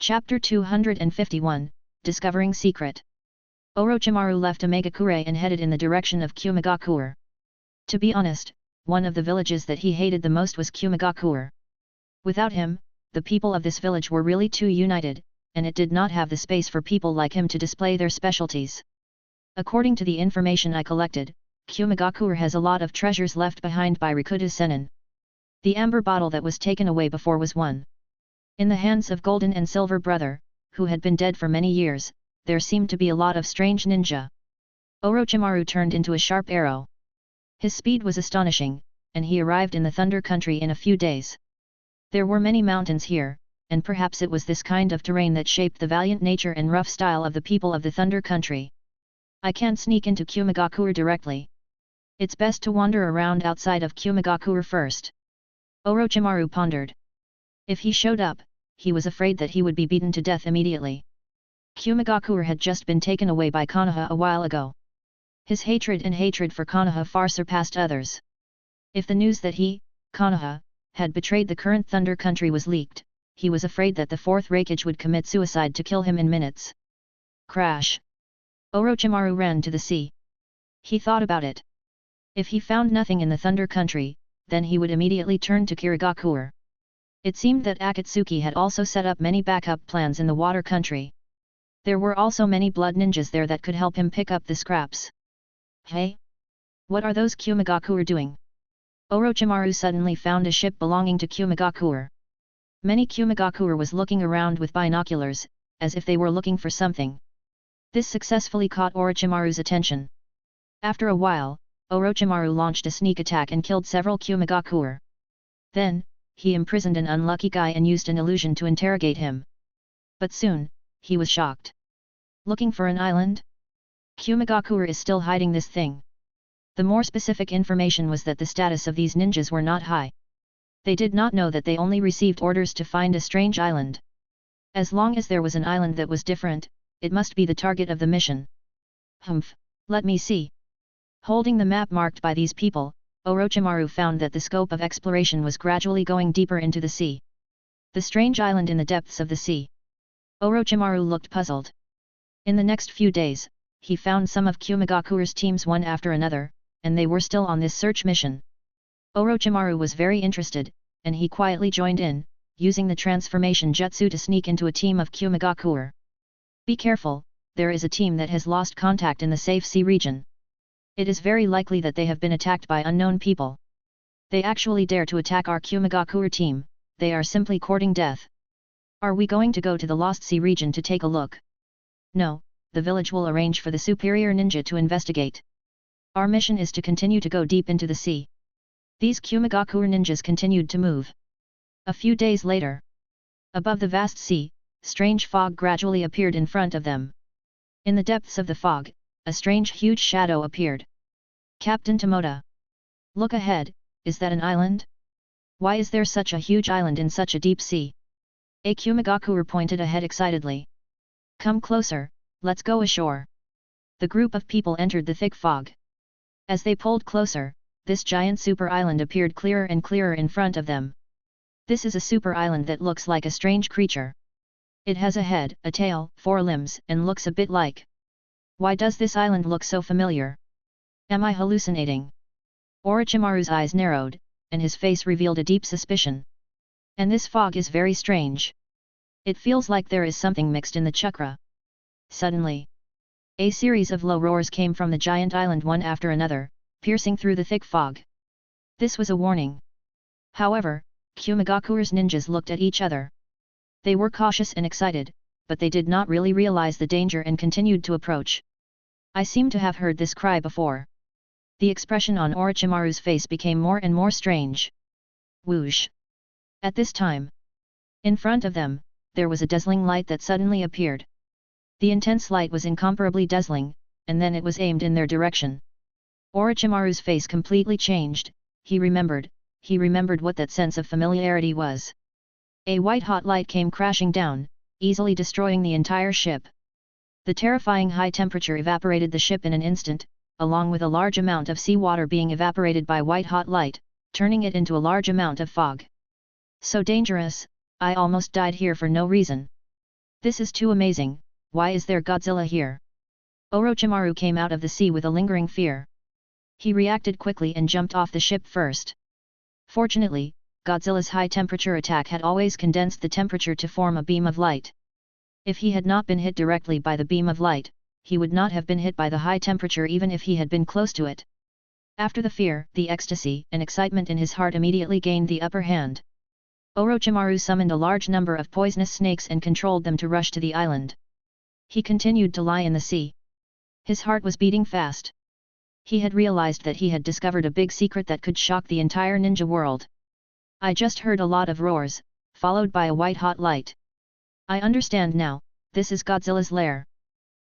Chapter 251, Discovering Secret. Orochimaru left Omegakure and headed in the direction of Kumegakure. To be honest, one of the villages that he hated the most was Kumegakure. Without him, the people of this village were really too united, and it did not have the space for people like him to display their specialties. According to the information I collected, Kumegakure has a lot of treasures left behind by Rikuta Sennin. The amber bottle that was taken away before was one. In the hands of Golden and Silver Brother, who had been dead for many years, there seemed to be a lot of strange ninja. Orochimaru turned into a sharp arrow. His speed was astonishing, and he arrived in the Thunder Country in a few days. There were many mountains here, and perhaps it was this kind of terrain that shaped the valiant nature and rough style of the people of the Thunder Country. I can't sneak into Kumegakure directly. It's best to wander around outside of Kumegakure first. Orochimaru pondered. If he showed up, he was afraid that he would be beaten to death immediately. Kumegakure had just been taken away by Konoha a while ago. His hatred for Konoha far surpassed others. If the news that he, Konoha, had betrayed the current Thunder Country was leaked, he was afraid that the fourth Raikage would commit suicide to kill him in minutes. Crash! Orochimaru ran to the sea. He thought about it. If he found nothing in the Thunder Country, then he would immediately turn to Kirigakure. It seemed that Akatsuki had also set up many backup plans in the Water Country. There were also many blood ninjas there that could help him pick up the scraps. Hey! What are those Kumegakure doing? Orochimaru suddenly found a ship belonging to Kumegakure. Many Kumegakure was looking around with binoculars, as if they were looking for something. This successfully caught Orochimaru's attention. After a while, Orochimaru launched a sneak attack and killed several Kumegakure. Then, he imprisoned an unlucky guy and used an illusion to interrogate him. But soon, he was shocked. Looking for an island? Kumegakure is still hiding this thing. The more specific information was that the status of these ninjas were not high. They did not know that they only received orders to find a strange island. As long as there was an island that was different, it must be the target of the mission. Humph, let me see. Holding the map marked by these people, Orochimaru found that the scope of exploration was gradually going deeper into the sea. The strange island in the depths of the sea. Orochimaru looked puzzled. In the next few days, he found some of Kumegakure's teams one after another, and they were still on this search mission. Orochimaru was very interested, and he quietly joined in, using the transformation jutsu to sneak into a team of Kumegakure. Be careful, there is a team that has lost contact in the safe sea region. It is very likely that they have been attacked by unknown people. They actually dare to attack our Kumegakure team, they are simply courting death. Are we going to go to the Lost Sea region to take a look? No, the village will arrange for the superior ninja to investigate. Our mission is to continue to go deep into the sea. These Kumegakure ninjas continued to move. A few days later, above the vast sea, strange fog gradually appeared in front of them. In the depths of the fog, a strange huge shadow appeared. Captain Tomoda. Look ahead, is that an island? Why is there such a huge island in such a deep sea? A Kumegakure pointed ahead excitedly. Come closer, let's go ashore. The group of people entered the thick fog. As they pulled closer, this giant super island appeared clearer and clearer in front of them. This is a super island that looks like a strange creature. It has a head, a tail, 4 limbs, and looks a bit like. Why does this island look so familiar? Am I hallucinating? Orochimaru's eyes narrowed, and his face revealed a deep suspicion. And this fog is very strange. It feels like there is something mixed in the chakra. Suddenly, a series of low roars came from the giant island one after another, piercing through the thick fog. This was a warning. However, Kumegakure's ninjas looked at each other. They were cautious and excited, but they did not really realize the danger and continued to approach. I seem to have heard this cry before. The expression on Orochimaru's face became more and more strange. Whoosh! At this time, in front of them, there was a dazzling light that suddenly appeared. The intense light was incomparably dazzling, and then it was aimed in their direction. Orochimaru's face completely changed. He remembered what that sense of familiarity was. A white-hot light came crashing down, easily destroying the entire ship. The terrifying high temperature evaporated the ship in an instant, along with a large amount of seawater being evaporated by white-hot light, turning it into a large amount of fog. So dangerous, I almost died here for no reason. This is too amazing, why is there Godzilla here? Orochimaru came out of the sea with a lingering fear. He reacted quickly and jumped off the ship first. Fortunately, Godzilla's high-temperature attack had always condensed the temperature to form a beam of light. If he had not been hit directly by the beam of light, he would not have been hit by the high temperature even if he had been close to it. After the fear, the ecstasy and excitement in his heart immediately gained the upper hand. Orochimaru summoned a large number of poisonous snakes and controlled them to rush to the island. He continued to lie in the sea. His heart was beating fast. He had realized that he had discovered a big secret that could shock the entire ninja world. I just heard a lot of roars, followed by a white-hot light. I understand now, this is Godzilla's lair.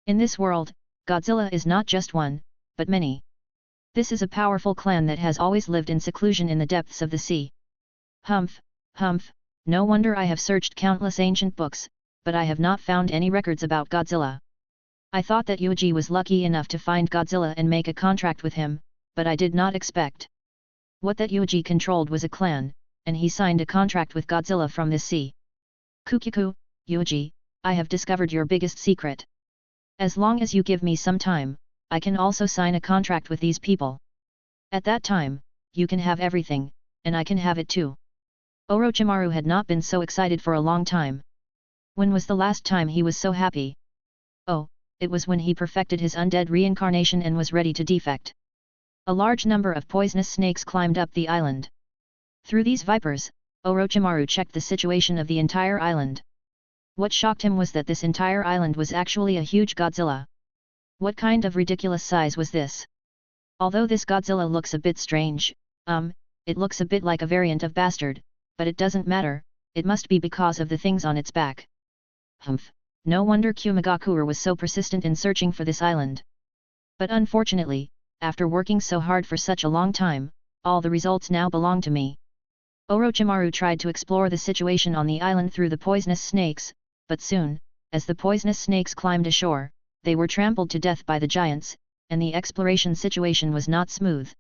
In this world, Godzilla is not just one, but many. This is a powerful clan that has always lived in seclusion in the depths of the sea. Humph, humph, no wonder I have searched countless ancient books, but I have not found any records about Godzilla. I thought that Yuuji was lucky enough to find Godzilla and make a contract with him, but I did not expect what that Yuuji controlled was a clan, and he signed a contract with Godzilla from this sea. Kukiku, Yuuji, I have discovered your biggest secret. As long as you give me some time, I can also sign a contract with these people. At that time, you can have everything, and I can have it too. Orochimaru had not been so excited for a long time. When was the last time he was so happy? Oh, it was when he perfected his undead reincarnation and was ready to defect. A large number of poisonous snakes climbed up the island. Through these vipers, Orochimaru checked the situation of the entire island. What shocked him was that this entire island was actually a huge Godzilla. What kind of ridiculous size was this? Although this Godzilla looks a bit strange, it looks a bit like a variant of Bastard, but it doesn't matter, it must be because of the things on its back. Humph, no wonder Kumagakure was so persistent in searching for this island. But unfortunately, after working so hard for such a long time, all the results now belong to me. Orochimaru tried to explore the situation on the island through the poisonous snakes, but soon, as the poisonous snakes climbed ashore, they were trampled to death by the giants, and the exploration situation was not smooth.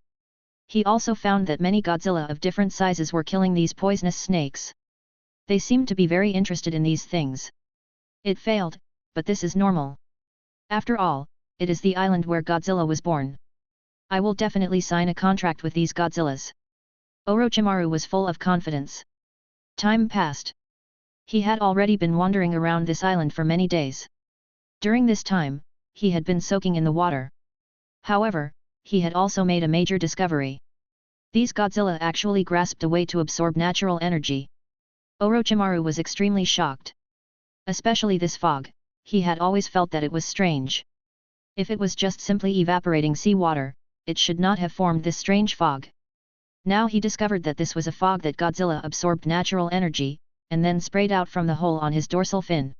He also found that many Godzilla of different sizes were killing these poisonous snakes. They seemed to be very interested in these things. It failed, but this is normal. After all, it is the island where Godzilla was born. I will definitely sign a contract with these Godzillas. Orochimaru was full of confidence. Time passed. He had already been wandering around this island for many days. During this time, he had been soaking in the water. However, he had also made a major discovery. These Godzilla actually grasped a way to absorb natural energy. Orochimaru was extremely shocked. Especially this fog, he had always felt that it was strange. If it was just simply evaporating seawater, it should not have formed this strange fog. Now he discovered that this was a fog that Godzilla absorbed natural energy, and then sprayed out from the hole on his dorsal fin.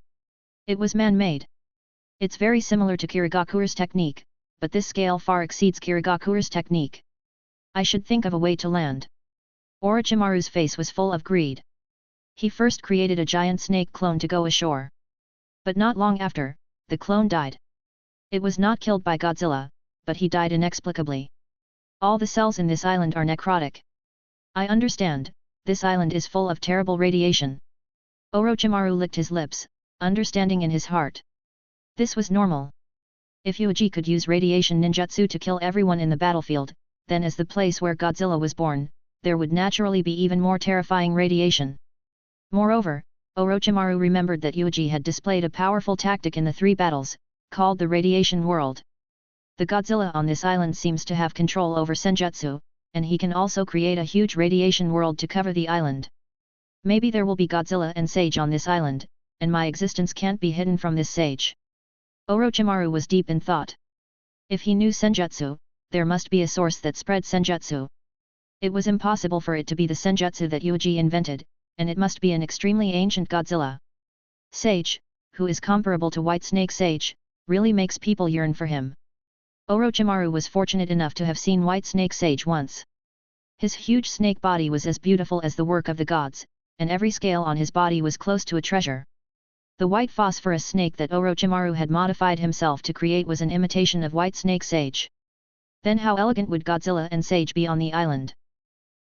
It was man-made. It's very similar to Kirigakure's technique, but this scale far exceeds Kirigakure's technique. I should think of a way to land. Orochimaru's face was full of greed. He first created a giant snake clone to go ashore. But not long after, the clone died. It was not killed by Godzilla, but he died inexplicably. All the cells in this island are necrotic. I understand, this island is full of terrible radiation. Orochimaru licked his lips, understanding in his heart. This was normal. If Yuuji could use radiation ninjutsu to kill everyone in the battlefield, then as the place where Godzilla was born, there would naturally be even more terrifying radiation. Moreover, Orochimaru remembered that Yuuji had displayed a powerful tactic in the 3 battles, called the Radiation World. The Godzilla on this island seems to have control over senjutsu, and he can also create a huge radiation world to cover the island. Maybe there will be Godzilla and Sage on this island, and my existence can't be hidden from this Sage. Orochimaru was deep in thought. If he knew senjutsu, there must be a source that spread senjutsu. It was impossible for it to be the senjutsu that Yuuji invented, and it must be an extremely ancient Godzilla. Sage, who is comparable to White Snake Sage, really makes people yearn for him. Orochimaru was fortunate enough to have seen White Snake Sage once. His huge snake body was as beautiful as the work of the gods, and every scale on his body was close to a treasure. The white phosphorus snake that Orochimaru had modified himself to create was an imitation of White Snake Sage. Then how elegant would Godzilla and Sage be on the island?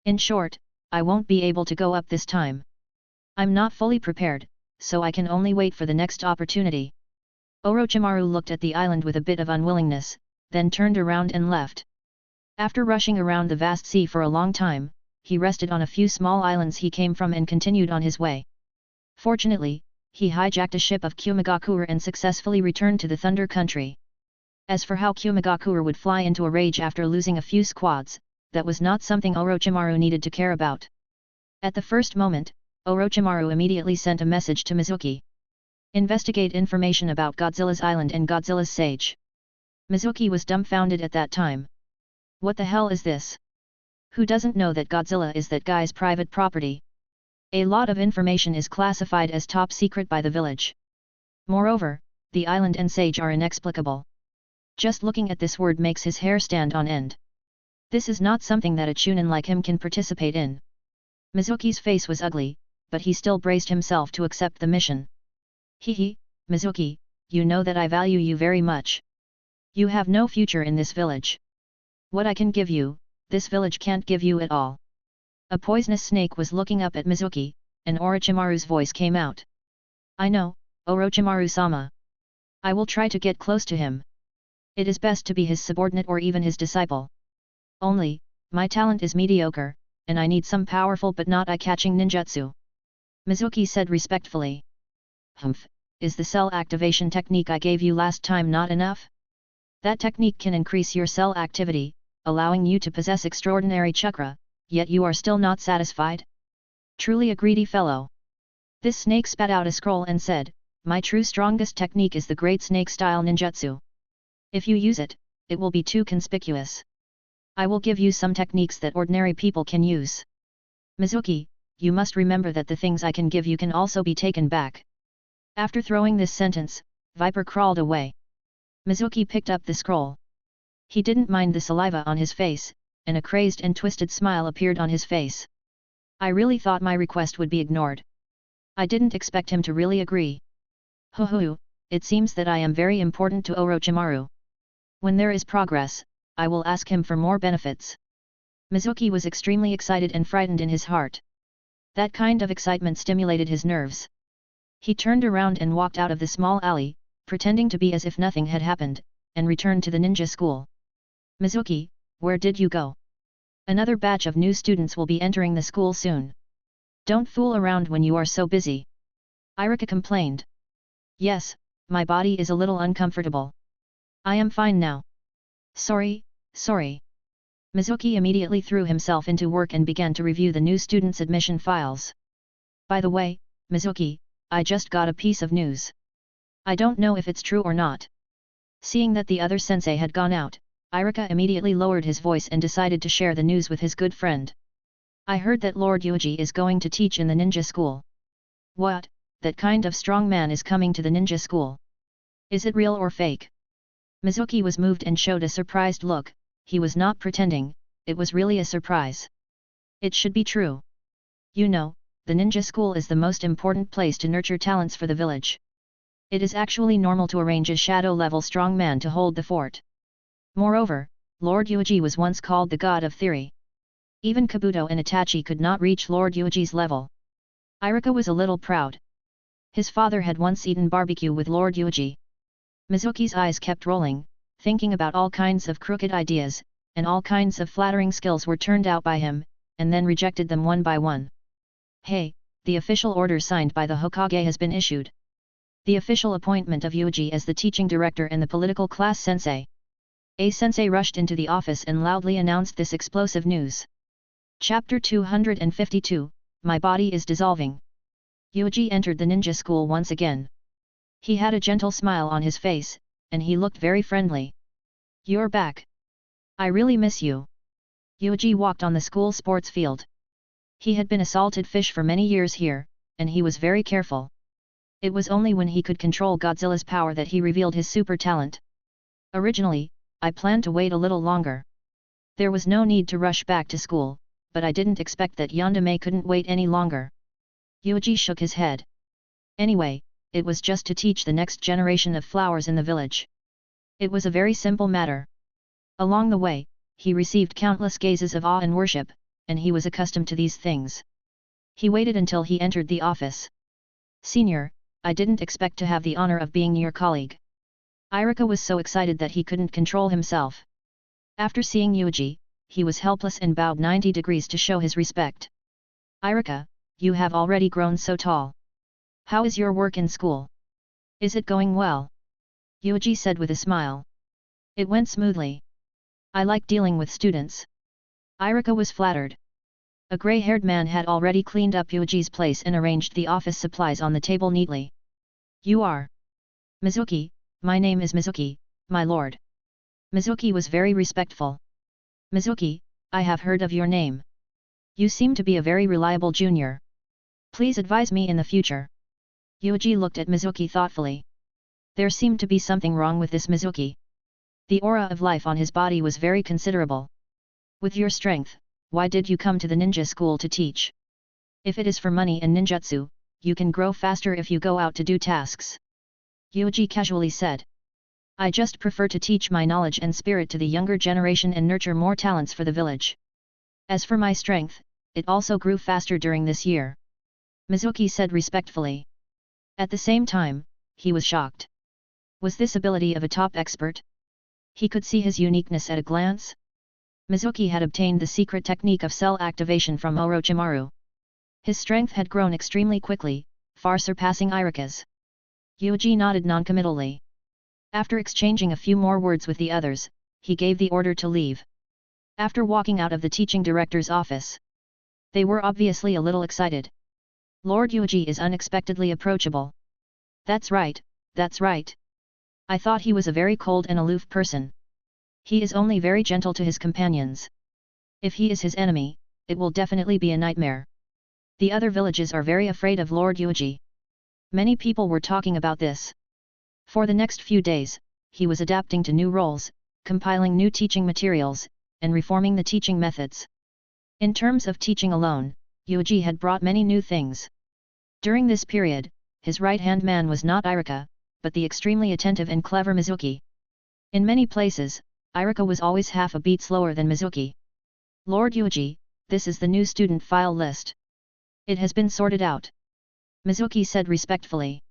In short, I won't be able to go up this time. I'm not fully prepared, so I can only wait for the next opportunity. Orochimaru looked at the island with a bit of unwillingness, then turned around and left. After rushing around the vast sea for a long time, he rested on a few small islands he came from and continued on his way. Fortunately, he hijacked a ship of Kumagakure and successfully returned to the Thunder Country. As for how Kumagakure would fly into a rage after losing a few squads, that was not something Orochimaru needed to care about. At the first moment, Orochimaru immediately sent a message to Mizuki. Investigate information about Godzilla's island and Godzilla's sage. Mizuki was dumbfounded at that time. What the hell is this? Who doesn't know that Godzilla is that guy's private property? A lot of information is classified as top secret by the village. Moreover, the island and sage are inexplicable. Just looking at this word makes his hair stand on end. This is not something that a chunin like him can participate in. Mizuki's face was ugly, but he still braced himself to accept the mission. Hehe, Mizuki, you know that I value you very much. You have no future in this village. What I can give you, this village can't give you at all. A poisonous snake was looking up at Mizuki, and Orochimaru's voice came out. I know, Orochimaru-sama. I will try to get close to him. It is best to be his subordinate or even his disciple. Only, my talent is mediocre, and I need some powerful but not eye-catching ninjutsu. Mizuki said respectfully. Humph, is the cell activation technique I gave you last time not enough? That technique can increase your cell activity, allowing you to possess extraordinary chakra, yet you are still not satisfied? Truly a greedy fellow. This snake spat out a scroll and said, my true strongest technique is the great snake-style ninjutsu. If you use it, it will be too conspicuous. I will give you some techniques that ordinary people can use. Mizuki, you must remember that the things I can give you can also be taken back. After throwing this sentence, Viper crawled away. Mizuki picked up the scroll. He didn't mind the saliva on his face, and a crazed and twisted smile appeared on his face. I really thought my request would be ignored. I didn't expect him to really agree. Hoo, it seems that I am very important to Orochimaru. When there is progress, I will ask him for more benefits. Mizuki was extremely excited and frightened in his heart. That kind of excitement stimulated his nerves. He turned around and walked out of the small alley, pretending to be as if nothing had happened, and returned to the ninja school. Mizuki, where did you go? Another batch of new students will be entering the school soon. Don't fool around when you are so busy. Irika complained. Yes, my body is a little uncomfortable. I am fine now. Sorry. Mizuki immediately threw himself into work and began to review the new students' admission files. By the way, Mizuki, I just got a piece of news. I don't know if it's true or not. Seeing that the other sensei had gone out, Irika immediately lowered his voice and decided to share the news with his good friend. I heard that Lord Yuuji is going to teach in the ninja school. What, that kind of strong man is coming to the ninja school? Is it real or fake? Mizuki was moved and showed a surprised look. He was not pretending, it was really a surprise. It should be true. You know, the ninja school is the most important place to nurture talents for the village. It is actually normal to arrange a shadow-level strong man to hold the fort. Moreover, Lord Yuuji was once called the god of theory. Even Kabuto and Itachi could not reach Lord Yuuji's level. Irika was a little proud. His father had once eaten barbecue with Lord Yuuji. Mizuki's eyes kept rolling, thinking about all kinds of crooked ideas, and all kinds of flattering skills were turned out by him, and then rejected them one by one. Hey, the official order signed by the Hokage has been issued. The official appointment of Yuuji as the teaching director and the political class sensei. A sensei rushed into the office and loudly announced this explosive news. Chapter 252, My Body is Dissolving. Yuuji entered the ninja school once again. He had a gentle smile on his face, and he looked very friendly. You're back. I really miss you. Yuuji walked on the school sports field. He had been a salted fish for many years here, and he was very careful. It was only when he could control Godzilla's power that he revealed his super talent. Originally, I planned to wait a little longer. There was no need to rush back to school, but I didn't expect that Yandere couldn't wait any longer. Yuuji shook his head. Anyway, it was just to teach the next generation of flowers in the village. It was a very simple matter. Along the way, he received countless gazes of awe and worship, and he was accustomed to these things. He waited until he entered the office. Senior, I didn't expect to have the honor of being your colleague. Irika was so excited that he couldn't control himself. After seeing Yuuji, he was helpless and bowed 90 degrees to show his respect. Irika, you have already grown so tall. How is your work in school? Is it going well? Yuuji said with a smile. It went smoothly. I like dealing with students. Irika was flattered. A grey-haired man had already cleaned up Yuuji's place and arranged the office supplies on the table neatly. You are? Mizuki, my name is Mizuki, my lord. Mizuki was very respectful. Mizuki, I have heard of your name. You seem to be a very reliable junior. Please advise me in the future. Yuuji looked at Mizuki thoughtfully. There seemed to be something wrong with this Mizuki. The aura of life on his body was very considerable. With your strength, why did you come to the ninja school to teach? If it is for money and ninjutsu, you can grow faster if you go out to do tasks. Yuuji casually said. I just prefer to teach my knowledge and spirit to the younger generation and nurture more talents for the village. As for my strength, it also grew faster during this year. Mizuki said respectfully. At the same time, he was shocked. Was this ability of a top expert? He could see his uniqueness at a glance. Mizuki had obtained the secret technique of cell activation from Orochimaru. His strength had grown extremely quickly, far surpassing Irika's. Yuuji nodded noncommittally. After exchanging a few more words with the others, he gave the order to leave. After walking out of the teaching director's office, they were obviously a little excited. Lord Yuuji is unexpectedly approachable. That's right, that's right. I thought he was a very cold and aloof person. He is only very gentle to his companions. If he is his enemy, it will definitely be a nightmare. The other villages are very afraid of Lord Yuuji. Many people were talking about this. For the next few days, he was adapting to new roles, compiling new teaching materials, and reforming the teaching methods. In terms of teaching alone, Yuuji had brought many new things. During this period, his right-hand man was not Irika, but the extremely attentive and clever Mizuki. In many places, Irika was always half a beat slower than Mizuki. Lord Yuuji, this is the new student file list. It has been sorted out. Mizuki said respectfully.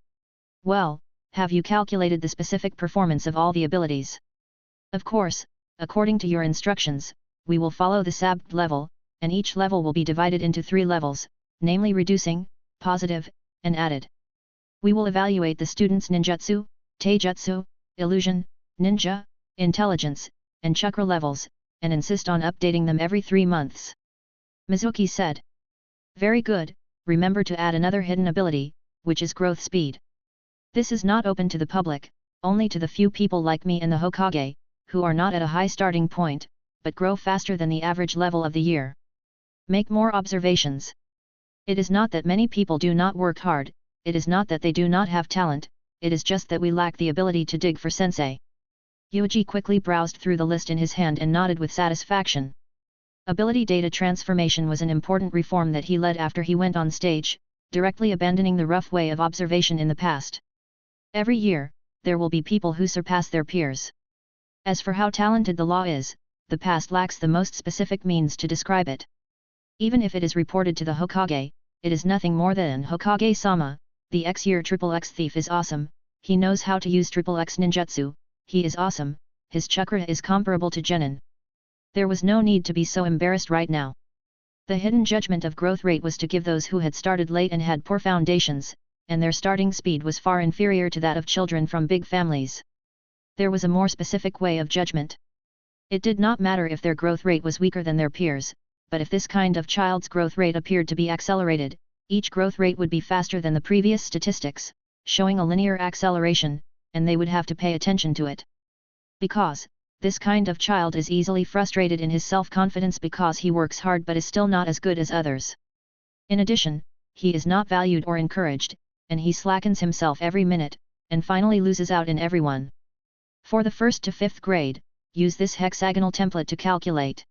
Well, have you calculated the specific performance of all the abilities? Of course, according to your instructions, we will follow the SAB level, and each level will be divided into 3 levels, namely reducing, positive, and added. We will evaluate the students' ninjutsu, taijutsu, illusion, ninja, intelligence, and chakra levels, and insist on updating them every 3 months. Mizuki said. Very good, remember to add another hidden ability, which is growth speed. This is not open to the public, only to the few people like me and the Hokage, who are not at a high starting point, but grow faster than the average level of the year. Make more observations. It is not that many people do not work hard, it is not that they do not have talent, it is just that we lack the ability to dig for sensei. Yuuji quickly browsed through the list in his hand and nodded with satisfaction. Ability data transformation was an important reform that he led after he went on stage, directly abandoning the rough way of observation in the past. Every year, there will be people who surpass their peers. As for how talented the law is, the past lacks the most specific means to describe it. Even if it is reported to the Hokage, it is nothing more than Hokage-sama, the X-year XXX thief is awesome, he knows how to use XXX ninjutsu, he is awesome, his chakra is comparable to Genin. There was no need to be so embarrassed right now. The hidden judgment of growth rate was to give those who had started late and had poor foundations, and their starting speed was far inferior to that of children from big families. There was a more specific way of judgment. It did not matter if their growth rate was weaker than their peers, but if this kind of child's growth rate appeared to be accelerated, each growth rate would be faster than the previous statistics, showing a linear acceleration, and they would have to pay attention to it. Because, this kind of child is easily frustrated in his self-confidence because he works hard but is still not as good as others. In addition, he is not valued or encouraged, and he slackens himself every minute, and finally loses out in everyone. For the 1st to 5th grade, use this hexagonal template to calculate.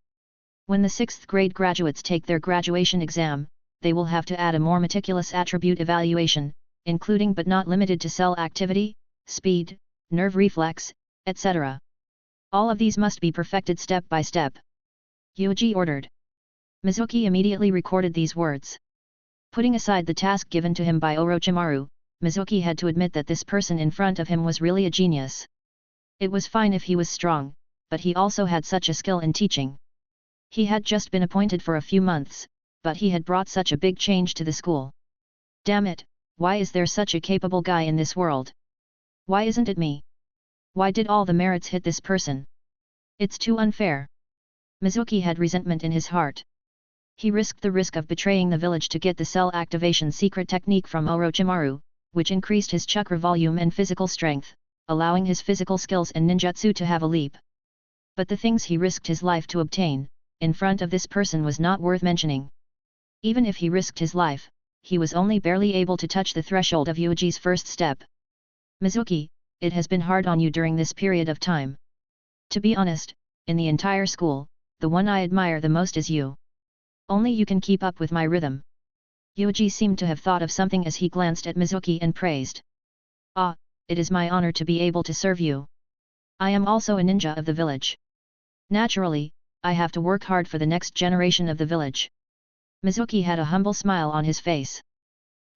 When the 6th grade graduates take their graduation exam, they will have to add a more meticulous attribute evaluation, including but not limited to cell activity, speed, nerve reflex, etc. All of these must be perfected step by step. Yuuji ordered. Mizuki immediately recorded these words. Putting aside the task given to him by Orochimaru, Mizuki had to admit that this person in front of him was really a genius. It was fine if he was strong, but he also had such a skill in teaching. He had just been appointed for a few months, but he had brought such a big change to the school. Damn it, why is there such a capable guy in this world? Why isn't it me? Why did all the merits hit this person? It's too unfair. Mizuki had resentment in his heart. He risked the risk of betraying the village to get the cell activation secret technique from Orochimaru, which increased his chakra volume and physical strength, allowing his physical skills and ninjutsu to have a leap. But the things he risked his life to obtain, in front of this person was not worth mentioning. Even if he risked his life, he was only barely able to touch the threshold of Yuuji's first step. Mizuki, it has been hard on you during this period of time. To be honest, in the entire school, the one I admire the most is you. Only you can keep up with my rhythm. Yuuji seemed to have thought of something as he glanced at Mizuki and praised. Ah, it is my honor to be able to serve you. I am also a ninja of the village. Naturally, I have to work hard for the next generation of the village. Mizuki had a humble smile on his face.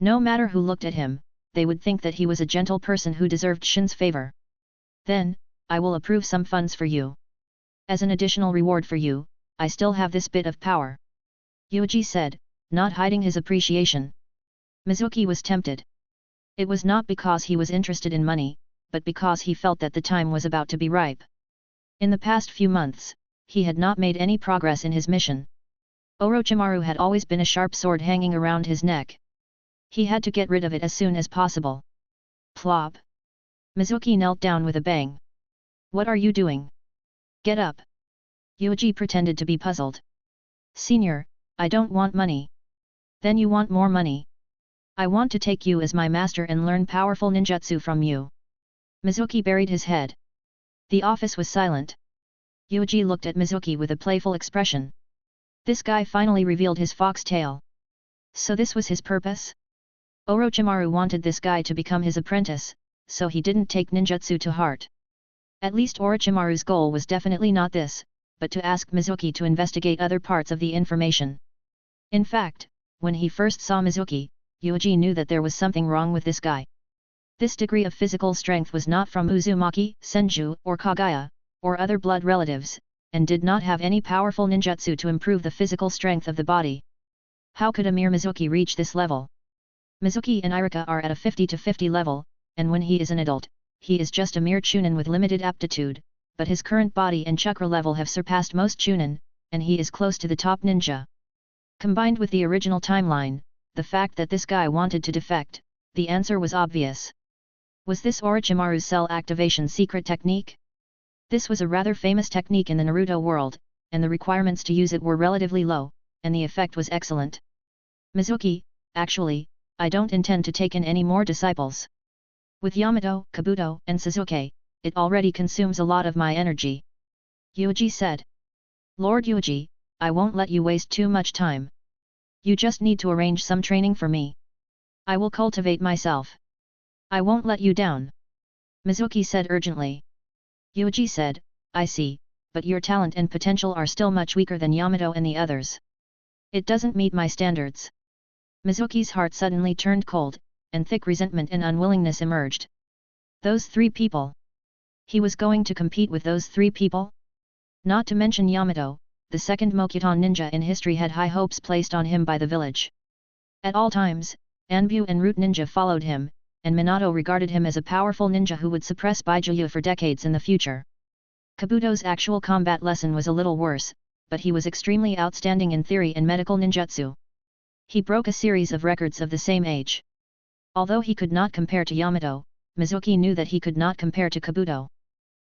No matter who looked at him, they would think that he was a gentle person who deserved Shin's favor. Then, I will approve some funds for you. As an additional reward for you, I still have this bit of power. Yuuji said, not hiding his appreciation. Mizuki was tempted. It was not because he was interested in money, but because he felt that the time was about to be ripe. In the past few months, he had not made any progress in his mission. Orochimaru had always been a sharp sword hanging around his neck. He had to get rid of it as soon as possible. Plop! Mizuki knelt down with a bang. What are you doing? Get up! Yuuji pretended to be puzzled. Senior, I don't want money. Then you want more money. I want to take you as my master and learn powerful ninjutsu from you. Mizuki buried his head. The office was silent. Yuuji looked at Mizuki with a playful expression. This guy finally revealed his fox tail. So this was his purpose? Orochimaru wanted this guy to become his apprentice, so he didn't take ninjutsu to heart. At least Orochimaru's goal was definitely not this, but to ask Mizuki to investigate other parts of the information. In fact, when he first saw Mizuki, Yuuji knew that there was something wrong with this guy. This degree of physical strength was not from Uzumaki, Senju, or Kagaya, or other blood relatives, and did not have any powerful ninjutsu to improve the physical strength of the body. How could a mere Mizuki reach this level? Mizuki and Irika are at a 50-50 level, and when he is an adult, he is just a mere chunin with limited aptitude, but his current body and chakra level have surpassed most chunin, and he is close to the top ninja. Combined with the original timeline, the fact that this guy wanted to defect, the answer was obvious. Was this Orochimaru's cell activation secret technique? This was a rather famous technique in the Naruto world, and the requirements to use it were relatively low, and the effect was excellent. Mizuki, actually, I don't intend to take in any more disciples. With Yamato, Kabuto, and Sasuke, it already consumes a lot of my energy. Yuuji said. Lord Yuuji, I won't let you waste too much time. You just need to arrange some training for me. I will cultivate myself. I won't let you down. Mizuki said urgently. Yuuji said, I see, but your talent and potential are still much weaker than Yamato and the others. It doesn't meet my standards. Mizuki's heart suddenly turned cold, and thick resentment and unwillingness emerged. Those three people. He was going to compete with those three people? Not to mention Yamato, the second Mokuton ninja in history had high hopes placed on him by the village. At all times, Anbu and Root Ninja followed him, and Minato regarded him as a powerful ninja who would suppress Bijuu for decades in the future. Kabuto's actual combat lesson was a little worse, but he was extremely outstanding in theory and medical ninjutsu. He broke a series of records of the same age. Although he could not compare to Yamato, Mizuki knew that he could not compare to Kabuto.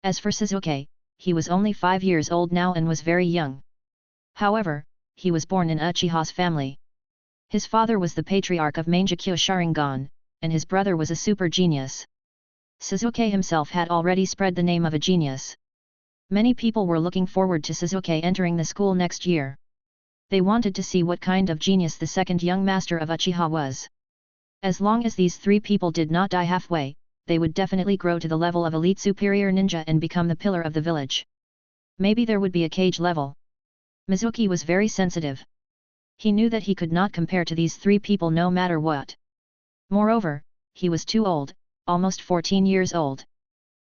As for Sasuke, he was only 5 years old now and was very young. However, he was born in Uchiha's family. His father was the patriarch of Mangekyo Sharingan, and his brother was a super genius. Sasuke himself had already spread the name of a genius. Many people were looking forward to Sasuke entering the school next year. They wanted to see what kind of genius the second young master of Uchiha was. As long as these three people did not die halfway, they would definitely grow to the level of elite superior ninja and become the pillar of the village. Maybe there would be a cage level. Mizuki was very sensitive. He knew that he could not compare to these three people no matter what. Moreover, he was too old, almost 14 years old.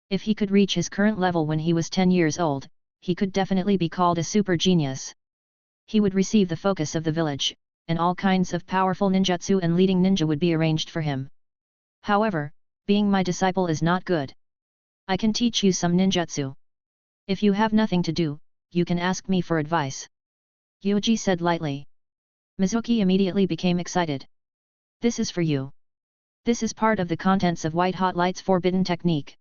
If he could reach his current level when he was 10 years old, he could definitely be called a super genius. He would receive the focus of the village, and all kinds of powerful ninjutsu and leading ninja would be arranged for him. However, being my disciple is not good. I can teach you some ninjutsu. If you have nothing to do, you can ask me for advice. Yuuji said lightly. Mizuki immediately became excited. This is for you. This is part of the contents of White Hot Light's forbidden technique.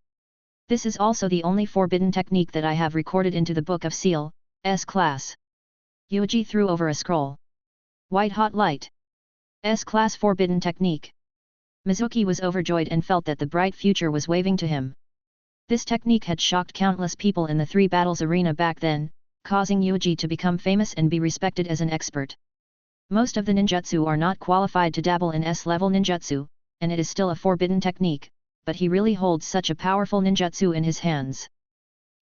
This is also the only forbidden technique that I have recorded into the Book of Seal, S-Class. Yuuji threw over a scroll. White Hot Light. S-Class forbidden technique. Mizuki was overjoyed and felt that the bright future was waving to him. This technique had shocked countless people in the three battles arena back then, causing Yuuji to become famous and be respected as an expert. Most of the ninjutsu are not qualified to dabble in S-level ninjutsu, and it is still a forbidden technique, but he really holds such a powerful ninjutsu in his hands.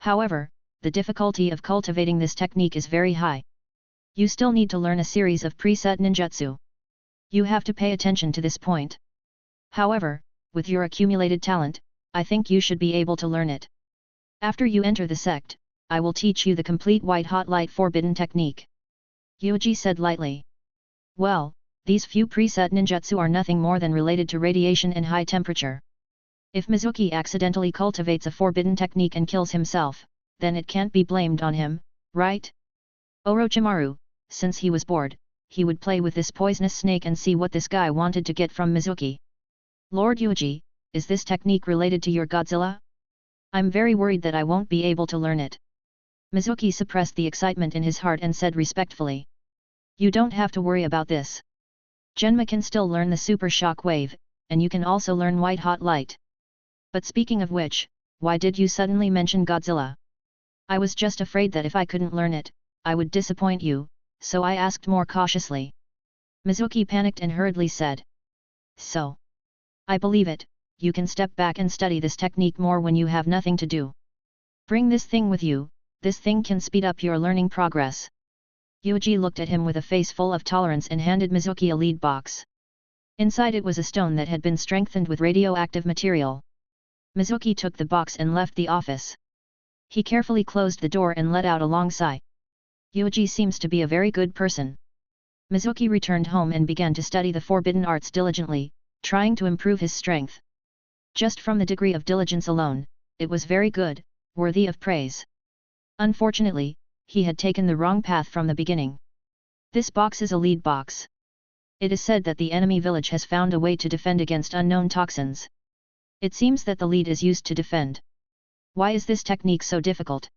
However, the difficulty of cultivating this technique is very high. You still need to learn a series of preset ninjutsu. You have to pay attention to this point. However, with your accumulated talent, I think you should be able to learn it. After you enter the sect, I will teach you the complete White Hot Light forbidden technique. Yuuji said lightly. Well, these few preset ninjutsu are nothing more than related to radiation and high temperature. If Mizuki accidentally cultivates a forbidden technique and kills himself, then it can't be blamed on him, right? Orochimaru, since he was bored, he would play with this poisonous snake and see what this guy wanted to get from Mizuki. Lord Yuuji, is this technique related to your Godzilla? I'm very worried that I won't be able to learn it. Mizuki suppressed the excitement in his heart and said respectfully. You don't have to worry about this. Genma can still learn the Super Shock Wave, and you can also learn White Hot Light. But speaking of which, why did you suddenly mention Godzilla? I was just afraid that if I couldn't learn it, I would disappoint you, so I asked more cautiously. Mizuki panicked and hurriedly said. So. I believe it, you can step back and study this technique more when you have nothing to do. Bring this thing with you, this thing can speed up your learning progress. Yuuji looked at him with a face full of tolerance and handed Mizuki a lead box. Inside it was a stone that had been strengthened with radioactive material. Mizuki took the box and left the office. He carefully closed the door and let out a long sigh. Yuuji seems to be a very good person. Mizuki returned home and began to study the forbidden arts diligently, trying to improve his strength. Just from the degree of diligence alone, it was very good, worthy of praise. Unfortunately, he had taken the wrong path from the beginning. This box is a lead box. It is said that the enemy village has found a way to defend against unknown toxins. It seems that the lead is used to defend. Why is this technique so difficult?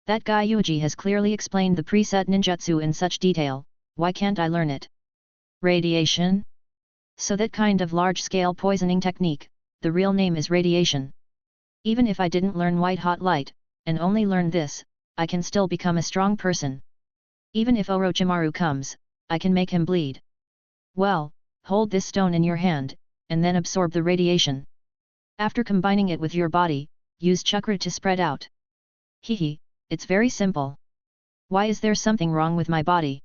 That guy Yuuji has clearly explained the preset ninjutsu in such detail, why can't I learn it? Radiation? So that kind of large-scale poisoning technique, the real name is radiation. Even if I didn't learn White Hot Light, and only learn this, I can still become a strong person. Even if Orochimaru comes, I can make him bleed. Well, hold this stone in your hand, and then absorb the radiation. After combining it with your body, use chakra to spread out. Hehe, it's very simple. Why is there something wrong with my body?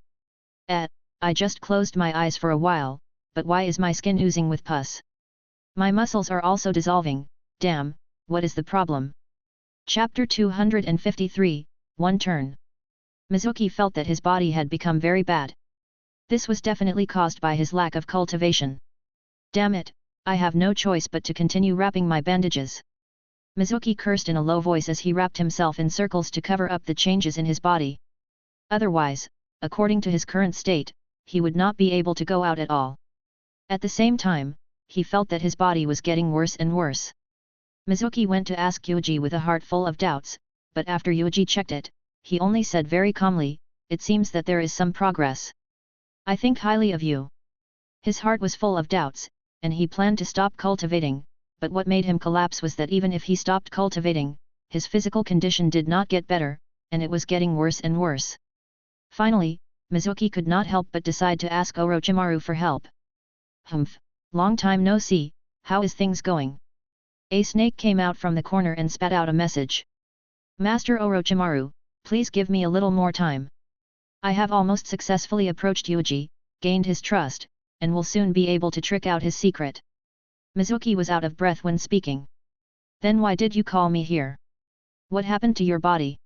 I just closed my eyes for a while, but why is my skin oozing with pus? My muscles are also dissolving, damn, what is the problem? Chapter 253, One Turn. Mizuki felt that his body had become very bad. This was definitely caused by his lack of cultivation. Damn it, I have no choice but to continue wrapping my bandages. Mizuki cursed in a low voice as he wrapped himself in circles to cover up the changes in his body. Otherwise, according to his current state, he would not be able to go out at all. At the same time, he felt that his body was getting worse and worse. Mizuki went to ask Yuuji with a heart full of doubts, but after Yuuji checked it, he only said very calmly, it seems that there is some progress. I think highly of you. His heart was full of doubts, and he planned to stop cultivating, but what made him collapse was that even if he stopped cultivating, his physical condition did not get better, and it was getting worse and worse. Finally, Mizuki could not help but decide to ask Orochimaru for help. Humph, long time no see, how is things going? A snake came out from the corner and spat out a message. Master Orochimaru, please give me a little more time. I have almost successfully approached Yuuji, gained his trust, and will soon be able to trick out his secret. Mizuki was out of breath when speaking. Then why did you call me here? What happened to your body?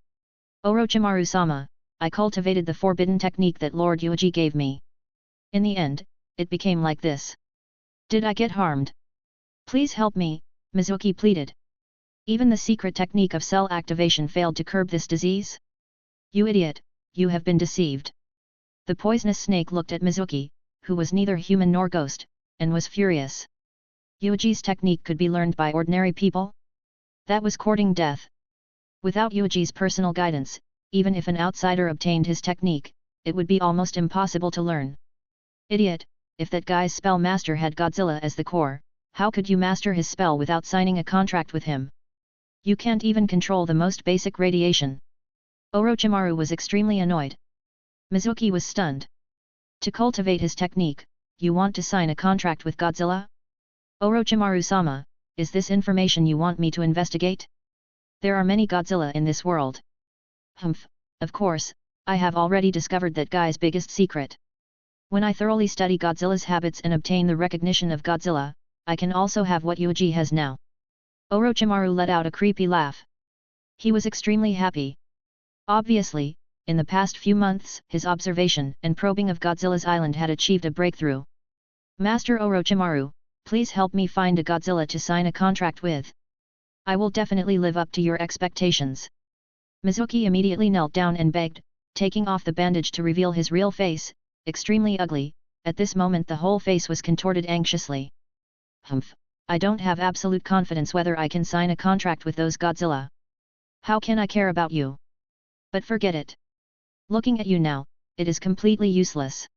Orochimaru-sama, I cultivated the forbidden technique that Lord Yuuji gave me. In the end, it became like this. Did I get harmed? Please help me, Mizuki pleaded. Even the secret technique of cell activation failed to curb this disease? You idiot, you have been deceived. The poisonous snake looked at Mizuki, who was neither human nor ghost, and was furious. Yuuji's technique could be learned by ordinary people? That was courting death. Without Yuuji's personal guidance, even if an outsider obtained his technique, it would be almost impossible to learn. Idiot, if that guy's spell master had Godzilla as the core, how could you master his spell without signing a contract with him? You can't even control the most basic radiation. Orochimaru was extremely annoyed. Mizuki was stunned. To cultivate his technique, you want to sign a contract with Godzilla? Orochimaru-sama, is this information you want me to investigate? There are many Godzilla in this world. Humph, of course, I have already discovered that guy's biggest secret. When I thoroughly study Godzilla's habits and obtain the recognition of Godzilla, I can also have what Yuuji has now. Orochimaru let out a creepy laugh. He was extremely happy. Obviously, in the past few months, his observation and probing of Godzilla's island had achieved a breakthrough. Master Orochimaru, please help me find a Godzilla to sign a contract with. I will definitely live up to your expectations. Mizuki immediately knelt down and begged, taking off the bandage to reveal his real face, extremely ugly. At this moment the whole face was contorted anxiously. Humph, I don't have absolute confidence whether I can sign a contract with those Godzilla. How can I care about you? But forget it. Looking at you now, it is completely useless.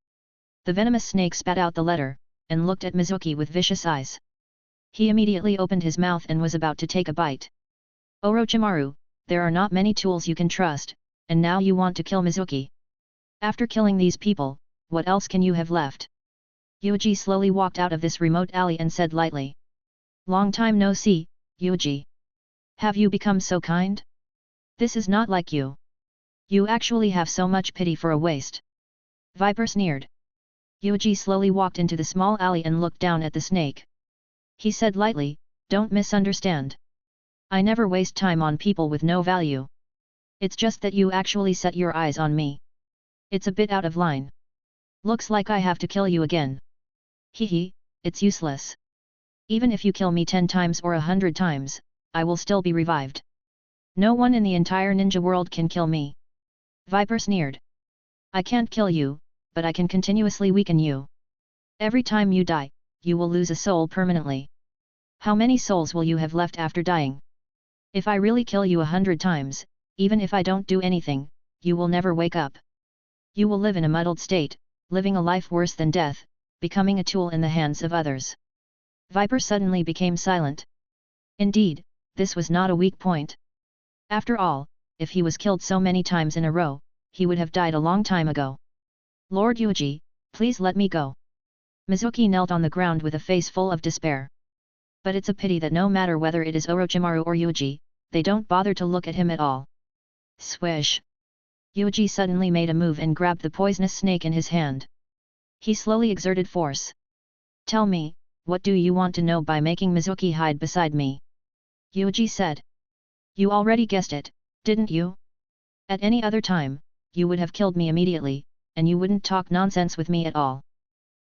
The venomous snake spat out the letter, and looked at Mizuki with vicious eyes. He immediately opened his mouth and was about to take a bite. Orochimaru, there are not many tools you can trust, and now you want to kill Mizuki. After killing these people, what else can you have left? Yuuji slowly walked out of this remote alley and said lightly. Long time no see, Yuuji. Have you become so kind? This is not like you. You actually have so much pity for a waste. Viper sneered. Yuuji slowly walked into the small alley and looked down at the snake. He said lightly, don't misunderstand. I never waste time on people with no value. It's just that you actually set your eyes on me. It's a bit out of line. Looks like I have to kill you again. Hehe, it's useless. Even if you kill me 10 times or 100 times, I will still be revived. No one in the entire ninja world can kill me. Viper sneered. I can't kill you, but I can continuously weaken you. Every time you die, you will lose a soul permanently. How many souls will you have left after dying? If I really kill you 100 times, even if I don't do anything, you will never wake up. You will live in a muddled state, living a life worse than death, becoming a tool in the hands of others. Viper suddenly became silent. Indeed, this was not a weak point. After all, if he was killed so many times in a row, he would have died a long time ago. Lord Yuuji, please let me go. Mizuki knelt on the ground with a face full of despair. But it's a pity that no matter whether it is Orochimaru or Yuuji, they don't bother to look at him at all. Swish! Yuuji suddenly made a move and grabbed the poisonous snake in his hand. He slowly exerted force. Tell me, what do you want to know by making Mizuki hide beside me? Yuuji said. You already guessed it, didn't you? At any other time, you would have killed me immediately, and you wouldn't talk nonsense with me at all.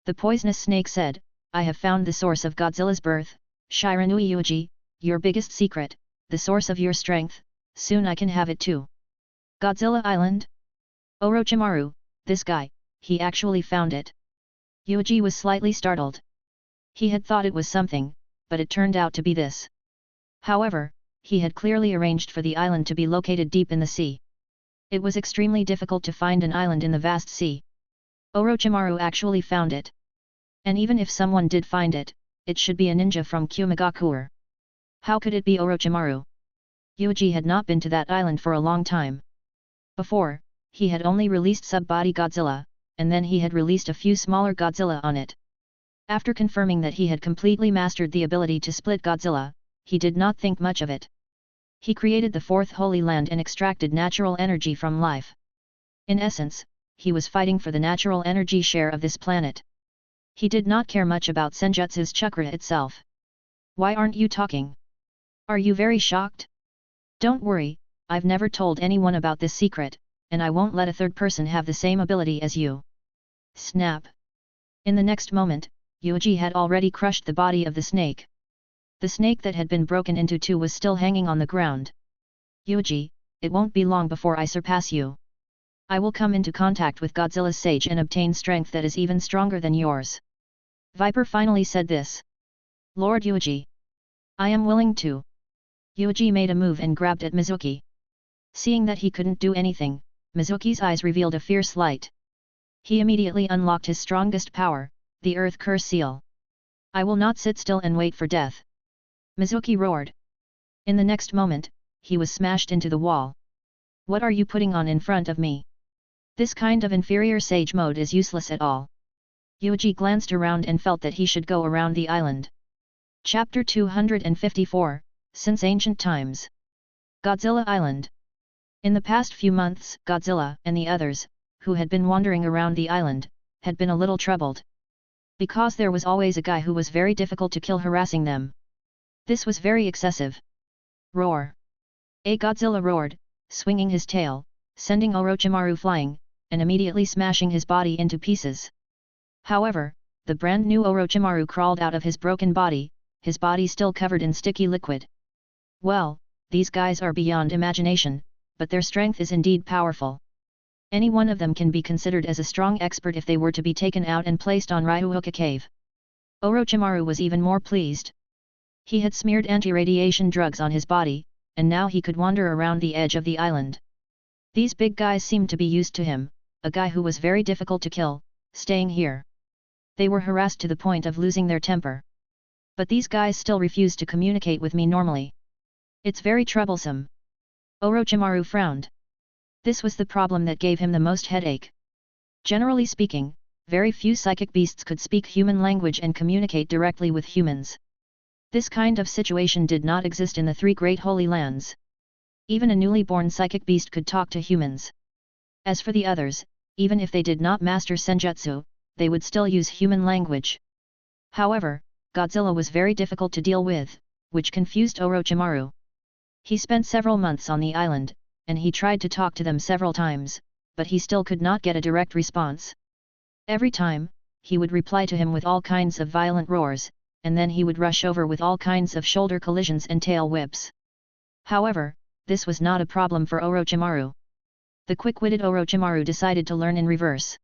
The poisonous snake said, I have found the source of Godzilla's birth, Shiranui Yuuji, your biggest secret, the source of your strength, soon I can have it too. Godzilla Island? Orochimaru, this guy, he actually found it. Yuuji was slightly startled. He had thought it was something, but it turned out to be this. However, he had clearly arranged for the island to be located deep in the sea. It was extremely difficult to find an island in the vast sea. Orochimaru actually found it. And even if someone did find it, it should be a ninja from Kumegakure. How could it be Orochimaru? Yuuji had not been to that island for a long time. Before, he had only released sub-body Godzilla, and then he had released a few smaller Godzilla on it. After confirming that he had completely mastered the ability to split Godzilla, he did not think much of it. He created the fourth holy land and extracted natural energy from life. In essence, he was fighting for the natural energy share of this planet. He did not care much about Senjutsu's chakra itself. Why aren't you talking? Are you very shocked? Don't worry, I've never told anyone about this secret, and I won't let a third person have the same ability as you. Snap! In the next moment, Yuuji had already crushed the body of the snake. The snake that had been broken into two was still hanging on the ground. Yuuji, it won't be long before I surpass you. I will come into contact with Godzilla's sage and obtain strength that is even stronger than yours. Viper finally said this. Lord Yuuji. I am willing to. Yuuji made a move and grabbed at Mizuki. Seeing that he couldn't do anything, Mizuki's eyes revealed a fierce light. He immediately unlocked his strongest power, the Earth Curse Seal. I will not sit still and wait for death. Mizuki roared. In the next moment, he was smashed into the wall. What are you putting on in front of me? This kind of inferior sage mode is useless at all. Yuuji glanced around and felt that he should go around the island. Chapter 254, Since Ancient Times. Godzilla Island. In the past few months, Godzilla and the others, who had been wandering around the island, had been a little troubled. Because there was always a guy who was very difficult to kill harassing them. This was very excessive. Roar! A Godzilla roared, swinging his tail, sending Orochimaru flying, and immediately smashing his body into pieces. However, the brand new Orochimaru crawled out of his broken body, his body still covered in sticky liquid. Well, these guys are beyond imagination, but their strength is indeed powerful. Any one of them can be considered as a strong expert if they were to be taken out and placed on Ryuuka Cave. Orochimaru was even more pleased. He had smeared anti-radiation drugs on his body, and now he could wander around the edge of the island. These big guys seemed to be used to him, a guy who was very difficult to kill, staying here. They were harassed to the point of losing their temper. But these guys still refused to communicate with me normally. It's very troublesome. Orochimaru frowned. This was the problem that gave him the most headache. Generally speaking, very few psychic beasts could speak human language and communicate directly with humans. This kind of situation did not exist in the three great holy lands. Even a newly born psychic beast could talk to humans. As for the others, even if they did not master senjutsu, they would still use human language. However, Godzilla was very difficult to deal with, which confused Orochimaru. He spent several months on the island, and he tried to talk to them several times, but he still could not get a direct response. Every time, he would reply to him with all kinds of violent roars, and then he would rush over with all kinds of shoulder collisions and tail whips. However, this was not a problem for Orochimaru. The quick-witted Orochimaru decided to learn in reverse.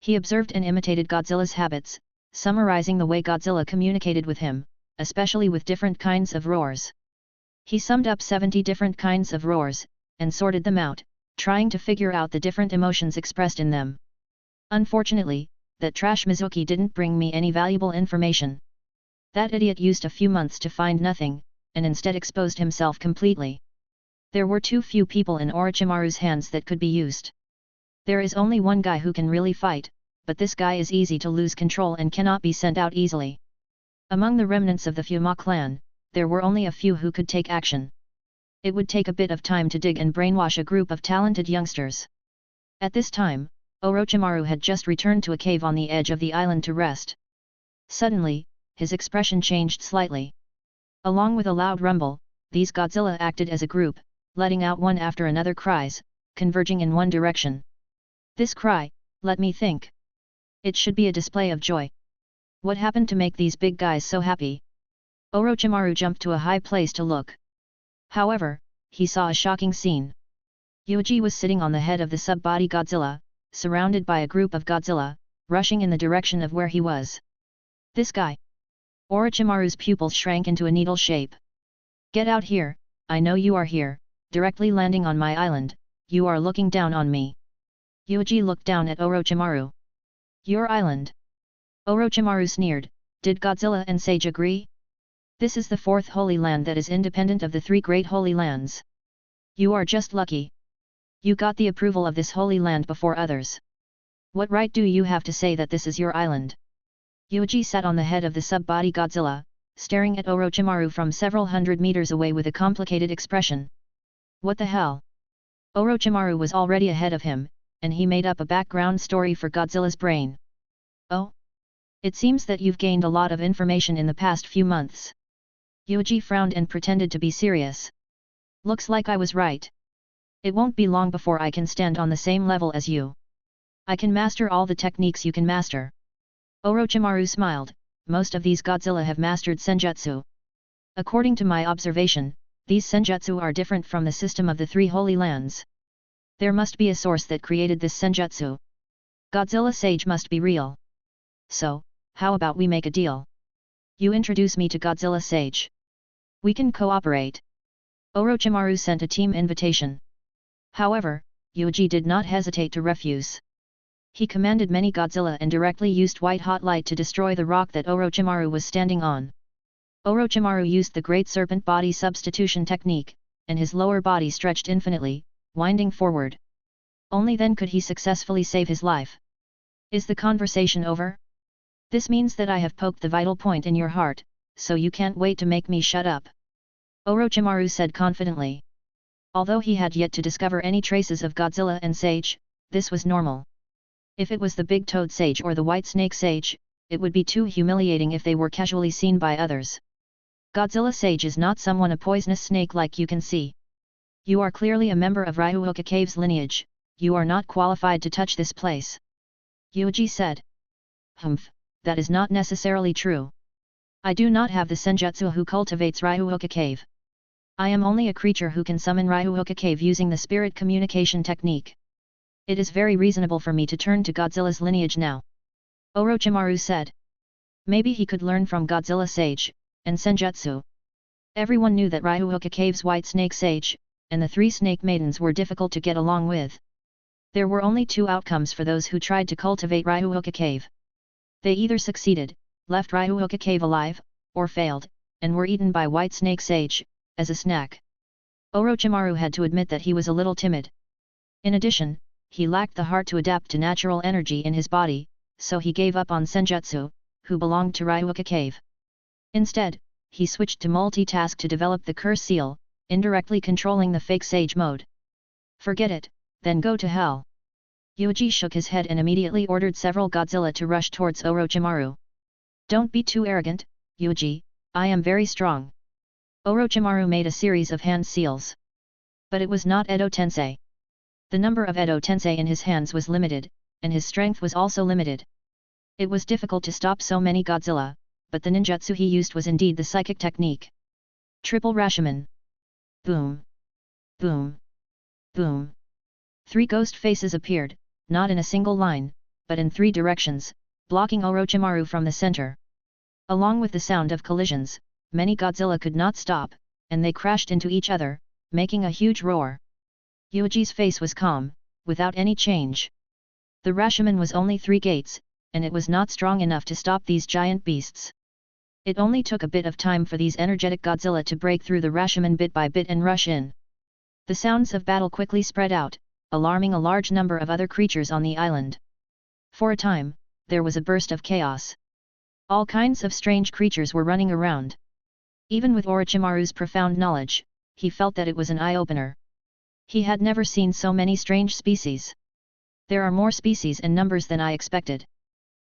He observed and imitated Godzilla's habits, summarizing the way Godzilla communicated with him, especially with different kinds of roars. He summed up 70 different kinds of roars, and sorted them out, trying to figure out the different emotions expressed in them. Unfortunately, that trash Mizuki didn't bring me any valuable information. That idiot used a few months to find nothing, and instead exposed himself completely. There were too few people in Orochimaru's hands that could be used. There is only one guy who can really fight, but this guy is easy to lose control and cannot be sent out easily. Among the remnants of the Fuma clan, there were only a few who could take action. It would take a bit of time to dig and brainwash a group of talented youngsters. At this time, Orochimaru had just returned to a cave on the edge of the island to rest. Suddenly, his expression changed slightly. Along with a loud rumble, these Godzilla acted as a group, letting out one after another cries, converging in one direction. This cry, let me think. It should be a display of joy. What happened to make these big guys so happy? Orochimaru jumped to a high place to look. However, he saw a shocking scene. Yuuji was sitting on the head of the sub-body Godzilla, surrounded by a group of Godzilla, rushing in the direction of where he was. This guy. Orochimaru's pupils shrank into a needle shape. Get out here, I know you are here, directly landing on my island, you are looking down on me. Yuuji looked down at Orochimaru. Your island? Orochimaru sneered, did Godzilla and Sage agree? This is the fourth holy land that is independent of the three great holy lands. You are just lucky. You got the approval of this holy land before others. What right do you have to say that this is your island? Yuuji sat on the head of the sub-body Godzilla, staring at Orochimaru from several hundred meters away with a complicated expression. What the hell? Orochimaru was already ahead of him, and he made up a background story for Godzilla's brain. Oh? It seems that you've gained a lot of information in the past few months. Yuuji frowned and pretended to be serious. Looks like I was right. It won't be long before I can stand on the same level as you. I can master all the techniques you can master. Orochimaru smiled. Most of these Godzilla have mastered senjutsu. According to my observation, these senjutsu are different from the system of the three holy lands. There must be a source that created this senjutsu. Godzilla Sage must be real. So, how about we make a deal? You introduce me to Godzilla Sage. We can cooperate. Orochimaru sent a team invitation. However, Yuuji did not hesitate to refuse. He commanded many Godzilla and directly used white-hot light to destroy the rock that Orochimaru was standing on. Orochimaru used the Great Serpent Body Substitution technique, and his lower body stretched infinitely, winding forward. Only then could he successfully save his life. Is the conversation over? This means that I have poked the vital point in your heart, so you can't wait to make me shut up. Orochimaru said confidently. Although he had yet to discover any traces of Godzilla and Sage, this was normal. If it was the Big Toad Sage or the White Snake Sage, it would be too humiliating if they were casually seen by others. Godzilla Sage is not someone a poisonous snake like you can see. You are clearly a member of Ryuuka Cave's lineage, you are not qualified to touch this place. Yuuji said. Humph, that is not necessarily true. I do not have the senjutsu who cultivates Ryuuka Cave. I am only a creature who can summon Ryuuka Cave using the spirit communication technique. It is very reasonable for me to turn to Godzilla's lineage now. Orochimaru said. Maybe he could learn from Godzilla Sage, and senjutsu. Everyone knew that Ryuuka Cave's White Snake Sage, and the three Snake Maidens were difficult to get along with. There were only two outcomes for those who tried to cultivate Ryuuka Cave. They either succeeded, left Ryuuka Cave alive, or failed, and were eaten by White Snake Sage, as a snack. Orochimaru had to admit that he was a little timid. In addition, he lacked the heart to adapt to natural energy in his body, so he gave up on senjutsu, who belonged to Ryuuka Cave. Instead, he switched to multitask to develop the curse seal, indirectly controlling the fake sage mode. Forget it, then go to hell. Yuuji shook his head and immediately ordered several Godzilla to rush towards Orochimaru. Don't be too arrogant, Yuuji, I am very strong. Orochimaru made a series of hand seals. But it was not Edo Tensei. The number of Edo Tensei in his hands was limited, and his strength was also limited. It was difficult to stop so many Godzilla, but the ninjutsu he used was indeed the psychic technique. Triple Rashomon. Boom. Boom. Boom. Three ghost faces appeared, not in a single line, but in three directions, blocking Orochimaru from the center. Along with the sound of collisions, many Godzilla could not stop, and they crashed into each other, making a huge roar. Yuuji's face was calm, without any change. The Rashomon was only 3 gates, and it was not strong enough to stop these giant beasts. It only took a bit of time for these energetic Godzilla to break through the Rashomon bit by bit and rush in. The sounds of battle quickly spread out, alarming a large number of other creatures on the island. For a time, there was a burst of chaos. All kinds of strange creatures were running around. Even with Orochimaru's profound knowledge, he felt that it was an eye-opener. He had never seen so many strange species. There are more species and numbers than I expected.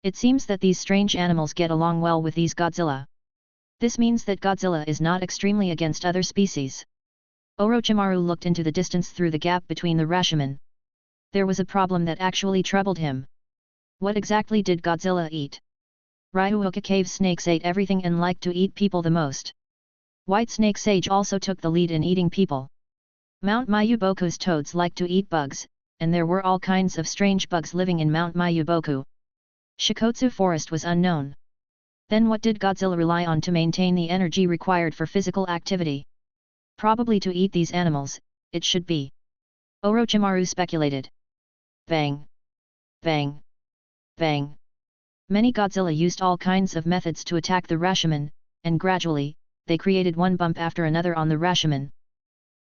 It seems that these strange animals get along well with these Godzilla. This means that Godzilla is not extremely against other species. Orochimaru looked into the distance through the gap between the Rashomon. There was a problem that actually troubled him. What exactly did Godzilla eat? Ryuuka Cave snakes ate everything and liked to eat people the most. White Snake Sage also took the lead in eating people. Mount Mayuboku's toads liked to eat bugs, and there were all kinds of strange bugs living in Mount Mayuboku. Shikotsu Forest was unknown. Then what did Godzilla rely on to maintain the energy required for physical activity? Probably to eat these animals, it should be. Orochimaru speculated. Bang! Bang! Bang! Many Godzilla used all kinds of methods to attack the Rashomon, and gradually, they created one bump after another on the Rashomon.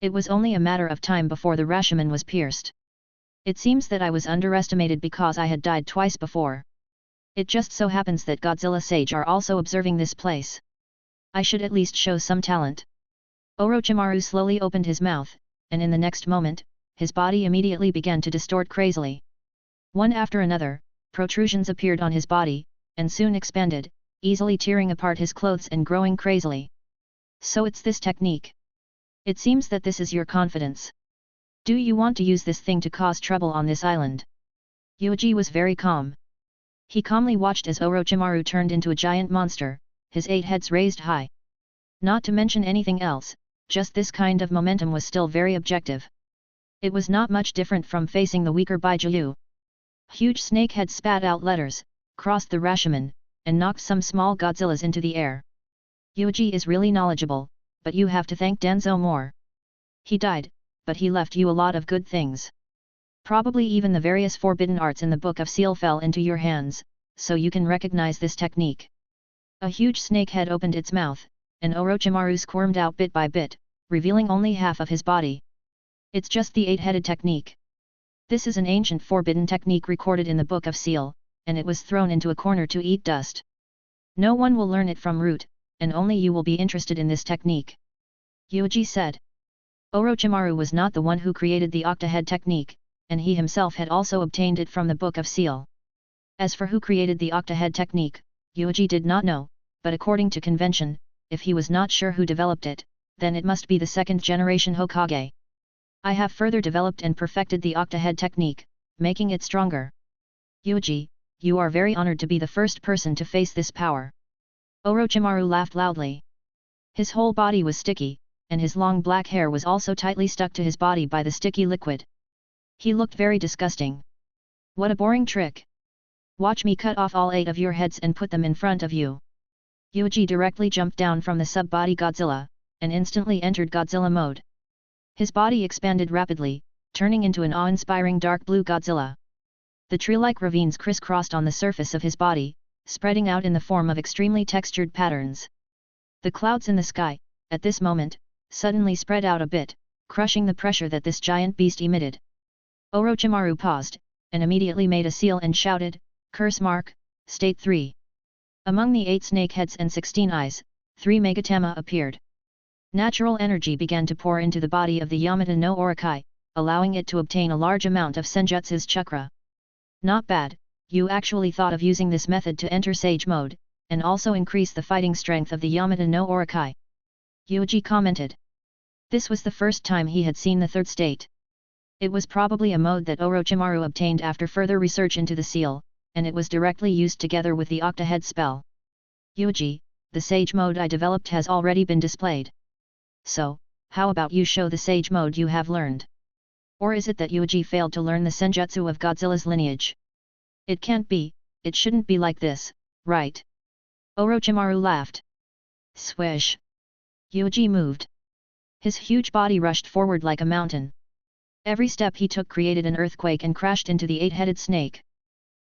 It was only a matter of time before the Rashomon was pierced. It seems that I was underestimated because I had died twice before. It just so happens that Godzilla Sage are also observing this place. I should at least show some talent. Orochimaru slowly opened his mouth, and in the next moment, his body immediately began to distort crazily. One after another, protrusions appeared on his body, and soon expanded, easily tearing apart his clothes and growing crazily. So it's this technique. It seems that this is your confidence. Do you want to use this thing to cause trouble on this island? Yuuji was very calm. He calmly watched as Orochimaru turned into a giant monster, his 8 heads raised high. Not to mention anything else, just this kind of momentum was still very objective. It was not much different from facing the weaker Bijuu. Huge snake heads spat out letters, crossed the Rashomon, and knocked some small Godzillas into the air. Yuuji is really knowledgeable, but you have to thank Danzo more. He died, but he left you a lot of good things. Probably even the various forbidden arts in the Book of Seal fell into your hands, so you can recognize this technique. A huge snake head opened its mouth, and Orochimaru squirmed out bit by bit, revealing only half of his body. It's just the 8-headed technique. This is an ancient forbidden technique recorded in the Book of Seal, and it was thrown into a corner to eat dust. No one will learn it from root, and only you will be interested in this technique. Yuuji said. Orochimaru was not the one who created the octa-head technique, and he himself had also obtained it from the Book of Seal. As for who created the octa-head technique, Yuuji did not know, but according to convention, if he was not sure who developed it, then it must be the 2nd generation Hokage. I have further developed and perfected the octa-head technique, making it stronger. Yuuji, you are very honored to be the first person to face this power. Orochimaru laughed loudly. His whole body was sticky, and his long black hair was also tightly stuck to his body by the sticky liquid. He looked very disgusting. What a boring trick! Watch me cut off all 8 of your heads and put them in front of you. Yuuji directly jumped down from the sub-body Godzilla, and instantly entered Godzilla mode. His body expanded rapidly, turning into an awe-inspiring dark blue Godzilla. The tree-like ravines crisscrossed on the surface of his body, spreading out in the form of extremely textured patterns. The clouds in the sky, at this moment, suddenly spread out a bit, crushing the pressure that this giant beast emitted. Orochimaru paused, and immediately made a seal and shouted, "Curse mark, State 3. Among the 8 snake heads and 16 eyes, 3 Megatama appeared. Natural energy began to pour into the body of the Yamata no Orokai, allowing it to obtain a large amount of Senjutsu's chakra. Not bad, you actually thought of using this method to enter Sage mode, and also increase the fighting strength of the Yamata no Orokai. Yuuji commented. This was the first time he had seen the 3rd state. It was probably a mode that Orochimaru obtained after further research into the seal, and it was directly used together with the octa-head spell. Yuuji, the Sage mode I developed has already been displayed. So, how about you show the Sage mode you have learned? Or is it that Yuuji failed to learn the Senjutsu of Godzilla's lineage? It can't be, it shouldn't be like this, right? Orochimaru laughed. Swish! Yuuji moved. His huge body rushed forward like a mountain. Every step he took created an earthquake and crashed into the 8-headed snake.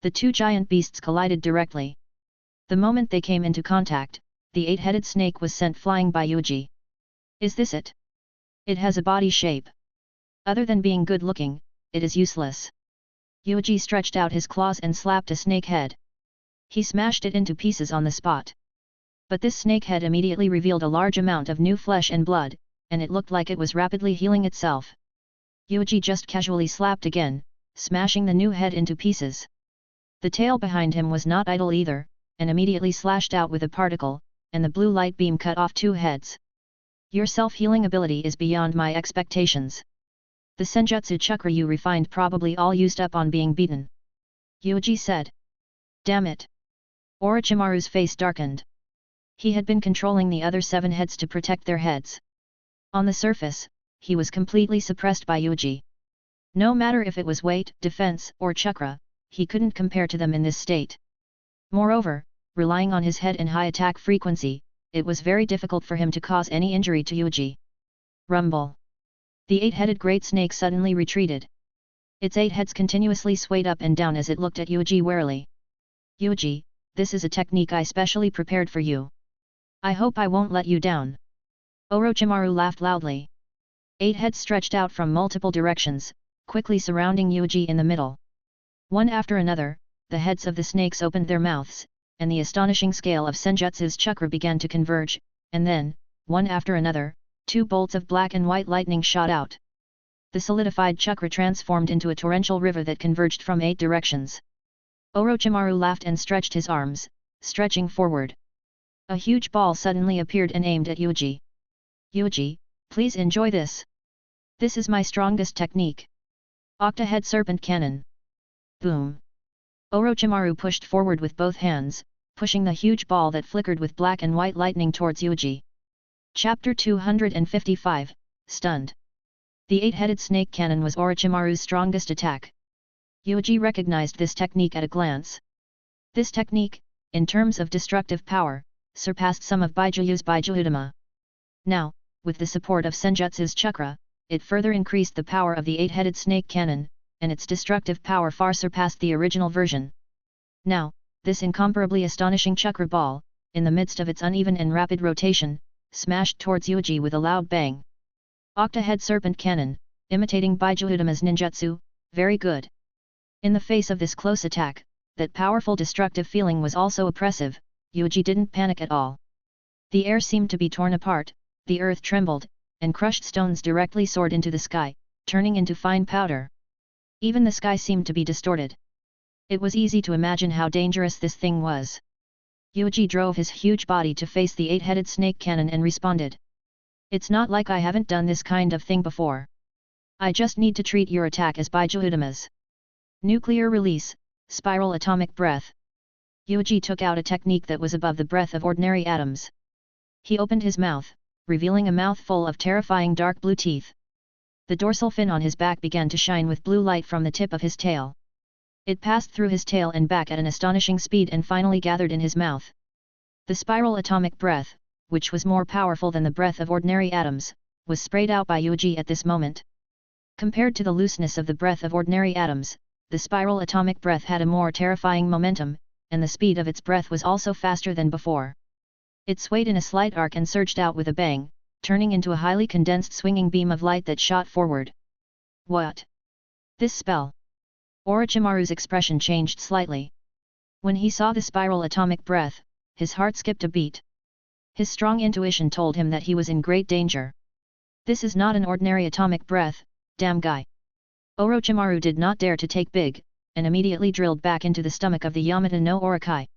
The 2 giant beasts collided directly. The moment they came into contact, the 8-headed snake was sent flying by Yuuji. Is this it? It has a body shape. Other than being good-looking, it is useless. Yuuji stretched out his claws and slapped a snake head. He smashed it into pieces on the spot. But this snake head immediately revealed a large amount of new flesh and blood, and it looked like it was rapidly healing itself. Yuuji just casually slapped again, smashing the new head into pieces. The tail behind him was not idle either, and immediately slashed out with a particle, and the blue light beam cut off 2 heads. Your self-healing ability is beyond my expectations. The Senjutsu chakra you refined probably all used up on being beaten. Yuuji said. Damn it! Orochimaru's face darkened. He had been controlling the other 7 heads to protect their heads. On the surface, he was completely suppressed by Yuuji. No matter if it was weight, defense, or chakra, he couldn't compare to them in this state. Moreover, relying on his head and high attack frequency, it was very difficult for him to cause any injury to Yuuji. Rumble! The 8-headed great snake suddenly retreated. Its 8 heads continuously swayed up and down as it looked at Yuuji warily. Yuuji, this is a technique I specially prepared for you. I hope I won't let you down. Orochimaru laughed loudly. 8 heads stretched out from multiple directions, quickly surrounding Yuuji in the middle. One after another, the heads of the snakes opened their mouths, and the astonishing scale of Senjutsu's chakra began to converge, and then, one after another, 2 bolts of black and white lightning shot out. The solidified chakra transformed into a torrential river that converged from 8 directions. Orochimaru laughed and stretched his arms, stretching forward. A huge ball suddenly appeared and aimed at Yuuji. Yuuji, please enjoy this. This is my strongest technique. Octa-head serpent cannon. Boom. Orochimaru pushed forward with both hands, pushing the huge ball that flickered with black and white lightning towards Yuuji. Chapter 255, Stunned. The 8-headed snake cannon was Orochimaru's strongest attack. Yuuji recognized this technique at a glance. This technique, in terms of destructive power, surpassed some of Bijuu's Bijuudama. Now, with the support of Senjutsu's chakra, it further increased the power of the 8-headed snake cannon, and its destructive power far surpassed the original version. Now, this incomparably astonishing chakra ball, in the midst of its uneven and rapid rotation, smashed towards Yuuji with a loud bang. Octa-head serpent cannon, imitating Bijuudama's ninjutsu, very good. In the face of this close attack, that powerful destructive feeling was also oppressive. Yuuji didn't panic at all. The air seemed to be torn apart, the earth trembled, and crushed stones directly soared into the sky, turning into fine powder. Even the sky seemed to be distorted. It was easy to imagine how dangerous this thing was. Yuuji drove his huge body to face the 8-headed snake cannon and responded. It's not like I haven't done this kind of thing before. I just need to treat your attack as Bijuudama's. Nuclear release, spiral atomic breath. Yuuji took out a technique that was above the breath of ordinary atoms. He opened his mouth, revealing a mouthful of terrifying dark blue teeth. The dorsal fin on his back began to shine with blue light from the tip of his tail. It passed through his tail and back at an astonishing speed and finally gathered in his mouth. The spiral atomic breath, which was more powerful than the breath of ordinary atoms, was sprayed out by Yuuji at this moment. Compared to the looseness of the breath of ordinary atoms, the spiral atomic breath had a more terrifying momentum, and the speed of its breath was also faster than before. It swayed in a slight arc and surged out with a bang, turning into a highly condensed swinging beam of light that shot forward. What? This spell? Orochimaru's expression changed slightly. When he saw the spiral atomic breath, his heart skipped a beat. His strong intuition told him that he was in great danger. This is not an ordinary atomic breath, damn guy. Orochimaru did not dare to take big, and immediately drilled back into the stomach of the Yamata no Orokai.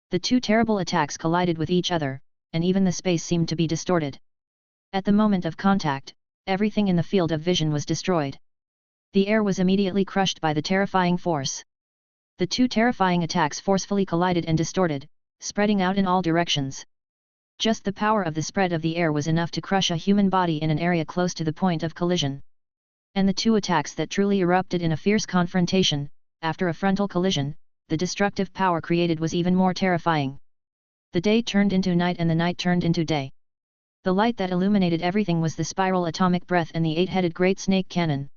The two terrible attacks collided with each other, and even the space seemed to be distorted. At the moment of contact, everything in the field of vision was destroyed. The air was immediately crushed by the terrifying force. The two terrifying attacks forcefully collided and distorted, spreading out in all directions. Just the power of the spread of the air was enough to crush a human body in an area close to the point of collision. And the two attacks that truly erupted in a fierce confrontation, after a frontal collision, the destructive power created was even more terrifying. The day turned into night and the night turned into day. The light that illuminated everything was the spiral atomic breath and the 8-headed great snake cannon.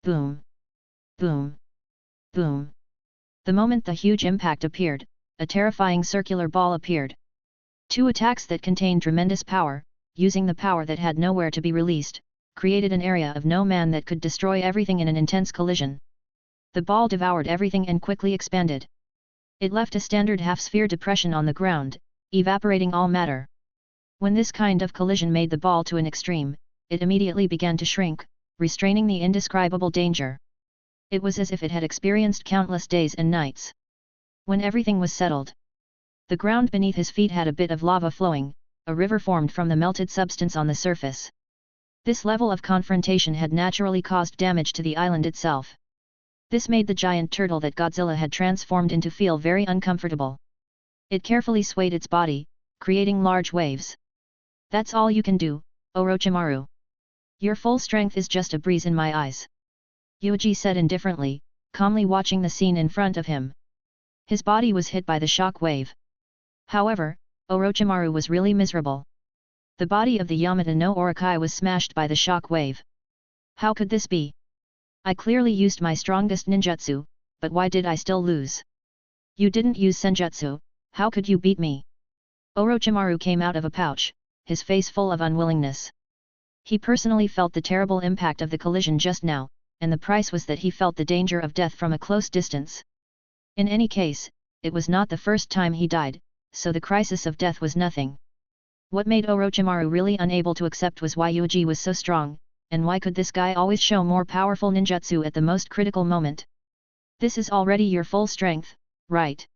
Boom! Boom! Boom! The moment the huge impact appeared, a terrifying circular ball appeared. Two attacks that contained tremendous power, using the power that had nowhere to be released, created an area of no man that could destroy everything in an intense collision. The ball devoured everything and quickly expanded. It left a standard half-sphere depression on the ground, evaporating all matter. When this kind of collision made the ball to an extreme, it immediately began to shrink, restraining the indescribable danger. It was as if it had experienced countless days and nights. When everything was settled, the ground beneath his feet had a bit of lava flowing, a river formed from the melted substance on the surface. This level of confrontation had naturally caused damage to the island itself. This made the giant turtle that Godzilla had transformed into feel very uncomfortable. It carefully swayed its body, creating large waves. That's all you can do, Orochimaru. Your full strength is just a breeze in my eyes. Yuuji said indifferently, calmly watching the scene in front of him. His body was hit by the shock wave. However, Orochimaru was really miserable. The body of the Yamata no Orokai was smashed by the shock wave. How could this be? I clearly used my strongest ninjutsu, but why did I still lose? You didn't use senjutsu, how could you beat me? Orochimaru came out of a pouch, his face full of unwillingness. He personally felt the terrible impact of the collision just now, and the price was that he felt the danger of death from a close distance. In any case, it was not the first time he died, so the crisis of death was nothing. What made Orochimaru really unable to accept was why Yuuji was so strong, and why could this guy always show more powerful ninjutsu at the most critical moment? This is already your full strength, right?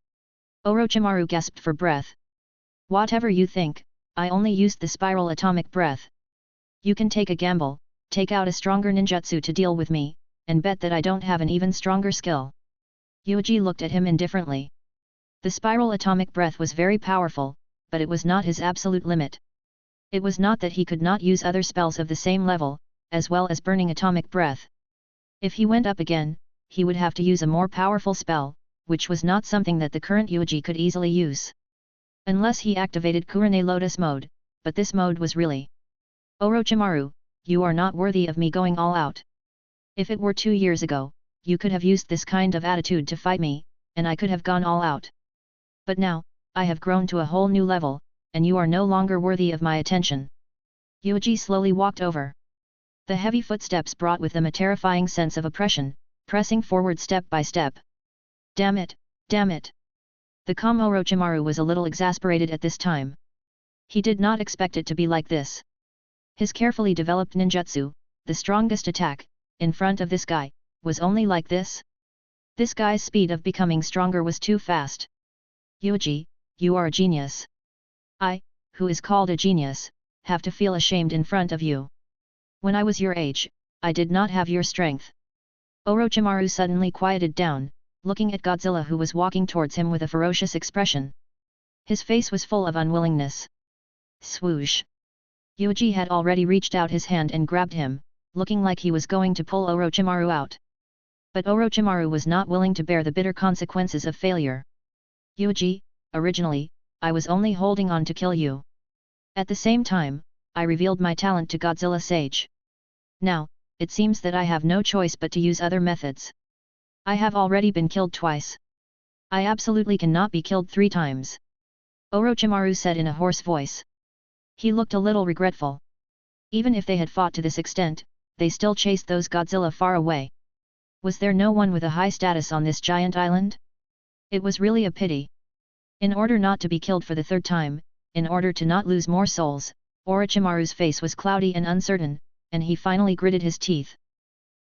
Orochimaru gasped for breath. Whatever you think, I only used the spiral atomic breath. You can take a gamble, take out a stronger ninjutsu to deal with me, and bet that I don't have an even stronger skill. Yuuji looked at him indifferently. The spiral atomic breath was very powerful, but it was not his absolute limit. It was not that he could not use other spells of the same level, as well as burning atomic breath. If he went up again, he would have to use a more powerful spell, which was not something that the current Yuuji could easily use. Unless he activated Kurane Lotus mode, but this mode was really... Orochimaru, you are not worthy of me going all out. If it were 2 years ago, you could have used this kind of attitude to fight me, and I could have gone all out. But now, I have grown to a whole new level, and you are no longer worthy of my attention. Yuuji slowly walked over. The heavy footsteps brought with them a terrifying sense of oppression, pressing forward step by step. Damn it, damn it! The calm Orochimaru was a little exasperated at this time. He did not expect it to be like this. His carefully developed ninjutsu, the strongest attack, in front of this guy, was only like this? This guy's speed of becoming stronger was too fast. Yuuji, you are a genius. I, who is called a genius, have to feel ashamed in front of you. When I was your age, I did not have your strength. Orochimaru suddenly quieted down, looking at Godzilla who was walking towards him with a ferocious expression. His face was full of unwillingness. Swoosh! Yuuji had already reached out his hand and grabbed him, looking like he was going to pull Orochimaru out. But Orochimaru was not willing to bear the bitter consequences of failure. Yuuji, originally, I was only holding on to kill you. At the same time, I revealed my talent to Godzilla Sage. Now, it seems that I have no choice but to use other methods. I have already been killed twice. I absolutely cannot be killed 3 times. Orochimaru said in a hoarse voice. He looked a little regretful. Even if they had fought to this extent, they still chased those Godzilla far away. Was there no one with a high status on this giant island? It was really a pity. In order not to be killed for the 3rd time, in order to not lose more souls, Orochimaru's face was cloudy and uncertain, and he finally gritted his teeth.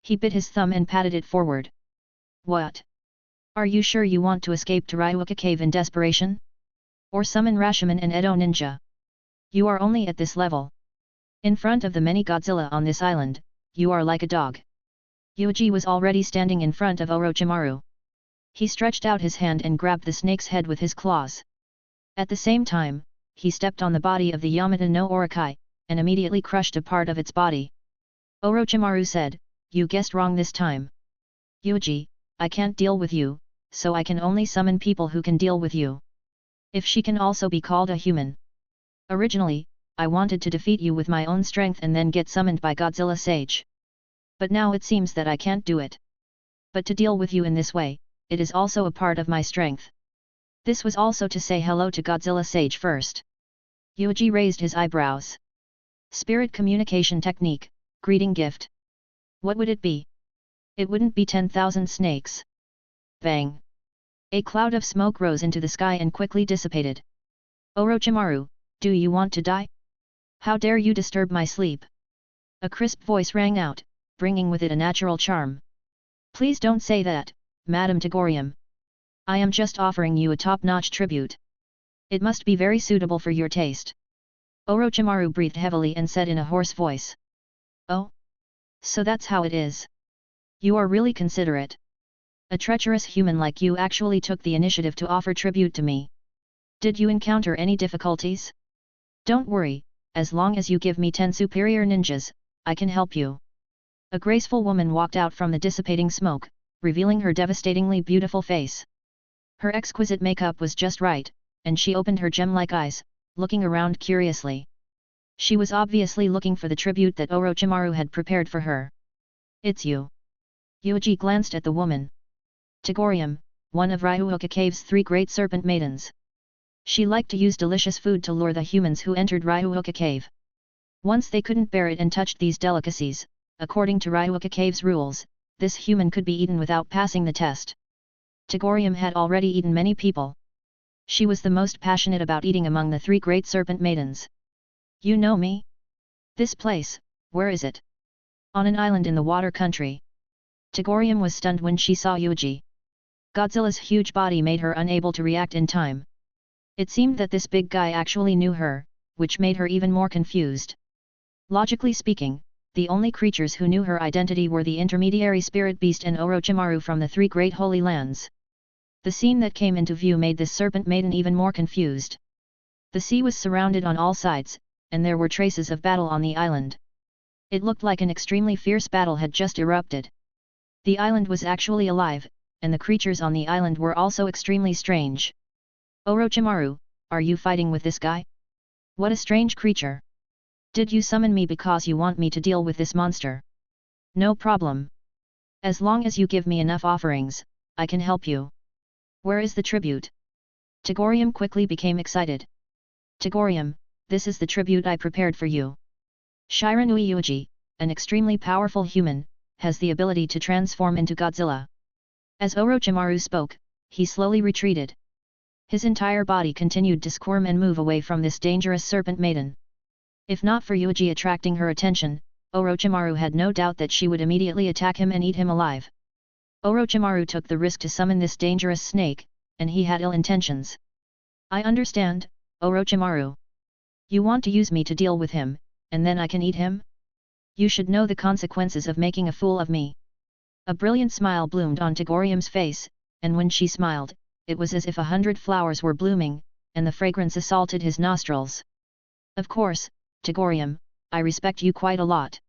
He bit his thumb and patted it forward. What? Are you sure you want to escape to Ryuuka Cave in desperation? Or summon Rashomon and Edo Ninja? You are only at this level. In front of the many Godzilla on this island, you are like a dog. Yuuji was already standing in front of Orochimaru. He stretched out his hand and grabbed the snake's head with his claws. At the same time, he stepped on the body of the Yamata no Orokai, and immediately crushed a part of its body. Orochimaru said, "You guessed wrong this time. Yuuji, I can't deal with you, so I can only summon people who can deal with you. If she can also be called a human. Originally, I wanted to defeat you with my own strength and then get summoned by Godzilla Sage. But now it seems that I can't do it. But to deal with you in this way, it is also a part of my strength." This was also to say hello to Godzilla Sage first. Yuuji raised his eyebrows. Spirit communication technique, greeting gift. What would it be? It wouldn't be 10,000 snakes. Bang! A cloud of smoke rose into the sky and quickly dissipated. Orochimaru, do you want to die? How dare you disturb my sleep? A crisp voice rang out, bringing with it a natural charm. Please don't say that, Madam Tagorium. I am just offering you a top-notch tribute. It must be very suitable for your taste. Orochimaru breathed heavily and said in a hoarse voice. Oh? So that's how it is. You are really considerate. A treacherous human like you actually took the initiative to offer tribute to me. Did you encounter any difficulties? Don't worry, as long as you give me 10 superior ninjas, I can help you. A graceful woman walked out from the dissipating smoke, revealing her devastatingly beautiful face. Her exquisite makeup was just right, and she opened her gem-like eyes, looking around curiously. She was obviously looking for the tribute that Orochimaru had prepared for her. It's you. Yuuji glanced at the woman. Tagorium, one of Ryuuka Cave's 3 great serpent maidens. She liked to use delicious food to lure the humans who entered Ryuuka Cave. Once they couldn't bear it and touched these delicacies, according to Ryuuka Cave's rules, this human could be eaten without passing the test. Tagorium had already eaten many people. She was the most passionate about eating among the 3 great serpent maidens. You know me? This place, where is it? On an island in the water country. Tagorium was stunned when she saw Yuuji. Godzilla's huge body made her unable to react in time. It seemed that this big guy actually knew her, which made her even more confused. Logically speaking, the only creatures who knew her identity were the intermediary spirit beast and Orochimaru from the three great holy lands. The scene that came into view made this serpent maiden even more confused. The sea was surrounded on all sides, and there were traces of battle on the island. It looked like an extremely fierce battle had just erupted. The island was actually alive, and the creatures on the island were also extremely strange. Orochimaru, are you fighting with this guy? What a strange creature. Did you summon me because you want me to deal with this monster? No problem. As long as you give me enough offerings, I can help you. Where is the tribute? Tagorium quickly became excited. Tagorium, this is the tribute I prepared for you. Shiranui Yuuji, an extremely powerful human, has the ability to transform into Godzilla. As Orochimaru spoke, he slowly retreated. His entire body continued to squirm and move away from this dangerous serpent maiden. If not for Yuuji attracting her attention, Orochimaru had no doubt that she would immediately attack him and eat him alive. Orochimaru took the risk to summon this dangerous snake, and he had ill intentions. I understand, Orochimaru. You want to use me to deal with him, and then I can eat him? You should know the consequences of making a fool of me. A brilliant smile bloomed on Tagorium's face, and when she smiled, it was as if 100 flowers were blooming, and the fragrance assaulted his nostrils. Of course, Tagorium, I respect you quite a lot.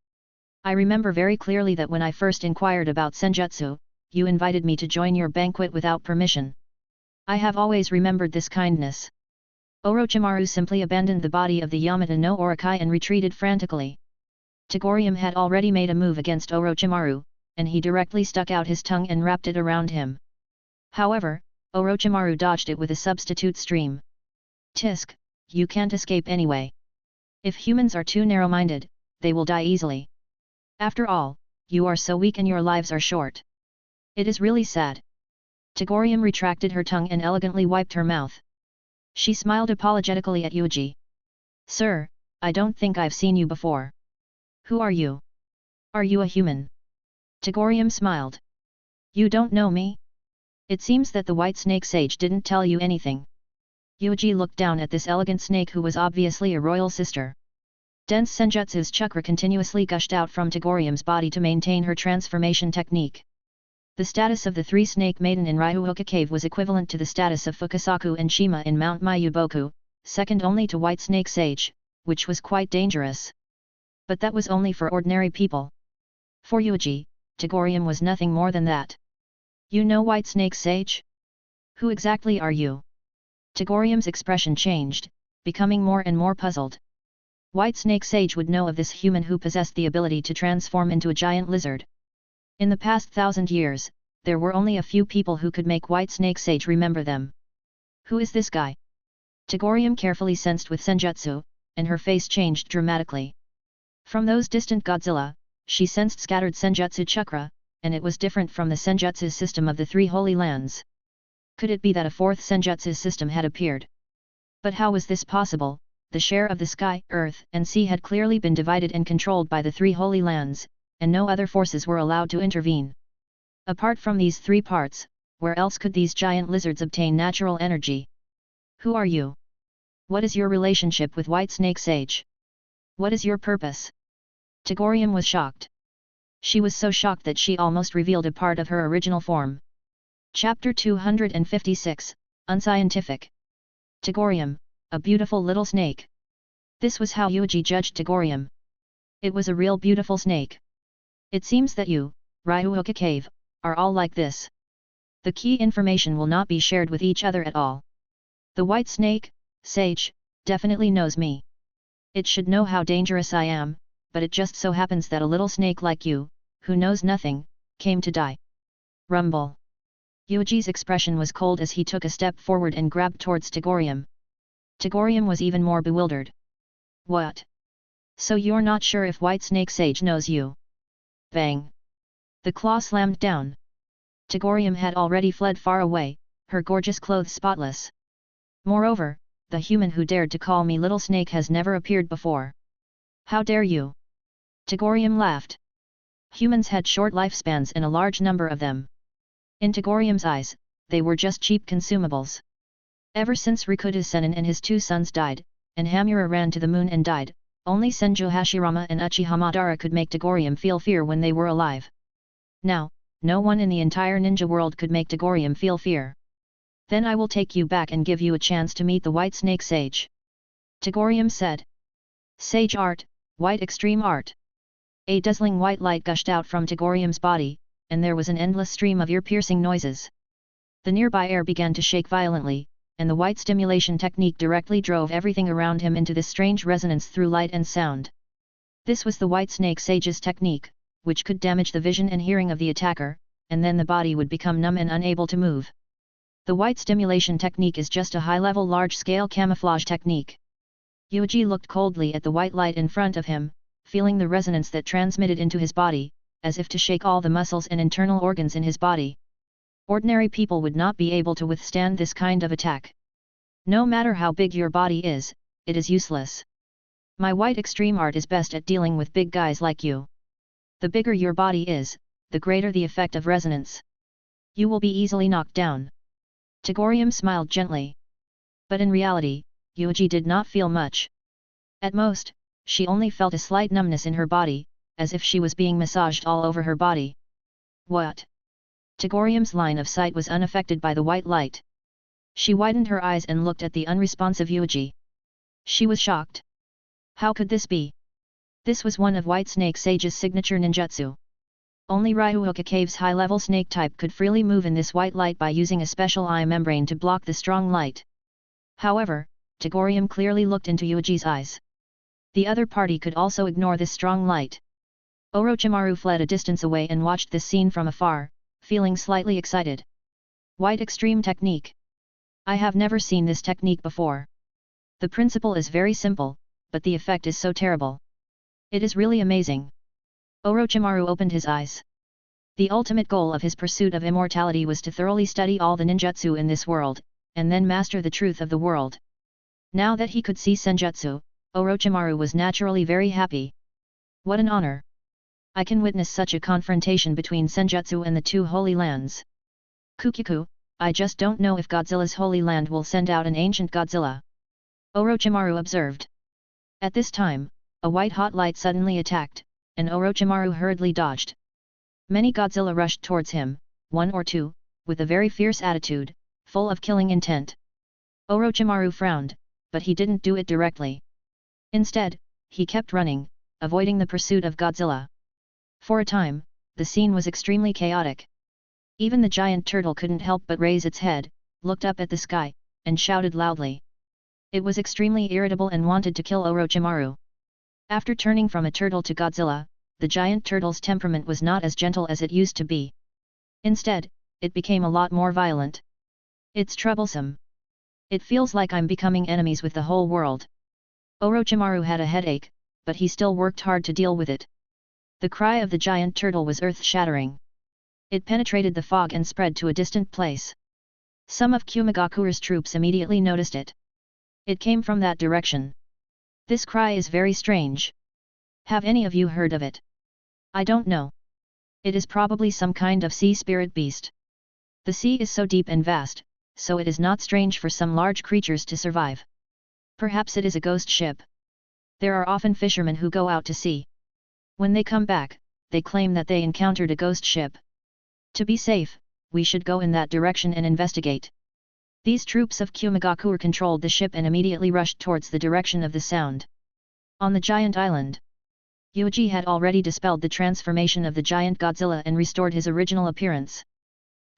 I remember very clearly that when I first inquired about Senjutsu, you invited me to join your banquet without permission. I have always remembered this kindness. Orochimaru simply abandoned the body of the Yamata no Orokai and retreated frantically. Tagorium had already made a move against Orochimaru, and he directly stuck out his tongue and wrapped it around him. However, Orochimaru dodged it with a substitute stream. Tisk, you can't escape anyway. If humans are too narrow-minded, they will die easily. After all, you are so weak and your lives are short. It is really sad. Tagorium retracted her tongue and elegantly wiped her mouth. She smiled apologetically at Yuuji. Sir, I don't think I've seen you before. Who are you? Are you a human? Tagorium smiled. You don't know me? It seems that the white snake sage didn't tell you anything. Yuuji looked down at this elegant snake who was obviously a royal sister. Dense Senjutsu's chakra continuously gushed out from Tagorium's body to maintain her transformation technique. The status of the three-snake maiden in Ryuhoka Cave was equivalent to the status of Fukasaku and Shima in Mount Myuboku, second only to White Snake Sage, which was quite dangerous. But that was only for ordinary people. For Yuuji, Tagorium was nothing more than that. You know White Snake Sage? Who exactly are you? Tagorium's expression changed, becoming more and more puzzled. White Snake Sage would know of this human who possessed the ability to transform into a giant lizard. In the past 1,000 years, there were only a few people who could make White Snake Sage remember them. Who is this guy? Tagorium carefully sensed with Senjutsu, and her face changed dramatically. From those distant Godzilla, she sensed scattered Senjutsu chakra, and it was different from the Senjutsu system of the three holy lands. Could it be that a fourth Senjutsu system had appeared? But how was this possible? The share of the sky, earth, and sea had clearly been divided and controlled by the three holy lands, and no other forces were allowed to intervene. Apart from these three parts, where else could these giant lizards obtain natural energy? Who are you? What is your relationship with White Snake Sage? What is your purpose? Tagorium was shocked. She was so shocked that she almost revealed a part of her original form. Chapter 256, Unscientific. Tagorium, a beautiful little snake. This was how Yuuji judged Tagorium. It was a real beautiful snake. It seems that you, Ryuhoka Cave, are all like this. The key information will not be shared with each other at all. The White Snake, Sage, definitely knows me. It should know how dangerous I am, but it just so happens that a little snake like you, who knows nothing, came to die. Rumble. Yuuji's expression was cold as he took a step forward and grabbed towards Tagorium. Tagorium was even more bewildered. What? So you're not sure if White Snake Sage knows you? Bang! The claw slammed down. Tagorium had already fled far away, her gorgeous clothes spotless. Moreover, the human who dared to call me Little Snake has never appeared before. How dare you? Tagorium laughed. Humans had short lifespans and a large number of them. In Tagorium's eyes, they were just cheap consumables. Ever since Rikuta Sennin and his 2 sons died, and Hamura ran to the moon and died, only Senju Hashirama and Uchiha Madara could make Tagorium feel fear when they were alive. Now, no one in the entire ninja world could make Tagorium feel fear. Then I will take you back and give you a chance to meet the White Snake Sage. Tagorium said. Sage art, white extreme art. A dazzling white light gushed out from Tagorium's body, and there was an endless stream of ear-piercing noises. The nearby air began to shake violently, and the white stimulation technique directly drove everything around him into this strange resonance through light and sound. This was the White Snake Sage's technique, which could damage the vision and hearing of the attacker, and then the body would become numb and unable to move. The white stimulation technique is just a high-level large-scale camouflage technique. Yuuji looked coldly at the white light in front of him, feeling the resonance that transmitted into his body, as if to shake all the muscles and internal organs in his body. Ordinary people would not be able to withstand this kind of attack. No matter how big your body is, it is useless. My white extreme art is best at dealing with big guys like you. The bigger your body is, the greater the effect of resonance. You will be easily knocked down. Tagorium smiled gently. But in reality, Yuuji did not feel much. At most, she only felt a slight numbness in her body, as if she was being massaged all over her body. What? Tagorium's line of sight was unaffected by the white light. She widened her eyes and looked at the unresponsive Yuuji. She was shocked. How could this be? This was one of White Snake Sage's signature ninjutsu. Only Ryuuka Cave's high-level snake type could freely move in this white light by using a special eye membrane to block the strong light. However, Tagorium clearly looked into Yuuji's eyes. The other party could also ignore this strong light. Orochimaru fled a distance away and watched this scene from afar, feeling slightly excited. White extreme technique. I have never seen this technique before. The principle is very simple, but the effect is so terrible. It is really amazing. Orochimaru opened his eyes. The ultimate goal of his pursuit of immortality was to thoroughly study all the ninjutsu in this world, and then master the truth of the world. Now that he could see senjutsu, Orochimaru was naturally very happy. What an honor! I can witness such a confrontation between senjutsu and the 2 holy lands. Kukiku, I just don't know if Godzilla's holy land will send out an ancient Godzilla. Orochimaru observed. At this time, a white-hot light suddenly attacked, and Orochimaru hurriedly dodged. Many Godzilla rushed towards him, 1 or 2, with a very fierce attitude, full of killing intent. Orochimaru frowned, but he didn't do it directly. Instead, he kept running, avoiding the pursuit of Godzilla. For a time, the scene was extremely chaotic. Even the giant turtle couldn't help but raise its head, looked up at the sky, and shouted loudly. It was extremely irritable and wanted to kill Orochimaru. After turning from a turtle to Godzilla, the giant turtle's temperament was not as gentle as it used to be. Instead, it became a lot more violent. It's troublesome. It feels like I'm becoming enemies with the whole world. Orochimaru had a headache, but he still worked hard to deal with it. The cry of the giant turtle was earth-shattering. It penetrated the fog and spread to a distant place. Some of Kumigakure's troops immediately noticed it. It came from that direction. This cry is very strange. Have any of you heard of it? I don't know. It is probably some kind of sea spirit beast. The sea is so deep and vast, so it is not strange for some large creatures to survive. Perhaps it is a ghost ship. There are often fishermen who go out to sea. When they come back, they claim that they encountered a ghost ship. To be safe, we should go in that direction and investigate. These troops of Kumigakure controlled the ship and immediately rushed towards the direction of the sound. On the giant island, Yuuji had already dispelled the transformation of the giant Godzilla and restored his original appearance.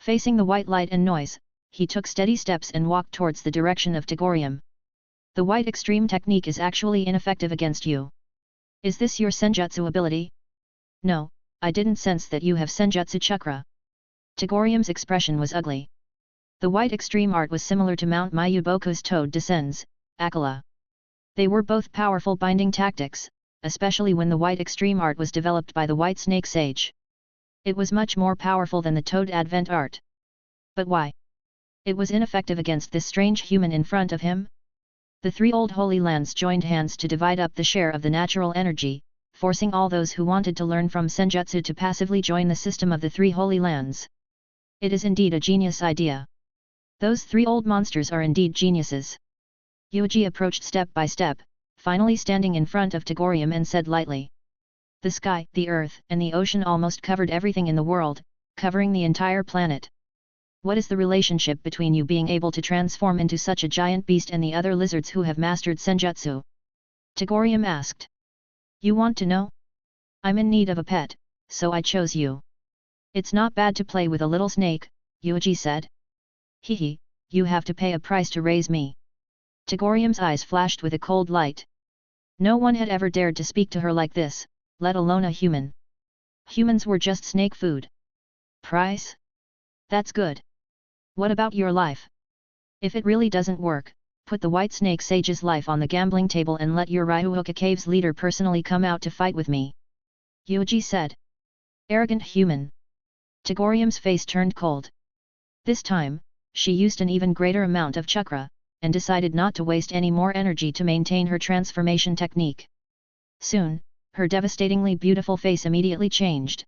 Facing the white light and noise, he took steady steps and walked towards the direction of Tagorium. The white extreme technique is actually ineffective against you. Is this your senjutsu ability? No, I didn't sense that you have senjutsu chakra. Tagorium's expression was ugly. The white extreme art was similar to Mount Mayuboku's Toad Descends, Akala. They were both powerful binding tactics, especially when the white extreme art was developed by the White Snake Sage. It was much more powerful than the Toad Advent art. But why? It was ineffective against this strange human in front of him? The 3 old holy lands joined hands to divide up the share of the natural energy, forcing all those who wanted to learn from Senjutsu to passively join the system of the three holy lands. It is indeed a genius idea. Those three old monsters are indeed geniuses. Yuuji approached step by step, finally standing in front of Tagorium and said lightly. The sky, the earth, and the ocean almost covered everything in the world, covering the entire planet. What is the relationship between you being able to transform into such a giant beast and the other lizards who have mastered Senjutsu? Tagorium asked. You want to know? I'm in need of a pet, so I chose you. It's not bad to play with a little snake, Yuuji said. Hehe, you have to pay a price to raise me. Tagorium's eyes flashed with a cold light. No one had ever dared to speak to her like this, let alone a human. Humans were just snake food. Price? That's good. What about your life? If it really doesn't work, put the White Snake Sage's life on the gambling table and let your Ryuhoka Cave's leader personally come out to fight with me. Yuuji said. Arrogant human. Tagorium's face turned cold. This time, she used an even greater amount of chakra, and decided not to waste any more energy to maintain her transformation technique. Soon, her devastatingly beautiful face immediately changed.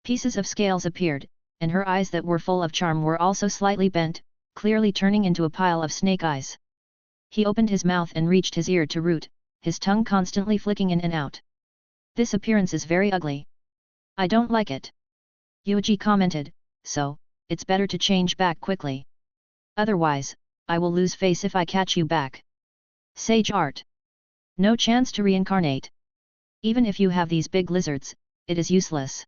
Pieces of scales appeared, and her eyes that were full of charm were also slightly bent, clearly turning into a pile of snake eyes. He opened his mouth and reached his ear to root, his tongue constantly flicking in and out. This appearance is very ugly. I don't like it. Yuuji commented, so, it's better to change back quickly. Otherwise, I will lose face if I catch you back. Sage art. No chance to reincarnate. Even if you have these big lizards, it is useless.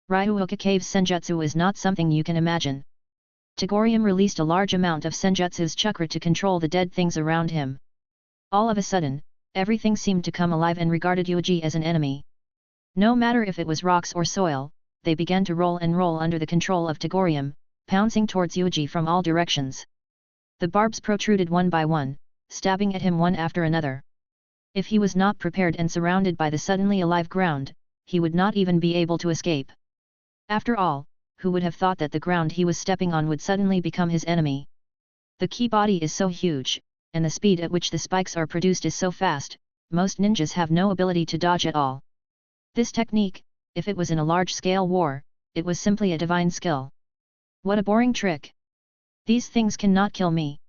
Ryuhoka Cave's Senjutsu is not something you can imagine. Tagorium released a large amount of Senjutsu's chakra to control the dead things around him. All of a sudden, everything seemed to come alive and regarded Yuuji as an enemy. No matter if it was rocks or soil, they began to roll and roll under the control of Tagorium, pouncing towards Yuuji from all directions. The barbs protruded one by one, stabbing at him one after another. If he was not prepared and surrounded by the suddenly alive ground, he would not even be able to escape. After all, who would have thought that the ground he was stepping on would suddenly become his enemy? The ki body is so huge, and the speed at which the spikes are produced is so fast, most ninjas have no ability to dodge at all. This technique, if it was in a large-scale war, it was simply a divine skill. What a boring trick! These things cannot kill me.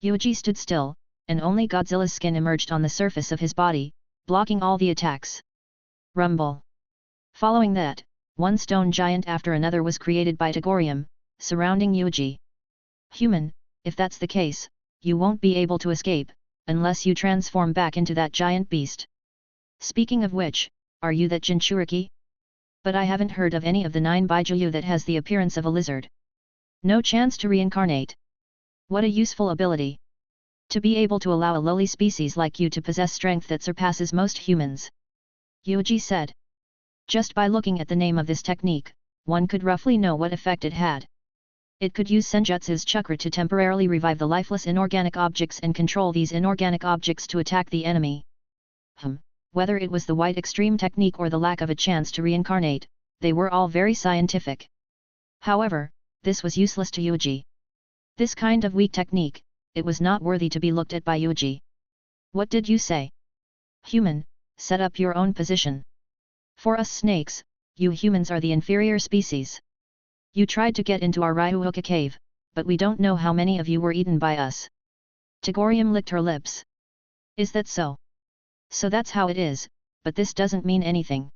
Yuuji stood still, and only Godzilla's skin emerged on the surface of his body, blocking all the attacks. Rumble. Following that, one stone giant after another was created by Tagorium, surrounding Yuuji. Human, if that's the case, you won't be able to escape, unless you transform back into that giant beast. Speaking of which, are you that Jinchuriki? But I haven't heard of any of the 9 Bijuu that has the appearance of a lizard. No chance to reincarnate. What a useful ability. To be able to allow a lowly species like you to possess strength that surpasses most humans. Yuuji said. Just by looking at the name of this technique, one could roughly know what effect it had. It could use Senjutsu's chakra to temporarily revive the lifeless inorganic objects and control these inorganic objects to attack the enemy. Whether it was the white extreme technique or the lack of a chance to reincarnate, they were all very scientific. However, this was useless to Yuuji. This kind of weak technique, it was not worthy to be looked at by Yuuji. What did you say? Human, set up your own position. For us snakes, you humans are the inferior species. You tried to get into our Ryuhoka cave, but we don't know how many of you were eaten by us. Tagorium licked her lips. Is that so? So that's how it is, but this doesn't mean anything.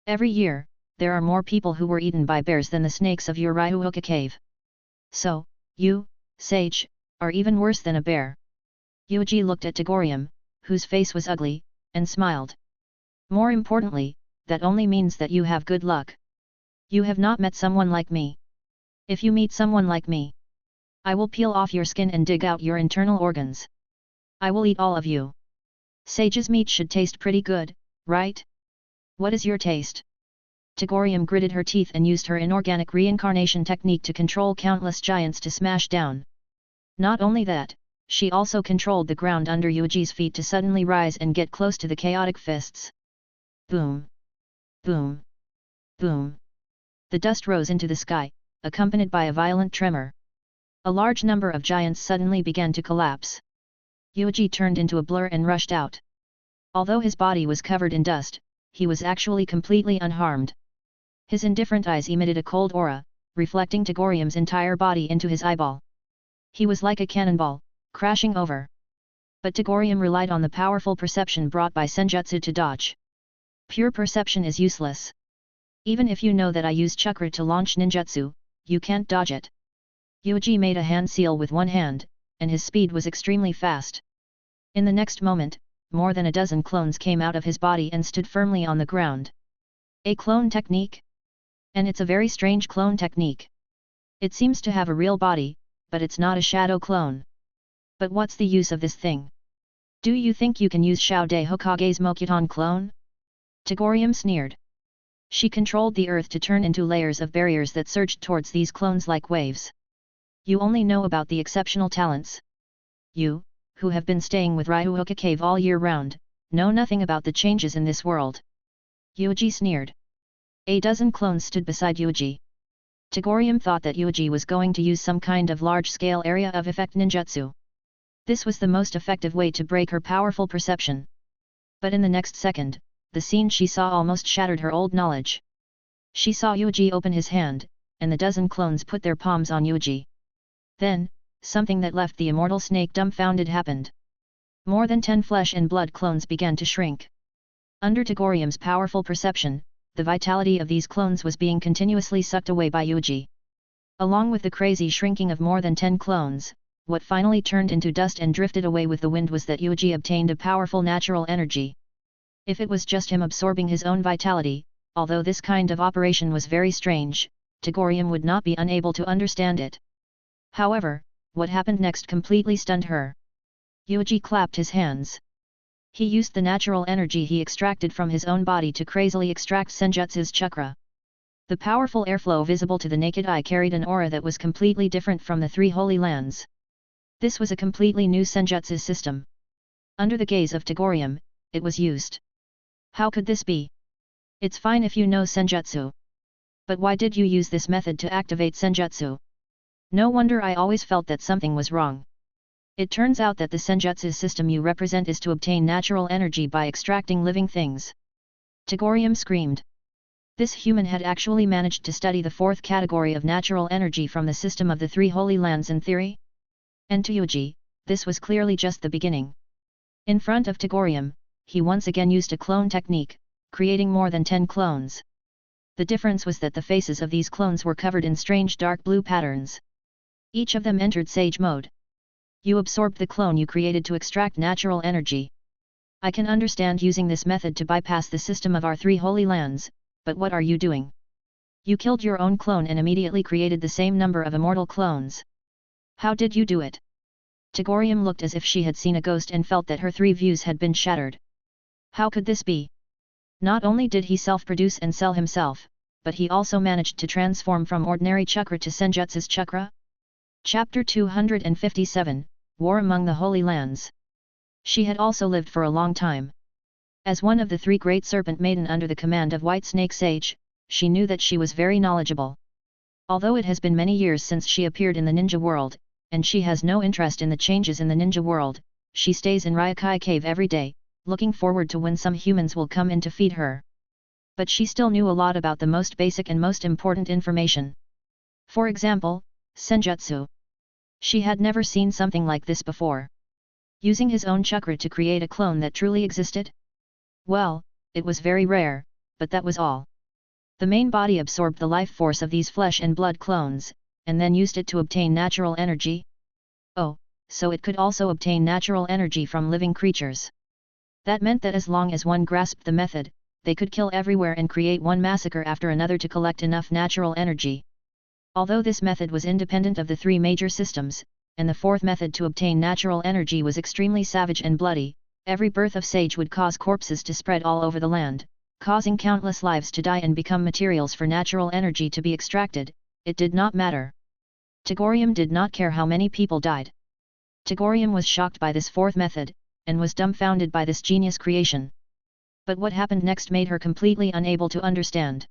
Every year, there are more people who were eaten by bears than the snakes of your Ryuhoka cave. So, you, Sage, are even worse than a bear. Yuuji looked at Tagorium, whose face was ugly, and smiled. More importantly, that only means that you have good luck. You have not met someone like me. If you meet someone like me, I will peel off your skin and dig out your internal organs. I will eat all of you. Sage's meat should taste pretty good, right? What is your taste? Tagorium gritted her teeth and used her inorganic reincarnation technique to control countless giants to smash down. Not only that, she also controlled the ground under Yuuji's feet to suddenly rise and get close to the chaotic fists. Boom! Boom! Boom! The dust rose into the sky, accompanied by a violent tremor. A large number of giants suddenly began to collapse. Yuuji turned into a blur and rushed out. Although his body was covered in dust, he was actually completely unharmed. His indifferent eyes emitted a cold aura, reflecting Tagorium's entire body into his eyeball. He was like a cannonball, crashing over. But Tagorium relied on the powerful perception brought by Senjutsu to dodge. Pure perception is useless. Even if you know that I use chakra to launch ninjutsu, you can't dodge it. Yuuji made a hand seal with one hand, and his speed was extremely fast. In the next moment, more than a dozen clones came out of his body and stood firmly on the ground. A clone technique? And it's a very strange clone technique. It seems to have a real body, but it's not a shadow clone. But what's the use of this thing? Do you think you can use Xiaode Hokage's Mokuton clone? Tagorium sneered. She controlled the earth to turn into layers of barriers that surged towards these clones like waves. You only know about the exceptional talents. You, who have been staying with Ryuhoka Cave all year round, know nothing about the changes in this world. Yuuji sneered. A dozen clones stood beside Yuuji. Tagorium thought that Yuuji was going to use some kind of large-scale area of effect ninjutsu. This was the most effective way to break her powerful perception. But in the next second, the scene she saw almost shattered her old knowledge. She saw Yuuji open his hand, and the dozen clones put their palms on Yuuji. Then, something that left the immortal snake dumbfounded happened. More than 10 flesh and blood clones began to shrink. Under Tagorium's powerful perception, the vitality of these clones was being continuously sucked away by Yuuji. Along with the crazy shrinking of more than 10 clones, what finally turned into dust and drifted away with the wind was that Yuuji obtained a powerful natural energy. If it was just him absorbing his own vitality, although this kind of operation was very strange, Tagorium would not be unable to understand it. However, what happened next completely stunned her. Yuuji clapped his hands. He used the natural energy he extracted from his own body to crazily extract Senjutsu's chakra. The powerful airflow visible to the naked eye carried an aura that was completely different from the three holy lands. This was a completely new Senjutsu system. Under the gaze of Tagorium, it was used. How could this be? It's fine if you know Senjutsu. But why did you use this method to activate Senjutsu? No wonder I always felt that something was wrong. It turns out that the Senjutsu system you represent is to obtain natural energy by extracting living things. Tagorium screamed. This human had actually managed to study the fourth category of natural energy from the system of the three holy lands in theory. And to Yuuji, this was clearly just the beginning. In front of Tagorium, he once again used a clone technique, creating more than 10 clones. The difference was that the faces of these clones were covered in strange dark blue patterns. Each of them entered Sage mode. You absorbed the clone you created to extract natural energy. I can understand using this method to bypass the system of our three holy lands, but what are you doing? You killed your own clone and immediately created the same number of immortal clones. How did you do it? Tagorium looked as if she had seen a ghost and felt that her three views had been shattered. How could this be? Not only did he self-produce and sell himself, but he also managed to transform from ordinary chakra to Senjutsu's chakra? Chapter 257, War Among the Holy Lands. She had also lived for a long time. As one of the three great serpent maiden under the command of White Snake Sage, she knew that she was very knowledgeable. Although it has been many years since she appeared in the ninja world, and she has no interest in the changes in the ninja world, she stays in Ryukai Cave every day, looking forward to when some humans will come in to feed her. But she still knew a lot about the most basic and most important information. For example, Senjutsu. She had never seen something like this before. Using his own chakra to create a clone that truly existed? Well, it was very rare, but that was all. The main body absorbed the life force of these flesh and blood clones, and then used it to obtain natural energy. Oh, so it could also obtain natural energy from living creatures. That meant that as long as one grasped the method, they could kill everywhere and create one massacre after another to collect enough natural energy. Although this method was independent of the three major systems, and the fourth method to obtain natural energy was extremely savage and bloody, every birth of Sage would cause corpses to spread all over the land, causing countless lives to die and become materials for natural energy to be extracted. It did not matter. Tagorium did not care how many people died. Tagorium was shocked by this fourth method, and was dumbfounded by this genius creation. But what happened next made her completely unable to understand.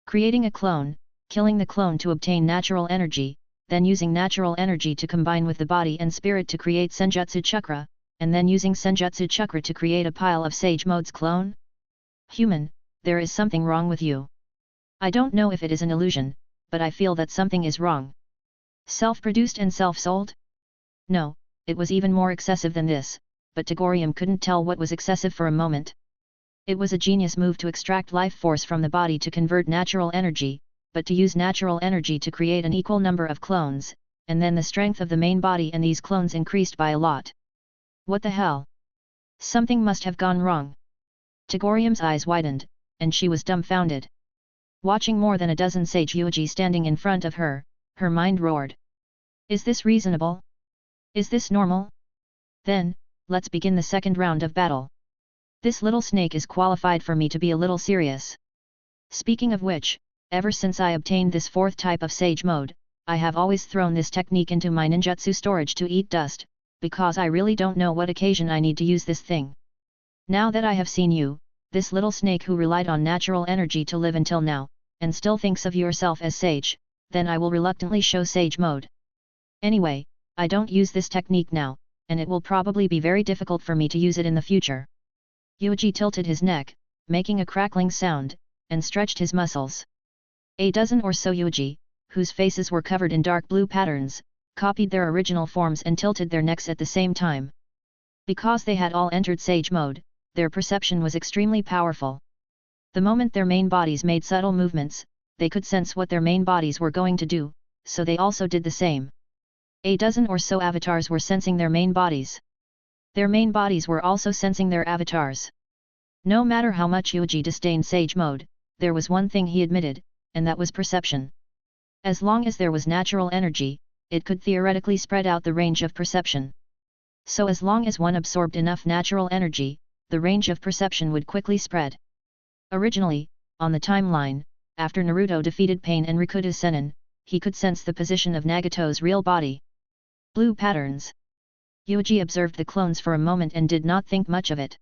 Creating a clone, killing the clone to obtain natural energy, then using natural energy to combine with the body and spirit to create Senjutsu chakra, and then using Senjutsu chakra to create a pile of Sage mode's clone? Human, there is something wrong with you. I don't know if it is an illusion, but I feel that something is wrong. Self-produced and self-sold? No, it was even more excessive than this, but Tagorium couldn't tell what was excessive for a moment. It was a genius move to extract life force from the body to convert natural energy, but to use natural energy to create an equal number of clones, and then the strength of the main body and these clones increased by a lot. What the hell? Something must have gone wrong. Tagorium's eyes widened, and she was dumbfounded. Watching more than a dozen Sage Yuuji standing in front of her, her mind roared. Is this reasonable? Is this normal? Then, let's begin the second round of battle. This little snake is qualified for me to be a little serious. Speaking of which, ever since I obtained this fourth type of Sage mode, I have always thrown this technique into my ninjutsu storage to eat dust, because I really don't know what occasion I need to use this thing. Now that I have seen you, this little snake who relied on natural energy to live until now, and still thinks of yourself as Sage, then I will reluctantly show Sage mode. Anyway, I don't use this technique now, and it will probably be very difficult for me to use it in the future. Yuuji tilted his neck, making a crackling sound, and stretched his muscles. A dozen or so Yuuji, whose faces were covered in dark blue patterns, copied their original forms and tilted their necks at the same time. Because they had all entered Sage mode, their perception was extremely powerful. The moment their main bodies made subtle movements, they could sense what their main bodies were going to do, so they also did the same. A dozen or so avatars were sensing their main bodies. Their main bodies were also sensing their avatars. No matter how much Yuuji disdained Sage mode, there was one thing he admitted, and that was perception. As long as there was natural energy, it could theoretically spread out the range of perception. So as long as one absorbed enough natural energy, the range of perception would quickly spread. Originally, on the timeline, after Naruto defeated Pain and Rikuta Sennin, he could sense the position of Nagato's real body. Blue patterns. Yuuji observed the clones for a moment and did not think much of it.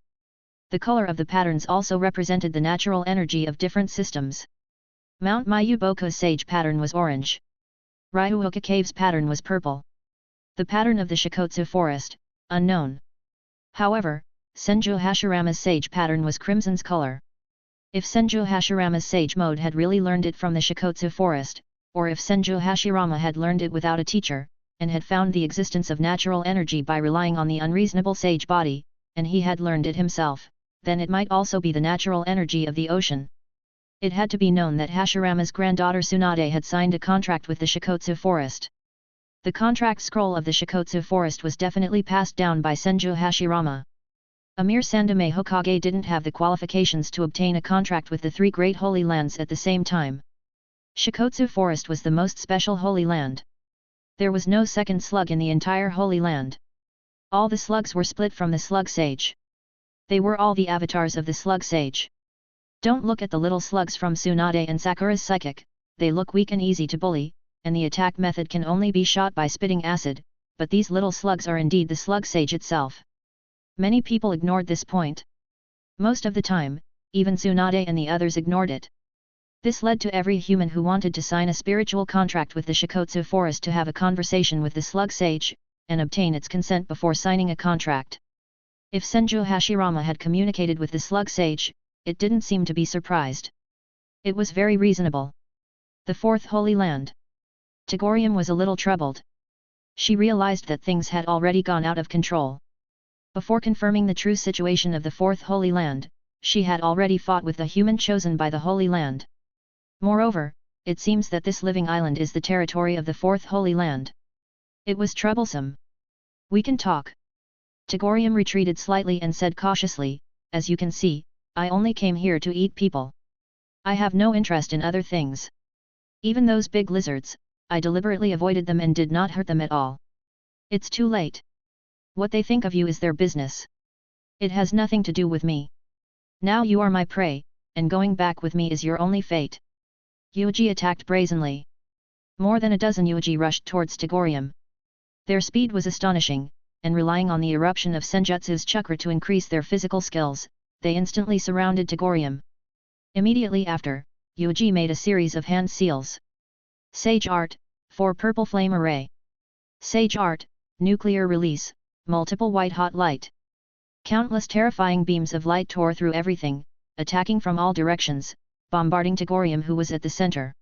The color of the patterns also represented the natural energy of different systems. Mount Mayuboka's Sage pattern was orange. Ryuoka Cave's pattern was purple. The pattern of the Shikotsu forest, unknown. However, Senju Hashirama's Sage pattern was crimson's color. If Senju Hashirama's Sage mode had really learned it from the Shikotsu forest, or if Senju Hashirama had learned it without a teacher, and had found the existence of natural energy by relying on the unreasonable Sage body, and he had learned it himself, then it might also be the natural energy of the ocean. It had to be known that Hashirama's granddaughter Tsunade had signed a contract with the Shikotsu forest. The contract scroll of the Shikotsu forest was definitely passed down by Senju Hashirama. A mere Sandaime Hokage didn't have the qualifications to obtain a contract with the three great holy lands at the same time. Shikotsu forest was the most special holy land. There was no second slug in the entire holy land. All the slugs were split from the slug sage. They were all the avatars of the slug sage. Don't look at the little slugs from Tsunade and Sakura's psychic, they look weak and easy to bully, and the attack method can only be shot by spitting acid, but these little slugs are indeed the slug sage itself. Many people ignored this point. Most of the time, even Tsunade and the others ignored it. This led to every human who wanted to sign a spiritual contract with the Shikotsu forest to have a conversation with the slug sage, and obtain its consent before signing a contract. If Senju Hashirama had communicated with the slug sage, it didn't seem to be surprised. It was very reasonable. The fourth holy land. Tagorium was a little troubled. She realized that things had already gone out of control. Before confirming the true situation of the fourth holy land, she had already fought with the human chosen by the holy land. Moreover, it seems that this living island is the territory of the fourth holy land. It was troublesome. We can talk. Tagorium retreated slightly and said cautiously, as you can see, I only came here to eat people. I have no interest in other things. Even those big lizards, I deliberately avoided them and did not hurt them at all. It's too late. What they think of you is their business. It has nothing to do with me. Now you are my prey, and going back with me is your only fate. Yuuji attacked brazenly. More than a dozen Yuuji rushed towards Tagorium. Their speed was astonishing, and relying on the eruption of Senjutsu's chakra to increase their physical skills, they instantly surrounded Tagorium. Immediately after, Yuuji made a series of hand seals. Sage Art, 4 Purple Flame Array. Sage Art, Nuclear Release, Multiple White Hot Light. Countless terrifying beams of light tore through everything, attacking from all directions, bombarding Tagorium who was at the center.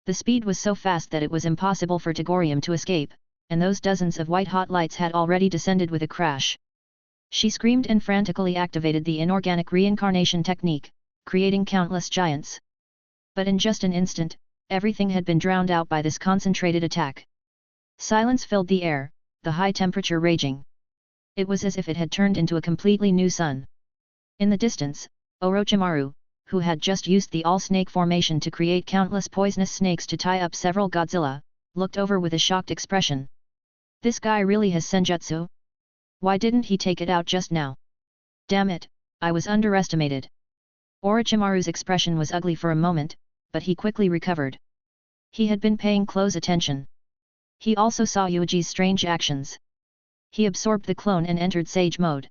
The speed was so fast that it was impossible for Tagorium to escape, and those dozens of white-hot lights had already descended with a crash. She screamed and frantically activated the inorganic reincarnation technique, creating countless giants. But in just an instant, everything had been drowned out by this concentrated attack. Silence filled the air, the high temperature raging. It was as if it had turned into a completely new sun. In the distance, Orochimaru, who had just used the all-snake formation to create countless poisonous snakes to tie up several Godzilla, looked over with a shocked expression. This guy really has senjutsu? Why didn't he take it out just now? Damn it, I was underestimated. Orochimaru's expression was ugly for a moment, but he quickly recovered. He had been paying close attention. He also saw Yuuji's strange actions. He absorbed the clone and entered Sage mode.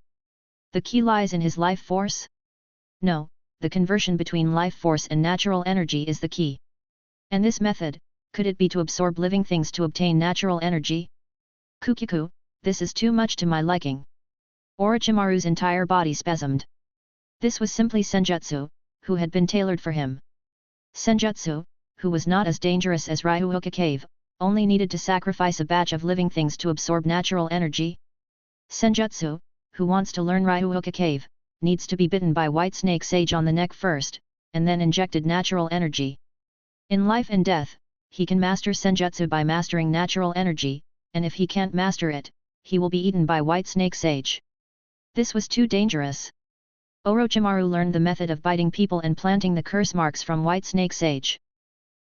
The key lies in his life force? No, the conversion between life force and natural energy is the key. And this method, could it be to absorb living things to obtain natural energy? Kukiku, this is too much to my liking. Orochimaru's entire body spasmed. This was simply senjutsu, who had been tailored for him. Senjutsu, who was not as dangerous as Ryuhoka Cave, only needed to sacrifice a batch of living things to absorb natural energy. Senjutsu, who wants to learn Ryuhoka Cave, needs to be bitten by White Snake Sage on the neck first, and then injected natural energy. In life and death, he can master senjutsu by mastering natural energy, and if he can't master it, he will be eaten by White Snake Sage. This was too dangerous. Orochimaru learned the method of biting people and planting the curse marks from White Snake Sage.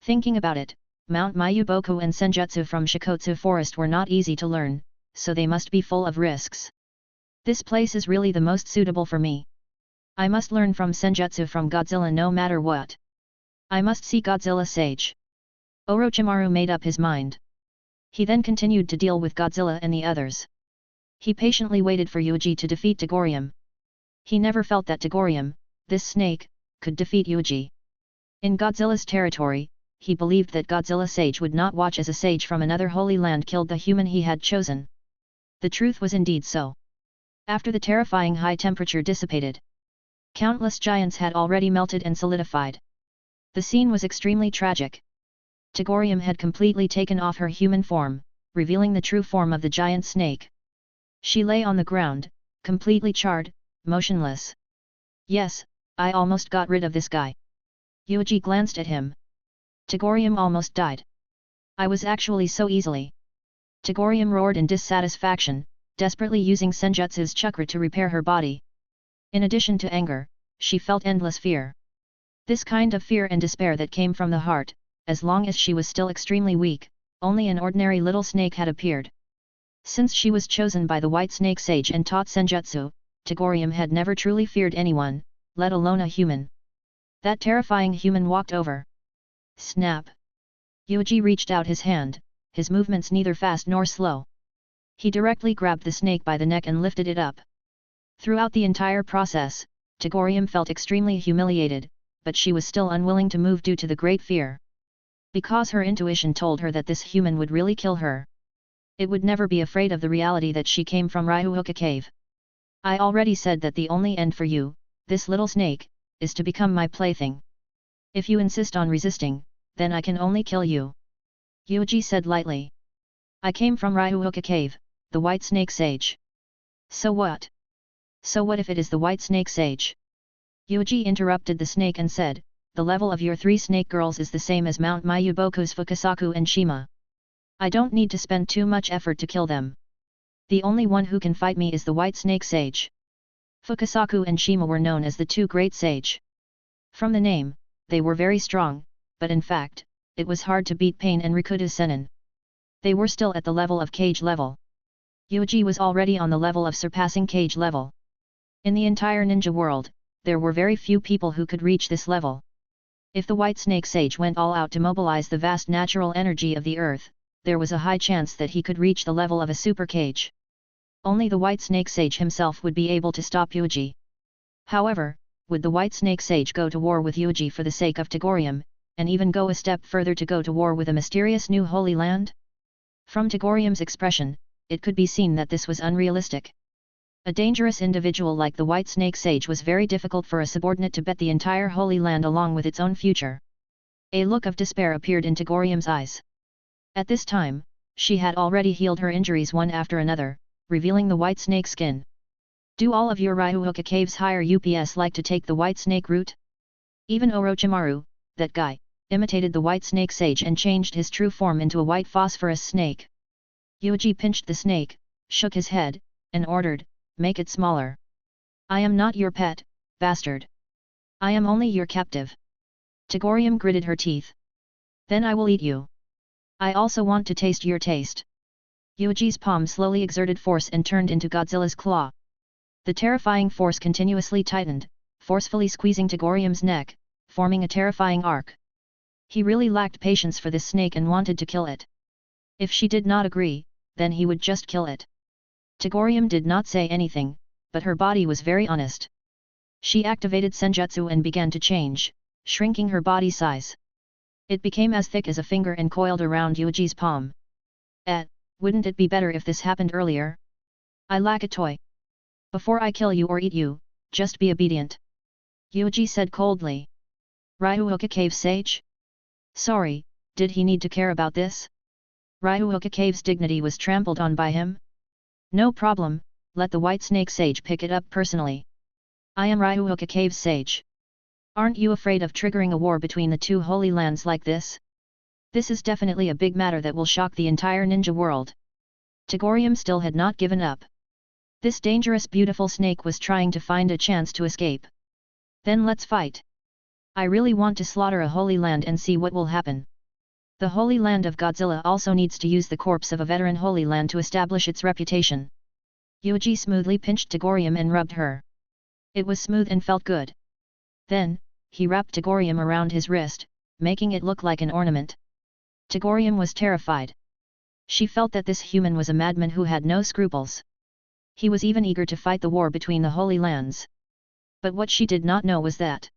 Thinking about it, Mount Mayuboku and senjutsu from Shikotsu Forest were not easy to learn, so they must be full of risks. This place is really the most suitable for me. I must learn from senjutsu from Godzilla no matter what. I must see Godzilla Sage. Orochimaru made up his mind. He then continued to deal with Godzilla and the others. He patiently waited for Yuuji to defeat Tagorium. He never felt that Tagorium, this snake, could defeat Yuuji. In Godzilla's territory, he believed that Godzilla Sage would not watch as a sage from another holy land killed the human he had chosen. The truth was indeed so. After the terrifying high temperature dissipated, countless giants had already melted and solidified. The scene was extremely tragic. Tagorium had completely taken off her human form, revealing the true form of the giant snake. She lay on the ground, completely charred, motionless. Yes, I almost got rid of this guy. Yuuji glanced at him. Tagorium almost died. I was actually so easily. Tagorium roared in dissatisfaction, desperately using senjutsu's chakra to repair her body. In addition to anger, she felt endless fear. This kind of fear and despair that came from the heart, as long as she was still extremely weak, only an ordinary little snake had appeared. Since she was chosen by the White Snake Sage and taught senjutsu, Tagorium had never truly feared anyone, let alone a human. That terrifying human walked over. Snap! Yuuji reached out his hand, his movements neither fast nor slow. He directly grabbed the snake by the neck and lifted it up. Throughout the entire process, Tagorium felt extremely humiliated, but she was still unwilling to move due to the great fear. Because her intuition told her that this human would really kill her. It would never be afraid of the reality that she came from Ryuhoka Cave. I already said that the only end for you, this little snake, is to become my plaything. If you insist on resisting, then I can only kill you. Yuuji said lightly. I came from Ryuhoka Cave, the White Snake Sage. So what? So what if it is the White Snake Sage? Yuuji interrupted the snake and said, the level of your 3 snake girls is the same as Mount Mayuboku's Fukasaku and Shima. I don't need to spend too much effort to kill them. The only one who can fight me is the White Snake Sage. Fukasaku and Shima were known as the 2 great sage. From the name, they were very strong, but in fact, it was hard to beat Pain and Rikuta Sennin. They were still at the level of cage level. Yuuji was already on the level of surpassing cage level. In the entire ninja world, there were very few people who could reach this level. If the White Snake Sage went all out to mobilize the vast natural energy of the earth, there was a high chance that he could reach the level of a super cage. Only the White Snake Sage himself would be able to stop Yuuji. However, would the White Snake Sage go to war with Yuuji for the sake of Tagorium, and even go a step further to go to war with a mysterious new holy land? From Tagorium's expression, it could be seen that this was unrealistic. A dangerous individual like the White Snake Sage was very difficult for a subordinate to bet the entire Holy Land along with its own future. A look of despair appeared in Tagorium's eyes. At this time, she had already healed her injuries one after another, revealing the white snake skin. Do all of your Ryuhoka Cave's higher UPS like to take the white snake route? Even Orochimaru, that guy, imitated the white snake sage and changed his true form into a white phosphorus snake. Yuuji pinched the snake, shook his head, and ordered, "Make it smaller. I am not your pet, bastard. I am only your captive." Tagorium gritted her teeth. "Then I will eat you. I also want to taste your taste." Yuuji's palm slowly exerted force and turned into Godzilla's claw. The terrifying force continuously tightened, forcefully squeezing Tagorium's neck, forming a terrifying arc. He really lacked patience for this snake and wanted to kill it. If she did not agree, then he would just kill it. Tagorium did not say anything, but her body was very honest. She activated Senjutsu and began to change, shrinking her body size. It became as thick as a finger and coiled around Yuuji's palm. Wouldn't it be better if this happened earlier? I lack a toy. Before I kill you or eat you, just be obedient. Yuuji said coldly. Ryuhoka Cave Sage? Sorry, did he need to care about this? Ryuhoka Cave's dignity was trampled on by him? No problem, let the White Snake Sage pick it up personally. I am Ryuhoka Cave's Sage. Aren't you afraid of triggering a war between the two holy lands like this? This is definitely a big matter that will shock the entire ninja world. Tagorium still had not given up. This dangerous beautiful snake was trying to find a chance to escape. Then let's fight. I really want to slaughter a holy land and see what will happen. The holy land of Godzilla also needs to use the corpse of a veteran holy land to establish its reputation. Yuuji smoothly pinched Tagorium and rubbed her. It was smooth and felt good. Then, he wrapped Tagorium around his wrist, making it look like an ornament. Tagorium was terrified. She felt that this human was a madman who had no scruples. He was even eager to fight the war between the holy lands. But what she did not know was that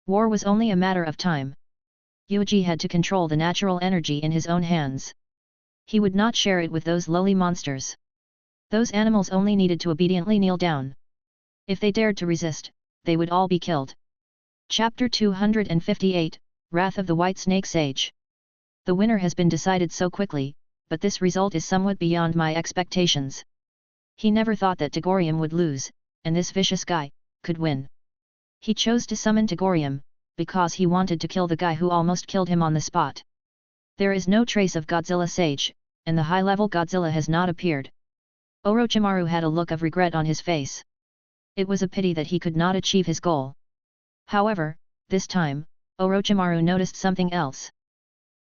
war was only a matter of time. Yuuji had to control the natural energy in his own hands. He would not share it with those lowly monsters. Those animals only needed to obediently kneel down. If they dared to resist, they would all be killed. Chapter 258, Wrath of the White Snake Sage. The winner has been decided so quickly, but this result is somewhat beyond my expectations. He never thought that Tagorium would lose, and this vicious guy could win. He chose to summon Tagorium, because he wanted to kill the guy who almost killed him on the spot. There is no trace of Godzilla Sage, and the high-level Godzilla has not appeared. Orochimaru had a look of regret on his face. It was a pity that he could not achieve his goal. However, this time, Orochimaru noticed something else.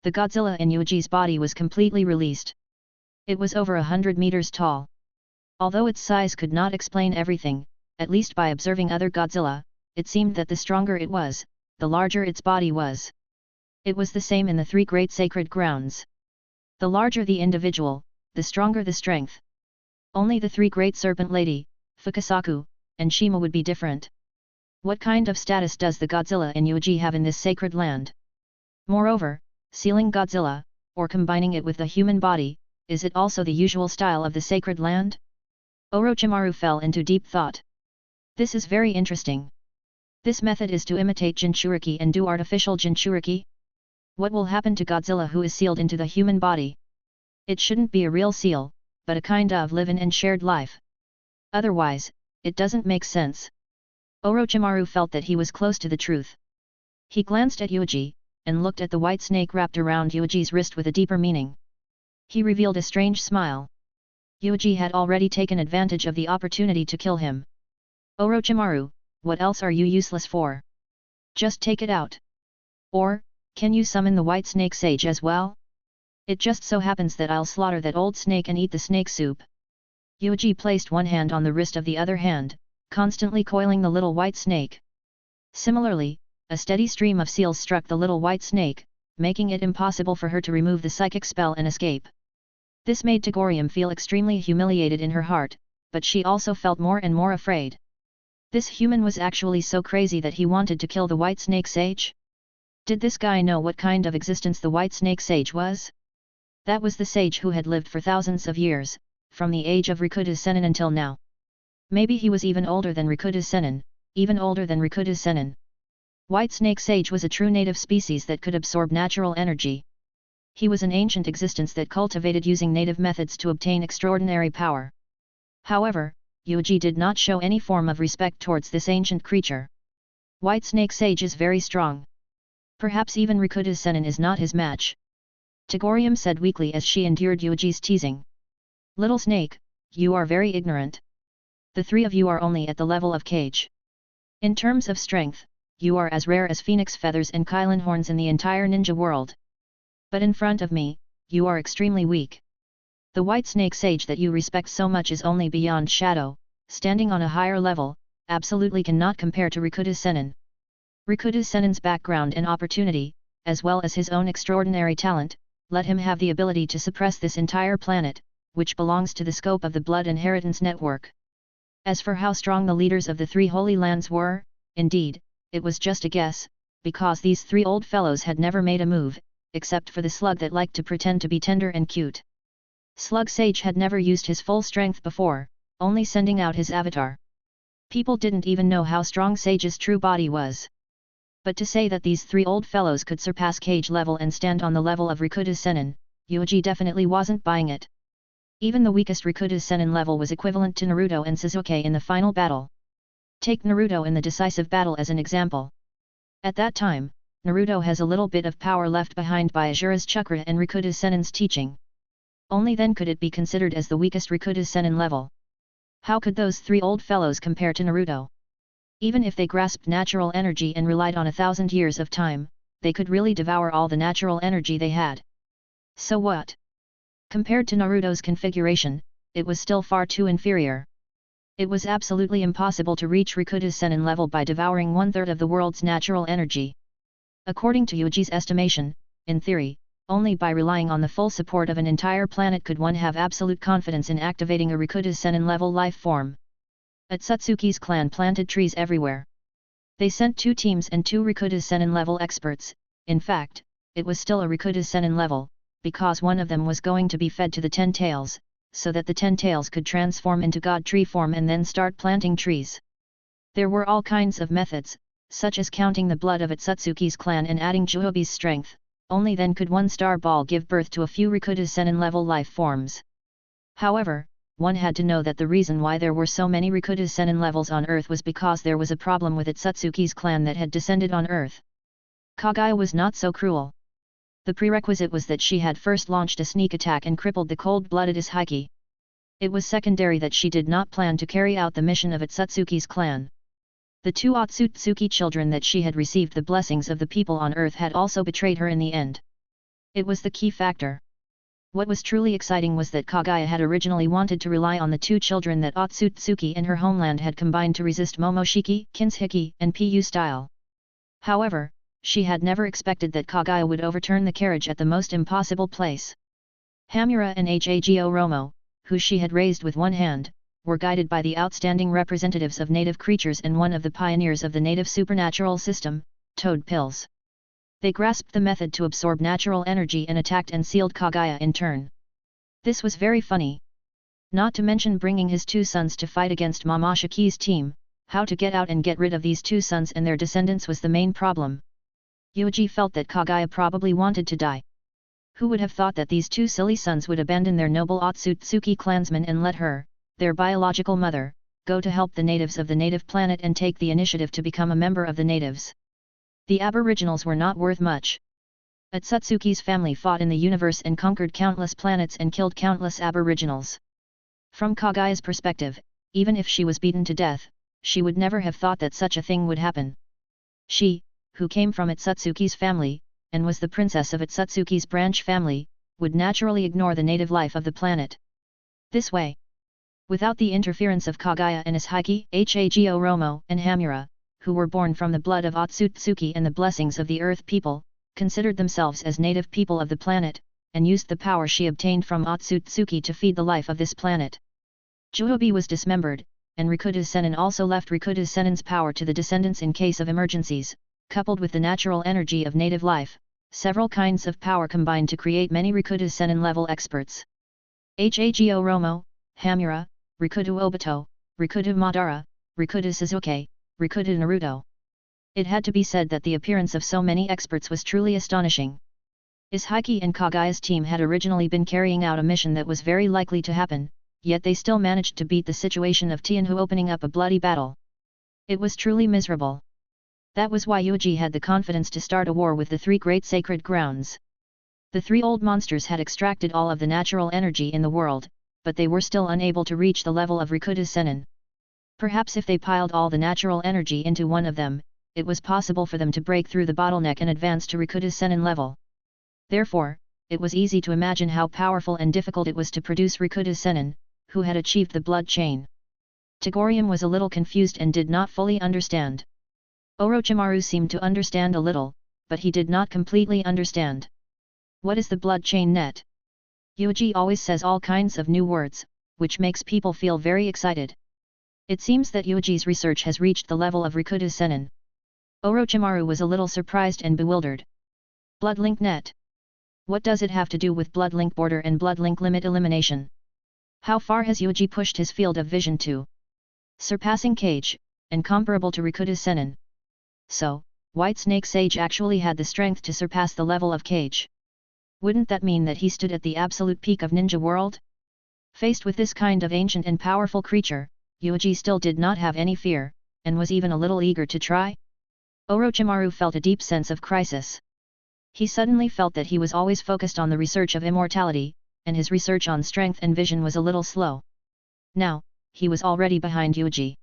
The Godzilla in Yuuji's body was completely released. It was over 100 meters tall. Although its size could not explain everything, at least by observing other Godzilla, it seemed that the stronger it was, the larger its body was. It was the same in the three great sacred grounds. The larger the individual, the stronger the strength. Only the three great serpent lady, Fukasaku, and Shima would be different. What kind of status does the Godzilla in Yuuji have in this sacred land? Moreover, sealing Godzilla, or combining it with the human body, is it also the usual style of the sacred land? Orochimaru fell into deep thought. This is very interesting. This method is to imitate Jinchuriki and do artificial Jinchuriki? What will happen to Godzilla who is sealed into the human body? It shouldn't be a real seal, but a kind of live-in and shared life. Otherwise, it doesn't make sense. Orochimaru felt that he was close to the truth. He glanced at Yuuji, and looked at the white snake wrapped around Yuuji's wrist with a deeper meaning. He revealed a strange smile. Yuuji had already taken advantage of the opportunity to kill him. Orochimaru, what else are you useless for? Just take it out. Or, can you summon the white snake sage as well? It just so happens that I'll slaughter that old snake and eat the snake soup. Yuuji placed one hand on the wrist of the other hand, constantly coiling the little white snake. Similarly, a steady stream of seals struck the little white snake, making it impossible for her to remove the psychic spell and escape. This made Tagorium feel extremely humiliated in her heart, but she also felt more and more afraid. This human was actually so crazy that he wanted to kill the white snake sage? Did this guy know what kind of existence the white snake sage was? That was the sage who had lived for thousands of years, from the age of Rikuta Sennin until now. Maybe he was even older than Rikuta Sennin, even older than Rikuta Sennin. White snake sage was a true native species that could absorb natural energy. He was an ancient existence that cultivated using native methods to obtain extraordinary power. However, Yuuji did not show any form of respect towards this ancient creature. White snake sage is very strong. Perhaps even Rikuta Sennin is not his match. Tagorium said weakly as she endured Yuuji's teasing. Little snake, you are very ignorant. The three of you are only at the level of cage. In terms of strength, you are as rare as phoenix feathers and Kylan horns in the entire ninja world. But in front of me, you are extremely weak. The white snake sage that you respect so much is only beyond shadow, standing on a higher level, absolutely cannot compare to Rikuta Sennin. Rikuta Sennin's background and opportunity, as well as his own extraordinary talent, let him have the ability to suppress this entire planet, which belongs to the scope of the blood inheritance network. As for how strong the leaders of the three holy lands were, indeed, it was just a guess, because these three old fellows had never made a move, except for the slug that liked to pretend to be tender and cute. Slug Sage had never used his full strength before, only sending out his avatar. People didn't even know how strong Sage's true body was. But to say that these three old fellows could surpass cage level and stand on the level of Rikuta Sennin, Yuuji definitely wasn't buying it. Even the weakest Rikuta Sennin level was equivalent to Naruto and Sasuke in the final battle. Take Naruto in the decisive battle as an example. At that time, Naruto has a little bit of power left behind by Ajura's chakra and Rikuta Sennin's teaching. Only then could it be considered as the weakest Rikuta Sennin level. How could those three old fellows compare to Naruto? Even if they grasped natural energy and relied on 1,000 years of time, they could really devour all the natural energy they had. So what? Compared to Naruto's configuration, it was still far too inferior. It was absolutely impossible to reach Rikuta Sennin level by devouring 1/3 of the world's natural energy. According to Yuuji's estimation, in theory, only by relying on the full support of an entire planet could one have absolute confidence in activating a Rikuta Sennin level life form. Atsutsuki's clan planted trees everywhere. They sent 2 teams and 2 Rikuta Sennin level experts. In fact, it was still a Rikuta Sennin level, because one of them was going to be fed to the 10 tails, so that the 10 tails could transform into god tree form and then start planting trees. There were all kinds of methods, such as counting the blood of Atsutsuki's clan and adding Juhobi's strength. Only then could one star ball give birth to a few Rikuta Sennin level life forms. However, one had to know that the reason why there were so many Rikuta Sennin levels on Earth was because there was a problem with Atsutsuki's clan that had descended on Earth. Kaguya was not so cruel. The prerequisite was that she had first launched a sneak attack and crippled the cold-blooded Ishiki. It was secondary that she did not plan to carry out the mission of Atsutsuki's clan. The 2 Otsutsuki children that she had received the blessings of the people on Earth had also betrayed her in the end. It was the key factor. What was truly exciting was that Kaguya had originally wanted to rely on the 2 children that Otsutsuki in her homeland had combined to resist Momoshiki, Kinshiki, and Pu style. However, she had never expected that Kaguya would overturn the carriage at the most impossible place. Hamura and Hago Romo, who she had raised with one hand, were guided by the outstanding representatives of native creatures and one of the pioneers of the native supernatural system, Toad Pills. They grasped the method to absorb natural energy and attacked and sealed Kaguya in turn. This was very funny. Not to mention bringing his 2 sons to fight against Momoshiki's team. How to get out and get rid of these 2 sons and their descendants was the main problem. Yuuji felt that Kaguya probably wanted to die. Who would have thought that these 2 silly sons would abandon their noble Otsutsuki clansmen and let her, their biological mother, go to help the natives of the native planet and take the initiative to become a member of the natives. The aboriginals were not worth much. Atsutsuki's family fought in the universe and conquered countless planets and killed countless aboriginals. From Kaguya's perspective, even if she was beaten to death, she would never have thought that such a thing would happen. She, who came from Atsutsuki's family, and was the princess of Atsutsuki's branch family, would naturally ignore the native life of the planet. This way, without the interference of Kaguya and Ishiki, Hago Romo, and Hamura, who were born from the blood of Otsutsuki and the blessings of the Earth people, considered themselves as native people of the planet, and used the power she obtained from Otsutsuki to feed the life of this planet. Juhobi was dismembered, and Rikuta Sennin also left Rikuta Sennin's power to the descendants in case of emergencies, coupled with the natural energy of native life. Several kinds of power combined to create many Rikuta Sennin level experts. Hago Romo, Hamura, Rikuta Obito, Rikudo Madara, Rikudo Sasuke, Rikudo Naruto. It had to be said that the appearance of so many experts was truly astonishing. Izhiki and Kagaya's team had originally been carrying out a mission that was very likely to happen, yet they still managed to beat the situation of Tianhu opening up a bloody battle. It was truly miserable. That was why Yuuji had the confidence to start a war with the three great sacred grounds. The three old monsters had extracted all of the natural energy in the world, but they were still unable to reach the level of Rikudo Sennin. Perhaps if they piled all the natural energy into one of them, it was possible for them to break through the bottleneck and advance to Rikudo Sennin level. Therefore, it was easy to imagine how powerful and difficult it was to produce Rikudo Sennin, who had achieved the blood chain. Togorium was a little confused and did not fully understand. Orochimaru seemed to understand a little, but he did not completely understand. What is the blood chain net? Yuuji always says all kinds of new words, which makes people feel very excited. It seems that Yuuji's research has reached the level of Rikudo Sennin. Orochimaru was a little surprised and bewildered. Blood link net. What does it have to do with blood link border and blood link limit elimination? How far has Yuuji pushed his field of vision to? Surpassing Cage, and comparable to Rikudo Sennin. So, White Snake Sage actually had the strength to surpass the level of Cage. Wouldn't that mean that he stood at the absolute peak of Ninja World? Faced with this kind of ancient and powerful creature, Yuuji still did not have any fear, and was even a little eager to try. Orochimaru felt a deep sense of crisis. He suddenly felt that he was always focused on the research of immortality, and his research on strength and vision was a little slow. Now, he was already behind Yuuji.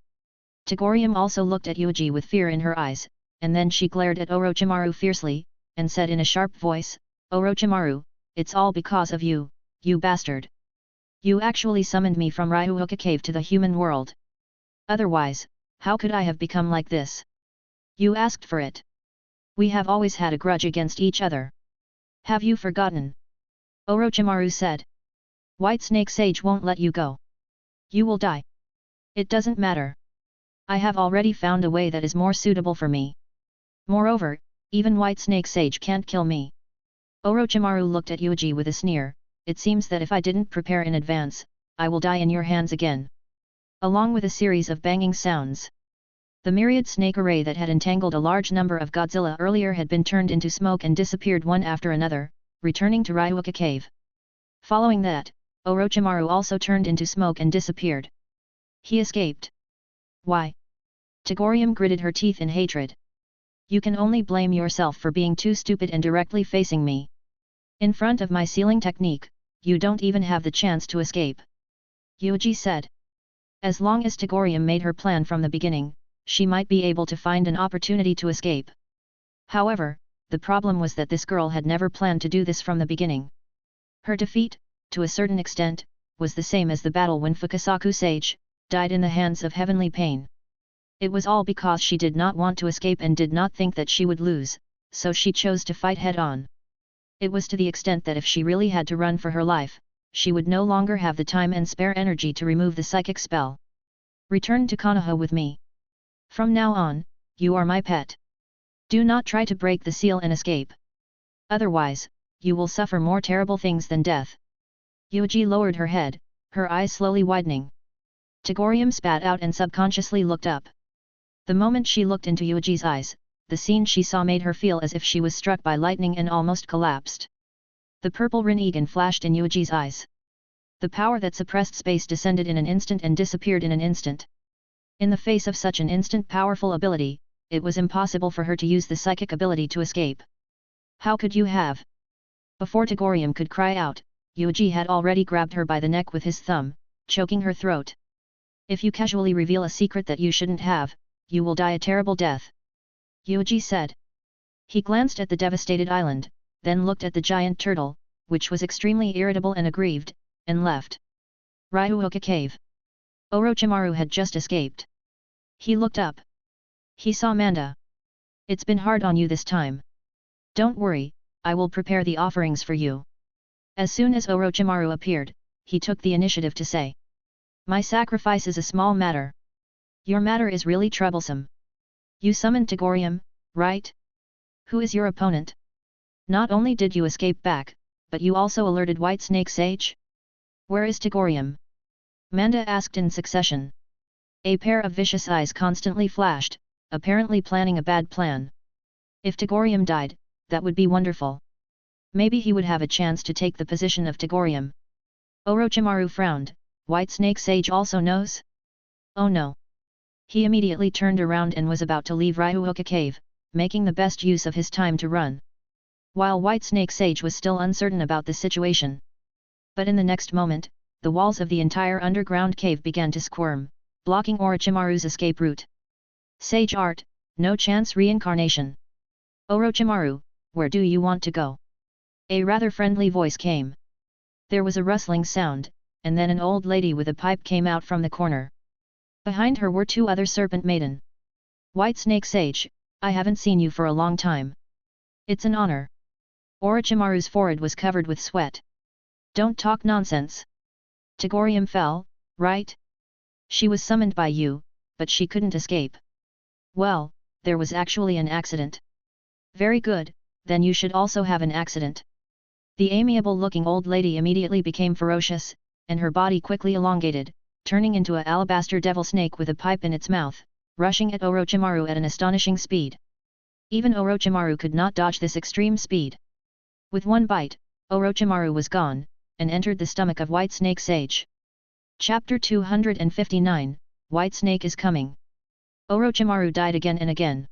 Togorium also looked at Yuuji with fear in her eyes, and then she glared at Orochimaru fiercely, and said in a sharp voice, "Orochimaru, it's all because of you, you bastard. You actually summoned me from Ryuuka Cave to the human world. Otherwise, how could I have become like this? You asked for it. We have always had a grudge against each other. Have you forgotten?" Orochimaru said. "White Snake Sage won't let you go. You will die. It doesn't matter. I have already found a way that is more suitable for me. Moreover, even White Snake Sage can't kill me." Orochimaru looked at Yuuji with a sneer. "It seems that if I didn't prepare in advance, I will die in your hands again." Along with a series of banging sounds, the myriad snake array that had entangled a large number of Godzilla earlier had been turned into smoke and disappeared one after another, returning to Ryuuka Cave. Following that, Orochimaru also turned into smoke and disappeared. He escaped. Why? Togorium gritted her teeth in hatred. "You can only blame yourself for being too stupid and directly facing me. In front of my sealing technique, you don't even have the chance to escape," Yuuji said. As long as Togorium made her plan from the beginning, she might be able to find an opportunity to escape. However, the problem was that this girl had never planned to do this from the beginning. Her defeat, to a certain extent, was the same as the battle when Fukasaku Sage died in the hands of heavenly pain. It was all because she did not want to escape and did not think that she would lose, so she chose to fight head-on. It was to the extent that if she really had to run for her life, she would no longer have the time and spare energy to remove the psychic spell. "Return to Konoha with me. From now on, you are my pet. Do not try to break the seal and escape. Otherwise, you will suffer more terrible things than death." Yuuji lowered her head, her eyes slowly widening. Togorium spat out and subconsciously looked up. The moment she looked into Yuuji's eyes, the scene she saw made her feel as if she was struck by lightning and almost collapsed. The purple Rinnegan flashed in Yuuji's eyes. The power that suppressed space descended in an instant and disappeared in an instant. In the face of such an instant powerful ability, it was impossible for her to use the psychic ability to escape. "How could you have?" Before Togorium could cry out, Yuuji had already grabbed her by the neck with his thumb, choking her throat. "If you casually reveal a secret that you shouldn't have, you will die a terrible death," Yuuji said. He glanced at the devastated island, then looked at the giant turtle, which was extremely irritable and aggrieved, and left. Ryuuka Cave. Orochimaru had just escaped. He looked up. He saw Manda. "It's been hard on you this time. Don't worry, I will prepare the offerings for you." As soon as Orochimaru appeared, he took the initiative to say, "My sacrifice is a small matter. Your matter is really troublesome. You summoned Togorium, right? Who is your opponent? Not only did you escape back, but you also alerted White Snake Sage? Where is Togorium?" Manda asked in succession. A pair of vicious eyes constantly flashed, apparently planning a bad plan. If Tagorium died, that would be wonderful. Maybe he would have a chance to take the position of Tagorium. Orochimaru frowned. White Snake Sage also knows? Oh no. He immediately turned around and was about to leave Ryuuka Cave, making the best use of his time to run. While White Snake Sage was still uncertain about the situation. But in the next moment, the walls of the entire underground cave began to squirm, blocking Orochimaru's escape route. Sage Art, no chance reincarnation. Orochimaru, where do you want to go? A rather friendly voice came. There was a rustling sound, and then an old lady with a pipe came out from the corner. Behind her were two other serpent maiden. White Snake Sage, I haven't seen you for a long time. It's an honor. Orochimaru's forehead was covered with sweat. Don't talk nonsense. Tagorium fell, right? She was summoned by you, but she couldn't escape. Well, there was actually an accident. Very good, then you should also have an accident. The amiable-looking old lady immediately became ferocious, and her body quickly elongated, turning into an alabaster devil snake with a pipe in its mouth, rushing at Orochimaru at an astonishing speed. Even Orochimaru could not dodge this extreme speed. With one bite, Orochimaru was gone, and entered the stomach of White Snake Sage. Chapter 259, White Snake is coming. Orochimaru died again and again.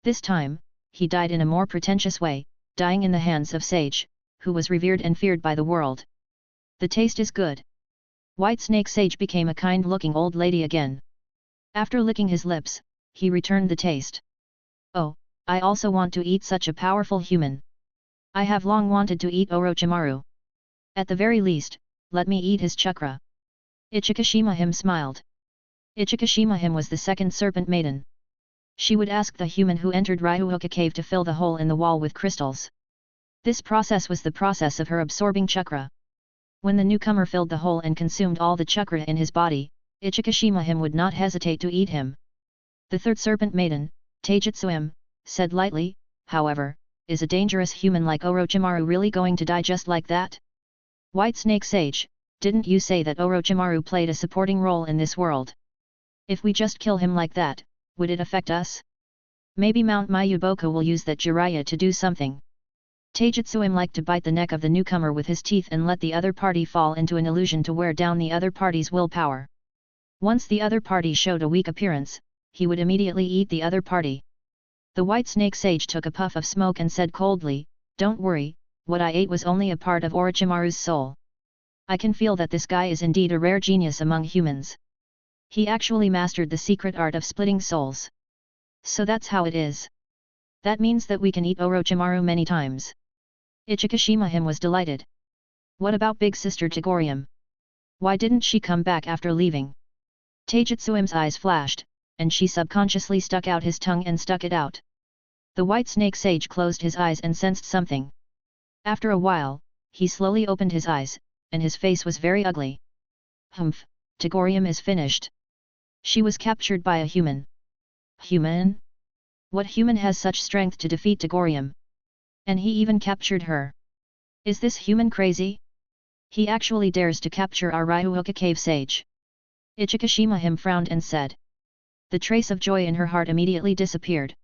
This time, he died in a more pretentious way, dying in the hands of Sage, who was revered and feared by the world. The taste is good. White Snake Sage became a kind-looking old lady again. After licking his lips, he returned the taste. Oh, I also want to eat such a powerful human. I have long wanted to eat Orochimaru. At the very least, let me eat his chakra. Ichikashima Him smiled. Ichikashima Him was the second serpent maiden. She would ask the human who entered Ryuuka Cave to fill the hole in the wall with crystals. This process was the process of her absorbing chakra. When the newcomer filled the hole and consumed all the chakra in his body, Ichikashima Him would not hesitate to eat him. The third serpent maiden, Taijutsuim, said lightly, however, is a dangerous human like Orochimaru really going to die just like that? White Snake Sage, didn't you say that Orochimaru played a supporting role in this world? If we just kill him like that, would it affect us? Maybe Mount Mayuboku will use that Jiraiya to do something. Taijutsuim liked to bite the neck of the newcomer with his teeth and let the other party fall into an illusion to wear down the other party's willpower. Once the other party showed a weak appearance, he would immediately eat the other party. The White Snake Sage took a puff of smoke and said coldly, "Don't worry, what I ate was only a part of Orochimaru's soul. I can feel that this guy is indeed a rare genius among humans. He actually mastered the secret art of splitting souls. So that's how it is. That means that we can eat Orochimaru many times." Ichikashima Him was delighted. What about big sister Tagorium? Why didn't she come back after leaving? Taijutsuim's eyes flashed, and she subconsciously stuck out his tongue and stuck it out. The White Snake Sage closed his eyes and sensed something. After a while, he slowly opened his eyes, and his face was very ugly. Humph, Tagorium is finished. She was captured by a human. Human? What human has such strength to defeat Tagorium? And he even captured her. Is this human crazy? He actually dares to capture our Ryuuka Cave Sage. Ichikashima Him frowned and said. The trace of joy in her heart immediately disappeared.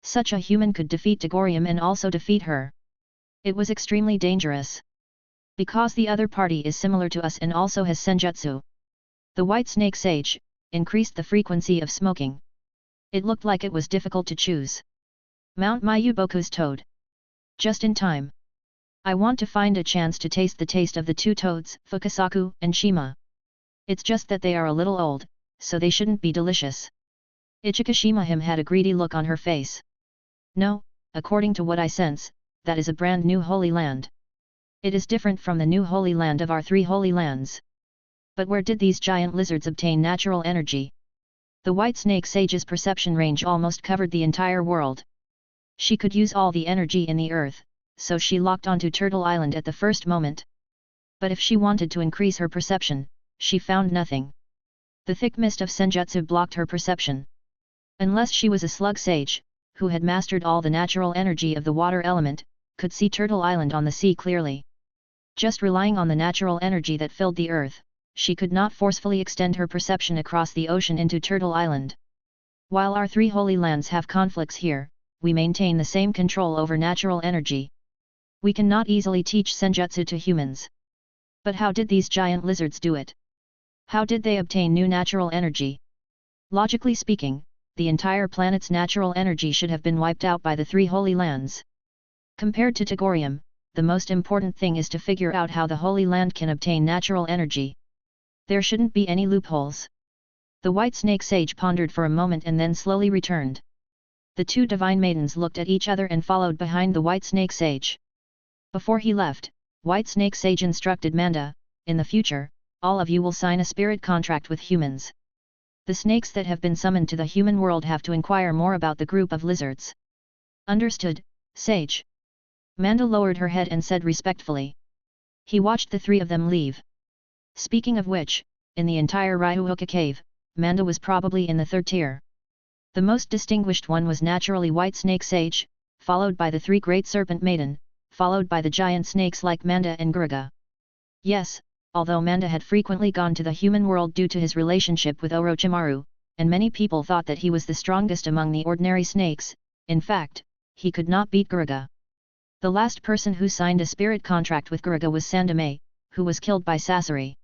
Such a human could defeat Tagorium and also defeat her. It was extremely dangerous. Because the other party is similar to us and also has senjutsu. The White Snake Sage increased the frequency of smoking. It looked like it was difficult to choose. Mount Mayuboku's toad. Just in time. I want to find a chance to taste the taste of the two toads, Fukasaku and Shima. It's just that they are a little old, so they shouldn't be delicious. Ichikashima Him had a greedy look on her face. No, according to what I sense, that is a brand new holy land. It is different from the new holy land of our three holy lands. But where did these giant lizards obtain natural energy? The White Snake Sage's perception range almost covered the entire world. She could use all the energy in the earth, so she locked onto Turtle Island at the first moment. But if she wanted to increase her perception, she found nothing. The thick mist of senjutsu blocked her perception. Unless she was a slug sage, who had mastered all the natural energy of the water element, could see Turtle Island on the sea clearly. Just relying on the natural energy that filled the earth, she could not forcefully extend her perception across the ocean into Turtle Island. While our three holy lands have conflicts here, we maintain the same control over natural energy. We cannot easily teach senjutsu to humans. But how did these giant lizards do it? How did they obtain new natural energy? Logically speaking, the entire planet's natural energy should have been wiped out by the three holy lands. Compared to Tagorium, the most important thing is to figure out how the Holy Land can obtain natural energy. There shouldn't be any loopholes. The White Snake Sage pondered for a moment and then slowly returned. The two divine maidens looked at each other and followed behind the White Snake Sage. Before he left, White Snake Sage instructed Manda, in the future, all of you will sign a spirit contract with humans. The snakes that have been summoned to the human world have to inquire more about the group of lizards. Understood, Sage. Manda lowered her head and said respectfully. He watched the three of them leave. Speaking of which, in the entire Ryuhoka cave, Manda was probably in the third tier. The most distinguished one was naturally White Snake Sage, followed by the three Great Serpent Maiden, followed by the giant snakes like Manda and Garuga. Yes, although Manda had frequently gone to the human world due to his relationship with Orochimaru, and many people thought that he was the strongest among the ordinary snakes, in fact, he could not beat Garuga. The last person who signed a spirit contract with Garuga was Sandame, who was killed by Sasori.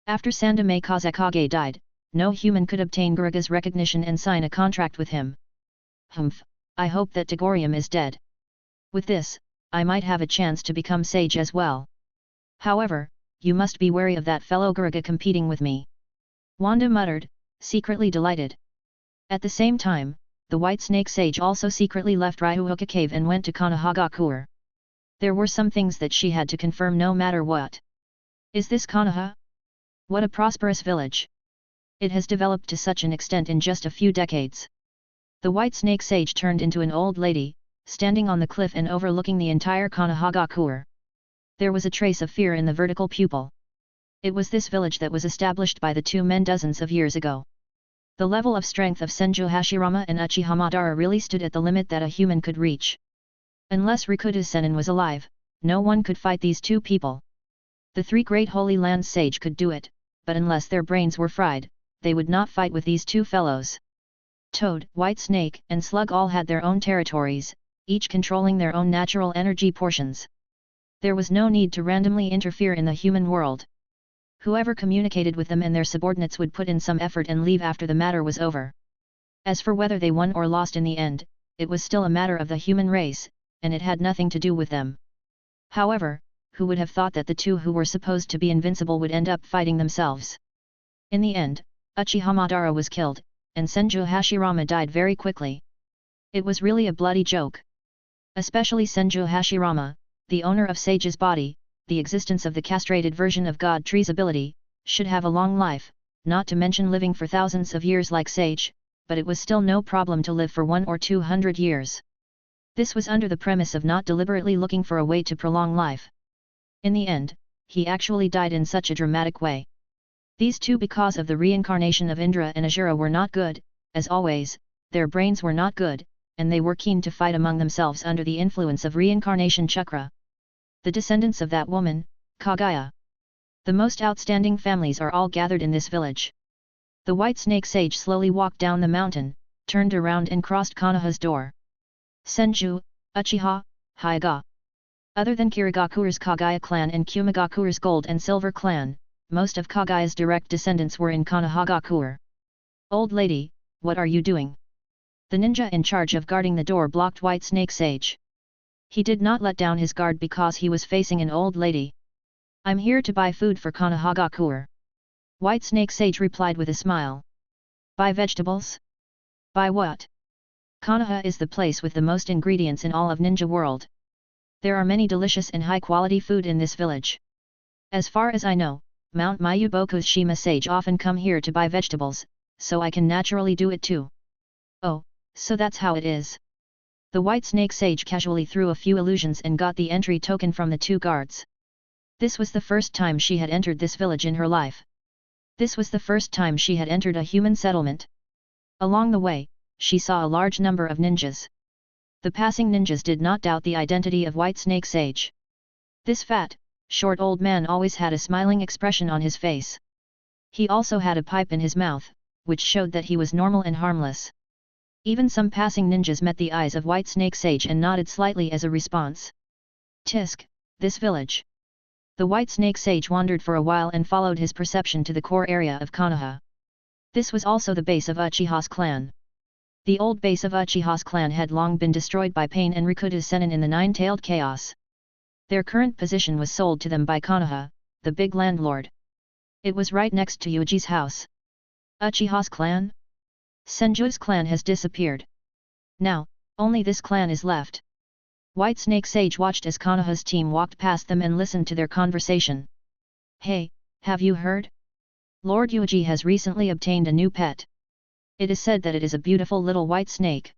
After Sandame Kazekage died, no human could obtain Garuga's recognition and sign a contract with him. Humph, I hope that Tagorium is dead. With this, I might have a chance to become sage as well. However, you must be wary of that fellow Garuga competing with me. Wanda muttered, secretly delighted. At the same time, the White Snake Sage also secretly left Ryuhoka Cave and went to Konohagakure. There were some things that she had to confirm no matter what. Is this Konoha? What a prosperous village! It has developed to such an extent in just a few decades. The White Snake Sage turned into an old lady, standing on the cliff and overlooking the entire Konohagakure. There was a trace of fear in the vertical pupil. It was this village that was established by the two men dozens of years ago. The level of strength of Senju Hashirama and Uchiha Madara really stood at the limit that a human could reach. Unless Rikuta Sennin was alive, no one could fight these two people. The three great Holy Lands sage could do it, but unless their brains were fried, they would not fight with these two fellows. Toad, White Snake, and Slug all had their own territories, each controlling their own natural energy portions. There was no need to randomly interfere in the human world. Whoever communicated with them and their subordinates would put in some effort and leave after the matter was over. As for whether they won or lost in the end, it was still a matter of the human race, and it had nothing to do with them. However, who would have thought that the two who were supposed to be invincible would end up fighting themselves? In the end, Uchiha Madara was killed, and Senju Hashirama died very quickly. It was really a bloody joke. Especially Senju Hashirama, the owner of Sage's body, the existence of the castrated version of God Tree's ability, should have a long life, not to mention living for thousands of years like Sage, but it was still no problem to live for 100 or 200 years. This was under the premise of not deliberately looking for a way to prolong life. In the end, he actually died in such a dramatic way. These two, because of the reincarnation of Indra and Asura, were not good, as always, their brains were not good, and they were keen to fight among themselves under the influence of reincarnation chakra. The descendants of that woman, Kaguya. The most outstanding families are all gathered in this village. The White Snake Sage slowly walked down the mountain, turned around and crossed Konoha's door. Senju, Uchiha, Hyuga. Other than Kirigakure's Kaguya clan and Kumigakure's Gold and Silver clan, most of Kaguya's direct descendants were in Konohagakure. Old lady, what are you doing? The ninja in charge of guarding the door blocked White Snake Sage. He did not let down his guard because he was facing an old lady. I'm here to buy food for Konohagakure. White Snake Sage replied with a smile. Buy vegetables? Buy what? Konoha is the place with the most ingredients in all of Ninja World. There are many delicious and high-quality food in this village. As far as I know, Mount Mayuboku's Shima Sage often come here to buy vegetables, so I can naturally do it too. Oh, so that's how it is. The White Snake Sage casually threw a few illusions and got the entry token from the two guards. This was the first time she had entered this village in her life. This was the first time she had entered a human settlement. Along the way, she saw a large number of ninjas. The passing ninjas did not doubt the identity of White Snake Sage. This fat, short old man always had a smiling expression on his face. He also had a pipe in his mouth, which showed that he was normal and harmless. Even some passing ninjas met the eyes of White Snake Sage and nodded slightly as a response. Tisk, this village. The White Snake Sage wandered for a while and followed his perception to the core area of Konoha. This was also the base of Uchiha's clan. The old base of Uchiha's clan had long been destroyed by Pain and Rikuta Sennin in the Nine-Tailed Chaos. Their current position was sold to them by Konoha, the big landlord. It was right next to Yuuji's house. Uchiha's clan? Senju's clan has disappeared. Now, only this clan is left. White Snake Sage watched as Konoha's team walked past them and listened to their conversation. Hey, have you heard? Lord Yuuji has recently obtained a new pet. It is said that it is a beautiful little white snake.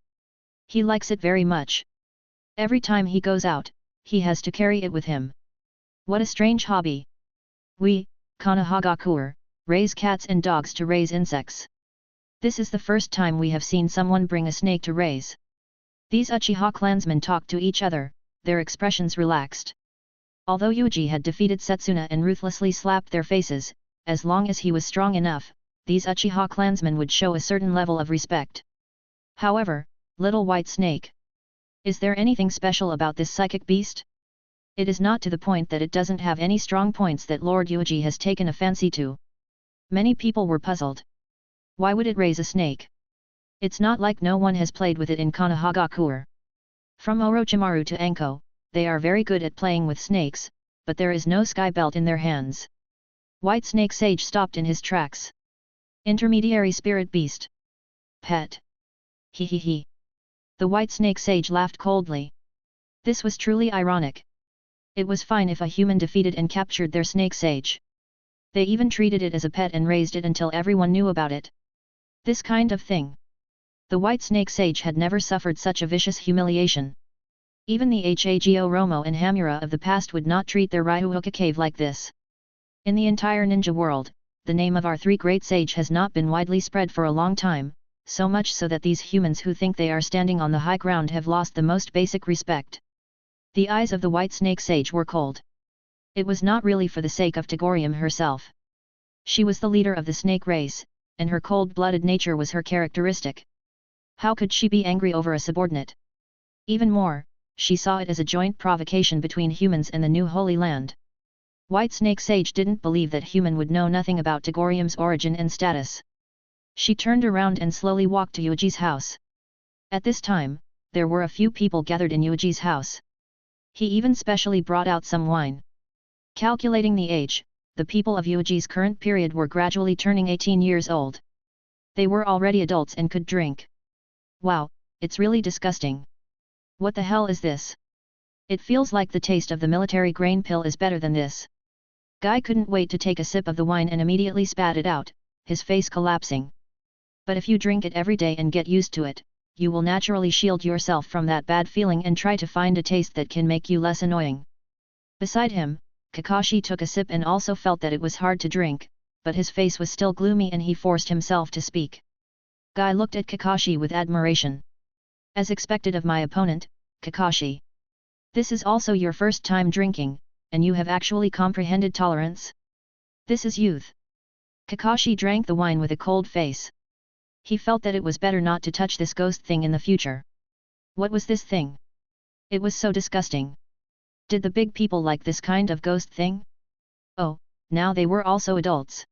He likes it very much. Every time he goes out, he has to carry it with him. What a strange hobby. We, Konohagakuer, raise cats and dogs to raise insects. This is the first time we have seen someone bring a snake to raise. These Uchiha clansmen talked to each other, their expressions relaxed. Although Yuuji had defeated Setsuna and ruthlessly slapped their faces, as long as he was strong enough, these Uchiha clansmen would show a certain level of respect. However, little white snake. Is there anything special about this psychic beast? It is not to the point that it doesn't have any strong points that Lord Yuuji has taken a fancy to. Many people were puzzled. Why would it raise a snake? It's not like no one has played with it in Konohagakuer. From Orochimaru to Anko, they are very good at playing with snakes, but there is no sky belt in their hands. White Snake Sage stopped in his tracks. Intermediary spirit beast. Pet. He. The White Snake Sage laughed coldly. This was truly ironic. It was fine if a human defeated and captured their Snake Sage. They even treated it as a pet and raised it until everyone knew about it. This kind of thing. The White Snake Sage had never suffered such a vicious humiliation. Even the Hago Romo and Hamura of the past would not treat their Ryuhoka cave like this. In the entire ninja world, the name of our three great sage has not been widely spread for a long time, so much so that these humans who think they are standing on the high ground have lost the most basic respect. The eyes of the White Snake Sage were cold. It was not really for the sake of Togorium herself. She was the leader of the snake race, and her cold-blooded nature was her characteristic. How could she be angry over a subordinate? Even more, she saw it as a joint provocation between humans and the new Holy Land. White Snake Sage didn't believe that human would know nothing about Togorium's origin and status. She turned around and slowly walked to Yuuji's house. At this time, there were a few people gathered in Yuuji's house. He even specially brought out some wine. Calculating the age, the people of Yuuji's current period were gradually turning 18 years old. They were already adults and could drink. Wow, it's really disgusting. What the hell is this? It feels like the taste of the military grain pill is better than this. Guy couldn't wait to take a sip of the wine and immediately spat it out, his face collapsing. But if you drink it every day and get used to it, you will naturally shield yourself from that bad feeling and try to find a taste that can make you less annoying. Beside him, Kakashi took a sip and also felt that it was hard to drink, but his face was still gloomy and he forced himself to speak. Guy looked at Kakashi with admiration. As expected of my opponent, Kakashi. This is also your first time drinking, and you have actually comprehended tolerance? This is youth. Kakashi drank the wine with a cold face. He felt that it was better not to touch this ghost thing in the future. What was this thing? It was so disgusting. Did the big people like this kind of ghost thing? Oh, now they were also adults.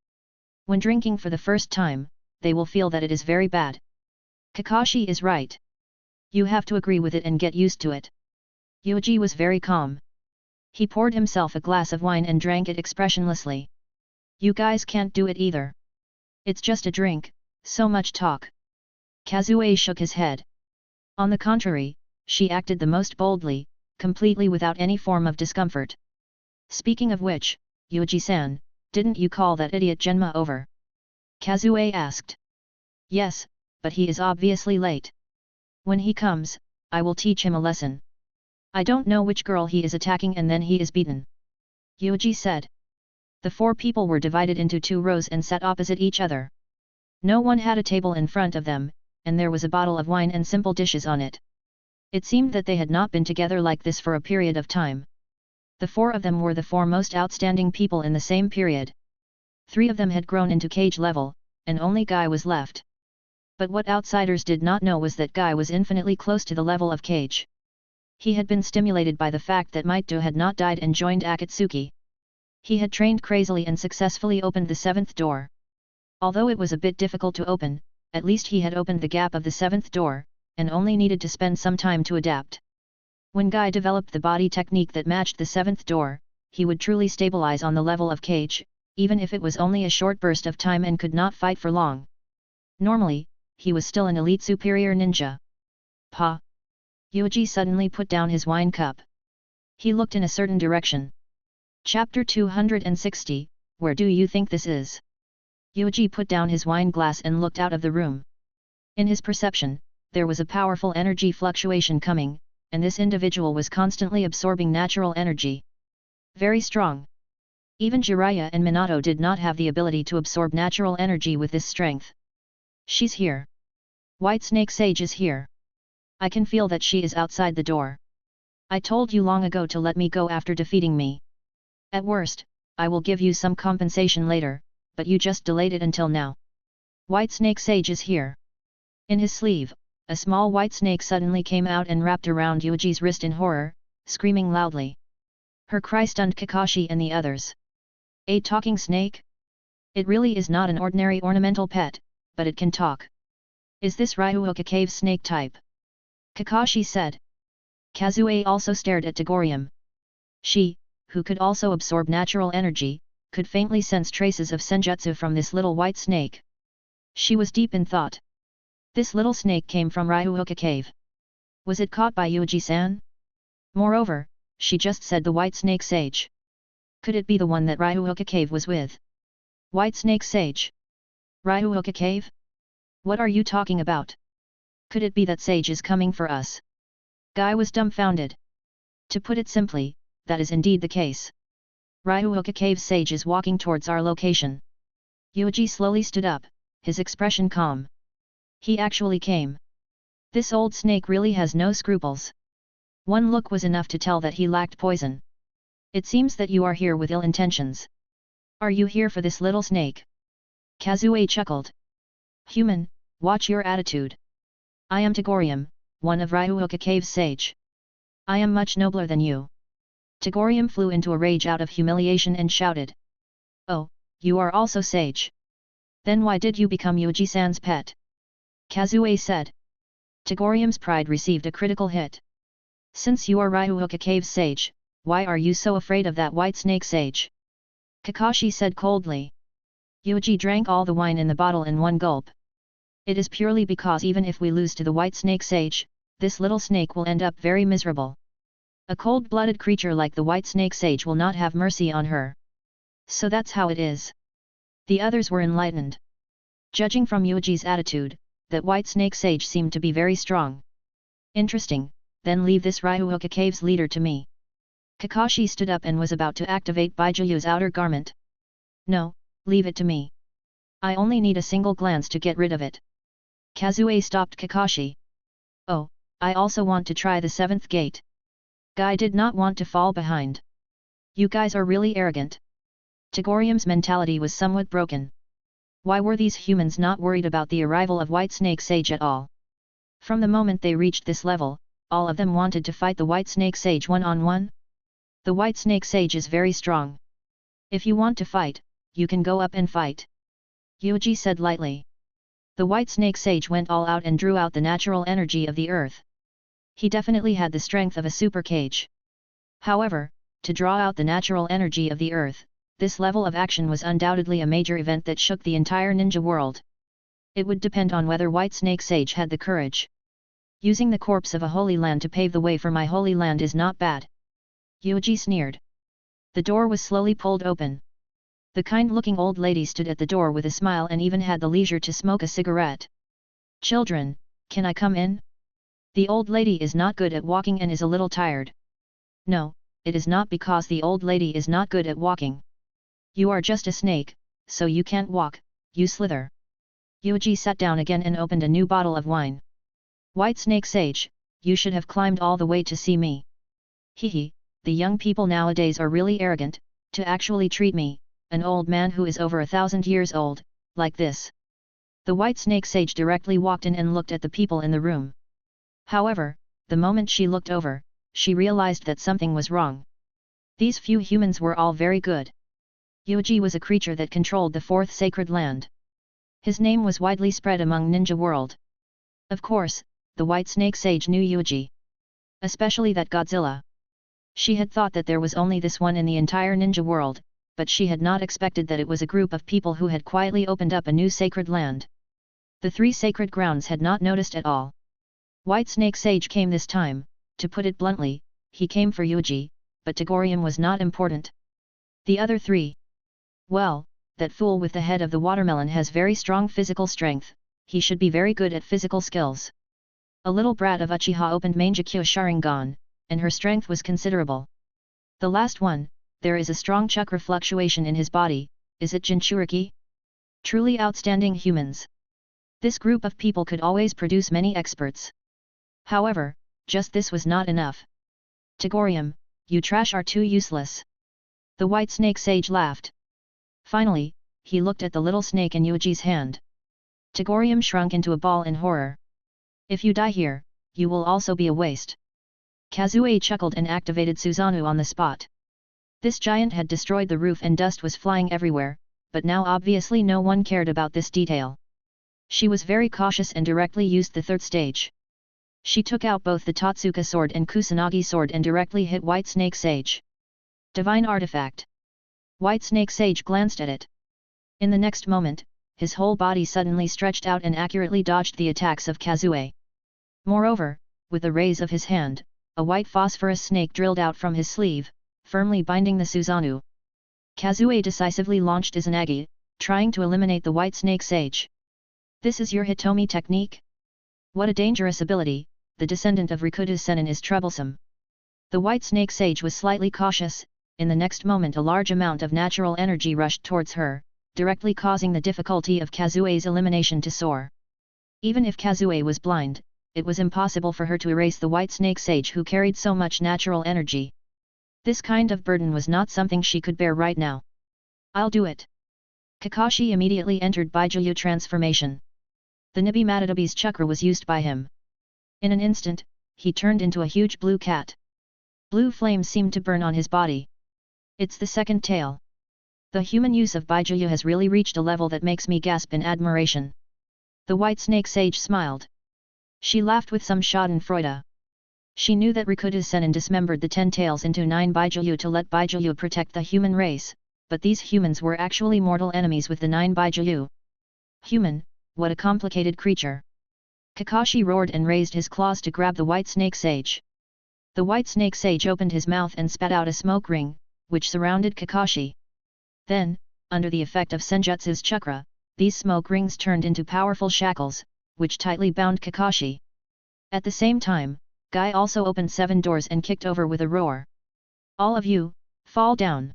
When drinking for the first time, they will feel that it is very bad. Kakashi is right. You have to agree with it and get used to it. Yuuji was very calm. He poured himself a glass of wine and drank it expressionlessly. You guys can't do it either. It's just a drink, so much talk. Kazue shook his head. On the contrary, she acted the most boldly, completely without any form of discomfort. Speaking of which, Yuuji-san, didn't you call that idiot Genma over? Kazue asked. Yes, but he is obviously late. When he comes, I will teach him a lesson. I don't know which girl he is attacking and then he is beaten. Yuuji said. The four people were divided into two rows and sat opposite each other. No one had a table in front of them, and there was a bottle of wine and simple dishes on it. It seemed that they had not been together like this for a period of time. The four of them were the four most outstanding people in the same period. 3 of them had grown into cage level, and only Guy was left. But what outsiders did not know was that Guy was infinitely close to the level of cage. He had been stimulated by the fact that Might-do had not died and joined Akatsuki. He had trained crazily and successfully opened the 7th door. Although it was a bit difficult to open, at least he had opened the gap of the 7th door, and only needed to spend some time to adapt. When Guy developed the body technique that matched the 7th door, he would truly stabilize on the level of cage, even if it was only a short burst of time and could not fight for long. Normally, he was still an elite superior ninja. Pa! Yuuji suddenly put down his wine cup. He looked in a certain direction. Chapter 260, Where do you think this is? Yuuji put down his wine glass and looked out of the room. In his perception, there was a powerful energy fluctuation coming, and this individual was constantly absorbing natural energy. Very strong. Even Jiraiya and Minato did not have the ability to absorb natural energy with this strength. She's here. White Snake Sage is here. I can feel that she is outside the door. I told you long ago to let me go after defeating me. At worst, I will give you some compensation later, but you just delayed it until now. White Snake Sage is here. In his sleeve, a small white snake suddenly came out and wrapped around Yuuji's wrist in horror, screaming loudly. Her cry stunned Kakashi and the others. A talking snake? It really is not an ordinary ornamental pet, but it can talk. Is this Ryuuka Cave snake type? Kakashi said. Kazue also stared at Togorium. She, who could also absorb natural energy, could faintly sense traces of senjutsu from this little white snake. She was deep in thought. This little snake came from Ryuuka Cave. Was it caught by Yuuji-san? Moreover, she just said the White Snake Sage. Could it be the one that Ryuuka Cave was with? White Snake Sage? Ryuuka Cave? What are you talking about? Could it be that Sage is coming for us? Guy was dumbfounded. To put it simply, that is indeed the case. Ryuuka Cave Sage is walking towards our location. Yuuji slowly stood up, his expression calm. He actually came. This old snake really has no scruples. One look was enough to tell that he lacked poison. It seems that you are here with ill intentions. Are you here for this little snake? Kazue chuckled. Human, watch your attitude. I am Togorium, one of Ryuuka Cave's sage. I am much nobler than you. Togorium flew into a rage out of humiliation and shouted. Oh, you are also sage. Then why did you become Yuuji-san's pet? Kazue said. Togorium's pride received a critical hit. Since you are Ryuuka Cave's sage, why are you so afraid of that white snake sage? Kakashi said coldly. Yuuji drank all the wine in the bottle in one gulp. It is purely because even if we lose to the white snake sage, this little snake will end up very miserable. A cold-blooded creature like the white snake sage will not have mercy on her. So that's how it is. The others were enlightened. Judging from Yuuji's attitude, that white snake sage seemed to be very strong. Interesting, then leave this Ryuuka Cave's leader to me. Kakashi stood up and was about to activate Bijuu's outer garment. No, leave it to me. I only need a single glance to get rid of it. Kazue stopped Kakashi. Oh, I also want to try the 7th gate. Guy did not want to fall behind. You guys are really arrogant. Togorium's mentality was somewhat broken. Why were these humans not worried about the arrival of White Snake Sage at all? From the moment they reached this level, all of them wanted to fight the White Snake Sage one-on-one. The White Snake Sage is very strong. If you want to fight, you can go up and fight. Yuuji said lightly. The White Snake Sage went all out and drew out the natural energy of the earth. He definitely had the strength of a super cage. However, to draw out the natural energy of the earth, this level of action was undoubtedly a major event that shook the entire ninja world. It would depend on whether White Snake Sage had the courage. Using the corpse of a holy land to pave the way for my holy land is not bad. Yuuji sneered. The door was slowly pulled open. The kind-looking old lady stood at the door with a smile and even had the leisure to smoke a cigarette. Children, can I come in? The old lady is not good at walking and is a little tired. No, it is not because the old lady is not good at walking. You are just a snake, so you can't walk, you slither. Yuuji sat down again and opened a new bottle of wine. White Snake Sage, you should have climbed all the way to see me. Hehe, the young people nowadays are really arrogant, to actually treat me, an old man who is over 1,000 years old, like this. The white snake sage directly walked in and looked at the people in the room. However, the moment she looked over, she realized that something was wrong. These few humans were all very good. Yuuji was a creature that controlled the fourth sacred land. His name was widely spread among Ninja World. Of course, the white snake sage knew Yuuji. Especially that Godzilla. She had thought that there was only this one in the entire Ninja World, but she had not expected that it was a group of people who had quietly opened up a new sacred land. The three sacred grounds had not noticed at all. White snake sage came this time, to put it bluntly, he came for Yuuji, but Tagorium was not important. The other three. Well, that fool with the head of the watermelon has very strong physical strength, he should be very good at physical skills. A little brat of Uchiha opened Mangekyo Sharingan, and her strength was considerable. The last one, there is a strong chakra fluctuation in his body, is it Jinchuriki? Truly outstanding humans. This group of people could always produce many experts. However, just this was not enough. Tagorium, you trash are too useless. The white snake sage laughed. Finally, he looked at the little snake in Yuuji's hand. Tagorium shrunk into a ball in horror. If you die here, you will also be a waste. Kazue chuckled and activated Susanoo on the spot. This giant had destroyed the roof and dust was flying everywhere, but now obviously no one cared about this detail. She was very cautious and directly used the third stage. She took out both the Totsuka sword and Kusanagi sword and directly hit White Snake Sage. Divine artifact. White Snake Sage glanced at it. In the next moment, his whole body suddenly stretched out and accurately dodged the attacks of Kazue. Moreover, with the raise of his hand, a white phosphorus snake drilled out from his sleeve, firmly binding the Susanoo. Kazue decisively launched Izanagi, trying to eliminate the White Snake Sage. This is your Hitomi technique? What a dangerous ability, the descendant of Rikuda's Sennin is troublesome. The White Snake Sage was slightly cautious, in the next moment a large amount of natural energy rushed towards her, directly causing the difficulty of Kazue's elimination to soar. Even if Kazue was blind, it was impossible for her to erase the White Snake Sage who carried so much natural energy. This kind of burden was not something she could bear right now. I'll do it. Kakashi immediately entered Bijuu transformation. The Nibi Matadabi's chakra was used by him. In an instant, he turned into a huge blue cat. Blue flames seemed to burn on his body. It's the second tail. The human use of Bijuu has really reached a level that makes me gasp in admiration. The White Snake Sage smiled. She laughed with some schadenfreude. She knew that Rikuda's Sennin dismembered the 10 tails into 9 Bijuu to let Bijuu protect the human race, but these humans were actually mortal enemies with the 9 Bijuu. Human, what a complicated creature. Kakashi roared and raised his claws to grab the White Snake Sage. The White Snake Sage opened his mouth and spat out a smoke ring, which surrounded Kakashi. Then, under the effect of Senjutsu's chakra, these smoke rings turned into powerful shackles, which tightly bound Kakashi. At the same time, Guy also opened 7 doors and kicked over with a roar. All of you, fall down.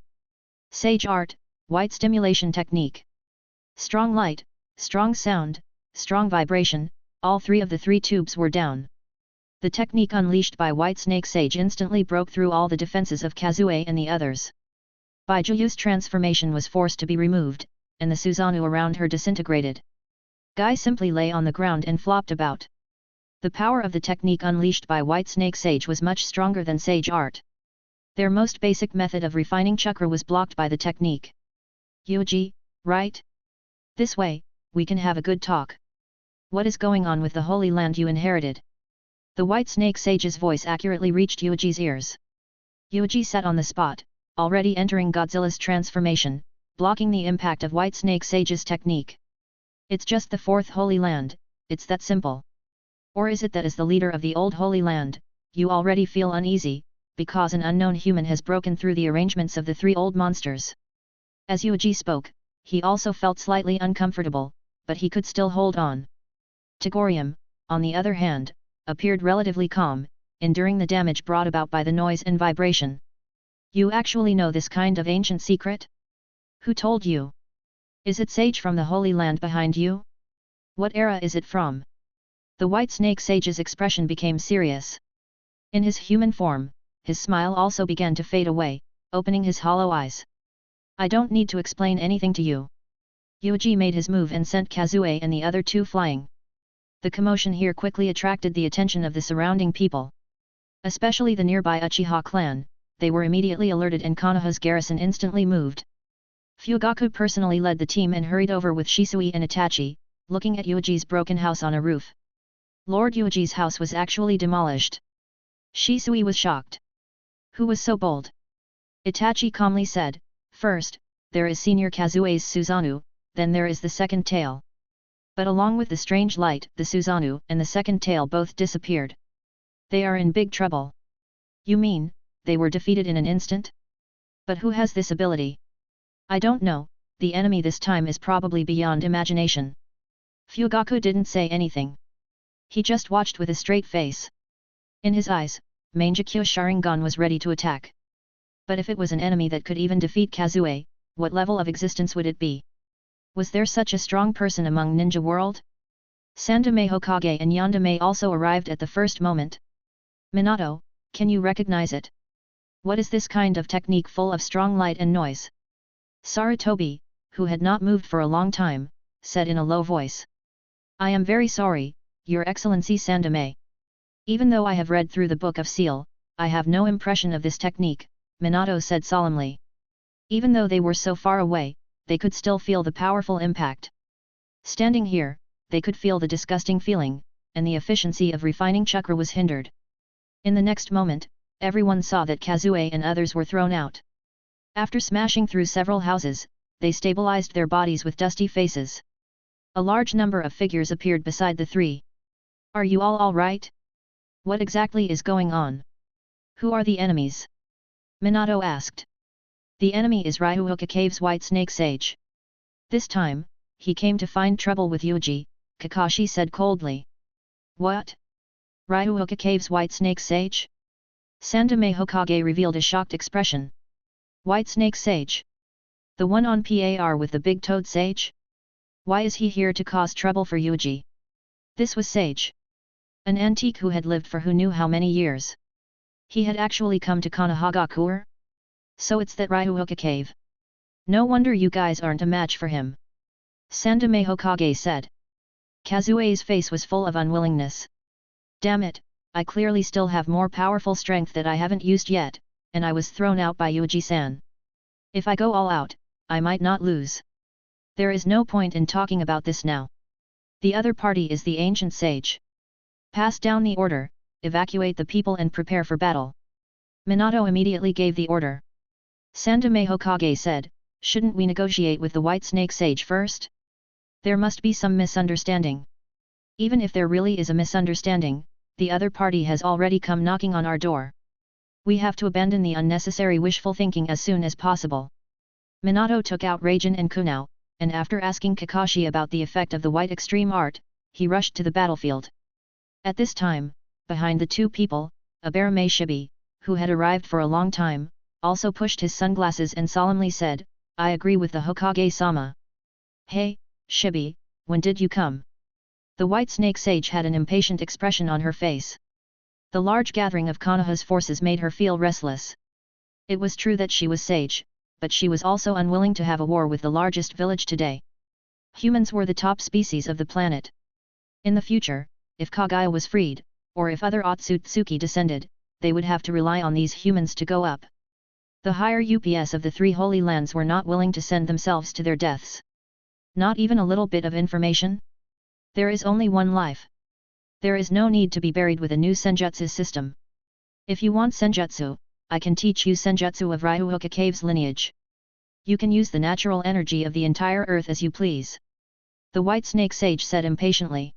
Sage Art, White Stimulation Technique. Strong light, strong sound, strong vibration, all 3 of the 3 tubes were down. The technique unleashed by White Snake Sage instantly broke through all the defenses of Kazue and the others. Bijuu's transformation was forced to be removed, and the Susanoo around her disintegrated. Guy simply lay on the ground and flopped about. The power of the technique unleashed by White Snake Sage was much stronger than Sage Art. Their most basic method of refining chakra was blocked by the technique. Yuuji, right? This way, we can have a good talk. What is going on with the Holy Land you inherited? The White Snake Sage's voice accurately reached Yuuji's ears. Yuuji sat on the spot, already entering Godzilla's transformation, blocking the impact of White Snake Sage's technique. It's just the 4th Holy Land, it's that simple. Or is it that as the leader of the old Holy Land, you already feel uneasy, because an unknown human has broken through the arrangements of the 3 old monsters? As Yuuji spoke, he also felt slightly uncomfortable, but he could still hold on. Tagorium, on the other hand, appeared relatively calm, enduring the damage brought about by the noise and vibration. You actually know this kind of ancient secret? Who told you? Is it sage from the Holy Land behind you? What era is it from? The White Snake Sage's expression became serious. In his human form, his smile also began to fade away, opening his hollow eyes. I don't need to explain anything to you. Yuuji made his move and sent Kazue and the other two flying. The commotion here quickly attracted the attention of the surrounding people. Especially the nearby Uchiha clan, they were immediately alerted and Konoha's garrison instantly moved. Fugaku personally led the team and hurried over with Shisui and Itachi, looking at Yuuji's broken house on a roof. Lord Yuuji's house was actually demolished. Shisui was shocked. Who was so bold? Itachi calmly said, first, there is Senior Kazue's Susanoo, then there is the second tail. But along with the strange light, the Susanoo and the second tail both disappeared. They are in big trouble. You mean, they were defeated in an instant? But who has this ability? I don't know, the enemy this time is probably beyond imagination. Fugaku didn't say anything. He just watched with a straight face. In his eyes, Mangekyou Sharingan was ready to attack. But if it was an enemy that could even defeat Kazue, what level of existence would it be? Was there such a strong person among Ninja World? Sandaime Hokage and Yandame also arrived at the first moment. Minato, can you recognize it? What is this kind of technique full of strong light and noise? Sarutobi, who had not moved for a long time, said in a low voice. I am very sorry, Your Excellency Sandaime. Even though I have read through the Book of Seal, I have no impression of this technique, Minato said solemnly. Even though they were so far away, they could still feel the powerful impact. Standing here, they could feel the disgusting feeling, and the efficiency of refining chakra was hindered. In the next moment, everyone saw that Kazue and others were thrown out. After smashing through several houses, they stabilized their bodies with dusty faces. A large number of figures appeared beside the three. Are you all right? What exactly is going on? Who are the enemies? Minato asked. The enemy is Ryuuka Cave's White Snake Sage. This time, he came to find trouble with Yuuji, Kakashi said coldly. What? Ryuuka Cave's White Snake Sage? Sandaime Hokage revealed a shocked expression. White Snake Sage? The one on par with the big toad sage? Why is he here to cause trouble for Yuuji? This was Sage. An antique who had lived for who knew how many years. He had actually come to Konohagakure? So it's that Ryuuka Cave. No wonder you guys aren't a match for him. Sandaime Hokage said. Kazue's face was full of unwillingness. Damn it, I clearly still have more powerful strength that I haven't used yet, and I was thrown out by Yuuji-san. If I go all out, I might not lose. There is no point in talking about this now. The other party is the ancient sage. Pass down the order, evacuate the people and prepare for battle. Minato immediately gave the order. Sandaime Hokage said, shouldn't we negotiate with the White Snake Sage first? There must be some misunderstanding. Even if there really is a misunderstanding, the other party has already come knocking on our door. We have to abandon the unnecessary wishful thinking as soon as possible. Minato took out Raijin and Kunao, and after asking Kakashi about the effect of the white extreme art, he rushed to the battlefield. At this time, behind the two people, Abarame Shibi, who had arrived for a long time, also pushed his sunglasses and solemnly said, I agree with the Hokage-sama. Hey, Shibi, when did you come? The White Snake Sage had an impatient expression on her face. The large gathering of Konoha's forces made her feel restless. It was true that she was sage, but she was also unwilling to have a war with the largest village today. Humans were the top species of the planet. In the future, if Kaguya was freed, or if other Otsutsuki descended, they would have to rely on these humans to go up. The higher UPS of the three Holy Lands were not willing to send themselves to their deaths. Not even a little bit of information? There is only one life. There is no need to be buried with a new senjutsu system. If you want senjutsu, I can teach you senjutsu of Ryuuka Cave's lineage. You can use the natural energy of the entire earth as you please. The White Snake Sage said impatiently.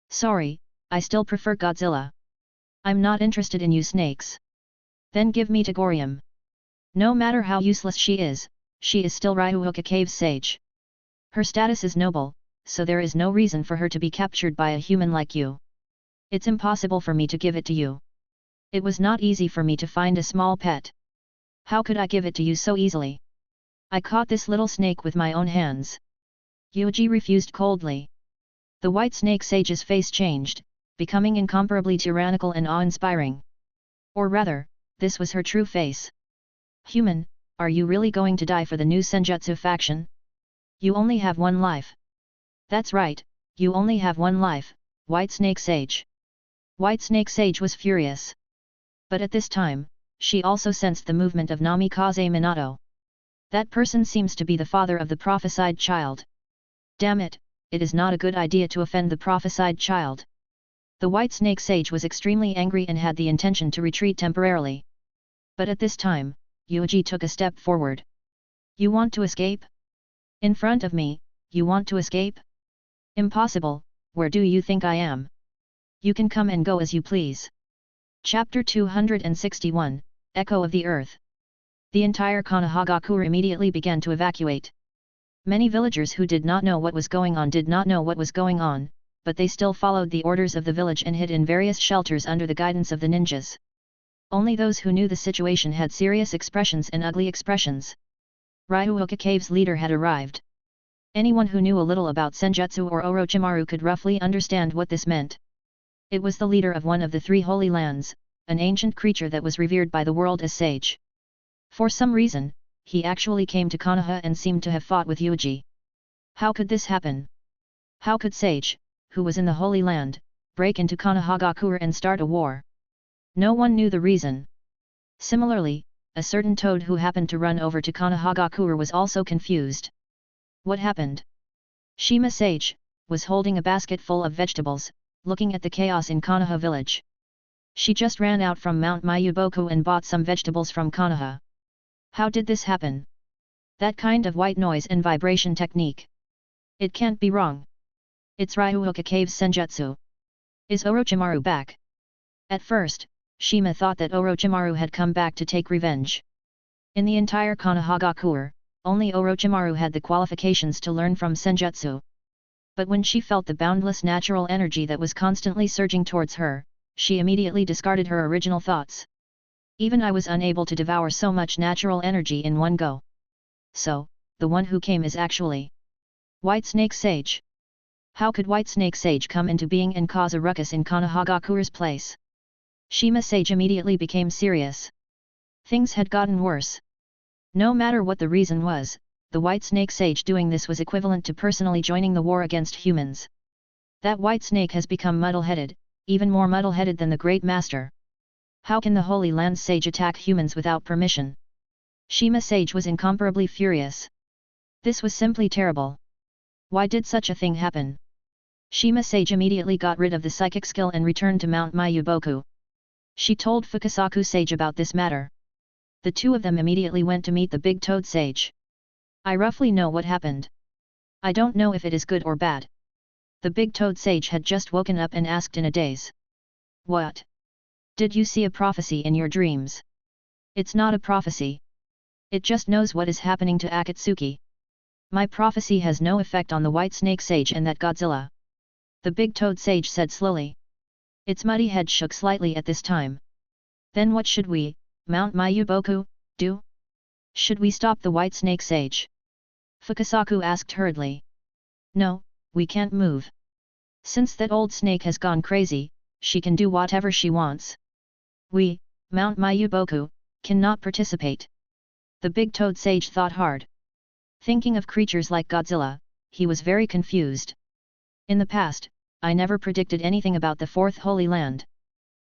Sorry, I still prefer Godzilla. I'm not interested in you snakes. Then give me Togorium. No matter how useless she is still Ryuuka Cave's sage. Her status is noble, so there is no reason for her to be captured by a human like you. It's impossible for me to give it to you. It was not easy for me to find a small pet. How could I give it to you so easily? I caught this little snake with my own hands. Yuuji refused coldly. The White Snake Sage's face changed, becoming incomparably tyrannical and awe-inspiring. Or rather, this was her true face. Human, are you really going to die for the new Senjutsu faction? You only have one life. That's right, you only have one life, White Snake Sage. White Snake Sage was furious. But at this time, she also sensed the movement of Namikaze Minato. That person seems to be the father of the prophesied child. Damn it, it is not a good idea to offend the prophesied child. The White Snake Sage was extremely angry and had the intention to retreat temporarily. But at this time, Yuuji took a step forward. You want to escape? In front of me, you want to escape? Impossible, where do you think I am? You can come and go as you please. Chapter 261, Echo of the Earth. The entire Konohagakure immediately began to evacuate. Many villagers who did not know what was going on did not know what was going on, but they still followed the orders of the village and hid in various shelters under the guidance of the ninjas. Only those who knew the situation had serious expressions and ugly expressions. Ryuuka Cave's leader had arrived. Anyone who knew a little about Senjutsu or Orochimaru could roughly understand what this meant. It was the leader of one of the three holy lands, an ancient creature that was revered by the world as sage. For some reason, he actually came to Konoha and seemed to have fought with Yuuji. How could this happen? How could Sage, who was in the Holy Land, break into Konohagakure and start a war? No one knew the reason. Similarly, a certain toad who happened to run over to Konohagakure was also confused. What happened? Shima Sage was holding a basket full of vegetables, looking at the chaos in Konoha village. She just ran out from Mount Mayuboku and bought some vegetables from Konoha. How did this happen? That kind of white noise and vibration technique. It can't be wrong. It's Ryuuka Cave's Senjutsu. Is Orochimaru back? At first, Shima thought that Orochimaru had come back to take revenge. In the entire Konohagakure, only Orochimaru had the qualifications to learn from Senjutsu. But when she felt the boundless natural energy that was constantly surging towards her, she immediately discarded her original thoughts. Even I was unable to devour so much natural energy in one go. So, the one who came is actually White Snake Sage. How could White Snake Sage come into being and cause a ruckus in Konohagakure's place? Shima Sage immediately became serious. Things had gotten worse. No matter what the reason was, the White Snake Sage doing this was equivalent to personally joining the war against humans. That White Snake has become muddle-headed, even more muddle-headed than the Great Master. How can the Holy Land Sage attack humans without permission? Shima Sage was incomparably furious. This was simply terrible. Why did such a thing happen? Shima Sage immediately got rid of the psychic skill and returned to Mount Mayuboku. She told Fukasaku Sage about this matter. The two of them immediately went to meet the Big Toad Sage. I roughly know what happened. I don't know if it is good or bad. The Big Toad Sage had just woken up and asked in a daze. What? Did you see a prophecy in your dreams? It's not a prophecy. It just knows what is happening to Akatsuki. My prophecy has no effect on the White Snake Sage and that Godzilla. The Big Toad Sage said slowly. Its muddy head shook slightly at this time. Then what should we, Mount Mayuboku, do? Should we stop the White Snake Sage? Fukasaku asked hurriedly. No, we can't move. Since that old snake has gone crazy, she can do whatever she wants. We, Mount Mayuboku, cannot participate. The Big Toad Sage thought hard. Thinking of creatures like Godzilla, he was very confused. In the past, I never predicted anything about the Fourth Holy Land.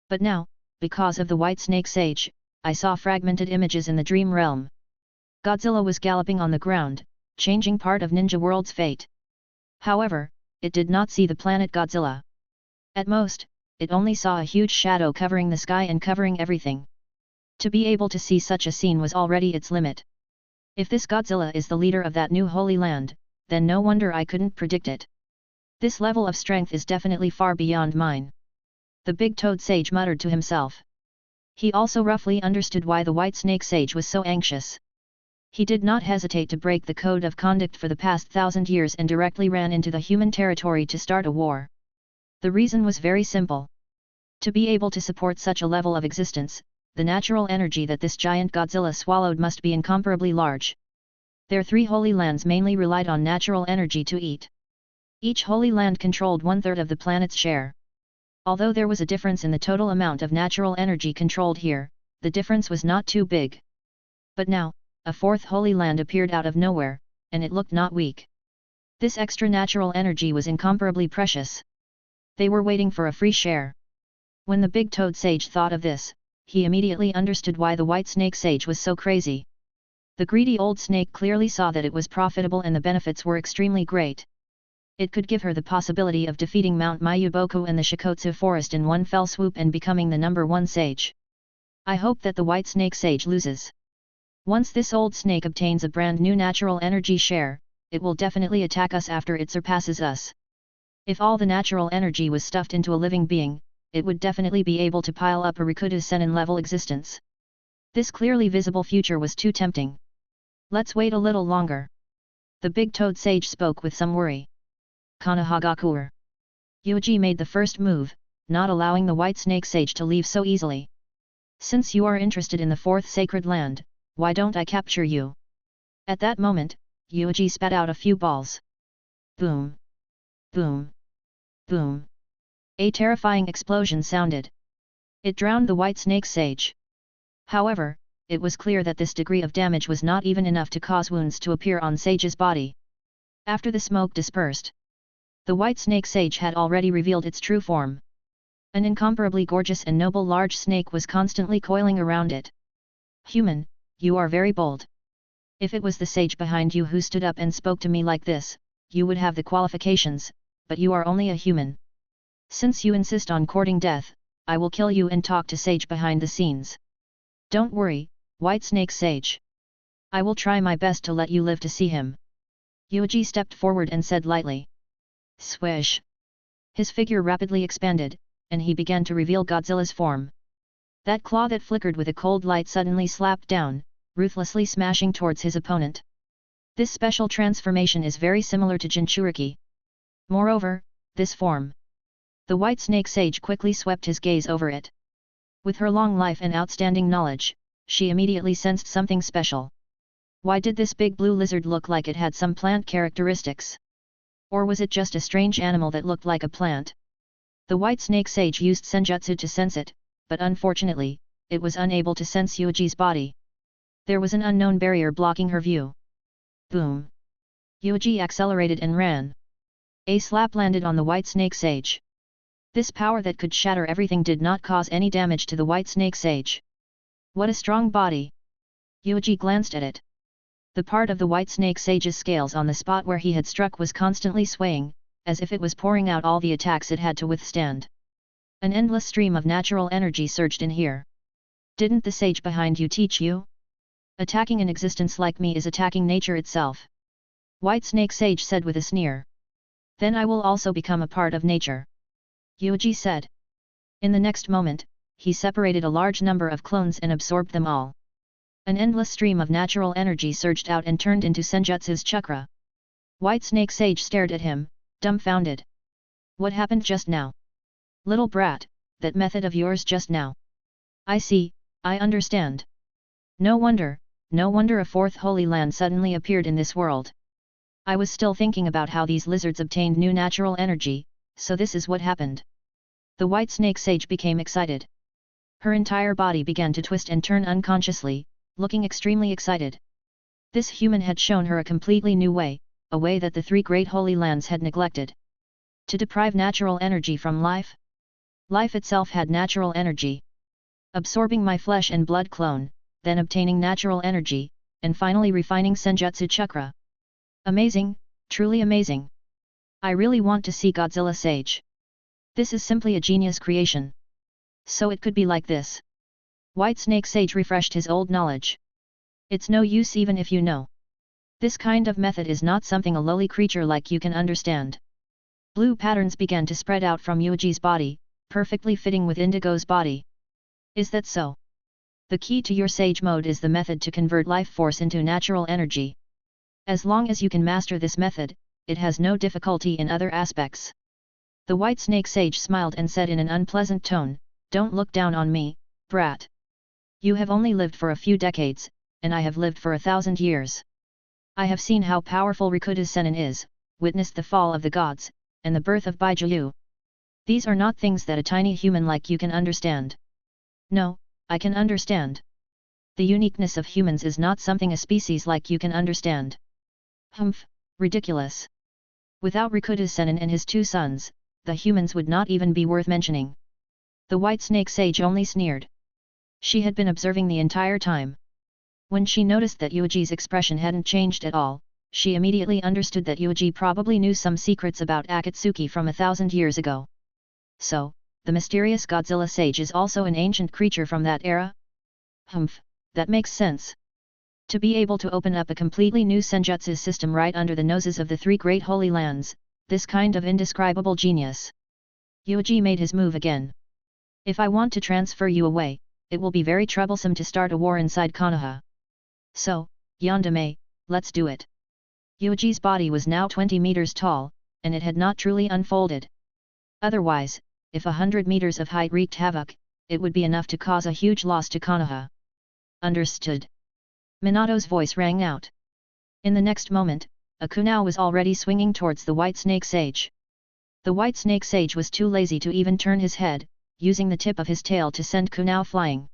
But now, because of the White Snake Sage, I saw fragmented images in the dream realm. Godzilla was galloping on the ground, changing part of Ninja World's fate. However, it did not see the planet Godzilla. At most, it only saw a huge shadow covering the sky and covering everything. To be able to see such a scene was already its limit. If this Godzilla is the leader of that new Holy Land, then no wonder I couldn't predict it. This level of strength is definitely far beyond mine. The Big Toad Sage muttered to himself. He also roughly understood why the White Snake Sage was so anxious. He did not hesitate to break the code of conduct for the past 1,000 years and directly ran into the human territory to start a war. The reason was very simple. To be able to support such a level of existence, the natural energy that this giant Godzilla swallowed must be incomparably large. Their three holy lands mainly relied on natural energy to eat. Each holy land controlled 1/3 of the planet's share. Although there was a difference in the total amount of natural energy controlled here, the difference was not too big. But now, a fourth holy land appeared out of nowhere, and it looked not weak. This extra natural energy was incomparably precious. They were waiting for a free share. When the big toad sage thought of this, he immediately understood why the white snake sage was so crazy. The greedy old snake clearly saw that it was profitable and the benefits were extremely great. It could give her the possibility of defeating Mount Mayuboku and the Shikotsu forest in one fell swoop and becoming the #1 sage. I hope that the white snake sage loses. Once this old snake obtains a brand new natural energy share, it will definitely attack us after it surpasses us. If all the natural energy was stuffed into a living being, it would definitely be able to pile up a Rikuta Senin level existence. This clearly visible future was too tempting. Let's wait a little longer. The big toad sage spoke with some worry. Konoha Yuuji made the first move, not allowing the white snake sage to leave so easily. Since you are interested in the fourth sacred land, why don't I capture you? At that moment, Yuuji spat out a few balls. Boom! Boom! Boom! A terrifying explosion sounded. It drowned the white snake sage. However, it was clear that this degree of damage was not even enough to cause wounds to appear on Sage's body. After the smoke dispersed, the white snake sage had already revealed its true form. An incomparably gorgeous and noble large snake was constantly coiling around it. Human, you are very bold. If it was the sage behind you who stood up and spoke to me like this, you would have the qualifications, but you are only a human. Since you insist on courting death, I will kill you and talk to sage behind the scenes. Don't worry, white snake sage. I will try my best to let you live to see him. Yuuji stepped forward and said lightly. Swish! His figure rapidly expanded, and he began to reveal Godzilla's form. That claw that flickered with a cold light suddenly slapped down, ruthlessly smashing towards his opponent. This special transformation is very similar to Jinchuriki. Moreover, this form. The white snake sage quickly swept his gaze over it. With her long life and outstanding knowledge, she immediately sensed something special. Why did this big blue lizard look like it had some plant characteristics? Or was it just a strange animal that looked like a plant? The white snake sage used senjutsu to sense it, but unfortunately, it was unable to sense Yuuji's body. There was an unknown barrier blocking her view. Boom! Yuuji accelerated and ran. A slap landed on the white snake sage. This power that could shatter everything did not cause any damage to the white snake sage. What a strong body! Yuuji glanced at it. The part of the white snake sage's scales on the spot where he had struck was constantly swaying, as if it was pouring out all the attacks it had to withstand. An endless stream of natural energy surged in here. Didn't the sage behind you teach you? Attacking an existence like me is attacking nature itself. White snake sage said with a sneer. Then I will also become a part of nature. Yuuji said. In the next moment, he separated a large number of clones and absorbed them all. An endless stream of natural energy surged out and turned into Senjutsu's chakra. White snake sage stared at him, dumbfounded. What happened just now? Little brat, that method of yours just now. I see, I understand. No wonder a fourth holy land suddenly appeared in this world. I was still thinking about how these lizards obtained new natural energy, so this is what happened. The white snake sage became excited. Her entire body began to twist and turn unconsciously, looking extremely excited. This human had shown her a completely new way, a way that the three great holy lands had neglected. To deprive natural energy from life? Life itself had natural energy. Absorbing my flesh and blood clone, then obtaining natural energy, and finally refining Senjutsu chakra. Amazing, truly amazing. I really want to see Godzilla Sage. This is simply a genius creation. So it could be like this. White Snake Sage refreshed his old knowledge. It's no use even if you know. This kind of method is not something a lowly creature like you can understand. Blue patterns began to spread out from Yuuji's body, perfectly fitting with Indigo's body. Is that so? The key to your Sage mode is the method to convert life force into natural energy. As long as you can master this method, it has no difficulty in other aspects. The White Snake Sage smiled and said in an unpleasant tone, "Don't look down on me, brat. You have only lived for a few decades, and I have lived for 1,000 years. I have seen how powerful Rikuta Senin is, witnessed the fall of the gods, and the birth of Bijuu. These are not things that a tiny human like you can understand." "No, I can understand. The uniqueness of humans is not something a species like you can understand. Humph, ridiculous. Without Rikudo-sennin and his 2 sons, the humans would not even be worth mentioning. The White Snake Sage only sneered. She had been observing the entire time. When she noticed that Yuuji's expression hadn't changed at all, she immediately understood that Yuuji probably knew some secrets about Akatsuki from 1,000 years ago. So, the mysterious Godzilla Sage is also an ancient creature from that era? Humph, that makes sense. To be able to open up a completely new senjutsu system right under the noses of the 3 great holy lands, this kind of indescribable genius. Yuuji made his move again. If I want to transfer you away, it will be very troublesome to start a war inside Konoha. So, Yandere, let's do it. Yuuji's body was now 20 meters tall, and it had not truly unfolded. Otherwise, if 100 meters of height wreaked havoc, it would be enough to cause a huge loss to Konoha. Understood. Minato's voice rang out. In the next moment, a kunai was already swinging towards the White Snake Sage. The White Snake Sage was too lazy to even turn his head, using the tip of his tail to send kunai flying.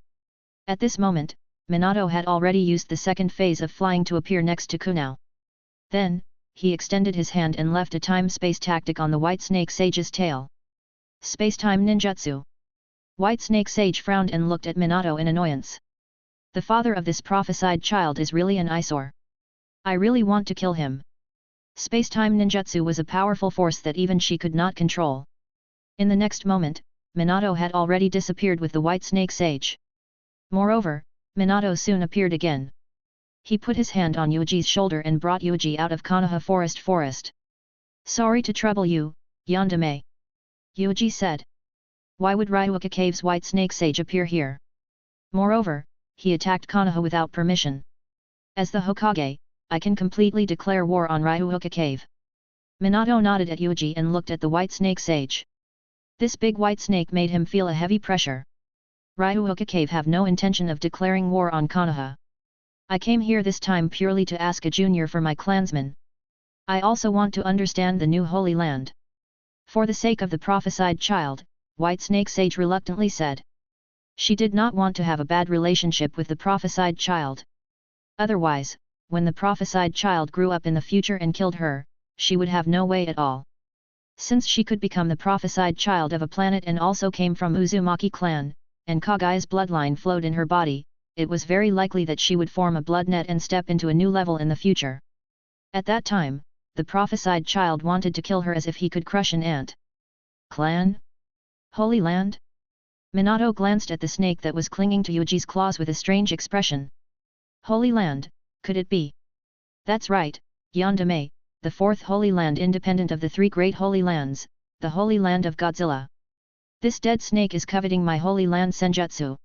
At this moment, Minato had already used the second phase of flying to appear next to kunai. Then, he extended his hand and left a time-space tactic on the White Snake Sage's tail. Space-time ninjutsu. White Snake Sage frowned and looked at Minato in annoyance. The father of this prophesied child is really an eyesore. I really want to kill him. Space-time ninjutsu was a powerful force that even she could not control. In the next moment, Minato had already disappeared with the White Snake Sage. Moreover, Minato soon appeared again. He put his hand on Yuuji's shoulder and brought Yuuji out of Konoha Forest. Sorry to trouble you, Yandere. Yuuji said. Why would Ryuuka Cave's White Snake Sage appear here? Moreover, he attacked Konoha without permission. As the Hokage, I can completely declare war on Ryuuka Cave. Minato nodded at Yuuji and looked at the White Snake Sage. This big white snake made him feel a heavy pressure. Ryuuka Cave have no intention of declaring war on Konoha. I came here this time purely to ask a junior for my clansmen. I also want to understand the new Holy Land. For the sake of the prophesied child, White Snake Sage reluctantly said. She did not want to have a bad relationship with the prophesied child. Otherwise, when the prophesied child grew up in the future and killed her, she would have no way at all. Since she could become the prophesied child of a planet and also came from Uzumaki clan, and Kagai's bloodline flowed in her body, it was very likely that she would form a blood net and step into a new level in the future. At that time, the prophesied child wanted to kill her as if he could crush an ant. Clan? Holy Land? Minato glanced at the snake that was clinging to Yuuji's claws with a strange expression. Holy Land, could it be? That's right, Yandere, the 4th Holy Land independent of the 3 great Holy Lands, the Holy Land of Godzilla. This dead snake is coveting my Holy Land senjutsu.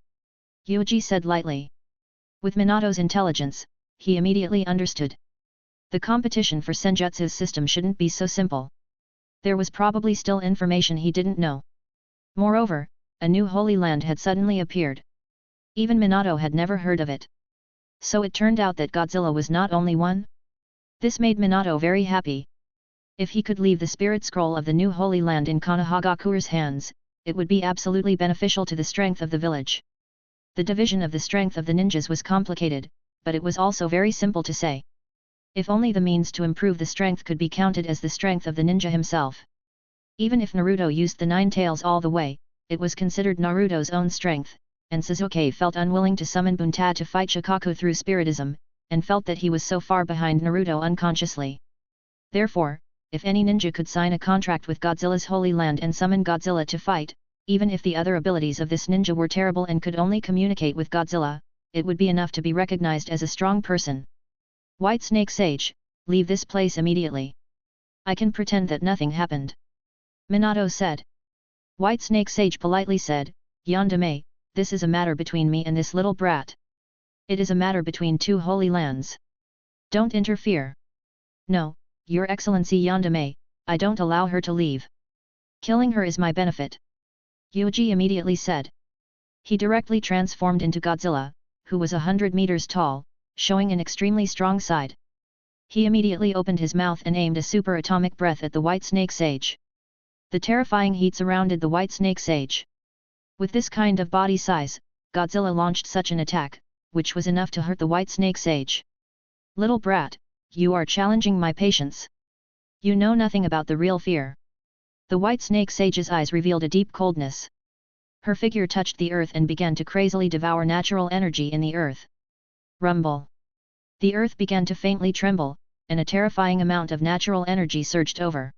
Yuuji said lightly. With Minato's intelligence, he immediately understood. The competition for senjutsu's system shouldn't be so simple. There was probably still information he didn't know. Moreover, a new Holy Land had suddenly appeared. Even Minato had never heard of it. So it turned out that Godzilla was not only one. This made Minato very happy. If he could leave the spirit scroll of the new Holy Land in Konohagakure's hands, it would be absolutely beneficial to the strength of the village. The division of the strength of the ninjas was complicated, but it was also very simple to say. If only the means to improve the strength could be counted as the strength of the ninja himself. Even if Naruto used the 9 tails all the way, it was considered Naruto's own strength, and Sasuke felt unwilling to summon Bunta to fight Shikaku through spiritism, and felt that he was so far behind Naruto unconsciously. Therefore, if any ninja could sign a contract with Godzilla's Holy Land and summon Godzilla to fight, even if the other abilities of this ninja were terrible and could only communicate with Godzilla, it would be enough to be recognized as a strong person. White Snake Sage, leave this place immediately. I can pretend that nothing happened. Minato said. White Snake Sage politely said, Yandere, this is a matter between me and this little brat. It is a matter between 2 holy lands. Don't interfere. No, Your Excellency Yandere, I don't allow her to leave. Killing her is my benefit. Yuuji immediately said. He directly transformed into Godzilla, who was 100 meters tall, showing an extremely strong side. He immediately opened his mouth and aimed a super atomic breath at the White Snake Sage. The terrifying heat surrounded the White Snake Sage. With this kind of body size, Godzilla launched such an attack, which was enough to hurt the White Snake Sage. "Little brat, you are challenging my patience. You know nothing about the real fear." The White Snake Sage's eyes revealed a deep coldness. Her figure touched the earth and began to crazily devour natural energy in the earth. Rumble. The earth began to faintly tremble, and a terrifying amount of natural energy surged over.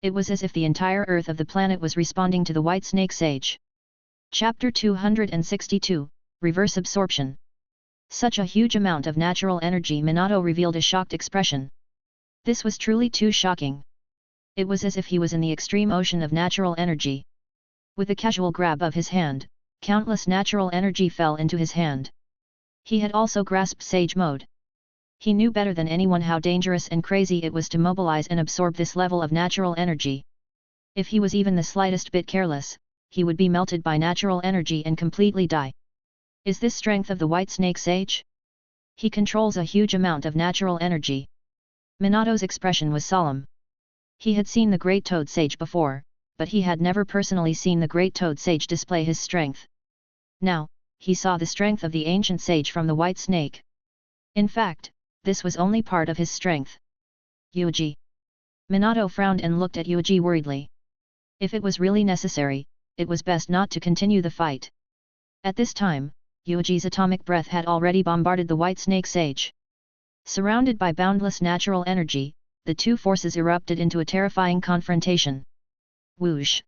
It was as if the entire earth of the planet was responding to the White Snake Sage. Chapter 262, Reverse Absorption. Such a huge amount of natural energy. Minato revealed a shocked expression. This was truly too shocking. It was as if he was in the extreme ocean of natural energy. With a casual grab of his hand, countless natural energy fell into his hand. He had also grasped Sage Mode. He knew better than anyone how dangerous and crazy it was to mobilize and absorb this level of natural energy. If he was even the slightest bit careless, he would be melted by natural energy and completely die. Is this strength of the White Snake Sage? He controls a huge amount of natural energy. Minato's expression was solemn. He had seen the Great Toad Sage before, but he had never personally seen the Great Toad Sage display his strength. Now, he saw the strength of the ancient sage from the White Snake. In fact, this was only part of his strength. "Yuuji." Minato frowned and looked at Yuuji worriedly. If it was really necessary, it was best not to continue the fight. At this time, Yuuji's atomic breath had already bombarded the White Snake Sage. Surrounded by boundless natural energy, the two forces erupted into a terrifying confrontation. Whoosh!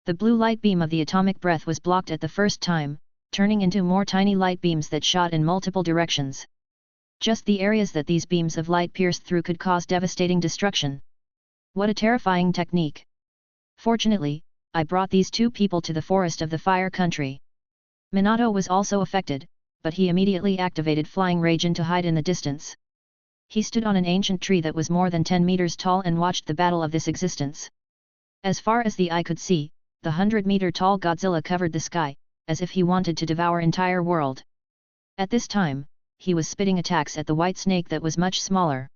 The blue light beam of the atomic breath was blocked at the first time, turning into more tiny light beams that shot in multiple directions. Just the areas that these beams of light pierced through could cause devastating destruction. What a terrifying technique! Fortunately, I brought these two people to the forest of the Fire Country. Minato was also affected, but he immediately activated Flying Ragin to hide in the distance. He stood on an ancient tree that was more than 10 meters tall and watched the battle of this existence. As far as the eye could see, the 100-meter-tall Godzilla covered the sky, as if he wanted to devour entire world. At this time, he was spitting attacks at the White Snake that was much smaller.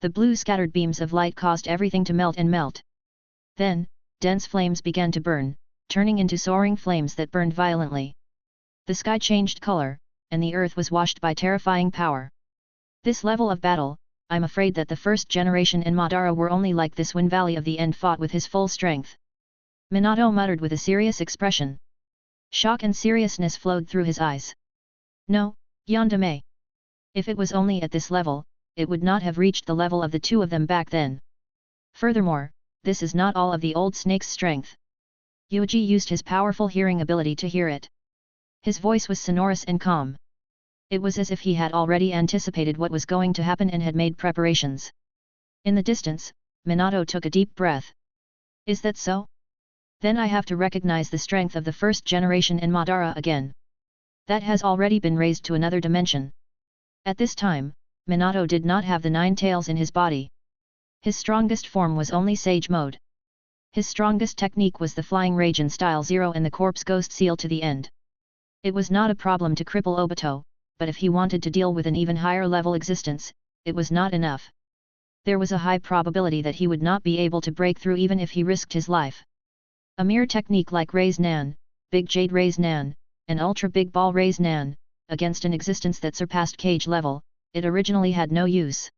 The blue scattered beams of light caused everything to melt and melt. Then, dense flames began to burn, turning into soaring flames that burned violently. The sky changed color, and the earth was washed by terrifying power. This level of battle, I'm afraid that the first generation in Madara were only like this when Valley of the End fought with his full strength. Minato muttered with a serious expression. Shock and seriousness flowed through his eyes. No, Yandere. If it was only at this level, it would not have reached the level of the two of them back then. Furthermore, this is not all of the old snake's strength. Yuuji used his powerful hearing ability to hear it. His voice was sonorous and calm. It was as if he had already anticipated what was going to happen and had made preparations. In the distance, Minato took a deep breath. Is that so? Then I have to recognize the strength of the first generation in Madara again. That has already been raised to another dimension. At this time, Minato did not have the 9 tails in his body. His strongest form was only Sage Mode. His strongest technique was the Flying Ragin Style 0 and the Corpse Ghost Seal to the end. It was not a problem to cripple Obito, but if he wanted to deal with an even higher level existence, it was not enough. There was a high probability that he would not be able to break through even if he risked his life. A mere technique like Raise Nan, Big Jade Raise Nan, and Ultra Big Ball Raise Nan, against an existence that surpassed cage level, it originally had no use.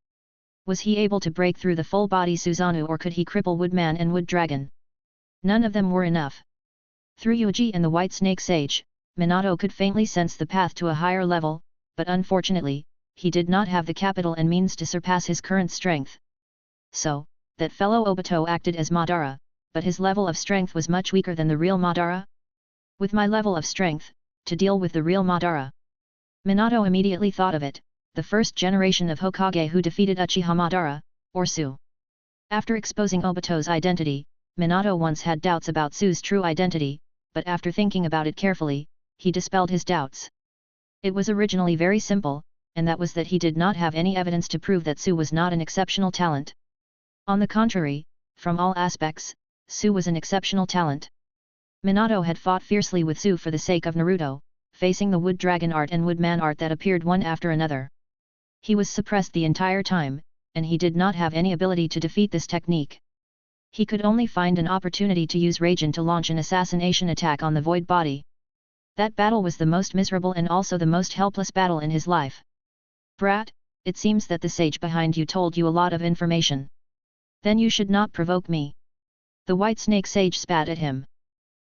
Was he able to break through the full-body Susanoo, or could he cripple Woodman and Wood Dragon? None of them were enough. Through Yuuji and the White Snake Sage, Minato could faintly sense the path to a higher level, but unfortunately, he did not have the capital and means to surpass his current strength. So, that fellow Obito acted as Madara, but his level of strength was much weaker than the real Madara? With my level of strength, to deal with the real Madara. Minato immediately thought of it, the first generation of Hokage who defeated Uchiha Madara, or Su. After exposing Obito's identity, Minato once had doubts about Su's true identity, but after thinking about it carefully, he dispelled his doubts. It was originally very simple, and that was that he did not have any evidence to prove that Su was not an exceptional talent. On the contrary, from all aspects, Su was an exceptional talent. Minato had fought fiercely with Su for the sake of Naruto, facing the Wood Dragon art and Woodman art that appeared one after another. He was suppressed the entire time, and he did not have any ability to defeat this technique. He could only find an opportunity to use Ragin to launch an assassination attack on the Void Body. That battle was the most miserable and also the most helpless battle in his life. Brat, it seems that the sage behind you told you a lot of information. Then you should not provoke me. The white snake sage spat at him.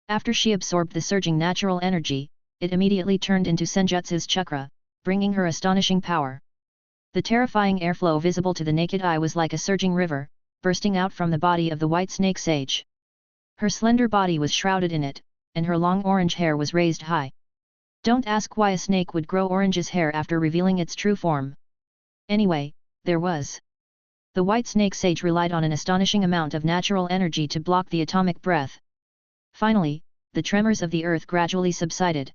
After she absorbed the surging natural energy, it immediately turned into Senjutsu's chakra, bringing her astonishing power. The terrifying airflow visible to the naked eye was like a surging river, bursting out from the body of the white snake sage. Her slender body was shrouded in it, and her long orange hair was raised high. Don't ask why a snake would grow orange's hair after revealing its true form. Anyway, there was. The white snake sage relied on an astonishing amount of natural energy to block the atomic breath. Finally, the tremors of the earth gradually subsided.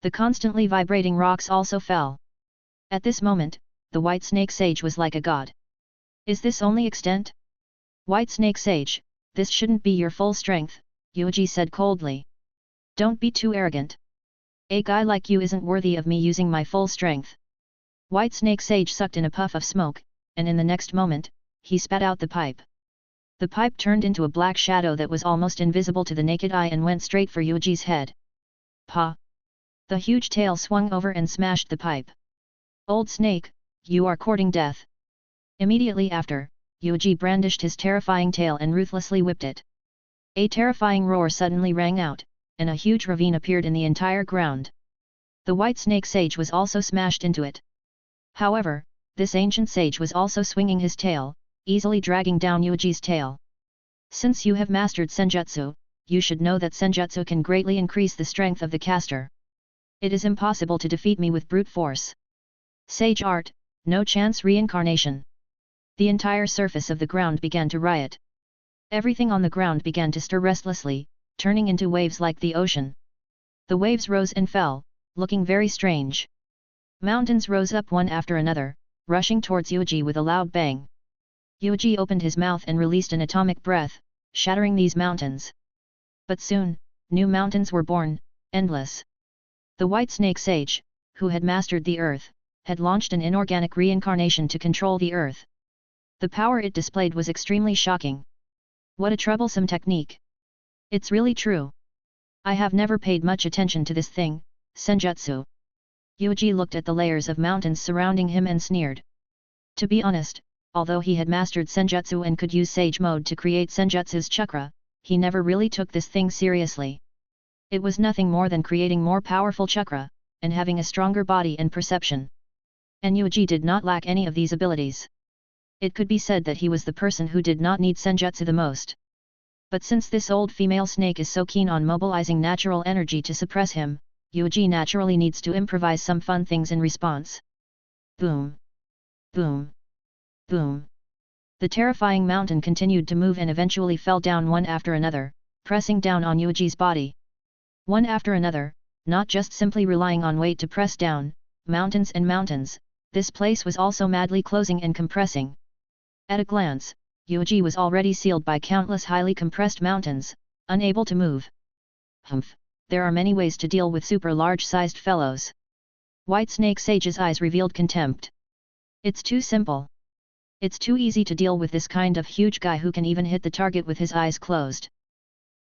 The constantly vibrating rocks also fell. At this moment, the white snake sage was like a god. Is this only extent? White snake sage, this shouldn't be your full strength, Yuuji said coldly. Don't be too arrogant. A guy like you isn't worthy of me using my full strength. White snake sage sucked in a puff of smoke, and in the next moment, he spat out the pipe. The pipe turned into a black shadow that was almost invisible to the naked eye and went straight for Yuuji's head. Pa! The huge tail swung over and smashed the pipe. Old snake, you are courting death. Immediately after, Yuuji brandished his terrifying tail and ruthlessly whipped it. A terrifying roar suddenly rang out, and a huge ravine appeared in the entire ground. The white snake sage was also smashed into it. However, this ancient sage was also swinging his tail, easily dragging down Yuuji's tail. Since you have mastered Senjutsu, you should know that Senjutsu can greatly increase the strength of the caster. It is impossible to defeat me with brute force. Sage art, no chance reincarnation. The entire surface of the ground began to riot. Everything on the ground began to stir restlessly, turning into waves like the ocean. The waves rose and fell, looking very strange. Mountains rose up one after another, rushing towards Yuuji with a loud bang. Yuuji opened his mouth and released an atomic breath, shattering these mountains. But soon, new mountains were born, endless. The white snake sage, who had mastered the earth, had launched an inorganic reincarnation to control the earth. The power it displayed was extremely shocking. What a troublesome technique! It's really true. I have never paid much attention to this thing, Senjutsu. Yuuji looked at the layers of mountains surrounding him and sneered. To be honest, although he had mastered Senjutsu and could use Sage Mode to create Senjutsu's chakra, he never really took this thing seriously. It was nothing more than creating more powerful chakra, and having a stronger body and perception. And Yuuji did not lack any of these abilities. It could be said that he was the person who did not need Senjutsu the most. But since this old female snake is so keen on mobilizing natural energy to suppress him, Yuuji naturally needs to improvise some fun things in response. Boom! Boom! Boom! The terrifying mountain continued to move and eventually fell down one after another, pressing down on Yuuji's body. One after another, not just simply relying on weight to press down, mountains and mountains, this place was also madly closing and compressing. At a glance, Yuuji was already sealed by countless highly compressed mountains, unable to move. Humph, there are many ways to deal with super large-sized fellows. White Snake Sage's eyes revealed contempt. It's too simple. It's too easy to deal with this kind of huge guy who can even hit the target with his eyes closed.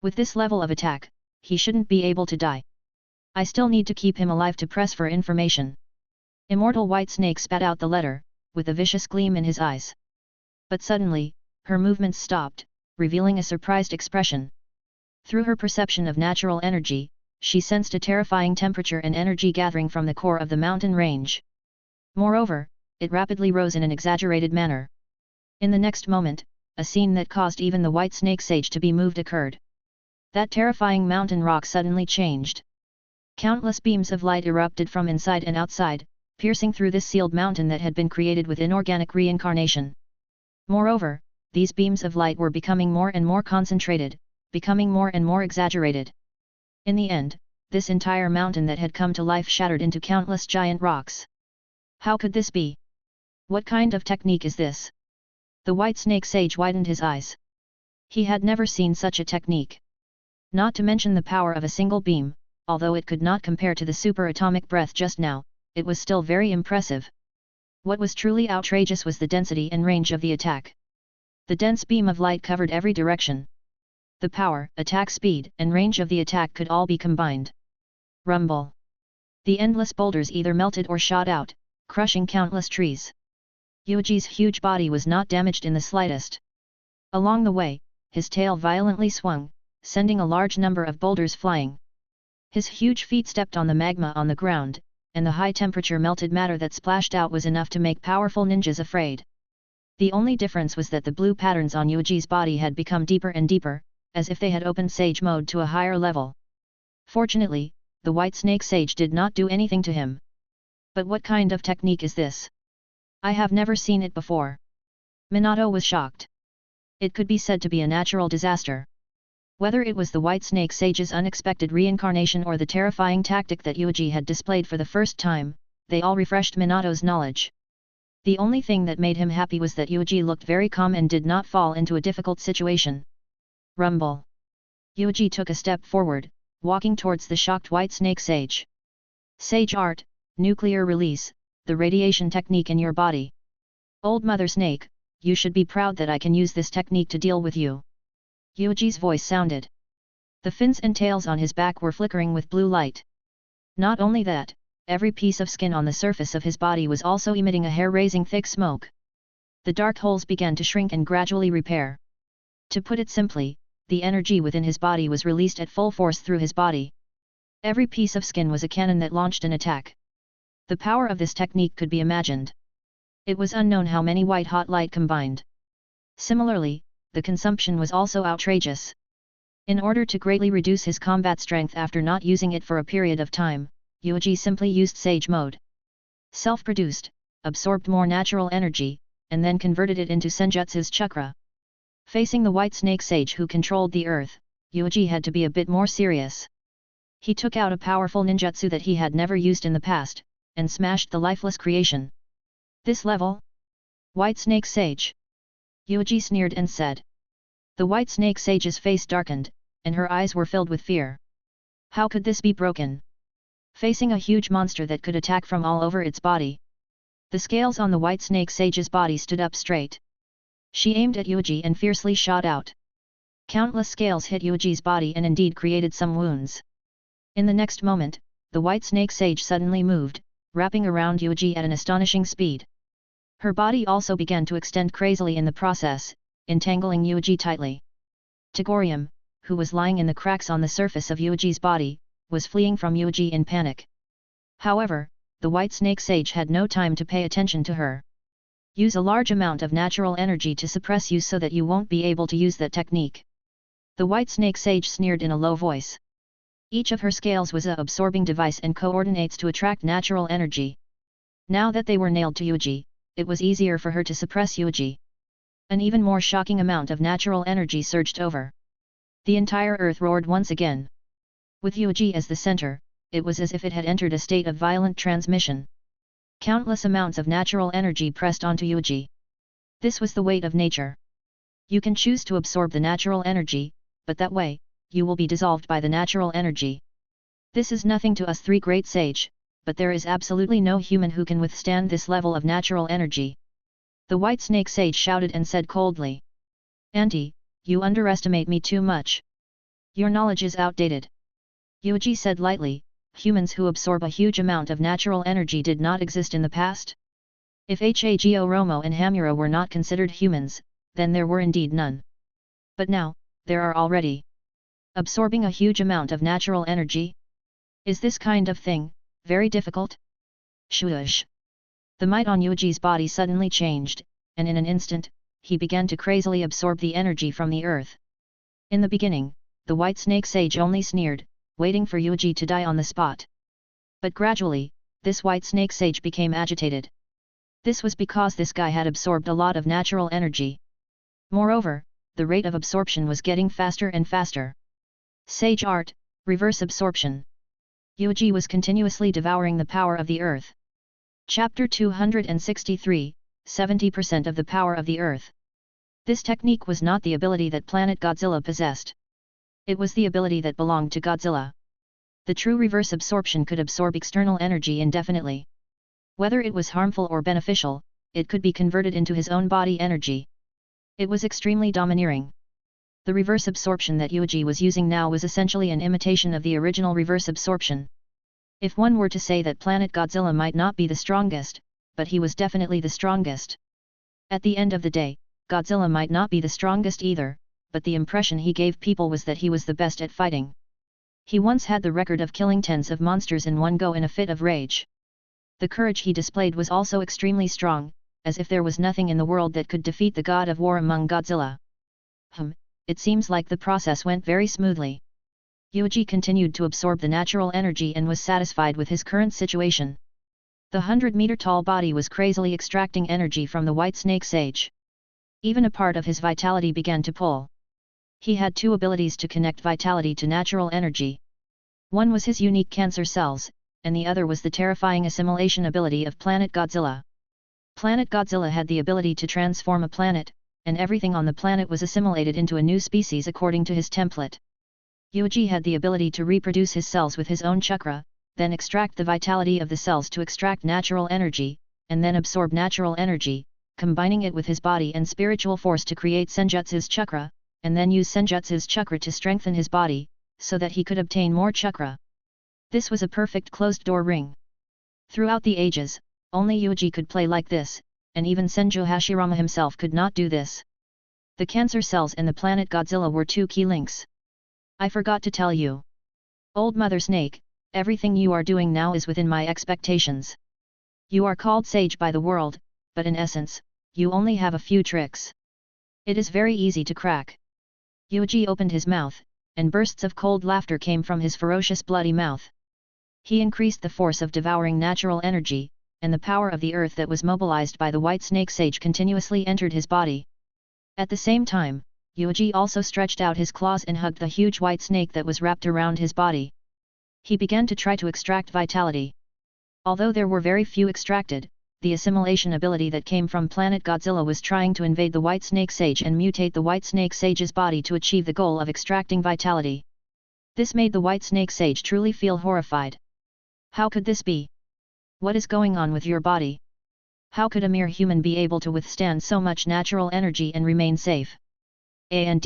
With this level of attack, he shouldn't be able to die. I still need to keep him alive to press for information. Immortal White Snake spat out the letter, with a vicious gleam in his eyes. But suddenly, her movements stopped, revealing a surprised expression. Through her perception of natural energy, she sensed a terrifying temperature and energy gathering from the core of the mountain range. Moreover, it rapidly rose in an exaggerated manner. In the next moment, a scene that caused even the White Snake Sage to be moved occurred. That terrifying mountain rock suddenly changed. Countless beams of light erupted from inside and outside, piercing through this sealed mountain that had been created with inorganic reincarnation. Moreover, these beams of light were becoming more and more concentrated, becoming more and more exaggerated. In the end, this entire mountain that had come to life shattered into countless giant rocks. How could this be? What kind of technique is this? The White Snake Sage widened his eyes. He had never seen such a technique. Not to mention the power of a single beam, although it could not compare to the super atomic breath just now, it was still very impressive. What was truly outrageous was the density and range of the attack. The dense beam of light covered every direction. The power, attack speed, and range of the attack could all be combined. Rumble. The endless boulders either melted or shot out, crushing countless trees. Yuuji's huge body was not damaged in the slightest. Along the way, his tail violently swung, sending a large number of boulders flying. His huge feet stepped on the magma on the ground, and the high-temperature melted matter that splashed out was enough to make powerful ninjas afraid. The only difference was that the blue patterns on Yuuji's body had become deeper and deeper, as if they had opened Sage mode to a higher level. Fortunately, the White Snake Sage did not do anything to him. But what kind of technique is this? I have never seen it before. Minato was shocked. It could be said to be a natural disaster. Whether it was the White Snake Sage's unexpected reincarnation or the terrifying tactic that Yuuji had displayed for the first time, they all refreshed Minato's knowledge. The only thing that made him happy was that Yuuji looked very calm and did not fall into a difficult situation. Rumble. Yuuji took a step forward, walking towards the shocked White Snake Sage. Sage Art, Nuclear Release, the radiation technique in your body. Old Mother Snake, you should be proud that I can use this technique to deal with you. Yuuji's voice sounded. The fins and tails on his back were flickering with blue light. Not only that, every piece of skin on the surface of his body was also emitting a hair-raising thick smoke. The dark holes began to shrink and gradually repair. To put it simply, the energy within his body was released at full force through his body. Every piece of skin was a cannon that launched an attack. The power of this technique could be imagined. It was unknown how many white-hot light combined. Similarly, the consumption was also outrageous. In order to greatly reduce his combat strength after not using it for a period of time, Yuuji simply used Sage mode. Self-produced, absorbed more natural energy, and then converted it into Senjutsu's chakra. Facing the White Snake Sage who controlled the earth, Yuuji had to be a bit more serious. He took out a powerful ninjutsu that he had never used in the past, and smashed the lifeless creation. This level? White Snake Sage? Yuuji sneered and said. The White Snake Sage's face darkened, and her eyes were filled with fear. How could this be broken? Facing a huge monster that could attack from all over its body. The scales on the White Snake Sage's body stood up straight. She aimed at Yuuji and fiercely shot out. Countless scales hit Yuuji's body and indeed created some wounds. In the next moment, the White Snake Sage suddenly moved, wrapping around Yuuji at an astonishing speed. Her body also began to extend crazily in the process, entangling Yuuji tightly. Tagorium, who was lying in the cracks on the surface of Yuuji's body, was fleeing from Yuuji in panic. However, the White Snake Sage had no time to pay attention to her. Use a large amount of natural energy to suppress you so that you won't be able to use that technique. The White Snake Sage sneered in a low voice. Each of her scales was a absorbing device and coordinates to attract natural energy. Now that they were nailed to Yuuji, it was easier for her to suppress Yuuji. An even more shocking amount of natural energy surged over. The entire earth roared once again. With Yuuji as the center, it was as if it had entered a state of violent transmission. Countless amounts of natural energy pressed onto Yuuji. This was the weight of nature. You can choose to absorb the natural energy, but that way, you will be dissolved by the natural energy. This is nothing to us three great sage, but there is absolutely no human who can withstand this level of natural energy. The White Snake Sage shouted and said coldly. Auntie, you underestimate me too much. Your knowledge is outdated. Yuuji said lightly, humans who absorb a huge amount of natural energy did not exist in the past? If Hago Romo and Hamura were not considered humans, then there were indeed none. But now, there are already. Absorbing a huge amount of natural energy? Is this kind of thing very difficult? Shush! The might on Yuuji's body suddenly changed, and in an instant, he began to crazily absorb the energy from the earth. In the beginning, the White Snake Sage only sneered, waiting for Yuuji to die on the spot. But gradually, this White Snake Sage became agitated. This was because this guy had absorbed a lot of natural energy. Moreover, the rate of absorption was getting faster and faster. Sage Art, Reverse Absorption. Yuuji was continuously devouring the power of the earth. Chapter 263, 70% of the power of the earth. This technique was not the ability that planet Godzilla possessed. It was the ability that belonged to Godzilla. The true reverse absorption could absorb external energy indefinitely. Whether it was harmful or beneficial, it could be converted into his own body energy. It was extremely domineering. The reverse absorption that Yuuji was using now was essentially an imitation of the original reverse absorption. If one were to say that planet Godzilla might not be the strongest, but he was definitely the strongest. At the end of the day, Godzilla might not be the strongest either, but the impression he gave people was that he was the best at fighting. He once had the record of killing tens of monsters in one go in a fit of rage. The courage he displayed was also extremely strong, as if there was nothing in the world that could defeat the god of war among Godzilla. It seems like the process went very smoothly. Yuuji continued to absorb the natural energy and was satisfied with his current situation. The 100-meter-tall body was crazily extracting energy from the white snake sage. Even a part of his vitality began to pull. He had two abilities to connect vitality to natural energy. One was his unique cancer cells, and the other was the terrifying assimilation ability of Planet Godzilla. Planet Godzilla had the ability to transform a planet, and everything on the planet was assimilated into a new species according to his template. Yuuji had the ability to reproduce his cells with his own chakra, then extract the vitality of the cells to extract natural energy, and then absorb natural energy, combining it with his body and spiritual force to create Senjutsu's chakra, and then use Senjutsu's chakra to strengthen his body, so that he could obtain more chakra. This was a perfect closed-door ring. Throughout the ages, only Yuuji could play like this, and even Senju Hashirama himself could not do this. The cancer cells and the planet Godzilla were two key links. I forgot to tell you. Old Mother Snake, everything you are doing now is within my expectations. You are called sage by the world, but in essence, you only have a few tricks. It is very easy to crack. Yuuji opened his mouth, and bursts of cold laughter came from his ferocious bloody mouth. He increased the force of devouring natural energy, and the power of the earth that was mobilized by the white snake sage continuously entered his body. At the same time, Yuuji also stretched out his claws and hugged the huge white snake that was wrapped around his body. He began to try to extract vitality. Although there were very few extracted, the assimilation ability that came from Planet Godzilla was trying to invade the white snake sage and mutate the white snake sage's body to achieve the goal of extracting vitality. This made the white snake sage truly feel horrified. How could this be? What is going on with your body? How could a mere human be able to withstand so much natural energy and remain safe? And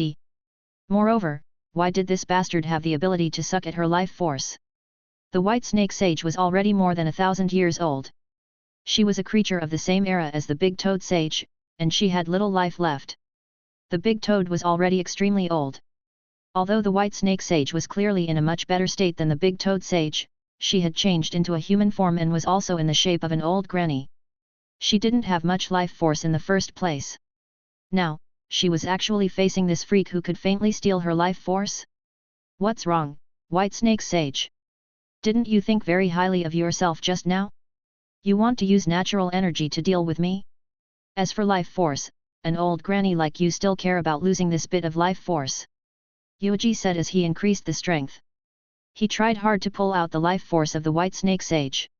moreover, why did this bastard have the ability to suck at her life force? The white snake sage was already more than 1,000 years old. She was a creature of the same era as the big toad sage, and she had little life left. The big toad was already extremely old. Although the white snake sage was clearly in a much better state than the big toad sage, she had changed into a human form and was also in the shape of an old granny. She didn't have much life force in the first place. Now, she was actually facing this freak who could faintly steal her life force? What's wrong, white snake sage? Didn't you think very highly of yourself just now? You want to use natural energy to deal with me? As for life force, an old granny like you still care about losing this bit of life force? Yuuji said as he increased the strength. He tried hard to pull out the life force of the white snake sage.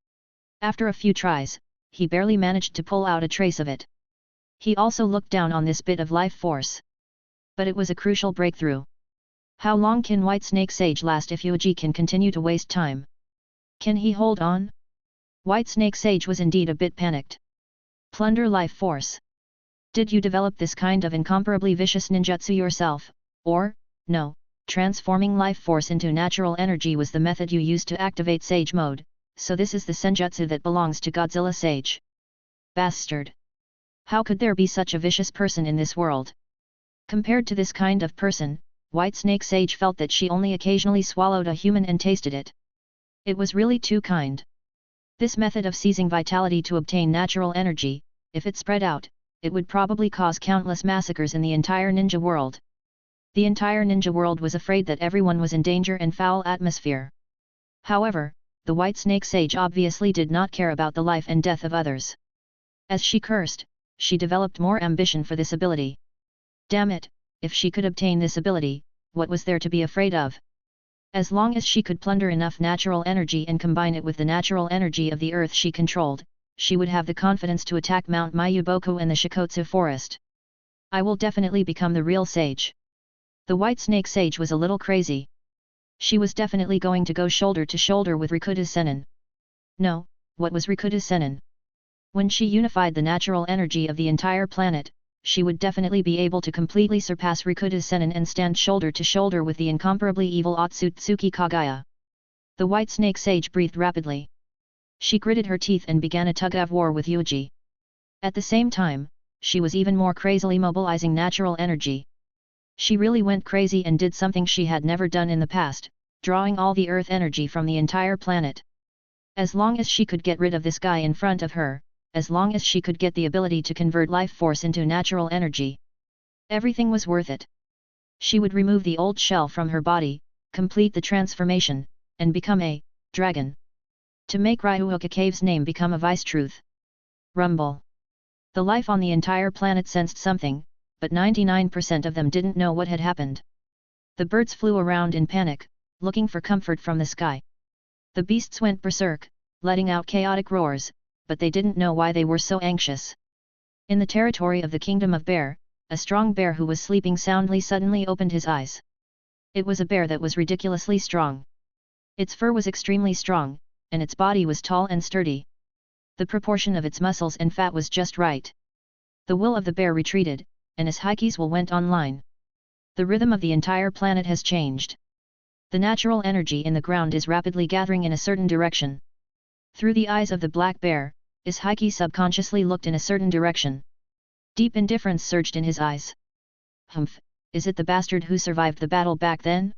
After a few tries, he barely managed to pull out a trace of it. He also looked down on this bit of life force. But it was a crucial breakthrough. How long can white snake sage last if Yuuji can continue to waste time? Can he hold on? White snake sage was indeed a bit panicked. Plunder life force. Did you develop this kind of incomparably vicious ninjutsu yourself, or, no, transforming life force into natural energy was the method you used to activate sage mode, so this is the senjutsu that belongs to Godzilla sage? Bastard! How could there be such a vicious person in this world? Compared to this kind of person, white snake sage felt that she only occasionally swallowed a human and tasted it. It was really too kind. This method of seizing vitality to obtain natural energy, if it spread out, it would probably cause countless massacres in the entire ninja world. The entire ninja world was afraid that everyone was in danger and foul atmosphere. However, the white snake sage obviously did not care about the life and death of others. As she cursed, she developed more ambition for this ability. Damn it, if she could obtain this ability, what was there to be afraid of? As long as she could plunder enough natural energy and combine it with the natural energy of the earth she controlled, she would have the confidence to attack Mount Mayuboku and the Shikotsu forest. I will definitely become the real sage. The white snake sage was a little crazy. She was definitely going to go shoulder to shoulder with Rikuta Sennin. No, what was Rikuta Sennin? When she unified the natural energy of the entire planet, she would definitely be able to completely surpass Rikuta Sennin and stand shoulder to shoulder with the incomparably evil Otsutsuki Kagaya. The white snake sage breathed rapidly. She gritted her teeth and began a tug-of-war with Yuuji. At the same time, she was even more crazily mobilizing natural energy. She really went crazy and did something she had never done in the past, drawing all the earth energy from the entire planet. As long as she could get rid of this guy in front of her, as long as she could get the ability to convert life force into natural energy, everything was worth it. She would remove the old shell from her body, complete the transformation, and become a dragon. To make Ryuoka Cave's name become a vice-truth. Rumble. The life on the entire planet sensed something, but 99% of them didn't know what had happened. The birds flew around in panic, looking for comfort from the sky. The beasts went berserk, letting out chaotic roars, but they didn't know why they were so anxious. In the territory of the Kingdom of Bear, a strong bear who was sleeping soundly suddenly opened his eyes. It was a bear that was ridiculously strong. Its fur was extremely strong, and its body was tall and sturdy. The proportion of its muscles and fat was just right. The will of the bear retreated, and his hikes will went online. The rhythm of the entire planet has changed. The natural energy in the ground is rapidly gathering in a certain direction. Through the eyes of the black bear, Ishiki subconsciously looked in a certain direction. Deep indifference surged in his eyes. Humph, is it the bastard who survived the battle back then?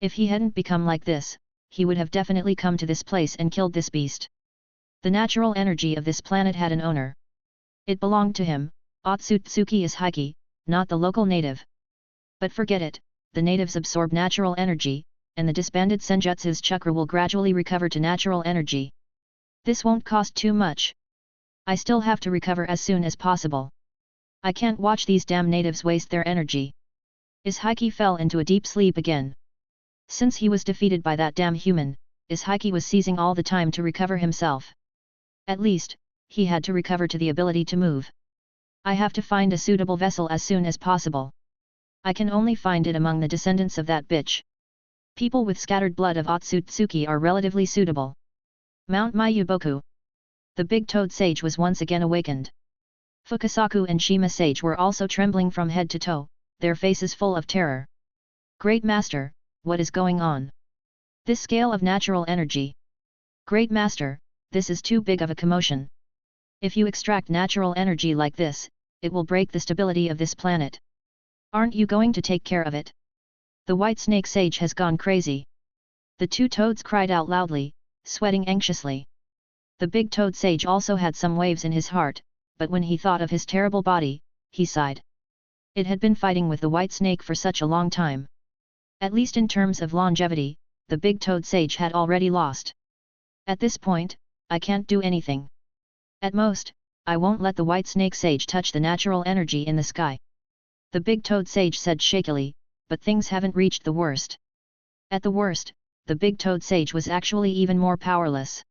If he hadn't become like this, he would have definitely come to this place and killed this beast. The natural energy of this planet had an owner. It belonged to him, Otsutsuki Ishiki, not the local native. But forget it, the natives absorb natural energy, and the disbanded Senjutsu's chakra will gradually recover to natural energy. This won't cost too much. I still have to recover as soon as possible. I can't watch these damn natives waste their energy. Ishiki fell into a deep sleep again. Since he was defeated by that damn human, Ishiki was seizing all the time to recover himself. At least, he had to recover to the ability to move. I have to find a suitable vessel as soon as possible. I can only find it among the descendants of that bitch. People with scattered blood of Otsutsuki are relatively suitable. Mount Mayuboku. The big toad sage was once again awakened. Fukasaku and Shima sage were also trembling from head to toe, their faces full of terror. Great Master, what is going on? This scale of natural energy. Great Master, this is too big of a commotion. If you extract natural energy like this, it will break the stability of this planet. Aren't you going to take care of it? The white snake sage has gone crazy. The two toads cried out loudly, sweating anxiously. The big toad sage also had some waves in his heart, but when he thought of his terrible body, he sighed. It had been fighting with the white snake for such a long time. At least in terms of longevity, the big toad sage had already lost. At this point, I can't do anything. At most, I won't let the white snake sage touch the natural energy in the sky. The big toad sage said shakily, but things haven't reached the worst. At the worst, the big toad sage was actually even more powerless.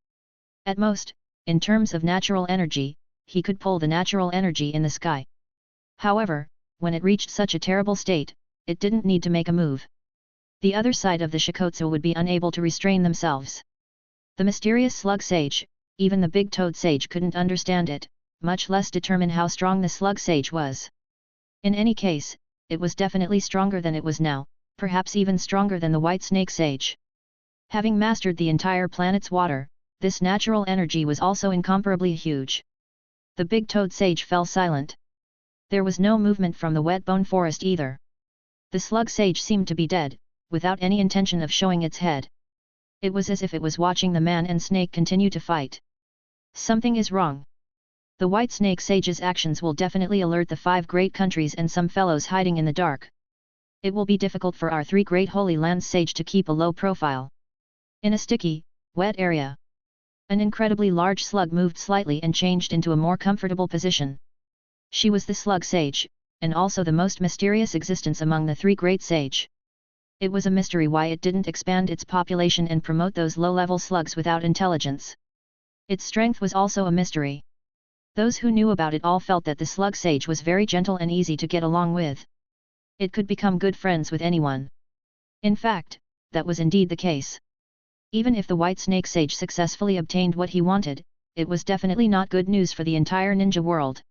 At most, in terms of natural energy, he could pull the natural energy in the sky. However, when it reached such a terrible state, it didn't need to make a move. The other side of the Shikotsu would be unable to restrain themselves. The mysterious slug sage, even the big toad sage couldn't understand it, much less determine how strong the slug sage was. In any case, it was definitely stronger than it was now, perhaps even stronger than the white snake sage. Having mastered the entire planet's water, this natural energy was also incomparably huge. The big toad sage fell silent. There was no movement from the wet bone forest either. The slug sage seemed to be dead, without any intention of showing its head. It was as if it was watching the man and snake continue to fight. Something is wrong. The white snake sage's actions will definitely alert the 5 great countries and some fellows hiding in the dark. It will be difficult for our 3 great holy lands sage to keep a low profile. In a sticky, wet area, an incredibly large slug moved slightly and changed into a more comfortable position. She was the slug sage, and also the most mysterious existence among the 3 great sage. It was a mystery why it didn't expand its population and promote those low-level slugs without intelligence. Its strength was also a mystery. Those who knew about it all felt that the slug sage was very gentle and easy to get along with. It could become good friends with anyone. In fact, that was indeed the case. Even if the white snake sage successfully obtained what he wanted, it was definitely not good news for the entire ninja world.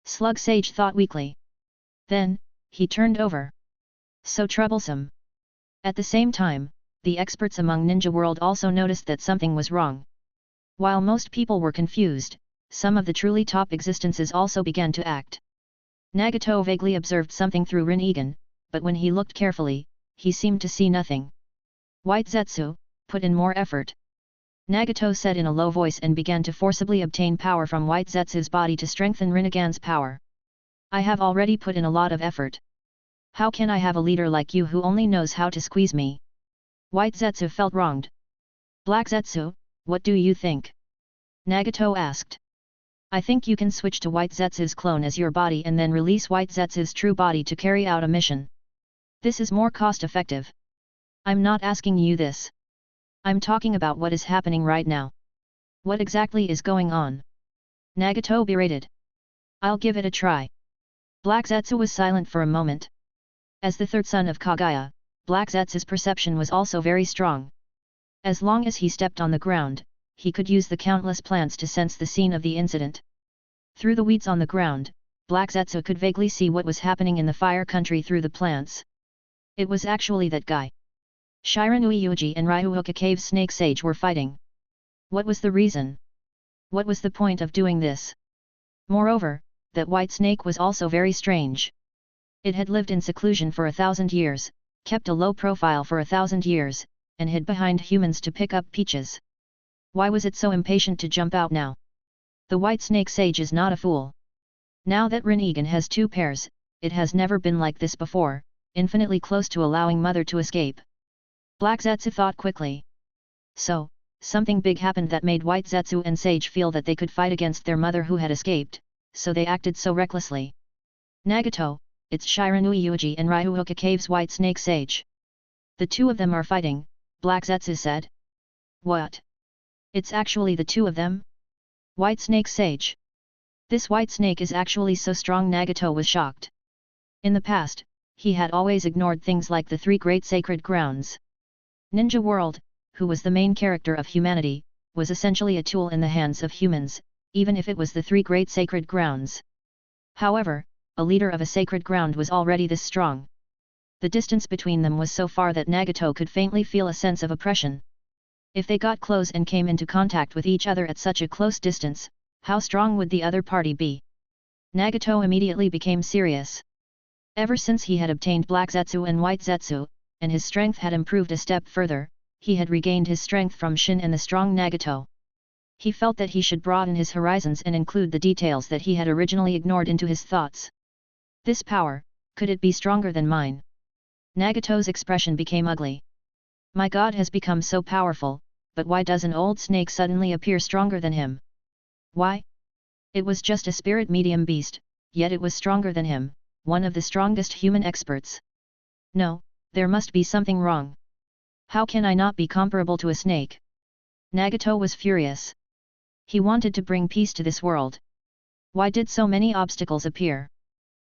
Slug sage thought weakly. Then, he turned over. So troublesome. At the same time, the experts among Ninja World also noticed that something was wrong. While most people were confused, some of the truly top existences also began to act. Nagato vaguely observed something through Rinnegan, but when he looked carefully, he seemed to see nothing. White Zetsu, put in more effort. Nagato said in a low voice and began to forcibly obtain power from White Zetsu's body to strengthen Rinnegan's power. I have already put in a lot of effort. How can I have a leader like you who only knows how to squeeze me? White Zetsu felt wronged. Black Zetsu, what do you think? Nagato asked. I think you can switch to White Zetsu's clone as your body and then release White Zetsu's true body to carry out a mission. This is more cost-effective. I'm not asking you this. I'm talking about what is happening right now. What exactly is going on? Nagato berated. I'll give it a try. Black Zetsu was silent for a moment. As the third son of Kaguya, Black Zetsu's perception was also very strong. As long as he stepped on the ground, he could use the countless plants to sense the scene of the incident. Through the weeds on the ground, Black Zetsu could vaguely see what was happening in the fire country through the plants. It was actually that guy. Shiranui Yuuji and Ryuhoka Cave's Snake Sage were fighting. What was the reason? What was the point of doing this? Moreover, that white snake was also very strange. It had lived in seclusion for 1,000 years, kept a low profile for 1,000 years, and hid behind humans to pick up peaches. Why was it so impatient to jump out now? The white snake sage is not a fool. Now that Rinnegan has 2 pairs, it has never been like this before, infinitely close to allowing Mother to escape. Black Zetsu thought quickly. So, something big happened that made White Zetsu and Sage feel that they could fight against their mother who had escaped, so they acted so recklessly. Nagato, it's Shiranui Yuuji and Ryuhoka Cave's White Snake Sage. The 2 of them are fighting, Black Zetsu said. What? It's actually the 2 of them? White Snake Sage. This white snake is actually so strong. Nagato was shocked. In the past, he had always ignored things like the 3 great sacred grounds. Ninja World, who was the main character of humanity, was essentially a tool in the hands of humans, even if it was the 3 great sacred grounds. However, a leader of a sacred ground was already this strong. The distance between them was so far that Nagato could faintly feel a sense of oppression. If they got close and came into contact with each other at such a close distance, how strong would the other party be? Nagato immediately became serious. Ever since he had obtained Black Zetsu and White Zetsu, and his strength had improved a step further, he had regained his strength from Shin and the strong Nagato. He felt that he should broaden his horizons and include the details that he had originally ignored into his thoughts. This power, could it be stronger than mine? Nagato's expression became ugly. My god has become so powerful, but why does an old snake suddenly appear stronger than him? Why? It was just a spirit medium beast, yet it was stronger than him, one of the strongest human experts. No, there must be something wrong. How can I not be comparable to a snake? Nagato was furious. He wanted to bring peace to this world. Why did so many obstacles appear?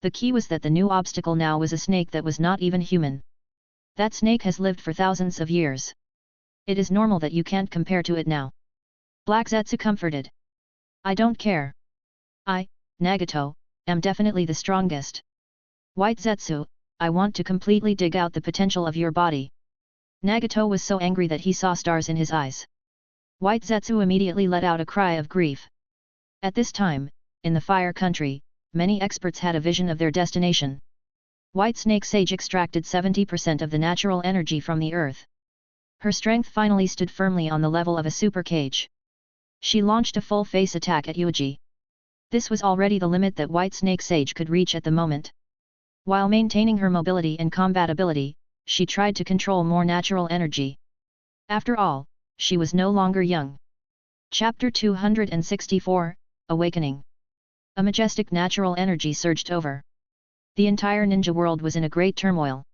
The key was that the new obstacle now was a snake that was not even human. That snake has lived for thousands of years. It is normal that you can't compare to it now. Black Zetsu comforted. I don't care. I, Nagato, am definitely the strongest. White Zetsu, I want to completely dig out the potential of your body. Nagato was so angry that he saw stars in his eyes. White Zetsu immediately let out a cry of grief. At this time, in the fire country, many experts had a vision of their destination. White Snake Sage extracted 70% of the natural energy from the earth. Her strength finally stood firmly on the level of a super cage. She launched a full-face attack at Yuuji. This was already the limit that White Snake Sage could reach at the moment. While maintaining her mobility and combatability, she tried to control more natural energy. After all, she was no longer young. Chapter 264, Awakening. A majestic natural energy surged over. The entire ninja world was in a great turmoil.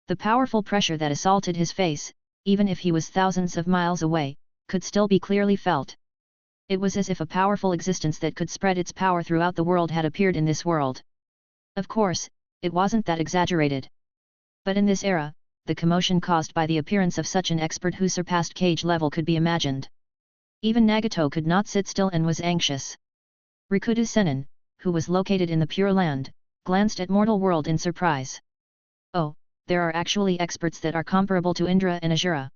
The powerful pressure that assaulted his face, even if he was thousands of miles away, could still be clearly felt. It was as if a powerful existence that could spread its power throughout the world had appeared in this world. Of course, it wasn't that exaggerated. But in this era, the commotion caused by the appearance of such an expert who surpassed cage level could be imagined. Even Nagato could not sit still and was anxious. Rikudo Sennin, who was located in the Pure Land, glanced at mortal world in surprise. Oh, there are actually experts that are comparable to Indra and Asura.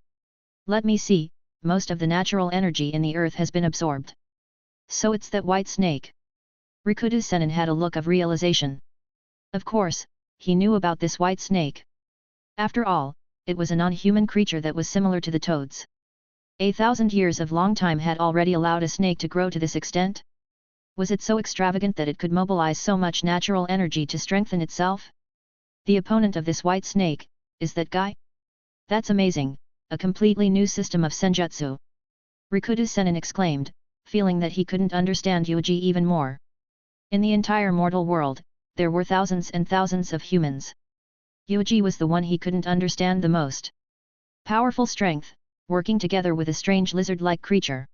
Let me see, most of the natural energy in the earth has been absorbed. So it's that white snake. Rikudo Sennin had a look of realization. Of course, he knew about this white snake. After all, it was a non-human creature that was similar to the toads. 1,000 years of long time had already allowed a snake to grow to this extent? Was it so extravagant that it could mobilize so much natural energy to strengthen itself? The opponent of this white snake, is that guy? That's amazing, a completely new system of senjutsu. Rikudo Sennin exclaimed, feeling that he couldn't understand Yuuji even more. In the entire mortal world, there were thousands and thousands of humans. Yuuji was the one he couldn't understand the most. Powerful strength, working together with a strange lizard-like creature.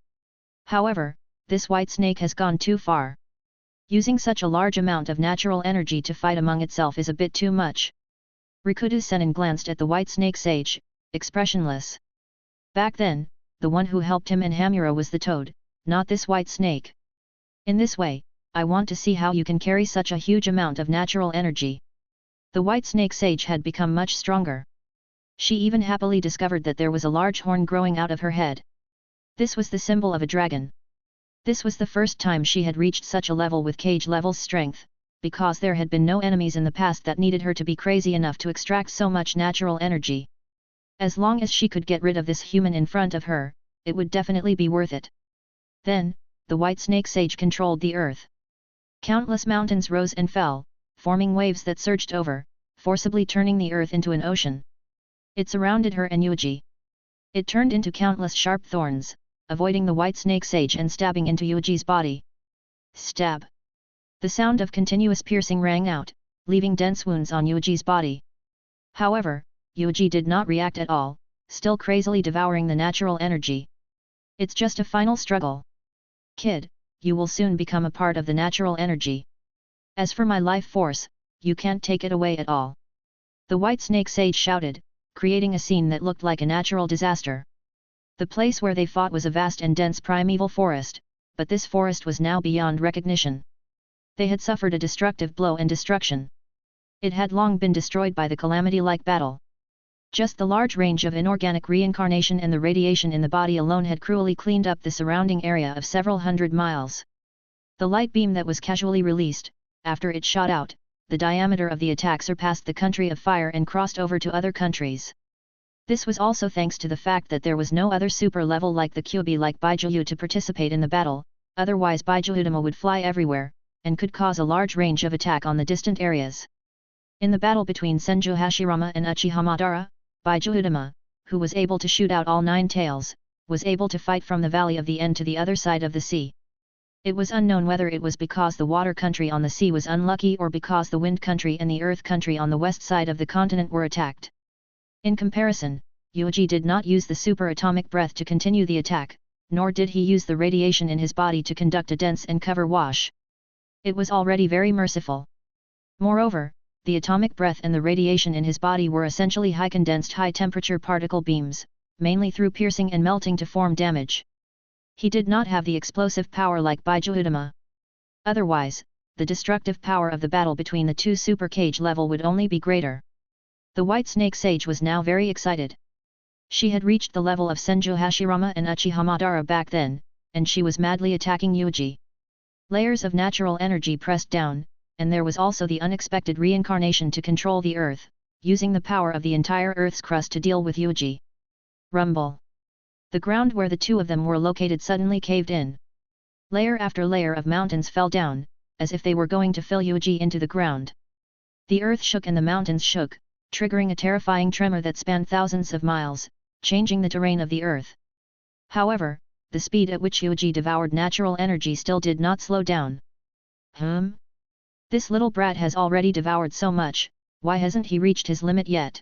However, this white snake has gone too far. Using such a large amount of natural energy to fight among itself is a bit too much. Rikudo Sennin glanced at the white snake sage, expressionless. Back then, the one who helped him and Hamura was the toad, not this white snake. In this way, I want to see how you can carry such a huge amount of natural energy. The white snake sage had become much stronger. She even happily discovered that there was a large horn growing out of her head. This was the symbol of a dragon. This was the first time she had reached such a level with cage-level strength, because there had been no enemies in the past that needed her to be crazy enough to extract so much natural energy. As long as she could get rid of this human in front of her, it would definitely be worth it. Then, the white snake sage controlled the earth. Countless mountains rose and fell, forming waves that surged over, forcibly turning the earth into an ocean. It surrounded her and Yuuji. It turned into countless sharp thorns, avoiding the white snake sage and stabbing into Yuuji's body. Stab! The sound of continuous piercing rang out, leaving dense wounds on Yuuji's body. However, Yuuji did not react at all, still crazily devouring the natural energy. It's just a final struggle. Kid, you will soon become a part of the natural energy. As for my life force, you can't take it away at all. The white snake sage shouted, creating a scene that looked like a natural disaster. The place where they fought was a vast and dense primeval forest, but this forest was now beyond recognition. They had suffered a destructive blow and destruction. It had long been destroyed by the calamity-like battle. Just the large range of inorganic reincarnation and the radiation in the body alone had cruelly cleaned up the surrounding area of several hundred miles. The light beam that was casually released, after it shot out, the diameter of the attack surpassed the country of fire and crossed over to other countries. This was also thanks to the fact that there was no other super level like the Kyuubi like Bijuu to participate in the battle, otherwise Bijuudama would fly everywhere, and could cause a large range of attack on the distant areas. In the battle between Senju Hashirama and Uchiha Madara, Bijuudama, who was able to shoot out all 9 tails, was able to fight from the Valley of the End to the other side of the sea. It was unknown whether it was because the water country on the sea was unlucky or because the wind country and the earth country on the west side of the continent were attacked. In comparison, Yuuji did not use the super-atomic breath to continue the attack, nor did he use the radiation in his body to conduct a dense and cover wash. It was already very merciful. Moreover, the atomic breath and the radiation in his body were essentially high-condensed high-temperature particle beams, mainly through piercing and melting to form damage. He did not have the explosive power like Bijuudama. Otherwise, the destructive power of the battle between the two super cage level would only be greater. The white snake sage was now very excited. She had reached the level of Senju Hashirama and Uchiha Madara back then, and she was madly attacking Yuuji. Layers of natural energy pressed down, and there was also the unexpected reincarnation to control the earth, using the power of the entire earth's crust to deal with Yuuji. Rumble. The ground where the two of them were located suddenly caved in. Layer after layer of mountains fell down, as if they were going to fill Yuuji into the ground. The earth shook and the mountains shook, triggering a terrifying tremor that spanned thousands of miles, changing the terrain of the earth. However, the speed at which Yuuji devoured natural energy still did not slow down. This little brat has already devoured so much, why hasn't he reached his limit yet?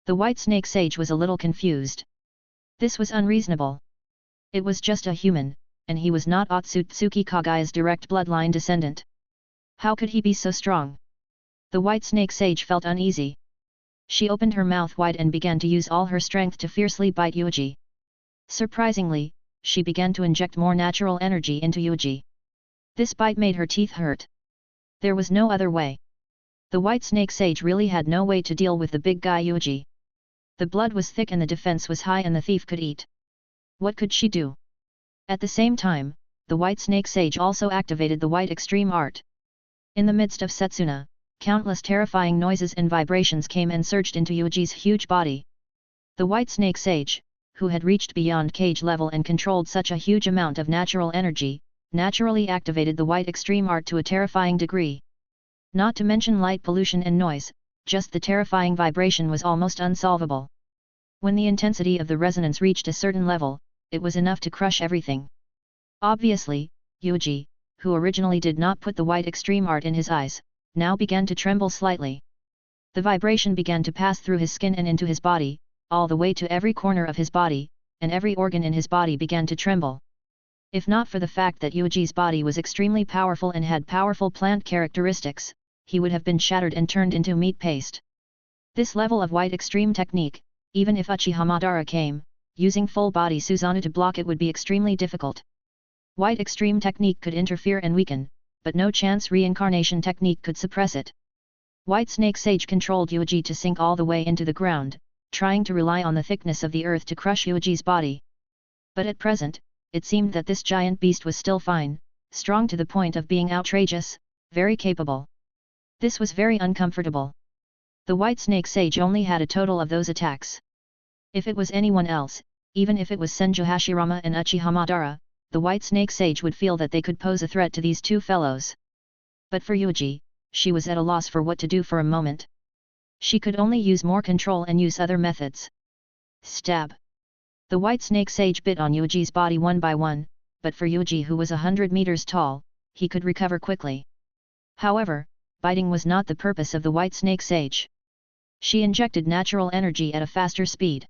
The white snake sage was a little confused. This was unreasonable. It was just a human, and he was not Otsutsuki Kagaya's direct bloodline descendant. How could he be so strong? The white snake sage felt uneasy. She opened her mouth wide and began to use all her strength to fiercely bite Yuuji. Surprisingly, she began to inject more natural energy into Yuuji. This bite made her teeth hurt. There was no other way. The white snake sage really had no way to deal with the big guy Yuuji. The blood was thick and the defense was high and the thief could eat. What could she do? At the same time, the white snake sage also activated the white extreme art. In the midst of Setsuna, countless terrifying noises and vibrations came and surged into Yuuji's huge body. The white snake sage, who had reached beyond cage level and controlled such a huge amount of natural energy, naturally activated the white extreme art to a terrifying degree. Not to mention light pollution and noise, just the terrifying vibration was almost unsolvable. When the intensity of the resonance reached a certain level, it was enough to crush everything. Obviously, Yuuji, who originally did not put the white extreme art in his eyes, now began to tremble slightly. The vibration began to pass through his skin and into his body, all the way to every corner of his body, and every organ in his body began to tremble. If not for the fact that Yuuji's body was extremely powerful and had powerful plant characteristics, he would have been shattered and turned into meat paste. This level of white extreme technique, even if Uchiha Madara came, using full body Susanoo to block it would be extremely difficult. White extreme technique could interfere and weaken, but no chance reincarnation technique could suppress it. White snake sage controlled Yuuji to sink all the way into the ground, trying to rely on the thickness of the earth to crush Yuuji's body. But at present, it seemed that this giant beast was still fine, strong to the point of being outrageous, very capable. This was very uncomfortable. The white snake sage only had a total of those attacks. If it was anyone else, even if it was Senju Hashirama and Uchiha Madara, the white snake sage would feel that they could pose a threat to these two fellows. But for Yuuji, she was at a loss for what to do for a moment. She could only use more control and use other methods. Stab. The white snake sage bit on Yuuji's body one by one, but for Yuuji, who was 100 meters tall, he could recover quickly. However, biting was not the purpose of the white snake sage. She injected natural energy at a faster speed.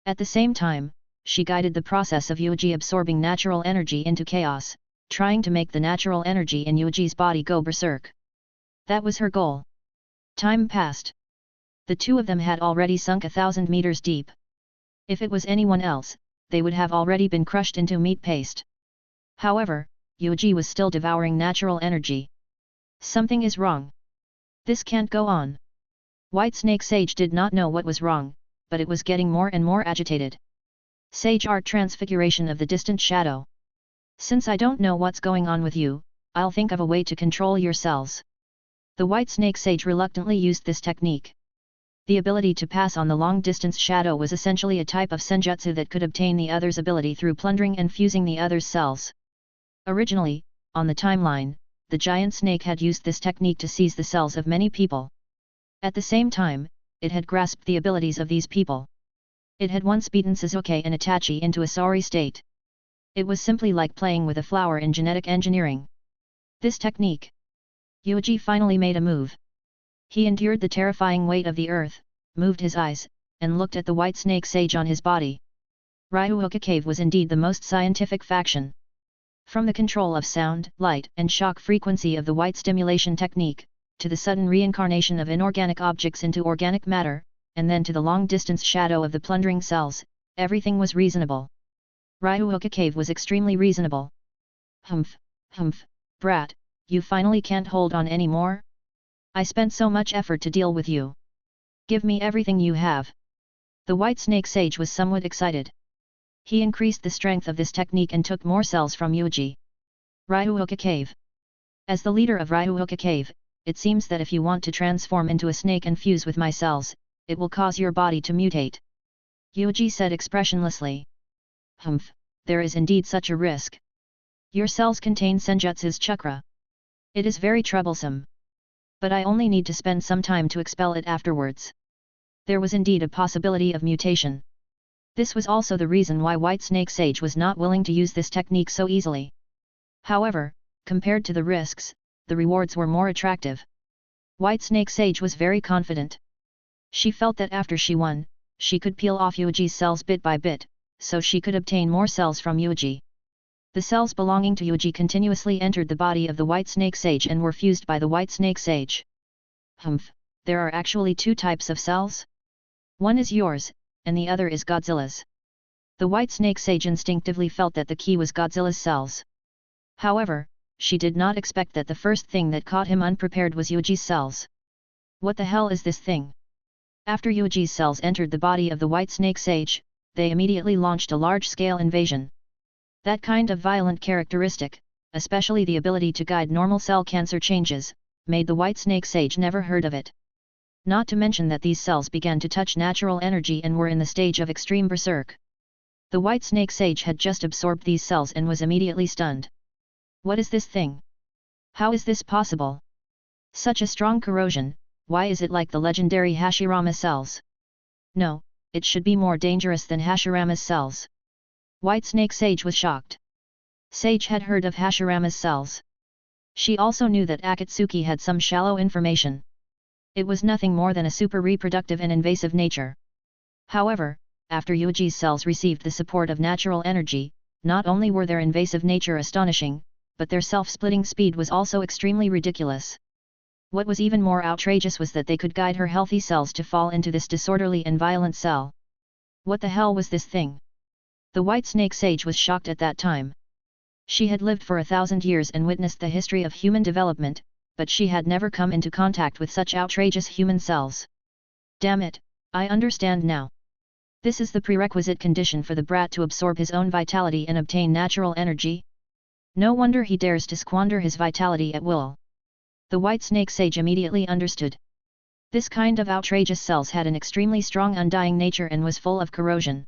At the same time, she guided the process of Yuuji absorbing natural energy into chaos, trying to make the natural energy in Yuuji's body go berserk. That was her goal. Time passed. The two of them had already sunk 1,000 meters deep. If it was anyone else, they would have already been crushed into meat paste. However, Yuuji was still devouring natural energy. Something is wrong. This can't go on. White snake sage did not know what was wrong, but it was getting more and more agitated. Sage art transfiguration of the distant shadow. Since I don't know what's going on with you, I'll think of a way to control your cells. The white snake sage reluctantly used this technique. The ability to pass on the long-distance shadow was essentially a type of senjutsu that could obtain the other's ability through plundering and fusing the other's cells. Originally, on the timeline, the giant snake had used this technique to seize the cells of many people. At the same time, it had grasped the abilities of these people. It had once beaten Sasuke and Itachi into a sorry state. It was simply like playing with a flower in genetic engineering. This technique. Yuuji finally made a move. He endured the terrifying weight of the earth, moved his eyes, and looked at the white snake sage on his body. Ryuuka Cave was indeed the most scientific faction. From the control of sound, light, and shock frequency of the white stimulation technique, to the sudden reincarnation of inorganic objects into organic matter, and then to the long-distance shadow of the plundering cells, everything was reasonable. Ryuuka Cave was extremely reasonable. Humph, brat, you finally can't hold on anymore? I spent so much effort to deal with you. Give me everything you have. The white snake sage was somewhat excited. He increased the strength of this technique and took more cells from Yuuji. Ryuuka Cave. As the leader of Ryuuka Cave, it seems that if you want to transform into a snake and fuse with my cells, it will cause your body to mutate. Yuuji said expressionlessly. Humph, there is indeed such a risk. Your cells contain senjutsu's chakra. It is very troublesome. But I only need to spend some time to expel it afterwards. There was indeed a possibility of mutation. This was also the reason why White Snake Sage was not willing to use this technique so easily. However, compared to the risks, the rewards were more attractive. White Snake Sage was very confident. She felt that after she won, she could peel off Yuuji's cells bit by bit, so she could obtain more cells from Yuuji. The cells belonging to Yuuji continuously entered the body of the White Snake Sage and were fused by the White Snake Sage. Humph, there are actually two types of cells? One is yours, and the other is Godzilla's. The White Snake Sage instinctively felt that the key was Godzilla's cells. However, she did not expect that the first thing that caught him unprepared was Yuuji's cells. What the hell is this thing? After Yuuji's cells entered the body of the white snake sage, they immediately launched a large-scale invasion. That kind of violent characteristic, especially the ability to guide normal cell cancer changes, made the white snake sage never heard of it. Not to mention that these cells began to touch natural energy and were in the stage of extreme berserk. The white snake sage had just absorbed these cells and was immediately stunned. What is this thing? How is this possible? Such a strong corrosion, why is it like the legendary Hashirama cells? No, it should be more dangerous than Hashirama's cells. White snake sage was shocked. Sage had heard of Hashirama's cells. She also knew that Akatsuki had some shallow information. It was nothing more than a super reproductive and invasive nature. However, after Yuuji's cells received the support of natural energy, not only were their invasive nature astonishing, but their self-splitting speed was also extremely ridiculous. What was even more outrageous was that they could guide her healthy cells to fall into this disorderly and violent cell. What the hell was this thing? The white snake sage was shocked at that time. She had lived for 1,000 years and witnessed the history of human development, but she had never come into contact with such outrageous human cells. Damn it, I understand now. This is the prerequisite condition for the brat to absorb his own vitality and obtain natural energy? No wonder he dares to squander his vitality at will. The white snake sage immediately understood. This kind of outrageous cells had an extremely strong undying nature and was full of corrosion.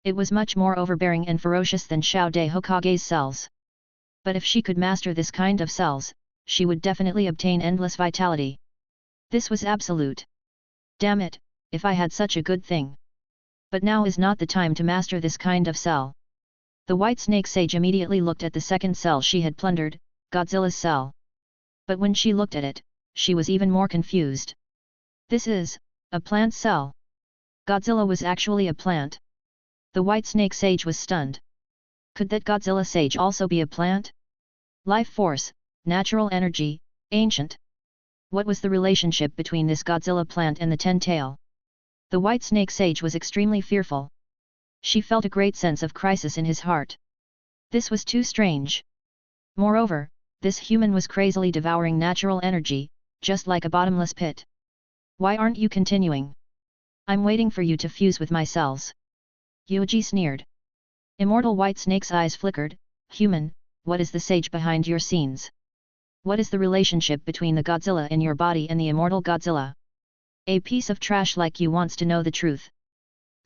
It was much more overbearing and ferocious than Xiao De Hokage's cells. But if she could master this kind of cells, she would definitely obtain endless vitality. This was absolute. Damn it, if I had such a good thing. But now is not the time to master this kind of cell. The white snake sage immediately looked at the second cell she had plundered, Godzilla's cell. But when she looked at it, she was even more confused. This is a plant cell. Godzilla was actually a plant. The white snake sage was stunned. Could that Godzilla sage also be a plant? Life force, natural energy, ancient. What was the relationship between this Godzilla plant and the ten-tail? The white snake sage was extremely fearful. She felt a great sense of crisis in his heart. This was too strange. Moreover, this human was crazily devouring natural energy, just like a bottomless pit. Why aren't you continuing? I'm waiting for you to fuse with my cells. Yuuji sneered. Immortal white snake's eyes flickered. Human, what is the sage behind your scenes? What is the relationship between the Godzilla in your body and the immortal Godzilla? A piece of trash like you wants to know the truth.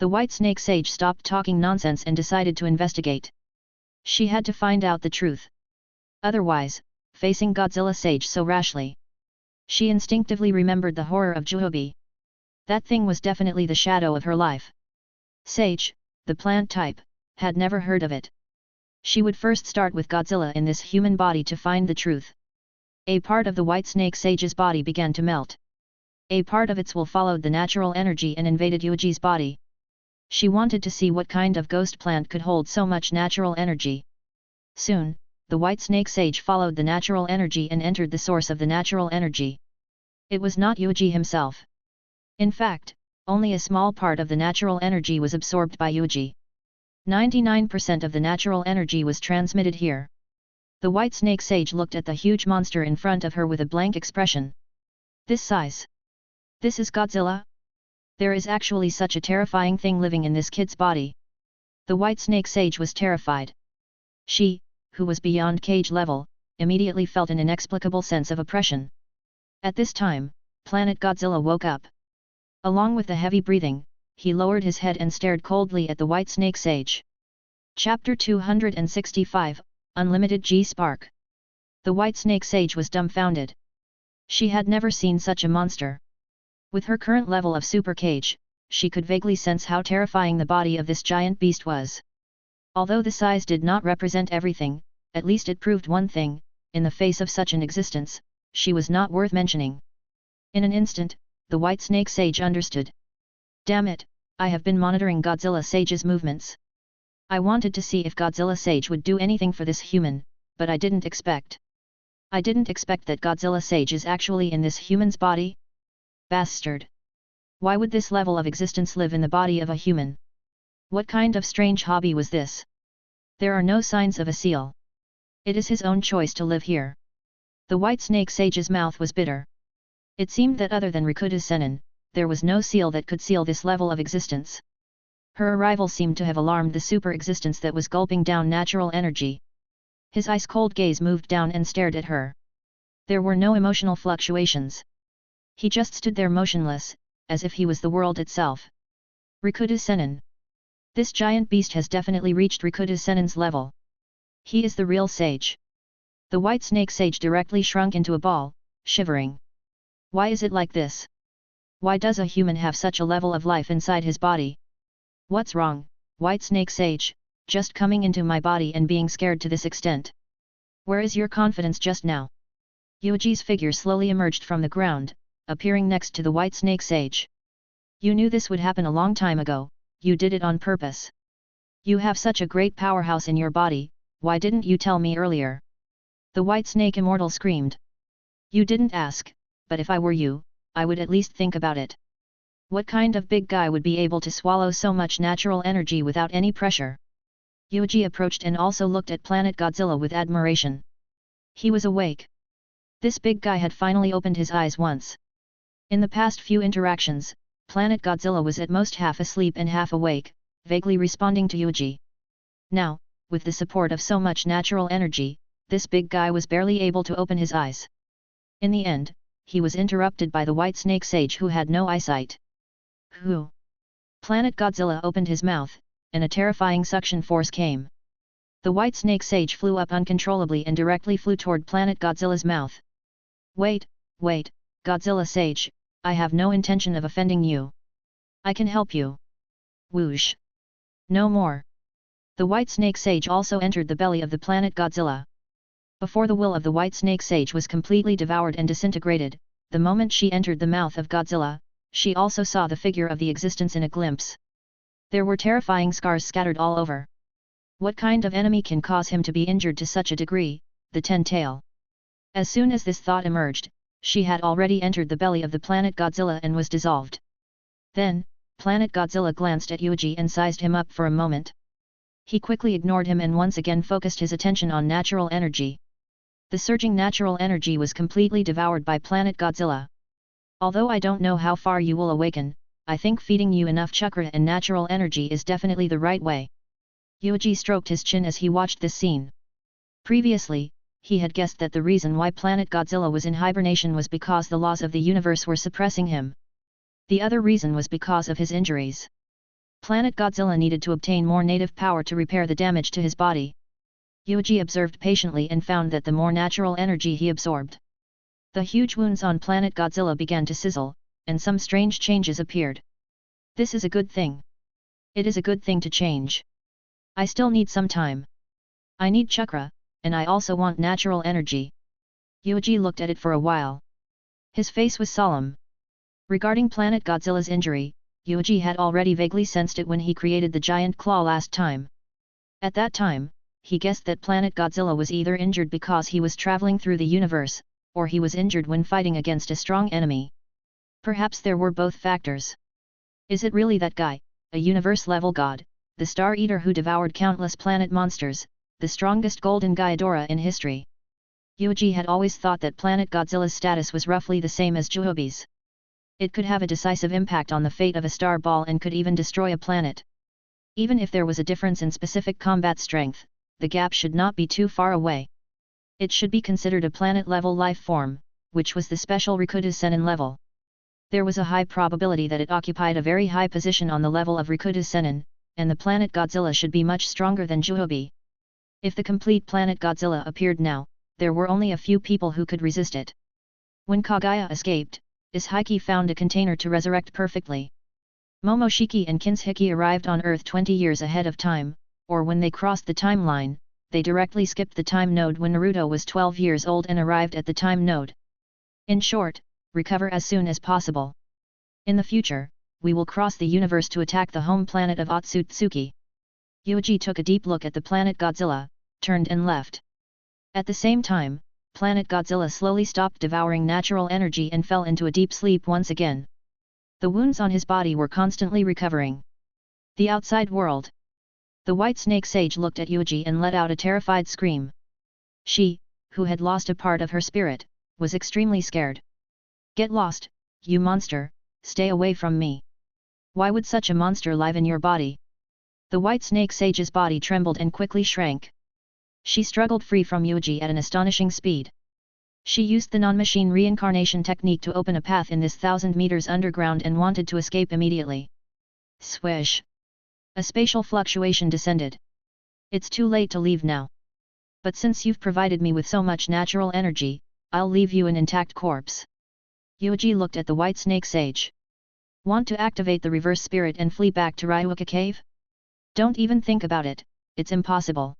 The white snake sage stopped talking nonsense and decided to investigate. She had to find out the truth. Otherwise, facing Godzilla sage so rashly. She instinctively remembered the horror of Juhobi. That thing was definitely the shadow of her life. Sage, the plant type, had never heard of it. She would first start with Godzilla in this human body to find the truth. A part of the white snake sage's body began to melt. A part of its will followed the natural energy and invaded Yuuji's body. She wanted to see what kind of ghost plant could hold so much natural energy. Soon, the white snake sage followed the natural energy and entered the source of the natural energy. It was not Yuuji himself. In fact, only a small part of the natural energy was absorbed by Yuuji. 99% of the natural energy was transmitted here. The white snake sage looked at the huge monster in front of her with a blank expression. This size. This is Godzilla? There is actually such a terrifying thing living in this kid's body. The white snake sage was terrified. She, who was beyond cage level, immediately felt an inexplicable sense of oppression. At this time, Planet Godzilla woke up. Along with the heavy breathing, he lowered his head and stared coldly at the white snake sage. Chapter 265, Unlimited G-Spark. The white snake sage was dumbfounded. She had never seen such a monster. With her current level of super cage, she could vaguely sense how terrifying the body of this giant beast was. Although the size did not represent everything, at least it proved one thing: in the face of such an existence, she was not worth mentioning. In an instant, the white snake sage understood. Damn it, I have been monitoring Godzilla sage's movements. I wanted to see if Godzilla sage would do anything for this human, but I didn't expect that Godzilla sage is actually in this human's body? Bastard! Why would this level of existence live in the body of a human? What kind of strange hobby was this? There are no signs of a seal. It is his own choice to live here. The white snake sage's mouth was bitter. It seemed that other than Rikuta Sennin, there was no seal that could seal this level of existence. Her arrival seemed to have alarmed the super existence that was gulping down natural energy. His ice-cold gaze moved down and stared at her. There were no emotional fluctuations. He just stood there motionless, as if he was the world itself. Rikuta Sennin. This giant beast has definitely reached Rikuta Sennin's level. He is the real sage. The white snake sage directly shrunk into a ball, shivering. Why is it like this? Why does a human have such a level of life inside his body? What's wrong, white snake sage, just coming into my body and being scared to this extent? Where is your confidence just now? Yuuji's figure slowly emerged from the ground, appearing next to the white snake sage. You knew this would happen a long time ago, you did it on purpose. You have such a great powerhouse in your body, why didn't you tell me earlier? The white snake immortal screamed. You didn't ask, but if I were you, I would at least think about it. What kind of big guy would be able to swallow so much natural energy without any pressure? Yuuji approached and also looked at Planet Godzilla with admiration. He was awake. This big guy had finally opened his eyes once. In the past few interactions, Planet Godzilla was at most half asleep and half awake, vaguely responding to Yuuji. Now, with the support of so much natural energy, this big guy was barely able to open his eyes. In the end, he was interrupted by the white snake sage who had no eyesight. Who? Planet Godzilla opened his mouth, and a terrifying suction force came. The white snake sage flew up uncontrollably and directly flew toward Planet Godzilla's mouth. Wait, Godzilla sage, I have no intention of offending you. I can help you. Whoosh. No more. The white snake sage also entered the belly of the Planet Godzilla. Before the will of the white snake sage was completely devoured and disintegrated, the moment she entered the mouth of Godzilla, she also saw the figure of the existence in a glimpse. There were terrifying scars scattered all over. What kind of enemy can cause him to be injured to such a degree? The Ten-Tail. As soon as this thought emerged, she had already entered the belly of the Planet Godzilla and was dissolved. Then, Planet Godzilla glanced at Yuuji and sized him up for a moment. He quickly ignored him and once again focused his attention on natural energy. The surging natural energy was completely devoured by Planet Godzilla. Although I don't know how far you will awaken, I think feeding you enough chakra and natural energy is definitely the right way. Yuuji stroked his chin as he watched this scene. Previously, he had guessed that the reason why Planet Godzilla was in hibernation was because the laws of the universe were suppressing him. The other reason was because of his injuries. Planet Godzilla needed to obtain more native power to repair the damage to his body. Yuuji observed patiently and found that the more natural energy he absorbed, the huge wounds on Planet Godzilla began to sizzle, and some strange changes appeared. This is a good thing. It is a good thing to change. I still need some time. I need chakra, and I also want natural energy. Yuuji looked at it for a while. His face was solemn. Regarding Planet Godzilla's injury, Yuuji had already vaguely sensed it when he created the giant claw last time. At that time, he guessed that Planet Godzilla was either injured because he was traveling through the universe, or he was injured when fighting against a strong enemy. Perhaps there were both factors. Is it really that guy, a universe-level god, the Star Eater who devoured countless planet monsters, the strongest golden Ghidorah in history? Yuuji had always thought that Planet Godzilla's status was roughly the same as Juhobi's. It could have a decisive impact on the fate of a star ball and could even destroy a planet. Even if there was a difference in specific combat strength, the gap should not be too far away. It should be considered a planet-level life form, which was the special Rikuta Sennin level. There was a high probability that it occupied a very high position on the level of Rikuta Sennin, and the Planet Godzilla should be much stronger than Juhobi. If the complete Planet Godzilla appeared now, there were only a few people who could resist it. When Kaguya escaped, Ishiki found a container to resurrect perfectly. Momoshiki and Kinshiki arrived on Earth 20 years ahead of time, or when they crossed the timeline, they directly skipped the time node when Naruto was 12 years old and arrived at the time node. In short, recover as soon as possible. In the future, we will cross the universe to attack the home planet of Otsutsuki. Yuuji took a deep look at the Planet Godzilla, turned and left. At the same time, Planet Godzilla slowly stopped devouring natural energy and fell into a deep sleep once again. The wounds on his body were constantly recovering. The outside world. The white snake sage looked at Yuuji and let out a terrified scream. She, who had lost a part of her spirit, was extremely scared. Get lost, you monster, stay away from me. Why would such a monster live in your body? The white snake sage's body trembled and quickly shrank. She struggled free from Yuuji at an astonishing speed. She used the non-machine reincarnation technique to open a path in this 1,000 meters underground and wanted to escape immediately. Swish! A spatial fluctuation descended. It's too late to leave now. But since you've provided me with so much natural energy, I'll leave you an intact corpse. Yuuji looked at the white snake sage. Want to activate the reverse spirit and flee back to Ryuuka cave? Don't even think about it, it's impossible.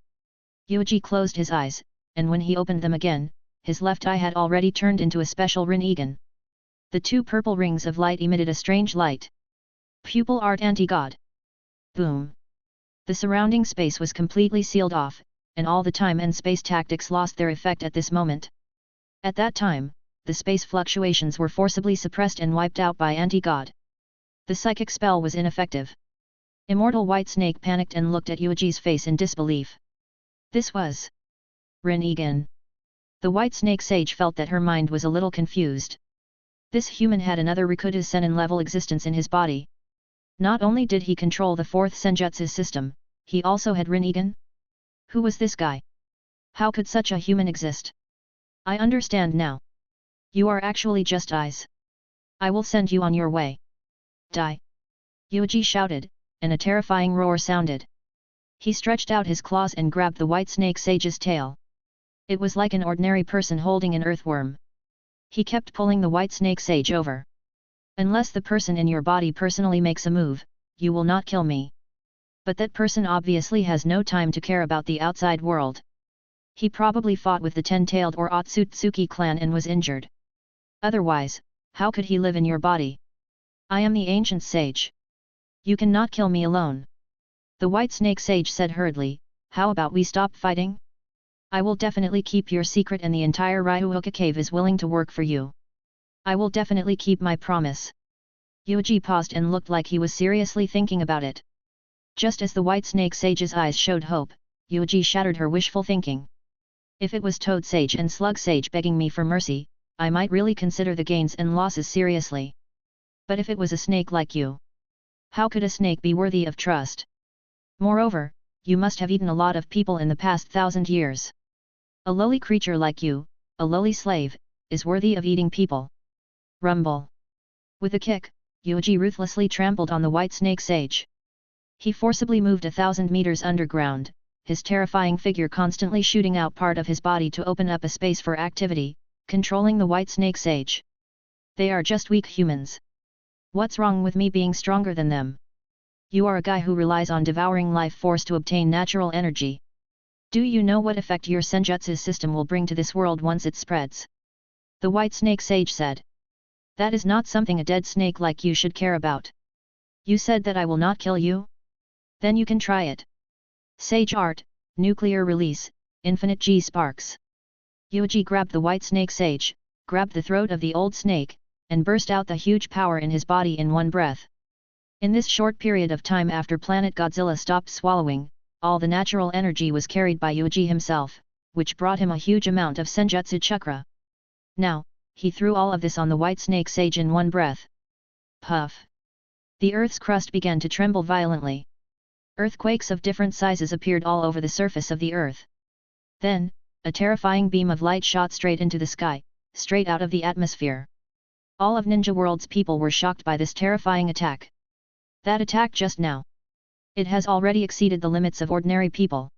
Yuuji closed his eyes, and when he opened them again, his left eye had already turned into a special Rinnegan. The two purple rings of light emitted a strange light. Pupil art anti-god. Boom! The surrounding space was completely sealed off, and all the time and space tactics lost their effect at this moment. At that time, the space fluctuations were forcibly suppressed and wiped out by anti-god. The psychic spell was ineffective. Immortal White Snake panicked and looked at Yuuji's face in disbelief. This was Rinnegan. The White Snake Sage felt that her mind was a little confused. This human had another Rikuta Sennin level existence in his body. Not only did he control the fourth Senjutsu system, he also had Rinnegan? Who was this guy? How could such a human exist? I understand now. You are actually just eyes. I will send you on your way. Die! Yuuji shouted, and a terrifying roar sounded. He stretched out his claws and grabbed the white snake sage's tail. It was like an ordinary person holding an earthworm. He kept pulling the white snake sage over. Unless the person in your body personally makes a move, you will not kill me. But that person obviously has no time to care about the outside world. He probably fought with the ten-tailed or Otsutsuki clan and was injured. Otherwise, how could he live in your body? I am the ancient sage. You cannot kill me alone. The white snake sage said hurriedly, how about we stop fighting? I will definitely keep your secret and the entire Ryuuka cave is willing to work for you. I will definitely keep my promise. Yuuji paused and looked like he was seriously thinking about it. Just as the white snake sage's eyes showed hope, Yuuji shattered her wishful thinking. If it was Toad Sage and Slug Sage begging me for mercy, I might really consider the gains and losses seriously. But if it was a snake like you, how could a snake be worthy of trust? Moreover, you must have eaten a lot of people in the past 1,000 years. A lowly creature like you, a lowly slave, is worthy of eating people. Rumble. With a kick, Yuuji ruthlessly trampled on the white snake sage. He forcibly moved 1,000 meters underground, his terrifying figure constantly shooting out part of his body to open up a space for activity, controlling the white snake sage. They are just weak humans. What's wrong with me being stronger than them? You are a guy who relies on devouring life force to obtain natural energy. Do you know what effect your Senjutsu system will bring to this world once it spreads? The white snake sage said. That is not something a dead snake like you should care about. You said that I will not kill you? Then you can try it. Sage art, nuclear release, infinite G sparks. Yuuji grabbed the white snake sage, grabbed the throat of the old snake, and burst out the huge power in his body in one breath. In this short period of time after planet Godzilla stopped swallowing, all the natural energy was carried by Yuuji himself, which brought him a huge amount of Senjutsu chakra. Now, he threw all of this on the white snake sage in one breath. Puff! The earth's crust began to tremble violently. Earthquakes of different sizes appeared all over the surface of the earth. Then, a terrifying beam of light shot straight into the sky, straight out of the atmosphere. All of Ninja World's people were shocked by this terrifying attack. That attack just now. It has already exceeded the limits of ordinary people.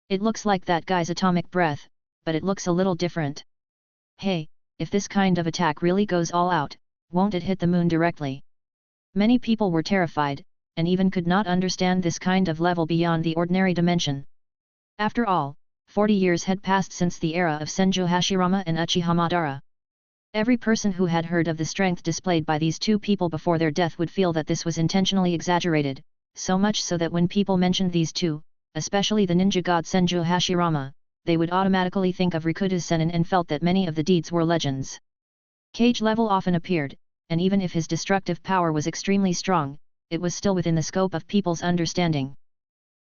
It looks like that guy's atomic breath, but it looks a little different. Hey, if this kind of attack really goes all out, won't it hit the moon directly? Many people were terrified, and even could not understand this kind of level beyond the ordinary dimension. After all, 40 years had passed since the era of Senju Hashirama and Uchiha Madara. Every person who had heard of the strength displayed by these two people before their death would feel that this was intentionally exaggerated, so much so that when people mentioned these two, especially the ninja god Senju Hashirama, they would automatically think of Rikuta Sennin and felt that many of the deeds were legends. Cage level often appeared, and even if his destructive power was extremely strong, it was still within the scope of people's understanding.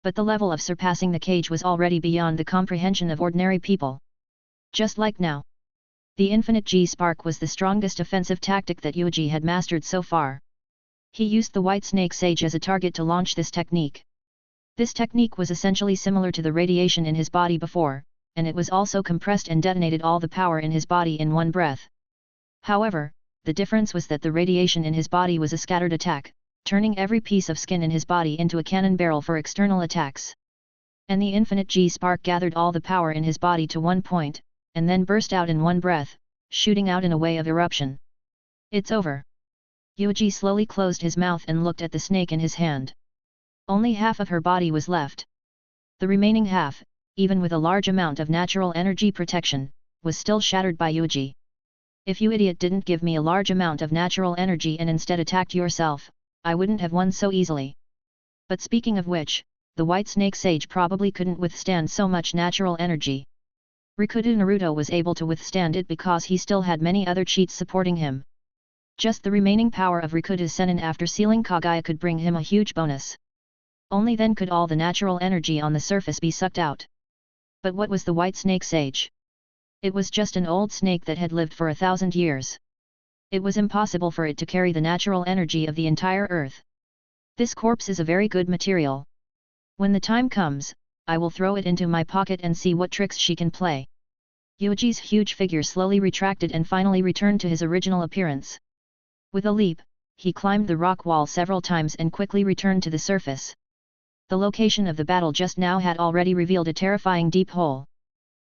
But the level of surpassing the cage was already beyond the comprehension of ordinary people. Just like now. The infinite G-spark was the strongest offensive tactic that Yuuji had mastered so far. He used the white snake sage as a target to launch this technique. This technique was essentially similar to the radiation in his body before, and it was also compressed and detonated all the power in his body in one breath. However, the difference was that the radiation in his body was a scattered attack, turning every piece of skin in his body into a cannon barrel for external attacks. And the infinite G-spark gathered all the power in his body to one point, and then burst out in one breath, shooting out in a way of eruption. It's over. Yuuji slowly closed his mouth and looked at the snake in his hand. Only half of her body was left. The remaining half, even with a large amount of natural energy protection, was still shattered by Yuuji. If you idiot didn't give me a large amount of natural energy and instead attacked yourself, I wouldn't have won so easily. But speaking of which, the white snake sage probably couldn't withstand so much natural energy. Rikudo Naruto was able to withstand it because he still had many other cheats supporting him. Just the remaining power of Rikudo's Sennin after sealing Kaguya could bring him a huge bonus. Only then could all the natural energy on the surface be sucked out. But what was the white snake sage? It was just an old snake that had lived for 1,000 years. It was impossible for it to carry the natural energy of the entire earth. This corpse is a very good material. When the time comes, I will throw it into my pocket and see what tricks she can play. Yuuji's huge figure slowly retracted and finally returned to his original appearance. With a leap, he climbed the rock wall several times and quickly returned to the surface. The location of the battle just now had already revealed a terrifying deep hole.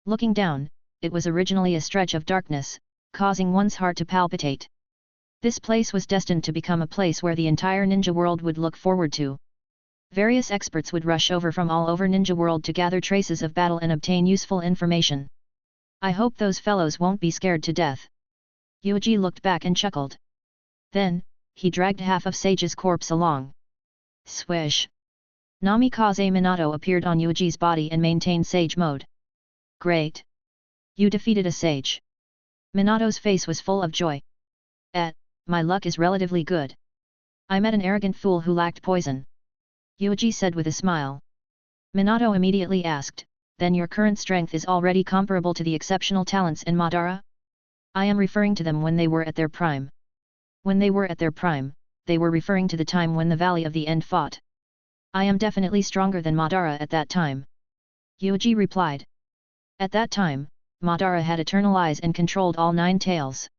Looking down, it was originally a stretch of darkness, causing one's heart to palpitate. This place was destined to become a place where the entire ninja world would look forward to. Various experts would rush over from all over Ninja World to gather traces of battle and obtain useful information. I hope those fellows won't be scared to death. Yuuji looked back and chuckled. Then, he dragged half of Sage's corpse along. Swish! Namikaze Minato appeared on Yuuji's body and maintained Sage mode. Great! You defeated a Sage. Minato's face was full of joy. My luck is relatively good. I met an arrogant fool who lacked poison. Yuuji said with a smile. Minato immediately asked, then your current strength is already comparable to the exceptional talents in Madara? I am referring to them when they were at their prime. When they were at their prime, they were referring to the time when the Valley of the End fought. I am definitely stronger than Madara at that time. Yuuji replied. At that time, Madara had eternal eyes and controlled all 9 tails.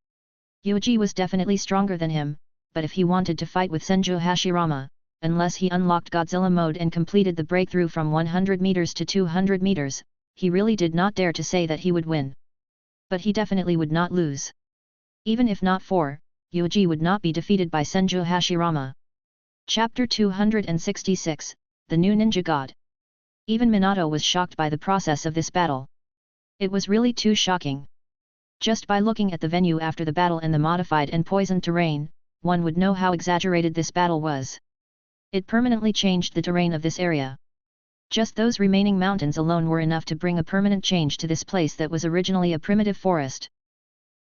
Yuuji was definitely stronger than him, but if he wanted to fight with Senju Hashirama, unless he unlocked Godzilla mode and completed the breakthrough from 100 meters to 200 meters, he really did not dare to say that he would win. But he definitely would not lose. Even if not for, Yuuji would not be defeated by Senju Hashirama. Chapter 266, The New Ninja God. Even Minato was shocked by the process of this battle. It was really too shocking. Just by looking at the venue after the battle and the modified and poisoned terrain, one would know how exaggerated this battle was. It permanently changed the terrain of this area. Just those remaining mountains alone were enough to bring a permanent change to this place that was originally a primitive forest.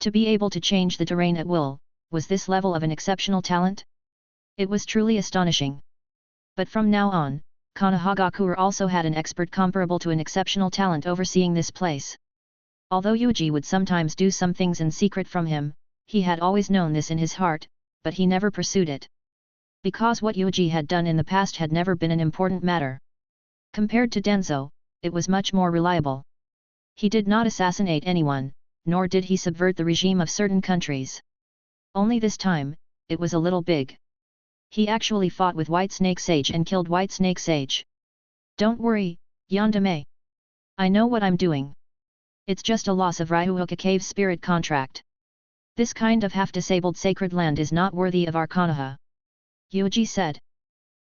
To be able to change the terrain at will, was this level of an exceptional talent? It was truly astonishing. But from now on, Konoha also had an expert comparable to an exceptional talent overseeing this place. Although Yuuji would sometimes do some things in secret from him, he had always known this in his heart, but he never pursued it. Because what Yuuji had done in the past had never been an important matter. Compared to Denzo, it was much more reliable. He did not assassinate anyone, nor did he subvert the regime of certain countries. Only this time, it was a little big. He actually fought with White Snake Sage and killed White Snake Sage. Don't worry, Yandere. I know what I'm doing. It's just a loss of Ryuhoka Cave's spirit contract. This kind of half-disabled sacred land is not worthy of our Konoha. Yuuji said.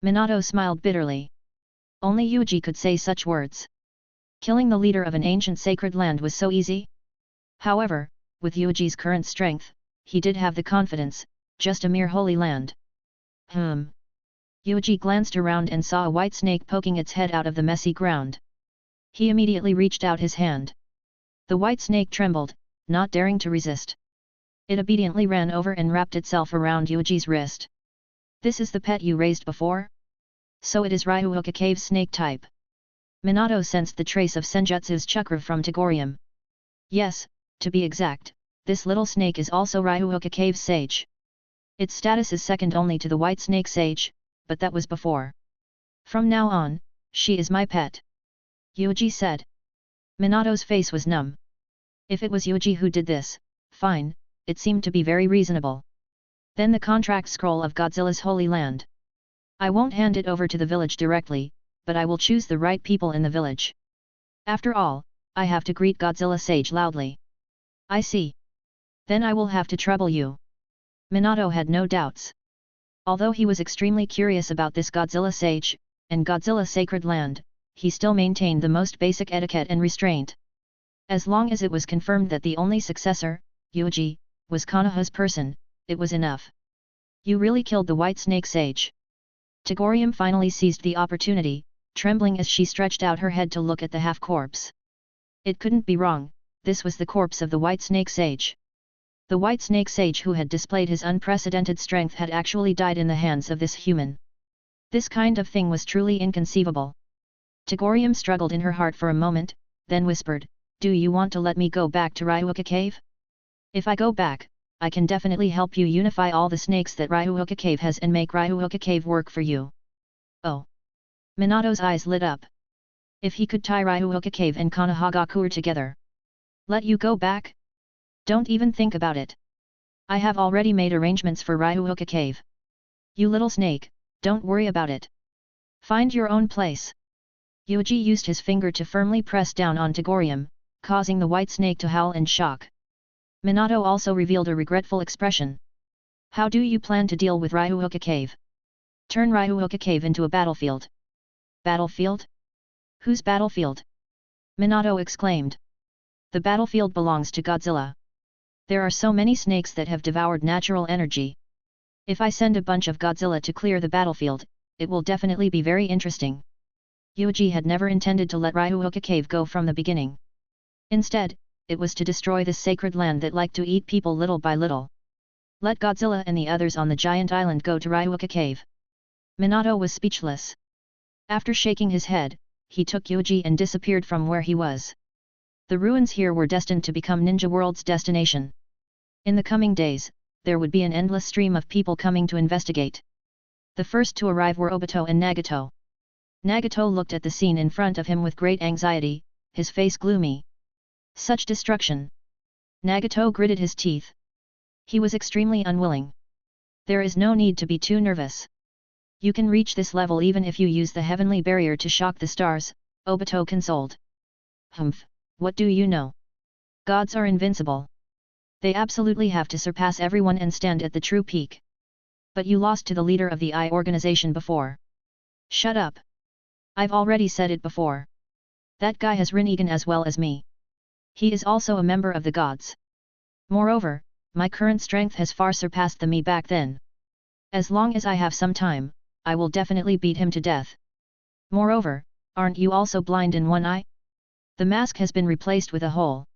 Minato smiled bitterly. Only Yuuji could say such words. Killing the leader of an ancient sacred land was so easy. However, with Yuuji's current strength, he did have the confidence, just a mere holy land. Yuuji glanced around and saw a white snake poking its head out of the messy ground. He immediately reached out his hand. The white snake trembled, not daring to resist. It obediently ran over and wrapped itself around Yuuji's wrist. This is the pet you raised before? So it is Ryuhoka Cave's snake type. Minato sensed the trace of Senjutsu's chakra from Togorium. Yes, to be exact, this little snake is also Ryuuka Cave's sage. Its status is second only to the white snake sage, but that was before. From now on, she is my pet. Yuuji said. Minato's face was numb. If it was Yuuji who did this, fine, it seemed to be very reasonable. Then the contract scroll of Godzilla's Holy Land. I won't hand it over to the village directly, but I will choose the right people in the village. After all, I have to greet Godzilla Sage loudly. I see. Then I will have to trouble you. Minato had no doubts. Although he was extremely curious about this Godzilla Sage, and Godzilla Sacred Land, he still maintained the most basic etiquette and restraint. As long as it was confirmed that the only successor, Yuuji, was Konoha's person, it was enough. You really killed the White Snake Sage. Togorium finally seized the opportunity, trembling as she stretched out her head to look at the half-corpse. It couldn't be wrong, this was the corpse of the White Snake Sage. The White Snake Sage who had displayed his unprecedented strength had actually died in the hands of this human. This kind of thing was truly inconceivable. Togorium struggled in her heart for a moment, then whispered, "Do you want to let me go back to Ryuuka Cave? If I go back, I can definitely help you unify all the snakes that Ryuuka Cave has and make Ryuuka Cave work for you." Oh! Minato's eyes lit up. If he could tie Ryuuka Cave and Konoha together. Let you go back? Don't even think about it. I have already made arrangements for Ryuuka Cave. You little snake, don't worry about it. Find your own place. Yuuji used his finger to firmly press down on Togorium, causing the white snake to howl in shock. Minato also revealed a regretful expression. How do you plan to deal with Ryuuka Cave? Turn Ryuuka Cave into a battlefield. Battlefield? Whose battlefield? Minato exclaimed. The battlefield belongs to Godzilla. There are so many snakes that have devoured natural energy. If I send a bunch of Godzilla to clear the battlefield, it will definitely be very interesting. Yuuji had never intended to let Ryuuka Cave go from the beginning. Instead, it was to destroy this sacred land that liked to eat people little by little. Let Godzilla and the others on the giant island go to Ryuuka Cave. Minato was speechless. After shaking his head, he took Yuuji and disappeared from where he was. The ruins here were destined to become Ninja World's destination. In the coming days, there would be an endless stream of people coming to investigate. The first to arrive were Obito and Nagato. Nagato looked at the scene in front of him with great anxiety, his face gloomy. Such destruction! Nagato gritted his teeth. He was extremely unwilling. There is no need to be too nervous. You can reach this level even if you use the heavenly barrier to shock the stars, Obito consoled. Humph, what do you know? Gods are invincible. They absolutely have to surpass everyone and stand at the true peak. But you lost to the leader of the I organization before. Shut up. I've already said it before. That guy has Rinnegan as well as me. He is also a member of the gods. Moreover, my current strength has far surpassed the me back then. As long as I have some time, I will definitely beat him to death. Moreover, aren't you also blind in one eye? The mask has been replaced with a hole.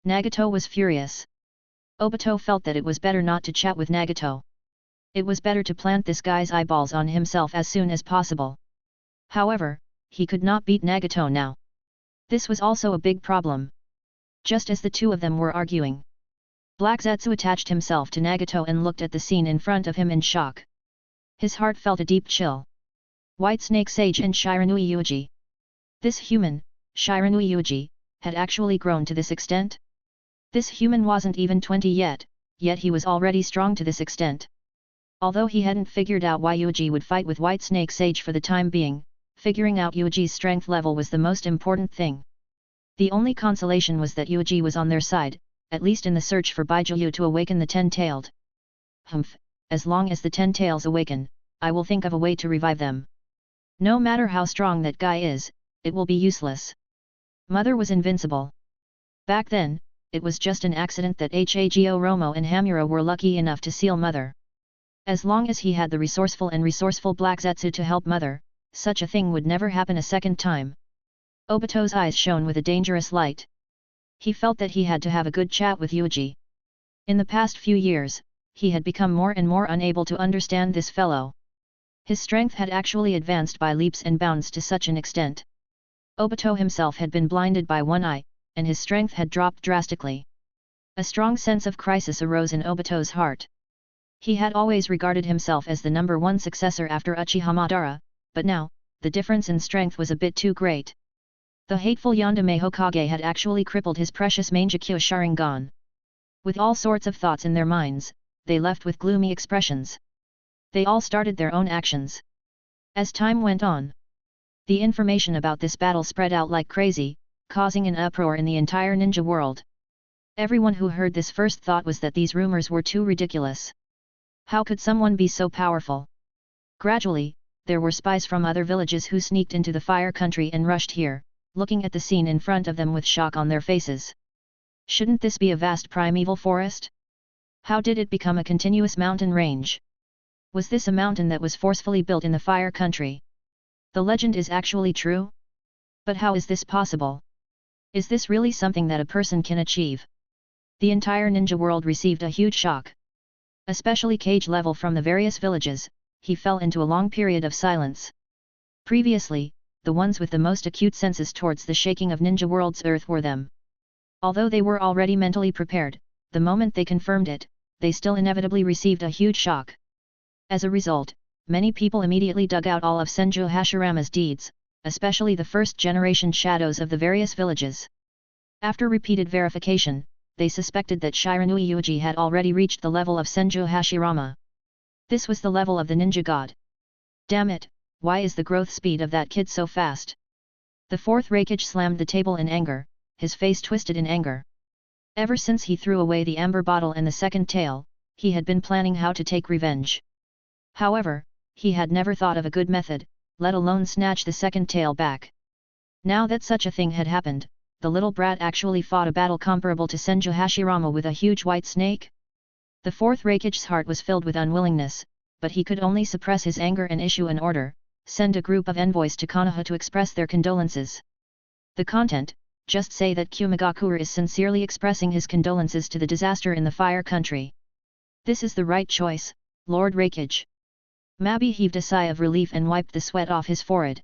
Nagato was furious. Obito felt that it was better not to chat with Nagato. It was better to plant this guy's eyeballs on himself as soon as possible. However, he could not beat Nagato now. This was also a big problem. Just as the two of them were arguing, Black Zetsu attached himself to Nagato and looked at the scene in front of him in shock. His heart felt a deep chill. White Snake Sage and Shiranui Yuuji. This human, Shiranui Yuuji, had actually grown to this extent? This human wasn't even 20 yet he was already strong to this extent. Although he hadn't figured out why Yuuji would fight with White Snake Sage for the time being, figuring out Yuuji's strength level was the most important thing. The only consolation was that Yuuji was on their side, at least in the search for Bijuu to awaken the Ten-Tailed. Humph, as long as the Ten-Tails awaken, I will think of a way to revive them. No matter how strong that guy is, it will be useless. Mother was invincible. Back then, it was just an accident that Hago Romo and Hamura were lucky enough to seal Mother. As long as he had the resourceful Black Zetsu to help Mother, such a thing would never happen a second time. Obito's eyes shone with a dangerous light. He felt that he had to have a good chat with Yuuji. In the past few years, he had become more and more unable to understand this fellow. His strength had actually advanced by leaps and bounds to such an extent. Obito himself had been blinded by one eye, and his strength had dropped drastically. A strong sense of crisis arose in Obito's heart. He had always regarded himself as the number one successor after Uchiha Madara, but now, the difference in strength was a bit too great. The hateful Yandere Hokage had actually crippled his precious Mangekyo Sharingan. With all sorts of thoughts in their minds, they left with gloomy expressions. They all started their own actions. As time went on, the information about this battle spread out like crazy, causing an uproar in the entire ninja world. Everyone who heard this first thought was that these rumors were too ridiculous. How could someone be so powerful? Gradually, there were spies from other villages who sneaked into the fire country and rushed here, looking at the scene in front of them with shock on their faces. Shouldn't this be a vast primeval forest? How did it become a continuous mountain range? Was this a mountain that was forcefully built in the fire country? The legend is actually true? But how is this possible? Is this really something that a person can achieve? The entire ninja world received a huge shock. Especially Cage Level from the various villages, he fell into a long period of silence. Previously, the ones with the most acute senses towards the shaking of Ninja World's earth were them. Although they were already mentally prepared, the moment they confirmed it, they still inevitably received a huge shock. As a result, many people immediately dug out all of Senju Hashirama's deeds, especially the first-generation shadows of the various villages. After repeated verification, they suspected that Shiranui Yuuji had already reached the level of Senju Hashirama. This was the level of the ninja god. Damn it, why is the growth speed of that kid so fast? The fourth Raikage slammed the table in anger, his face twisted in anger. Ever since he threw away the amber bottle and the second tail, he had been planning how to take revenge. However, he had never thought of a good method, let alone snatch the second tail back. Now that such a thing had happened, the little brat actually fought a battle comparable to Senju Hashirama with a huge white snake? The fourth Raikage's heart was filled with unwillingness, but he could only suppress his anger and issue an order, send a group of envoys to Konoha to express their condolences. The content, just say that Kumigakure is sincerely expressing his condolences to the disaster in the fire country. This is the right choice, Lord Raikage. Mabi heaved a sigh of relief and wiped the sweat off his forehead.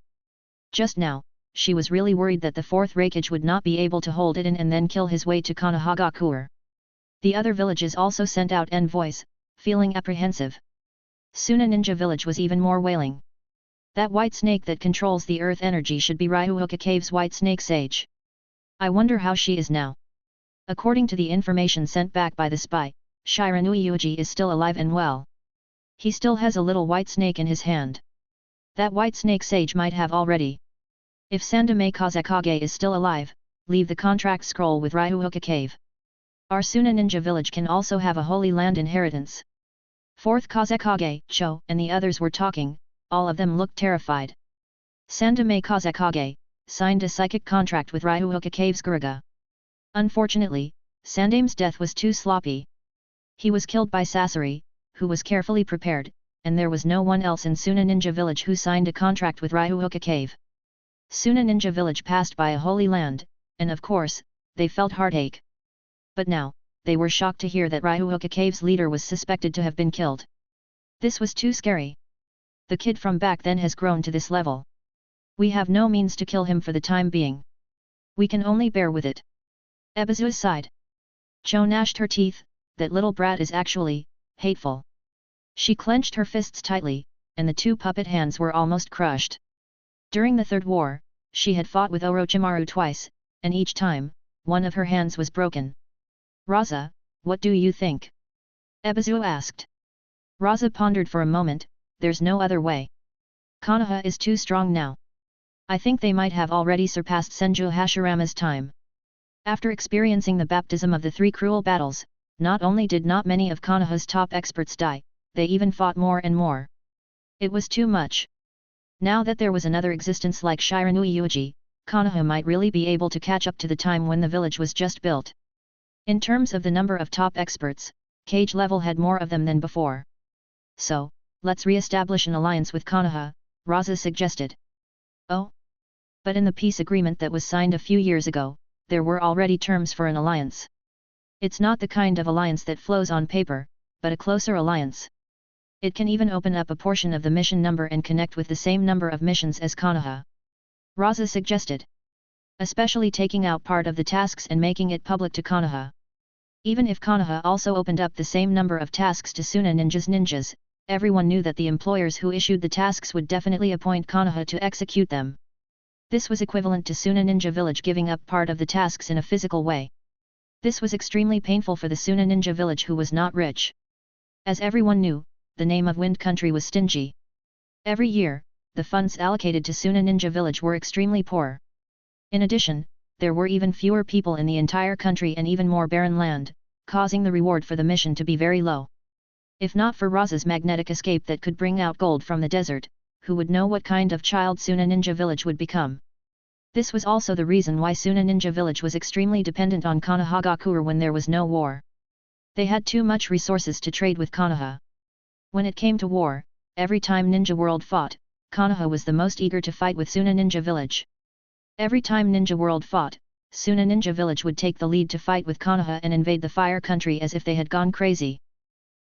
Just now, she was really worried that the fourth Raikage would not be able to hold it in and then kill his way to Konohagakure. The other villages also sent out envoys, feeling apprehensive. Suna Ninja Village was even more wailing. That white snake that controls the earth energy should be Ryuhoka Cave's white snake sage. I wonder how she is now. According to the information sent back by the spy, Shiranui Yuuji is still alive and well. He still has a little white snake in his hand. That white snake sage might have already. If Sandame Kazekage is still alive, leave the contract scroll with Ryuhoka Cave. Our Suna Ninja Village can also have a Holy Land inheritance. Fourth Kazekage, Cho, and the others were talking, all of them looked terrified. Sandame Kazekage signed a psychic contract with Ryuhoka Cave's Guruga. Unfortunately, Sandame's death was too sloppy. He was killed by Sasori, who was carefully prepared, and there was no one else in Suna Ninja Village who signed a contract with Ryuhoka Cave. Suna Ninja Village passed by a holy land, and of course, they felt heartache. But now, they were shocked to hear that Ryuhoka Cave's leader was suspected to have been killed. This was too scary. The kid from back then has grown to this level. We have no means to kill him for the time being. We can only bear with it. Ebizu sighed. Cho gnashed her teeth, that little brat is actually hateful. She clenched her fists tightly, and the two puppet hands were almost crushed. During the Third War, she had fought with Orochimaru twice, and each time, one of her hands was broken. Raza, what do you think? Ebizu asked. Raza pondered for a moment, there's no other way. Konoha is too strong now. I think they might have already surpassed Senju Hashirama's time. After experiencing the baptism of the three cruel battles, not only did not many of Konoha's top experts die, they even fought more and more. It was too much. Now that there was another existence like Shiranui Yuuji, Konoha might really be able to catch up to the time when the village was just built. In terms of the number of top experts, Cage Level had more of them than before. So, let's re-establish an alliance with Konoha, Raza suggested. Oh? But in the peace agreement that was signed a few years ago, there were already terms for an alliance. It's not the kind of alliance that flows on paper, but a closer alliance. It can even open up a portion of the mission number and connect with the same number of missions as Konoha. Raza suggested. Especially taking out part of the tasks and making it public to Konoha. Even if Konoha also opened up the same number of tasks to Suna ninjas, everyone knew that the employers who issued the tasks would definitely appoint Konoha to execute them. This was equivalent to Suna Ninja Village giving up part of the tasks in a physical way. This was extremely painful for the Suna Ninja Village who was not rich. As everyone knew, the name of Wind Country was stingy. Every year, the funds allocated to Suna Ninja Village were extremely poor. In addition, there were even fewer people in the entire country and even more barren land, causing the reward for the mission to be very low. If not for Raza's magnetic escape that could bring out gold from the desert, who would know what kind of child Suna Ninja Village would become? This was also the reason why Suna Ninja Village was extremely dependent on Konoha when there was no war. They had too much resources to trade with Konoha. When it came to war, every time Ninja World fought, Konoha was the most eager to fight with Suna Ninja Village. Every time Ninja World fought, Suna Ninja Village would take the lead to fight with Konoha and invade the Fire Country as if they had gone crazy.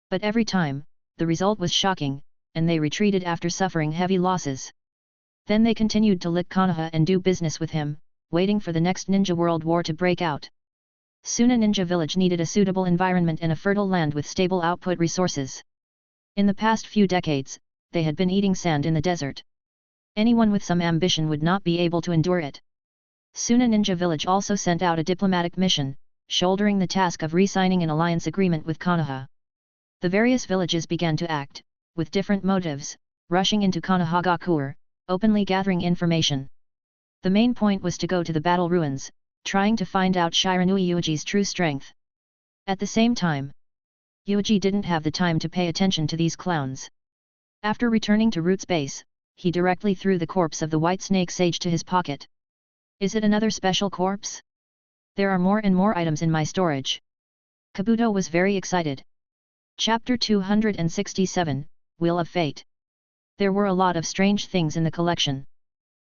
But every time, the result was shocking, and they retreated after suffering heavy losses. Then they continued to lick Konoha and do business with him, waiting for the next Ninja World War to break out. Suna Ninja Village needed a suitable environment and a fertile land with stable output resources. In the past few decades, they had been eating sand in the desert. Anyone with some ambition would not be able to endure it. Suna Ninja Village also sent out a diplomatic mission, shouldering the task of re-signing an alliance agreement with Konoha. The various villages began to act, with different motives, rushing into Konoha, openly gathering information. The main point was to go to the battle ruins, trying to find out Shiranui Yuuji's true strength. At the same time, Yuuji didn't have the time to pay attention to these clowns. After returning to Root's base, he directly threw the corpse of the White Snake Sage to his pocket. Is it another special corpse? There are more and more items in my storage. Kabuto was very excited. Chapter 267, Wheel of Fate. There were a lot of strange things in the collection.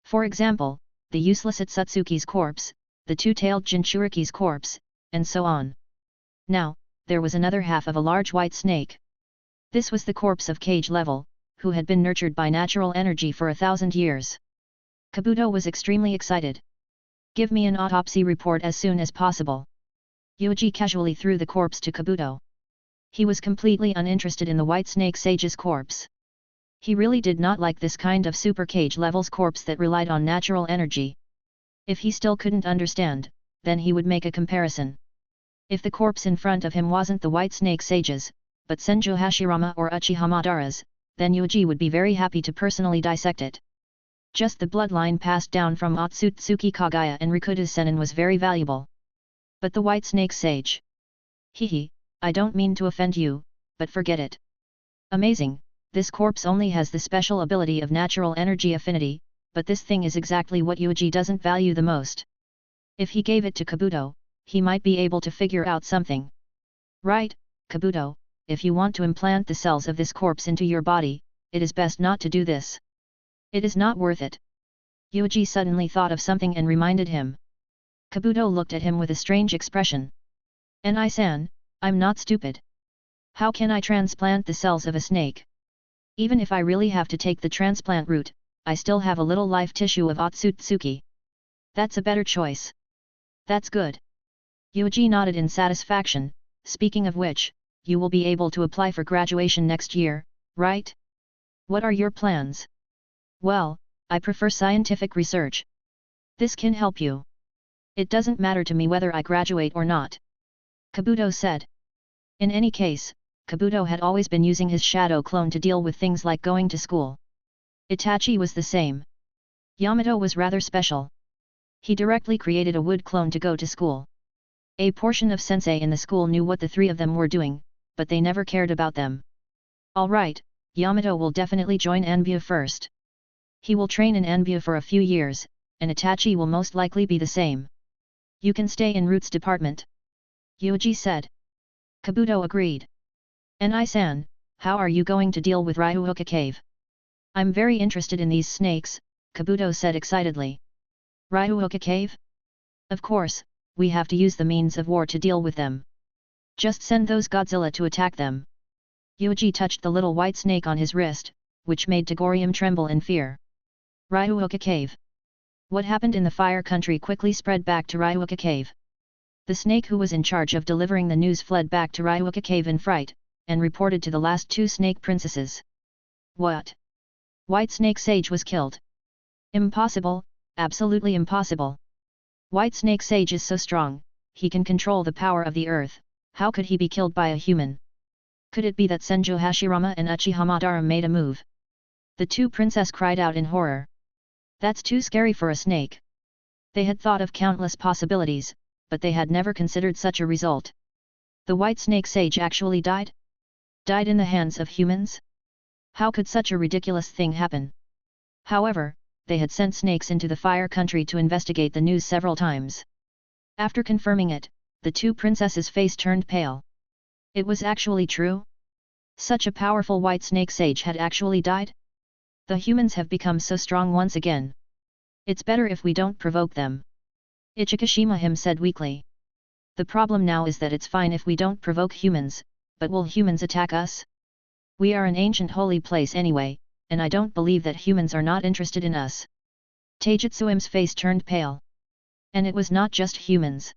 For example, the useless Atsutsuki's corpse, the two-tailed Jinchuriki's corpse, and so on. Now, there was another half of a large white snake. This was the corpse of Cage Level, who had been nurtured by natural energy for 1,000 years. Kabuto was extremely excited. Give me an autopsy report as soon as possible. Yuuji casually threw the corpse to Kabuto. He was completely uninterested in the White Snake Sage's corpse. He really did not like this kind of super Cage Level's corpse that relied on natural energy. If he still couldn't understand, then he would make a comparison. If the corpse in front of him wasn't the White Snake Sage's, but Senju Hashirama or Uchiha Madara's, then Yuuji would be very happy to personally dissect it. Just the bloodline passed down from Otsutsuki Kagaya and Rikuta Sennin was very valuable. But the White Snake Sage? Hehe, I don't mean to offend you, but forget it. Amazing, this corpse only has the special ability of natural energy affinity, but this thing is exactly what Yuuji doesn't value the most. If he gave it to Kabuto, he might be able to figure out something. Right, Kabuto, if you want to implant the cells of this corpse into your body, it is best not to do this. It is not worth it. Yuuji suddenly thought of something and reminded him. Kabuto looked at him with a strange expression. "Nai-san, I'm not stupid. How can I transplant the cells of a snake? Even if I really have to take the transplant route, I still have a little life tissue of Otsutsuki. That's a better choice." "That's good." Yuuji nodded in satisfaction. "Speaking of which, you will be able to apply for graduation next year, right? What are your plans?" "Well, I prefer scientific research. This can help you." "It doesn't matter to me whether I graduate or not," Kabuto said. In any case, Kabuto had always been using his shadow clone to deal with things like going to school. Itachi was the same. Yamato was rather special. He directly created a wood clone to go to school. A portion of sensei in the school knew what the three of them were doing, but they never cared about them. Alright, Yamato will definitely join Anbu first. He will train in Anbu for a few years, and Itachi will most likely be the same. "You can stay in Root's department," Yuuji said. Kabuto agreed. "Nai-san, how are you going to deal with Ryuuka Cave?" "I'm very interested in these snakes," Kabuto said excitedly. "Ryuuka Cave? Of course, we have to use the means of war to deal with them. Just send those Godzilla to attack them." Yuuji touched the little white snake on his wrist, which made Tagorium tremble in fear. Ryuuka Cave. What happened in the Fire Country quickly spread back to Ryuuka Cave. The snake who was in charge of delivering the news fled back to Ryuuka Cave in fright, and reported to the last two snake princesses. What? White Snake Sage was killed. Impossible, absolutely impossible. White Snake Sage is so strong, he can control the power of the earth, how could he be killed by a human? Could it be that Senjo Hashirama and Uchiha Madara made a move? The two princesses cried out in horror. That's too scary for a snake. They had thought of countless possibilities, but they had never considered such a result. The White Snake Sage actually died? Died in the hands of humans? How could such a ridiculous thing happen? However, they had sent snakes into the Fire Country to investigate the news several times. After confirming it, the two princesses' face turned pale. It was actually true? Such a powerful White Snake Sage had actually died? The humans have become so strong once again. It's better if we don't provoke them. Ichikashima him said weakly. The problem now is that it's fine if we don't provoke humans, but will humans attack us? We are an ancient holy place anyway, and I don't believe that humans are not interested in us. Taijutsu's face turned pale. And it was not just humans.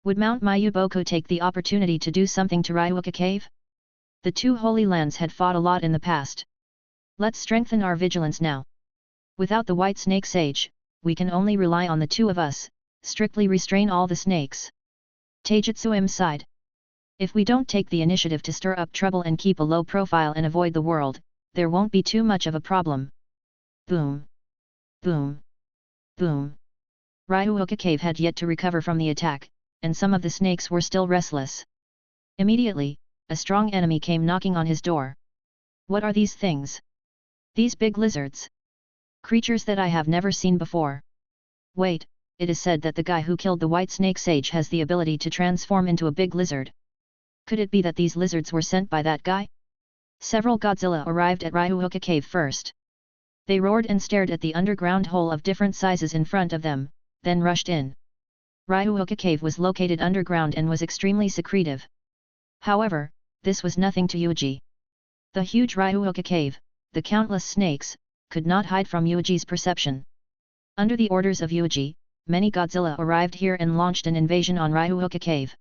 Would Mount Mayuboku take the opportunity to do something to Ryuuka Cave? The two holy lands had fought a lot in the past. Let's strengthen our vigilance now. Without the White Snake Sage, we can only rely on the two of us, strictly restrain all the snakes. Taijutsu sighed. If we don't take the initiative to stir up trouble and keep a low profile and avoid the world, there won't be too much of a problem. Boom. Boom. Boom. Ryuuka Cave had yet to recover from the attack, and some of the snakes were still restless. Immediately, a strong enemy came knocking on his door. What are these things? These big lizards. Creatures that I have never seen before. Wait, it is said that the guy who killed the White Snake Sage has the ability to transform into a big lizard. Could it be that these lizards were sent by that guy? Several Godzilla arrived at Ryuuka Cave first. They roared and stared at the underground hole of different sizes in front of them, then rushed in. Ryuuka Cave was located underground and was extremely secretive. However, this was nothing to Yuuji. The huge Ryuuka Cave, the countless snakes, could not hide from Yuuji's perception. Under the orders of Yuuji, many Godzilla arrived here and launched an invasion on Ryuuka Cave.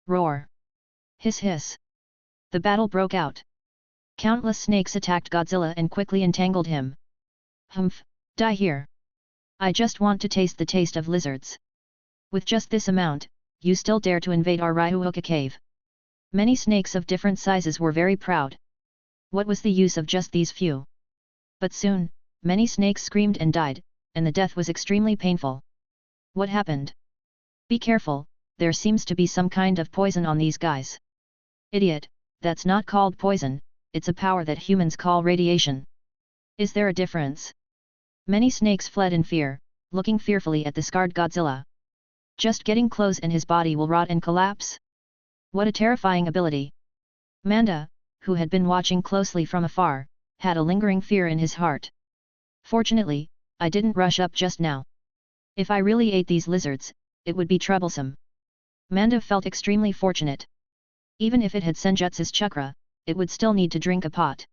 Roar! Hiss hiss! The battle broke out. Countless snakes attacked Godzilla and quickly entangled him. Humph! Die here! I just want to taste the taste of lizards. With just this amount, you still dare to invade our Ryuuka Cave. Many snakes of different sizes were very proud. What was the use of just these few? But soon, many snakes screamed and died, and the death was extremely painful. What happened? Be careful, there seems to be some kind of poison on these guys. Idiot, that's not called poison, it's a power that humans call radiation. Is there a difference? Many snakes fled in fear, looking fearfully at the scarred Godzilla. Just getting close and his body will rot and collapse? What a terrifying ability! Manda, who had been watching closely from afar, had a lingering fear in his heart. Fortunately, I didn't rush up just now. If I really ate these lizards, it would be troublesome. Manda felt extremely fortunate. Even if it had Senjutsu's chakra, it would still need to drink a pot.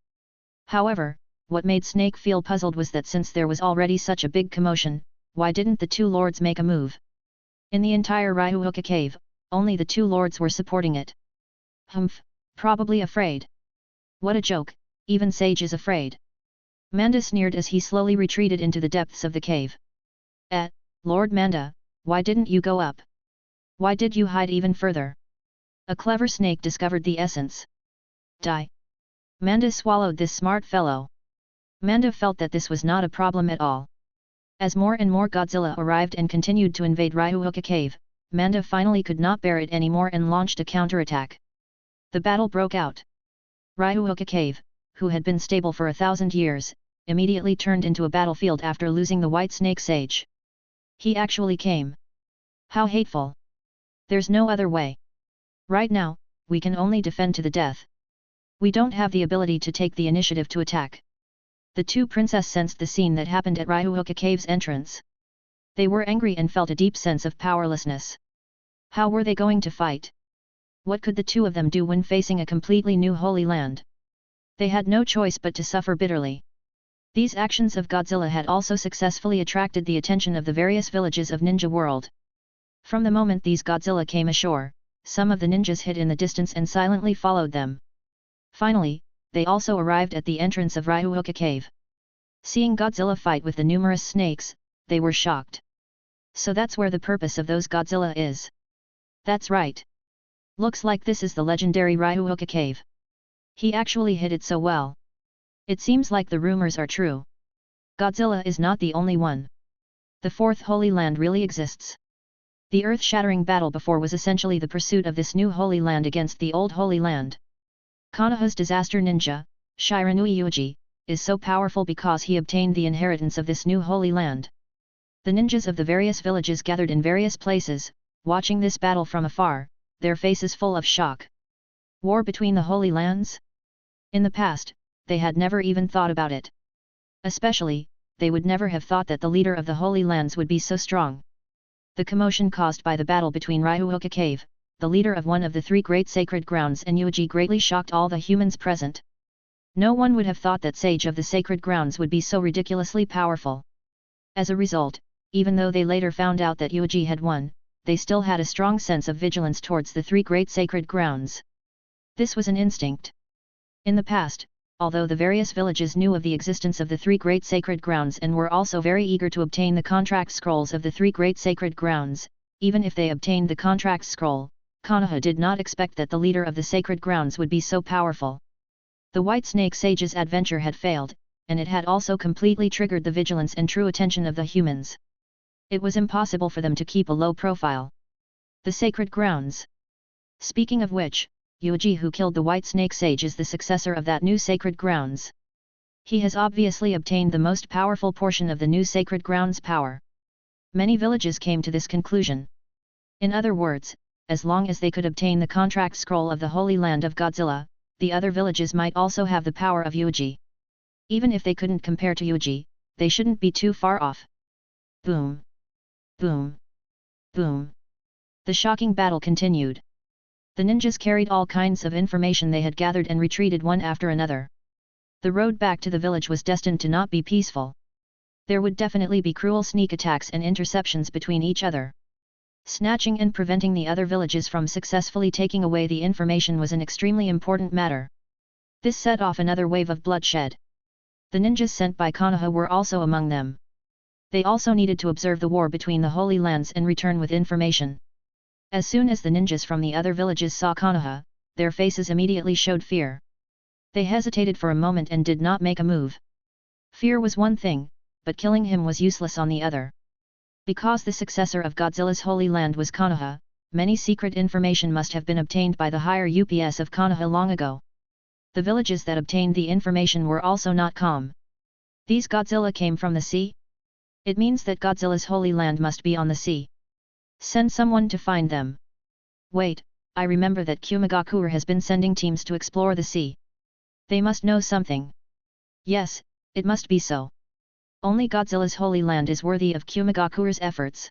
However, what made Snake feel puzzled was that since there was already such a big commotion, why didn't the two lords make a move? In the entire Ryuuka Cave, only the two lords were supporting it. Humph, probably afraid. What a joke, even Sage is afraid. Manda sneered as he slowly retreated into the depths of the cave. Lord Manda, why didn't you go up? Why did you hide even further? A clever snake discovered the essence. Die. Manda swallowed this smart fellow. Manda felt that this was not a problem at all. As more and more Godzilla arrived and continued to invade Ryuuka Cave, Manda finally could not bear it anymore and launched a counterattack. The battle broke out. Ryuuka Cave, who had been stable for 1,000 years, immediately turned into a battlefield after losing the White Snake Sage. He actually came. How hateful! There's no other way. Right now, we can only defend to the death. We don't have the ability to take the initiative to attack. The two princesses sensed the scene that happened at Ryuuka Cave's entrance. They were angry and felt a deep sense of powerlessness. How were they going to fight? What could the two of them do when facing a completely new holy land? They had no choice but to suffer bitterly. These actions of Godzilla had also successfully attracted the attention of the various villages of Ninja World. From the moment these Godzilla came ashore, some of the ninjas hid in the distance and silently followed them. Finally, they also arrived at the entrance of Ryuhoka Cave. Seeing Godzilla fight with the numerous snakes, they were shocked. So that's where the purpose of those Godzilla is. That's right. Looks like this is the legendary Ryuhoka Cave. He actually hid it so well. It seems like the rumors are true. Godzilla is not the only one. The fourth Holy Land really exists. The earth-shattering battle before was essentially the pursuit of this new Holy Land against the old Holy Land. Konoha's disaster ninja, Shiranui Yuuji, is so powerful because he obtained the inheritance of this new Holy Land. The ninjas of the various villages gathered in various places, watching this battle from afar, their faces full of shock. War between the Holy Lands? In the past, they had never even thought about it. Especially, they would never have thought that the leader of the Holy Lands would be so strong. The commotion caused by the battle between Ryuhoka Cave, the leader of one of the three great sacred grounds, and Yuuji greatly shocked all the humans present. No one would have thought that sage of the sacred grounds would be so ridiculously powerful. As a result, even though they later found out that Yuuji had won, they still had a strong sense of vigilance towards the three great sacred grounds. This was an instinct. In the past, although the various villages knew of the existence of the three great sacred grounds and were also very eager to obtain the contract scrolls of the three great sacred grounds, even if they obtained the contract scroll, Konoha did not expect that the leader of the sacred grounds would be so powerful. The White Snake Sage's adventure had failed, and it had also completely triggered the vigilance and true attention of the humans. It was impossible for them to keep a low profile. The sacred grounds. Speaking of which, Yuuji, who killed the White Snake Sage, is the successor of that new sacred grounds. He has obviously obtained the most powerful portion of the new sacred grounds power. Many villages came to this conclusion. In other words, as long as they could obtain the contract scroll of the Holy Land of Godzilla, the other villages might also have the power of Yuuji. Even if they couldn't compare to Yuuji, they shouldn't be too far off. Boom! Boom! Boom! The shocking battle continued. The ninjas carried all kinds of information they had gathered and retreated one after another. The road back to the village was destined to not be peaceful. There would definitely be cruel sneak attacks and interceptions between each other. Snatching and preventing the other villages from successfully taking away the information was an extremely important matter. This set off another wave of bloodshed. The ninjas sent by Konoha were also among them. They also needed to observe the war between the Holy Lands and return with information. As soon as the ninjas from the other villages saw Konoha, their faces immediately showed fear. They hesitated for a moment and did not make a move. Fear was one thing, but killing him was useless on the other. Because the successor of Godzilla's Holy Land was Konoha, many secret information must have been obtained by the higher UPS of Konoha long ago. The villages that obtained the information were also not calm. These Godzilla came from the sea? It means that Godzilla's Holy Land must be on the sea. Send someone to find them. Wait, I remember that Kumegakure has been sending teams to explore the sea. They must know something. Yes, it must be so. Only Godzilla's Holy Land is worthy of Kumegakure's efforts.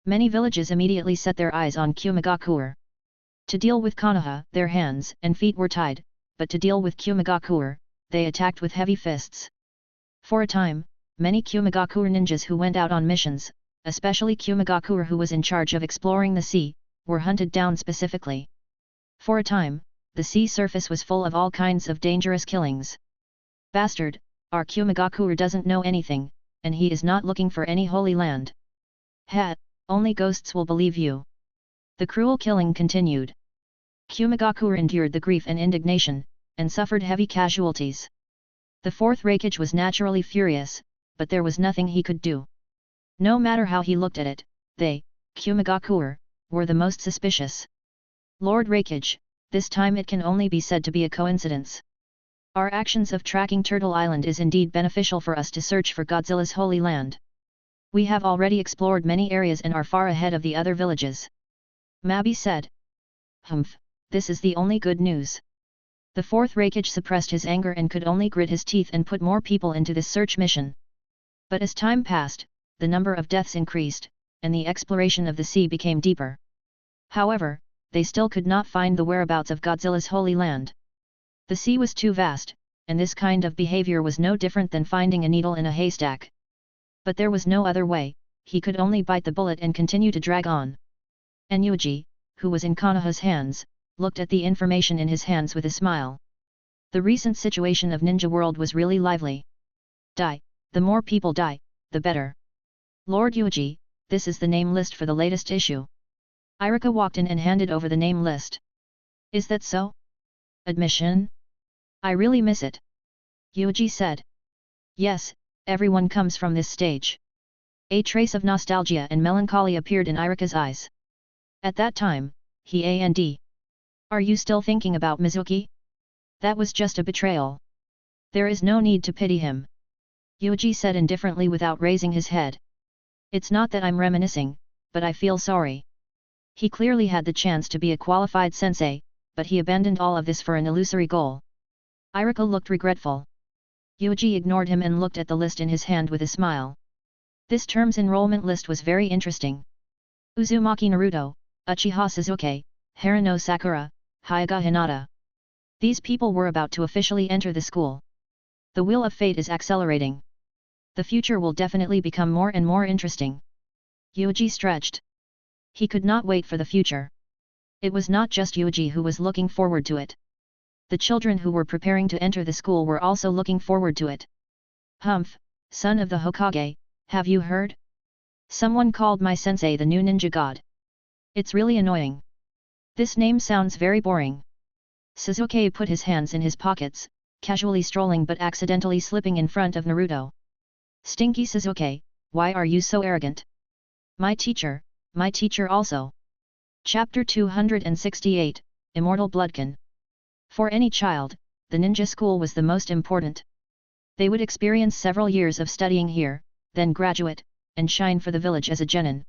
Many villages immediately set their eyes on Kumegakure. To deal with Konoha, their hands and feet were tied, but to deal with Kumegakure, they attacked with heavy fists. For a time, many Kumegakure ninjas who went out on missions, especially Kumegakure who was in charge of exploring the sea, were hunted down specifically. For a time, the sea surface was full of all kinds of dangerous killings. Bastard, our Kumegakure doesn't know anything, and he is not looking for any Holy Land. Ha, only ghosts will believe you. The cruel killing continued. Kumegakure endured the grief and indignation, and suffered heavy casualties. The fourth Raikage was naturally furious, but there was nothing he could do. No matter how he looked at it, they, Kumegakure, were the most suspicious. Lord Raikage, this time it can only be said to be a coincidence. Our actions of tracking Turtle Island is indeed beneficial for us to search for Godzilla's Holy Land. We have already explored many areas and are far ahead of the other villages. Mabi said. Humph, this is the only good news. The fourth Raikage suppressed his anger and could only grit his teeth and put more people into this search mission. But as time passed, the number of deaths increased, and the exploration of the sea became deeper. However, they still could not find the whereabouts of Godzilla's Holy Land. The sea was too vast, and this kind of behavior was no different than finding a needle in a haystack. But there was no other way, he could only bite the bullet and continue to drag on. And Yuuji, who was in Konoha's hands, looked at the information in his hands with a smile. The recent situation of Ninja World was really lively. The more people die, the better. Lord Yuuji, this is the name list for the latest issue. Irika walked in and handed over the name list. Is that so? Admission? I really miss it. Yuuji said. Yes, everyone comes from this stage. A trace of nostalgia and melancholy appeared in Irika's eyes. At that time, he and Are you still thinking about Mizuki? That was just a betrayal. There is no need to pity him. Yuuji said indifferently without raising his head. It's not that I'm reminiscing, but I feel sorry. He clearly had the chance to be a qualified sensei, but he abandoned all of this for an illusory goal. Irika looked regretful. Yuuji ignored him and looked at the list in his hand with a smile. This term's enrollment list was very interesting. Uzumaki Naruto, Uchiha Sasuke, Haruno Sakura, Hyuga Hinata. These people were about to officially enter the school. The wheel of fate is accelerating. The future will definitely become more and more interesting. Yuuji stretched. He could not wait for the future. It was not just Yuuji who was looking forward to it. The children who were preparing to enter the school were also looking forward to it. Humph, son of the Hokage, have you heard? Someone called my sensei the new ninja god. It's really annoying. This name sounds very boring. Sasuke put his hands in his pockets, casually strolling but accidentally slipping in front of Naruto. Stinky Sasuke, why are you so arrogant? My teacher also. Chapter 268, Immortal Bloodkin. For any child, the ninja school was the most important. They would experience several years of studying here, then graduate, and shine for the village as a genin.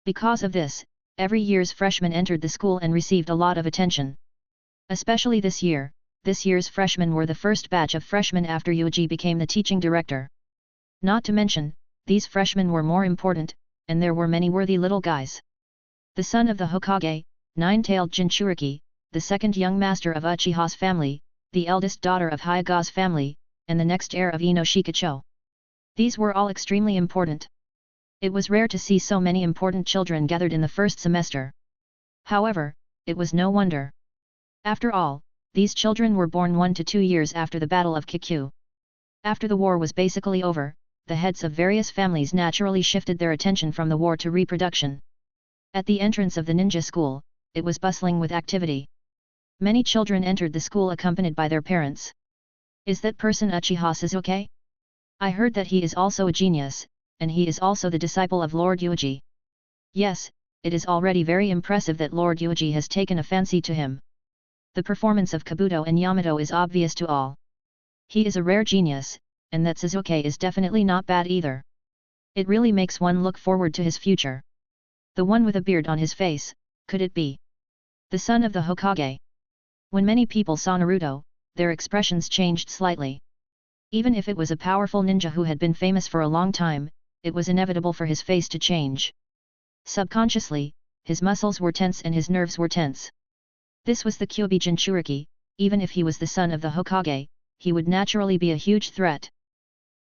Because of this, every year's freshmen entered the school and received a lot of attention. Especially this year's freshmen were the first batch of freshmen after Yuuji became the teaching director. Not to mention, these freshmen were more important, and there were many worthy little guys. The son of the Hokage, nine-tailed Jinchuriki, the second young master of Uchiha's family, the eldest daughter of Hyuga's family, and the next heir of Ino Shikacho. These were all extremely important. It was rare to see so many important children gathered in the first semester. However, it was no wonder. After all, these children were born 1 to 2 years after the Battle of Kikyu. After the war was basically over, the heads of various families naturally shifted their attention from the war to reproduction. At the entrance of the ninja school, it was bustling with activity. Many children entered the school accompanied by their parents. Is that person Uchiha Sasuke? I heard that he is also a genius, and he is also the disciple of Lord Yuuji. Yes, it is already very impressive that Lord Yuuji has taken a fancy to him. The performance of Kabuto and Yamato is obvious to all. He is a rare genius, and that Sasuke is definitely not bad either. It really makes one look forward to his future. The one with a beard on his face, could it be the son of the Hokage? When many people saw Naruto, their expressions changed slightly. Even if it was a powerful ninja who had been famous for a long time, it was inevitable for his face to change. Subconsciously, his muscles were tense and his nerves were tense. This was the Kyuubi Jinchuriki. Even if he was the son of the Hokage, he would naturally be a huge threat.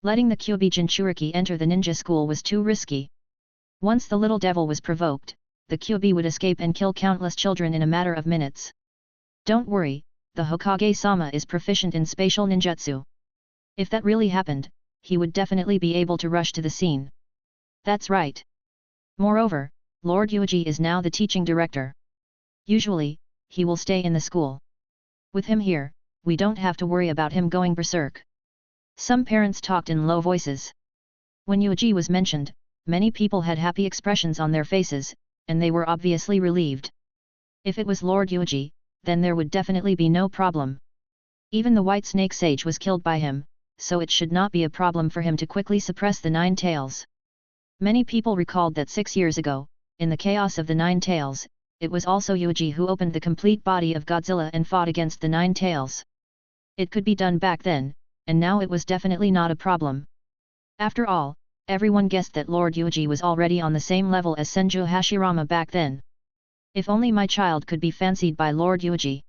Letting the Kyuubi Jinchuriki enter the ninja school was too risky. Once the little devil was provoked, the Kyuubi would escape and kill countless children in a matter of minutes. Don't worry, the Hokage-sama is proficient in spatial ninjutsu. If that really happened, he would definitely be able to rush to the scene. That's right. Moreover, Lord Yuuji is now the teaching director. Usually, he will stay in the school. With him here, we don't have to worry about him going berserk. Some parents talked in low voices. When Yuuji was mentioned, many people had happy expressions on their faces, and they were obviously relieved. If it was Lord Yuuji, then there would definitely be no problem. Even the White Snake Sage was killed by him, so it should not be a problem for him to quickly suppress the Nine Tails. Many people recalled that 6 years ago, in the chaos of the Nine Tails, it was also Yuuji who opened the complete body of Godzilla and fought against the Nine Tails. It could be done back then, and now it was definitely not a problem. After all, everyone guessed that Lord Yuuji was already on the same level as Senju Hashirama back then. If only my child could be fancied by Lord Yuuji.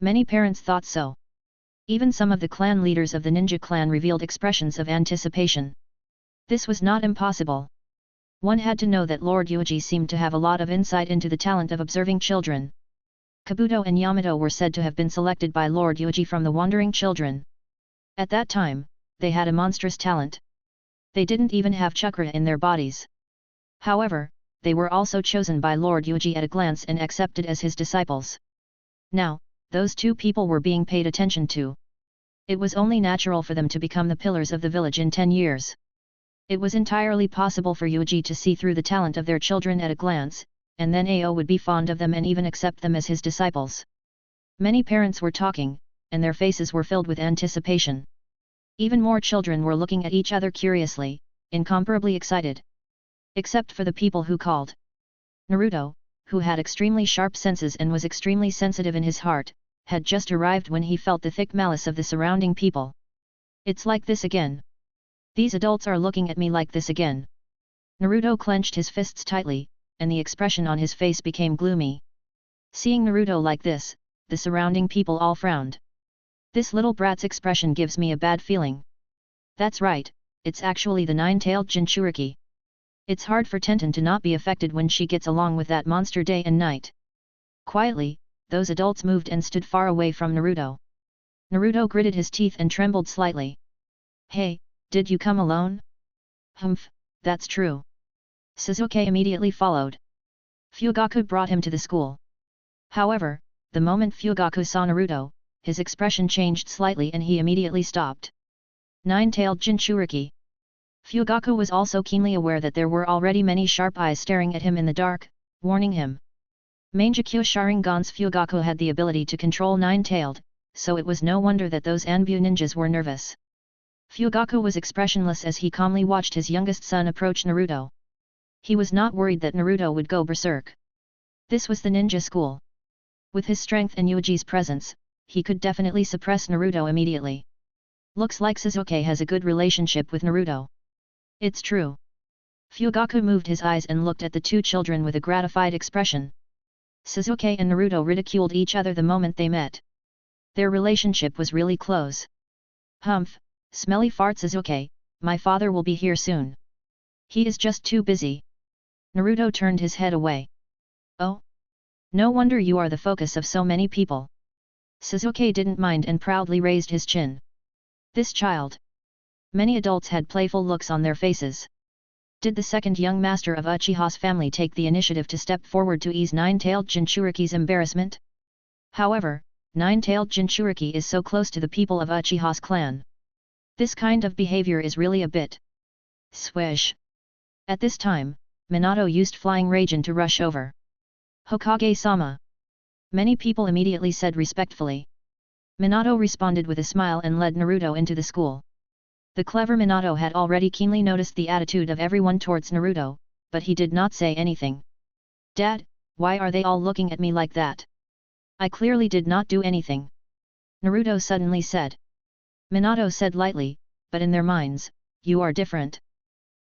Many parents thought so. Even some of the clan leaders of the ninja clan revealed expressions of anticipation. This was not impossible. One had to know that Lord Yuuji seemed to have a lot of insight into the talent of observing children. Kabuto and Yamato were said to have been selected by Lord Yuuji from the wandering children. At that time, they had a monstrous talent. They didn't even have chakra in their bodies. However, they were also chosen by Lord Yuuji at a glance and accepted as his disciples. Now, those two people were being paid attention to. It was only natural for them to become the pillars of the village in 10 years. It was entirely possible for Yuuji to see through the talent of their children at a glance, and then Ao would be fond of them and even accept them as his disciples. Many parents were talking, and their faces were filled with anticipation. Even more children were looking at each other curiously, incomparably excited. Except for the people who called. Naruto, who had extremely sharp senses and was extremely sensitive in his heart, had just arrived when he felt the thick malice of the surrounding people. It's like this again. These adults are looking at me like this again. Naruto clenched his fists tightly, and the expression on his face became gloomy. Seeing Naruto like this, the surrounding people all frowned. This little brat's expression gives me a bad feeling. That's right, it's actually the nine-tailed Jinchuriki. It's hard for Tenten to not be affected when she gets along with that monster day and night. Quietly, those adults moved and stood far away from Naruto. Naruto gritted his teeth and trembled slightly. Hey, did you come alone? Humph, that's true. Sasuke immediately followed. Fugaku brought him to the school. However, the moment Fugaku saw Naruto, his expression changed slightly and he immediately stopped. Nine-tailed Jinchuriki. Fugaku was also keenly aware that there were already many sharp eyes staring at him in the dark, warning him. Mangekyo Sharingan's Fugaku had the ability to control nine-tailed, so it was no wonder that those Anbu ninjas were nervous. Fugaku was expressionless as he calmly watched his youngest son approach Naruto. He was not worried that Naruto would go berserk. This was the ninja school. With his strength and Yuuji's presence, he could definitely suppress Naruto immediately. Looks like Sasuke has a good relationship with Naruto. It's true. Fugaku moved his eyes and looked at the two children with a gratified expression. Sasuke and Naruto ridiculed each other the moment they met. Their relationship was really close. Humph, smelly fart Sasuke, my father will be here soon. He is just too busy. Naruto turned his head away. Oh? No wonder you are the focus of so many people. Sasuke didn't mind and proudly raised his chin. This child. Many adults had playful looks on their faces. Did the second young master of Uchiha's family take the initiative to step forward to ease nine-tailed Jinchuriki's embarrassment? However, nine-tailed Jinchuriki is so close to the people of Uchiha's clan. This kind of behavior is really a bit swish. At this time, Minato used Flying Raijin to rush over. Hokage-sama. Many people immediately said respectfully. Minato responded with a smile and led Naruto into the school. The clever Minato had already keenly noticed the attitude of everyone towards Naruto, but he did not say anything. Dad, why are they all looking at me like that? I clearly did not do anything. Naruto suddenly said. Minato said lightly, but in their minds, you are different.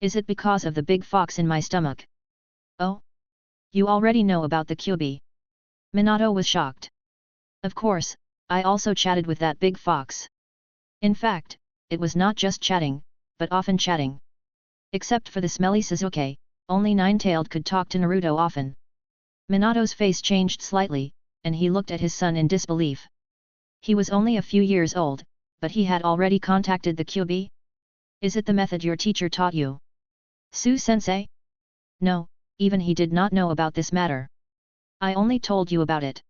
Is it because of the big fox in my stomach? Oh? You already know about the Kyuubi. Minato was shocked. Of course, I also chatted with that big fox. In fact, it was not just chatting, but often chatting. Except for the smelly Sasuke, only Nine-Tailed could talk to Naruto often. Minato's face changed slightly, and he looked at his son in disbelief. He was only a few years old, but he had already contacted the Kyuubi? Is it the method your teacher taught you? Su-sensei? No, even he did not know about this matter. I only told you about it.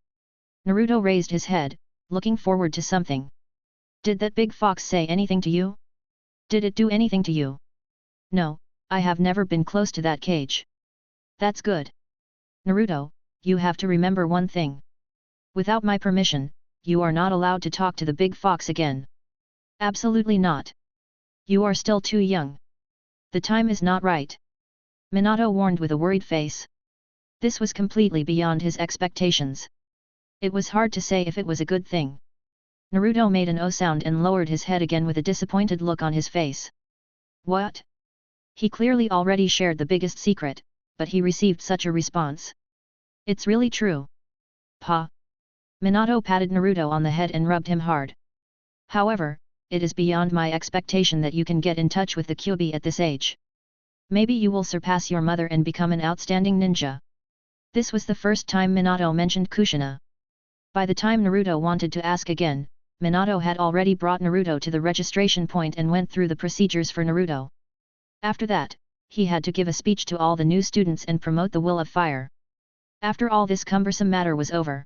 Naruto raised his head, looking forward to something. Did that big fox say anything to you? Did it do anything to you? No, I have never been close to that cage. That's good. Naruto, you have to remember one thing. Without my permission, you are not allowed to talk to the big fox again. Absolutely not. You are still too young. The time is not right. Minato warned with a worried face. This was completely beyond his expectations. It was hard to say if it was a good thing. Naruto made an O sound and lowered his head again with a disappointed look on his face. What? He clearly already shared the biggest secret, but he received such a response. It's really true. Pa. Minato patted Naruto on the head and rubbed him hard. However, it is beyond my expectation that you can get in touch with the Kyuubi at this age. Maybe you will surpass your mother and become an outstanding ninja. This was the first time Minato mentioned Kushina. By the time Naruto wanted to ask again, Minato had already brought Naruto to the registration point and went through the procedures for Naruto. After that, he had to give a speech to all the new students and promote the will of fire. After all this cumbersome matter was over,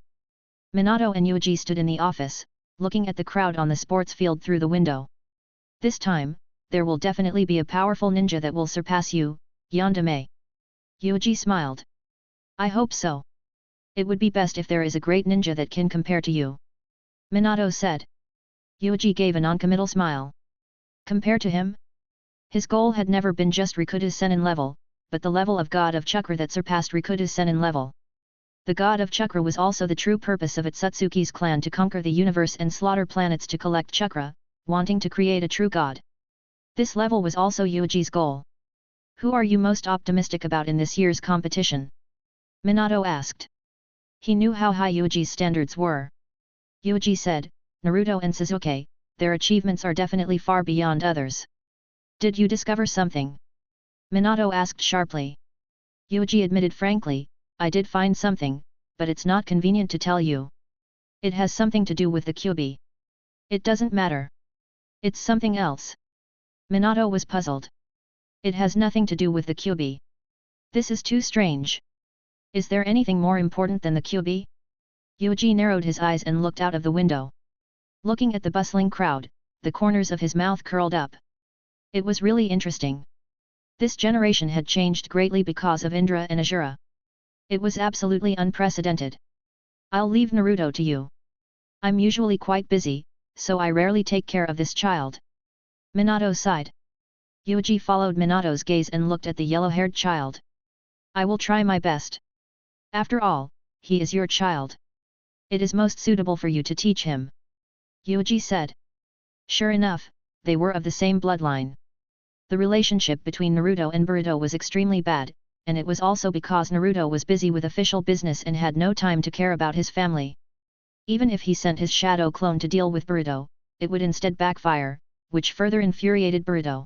Minato and Yuuji stood in the office, looking at the crowd on the sports field through the window. This time, there will definitely be a powerful ninja that will surpass you, Yandere. Yuuji smiled. I hope so. It would be best if there is a great ninja that can compare to you. Minato said. Yuuji gave a non-committal smile. Compare to him? His goal had never been just Rikudo's Sennin level, but the level of God of Chakra that surpassed Rikudo's Sennin level. The God of Chakra was also the true purpose of Otsutsuki's clan to conquer the universe and slaughter planets to collect Chakra, wanting to create a true God. This level was also Yuuji's goal. Who are you most optimistic about in this year's competition? Minato asked. He knew how high Yuuji's standards were. Yuuji said, Naruto and Sasuke, their achievements are definitely far beyond others. Did you discover something? Minato asked sharply. Yuuji admitted frankly, I did find something, but it's not convenient to tell you. It has something to do with the Kyuubi. It doesn't matter. It's something else. Minato was puzzled. It has nothing to do with the Kyuubi. This is too strange. Is there anything more important than the Kyuubi? Yuuji narrowed his eyes and looked out of the window. Looking at the bustling crowd, the corners of his mouth curled up. It was really interesting. This generation had changed greatly because of Indra and Asura. It was absolutely unprecedented. I'll leave Naruto to you. I'm usually quite busy, so I rarely take care of this child. Minato sighed. Yuuji followed Minato's gaze and looked at the yellow-haired child. I will try my best. After all, he is your child. It is most suitable for you to teach him. Yuuji said. Sure enough, they were of the same bloodline. The relationship between Naruto and Boruto was extremely bad, and it was also because Naruto was busy with official business and had no time to care about his family. Even if he sent his shadow clone to deal with Boruto, it would instead backfire, which further infuriated Boruto.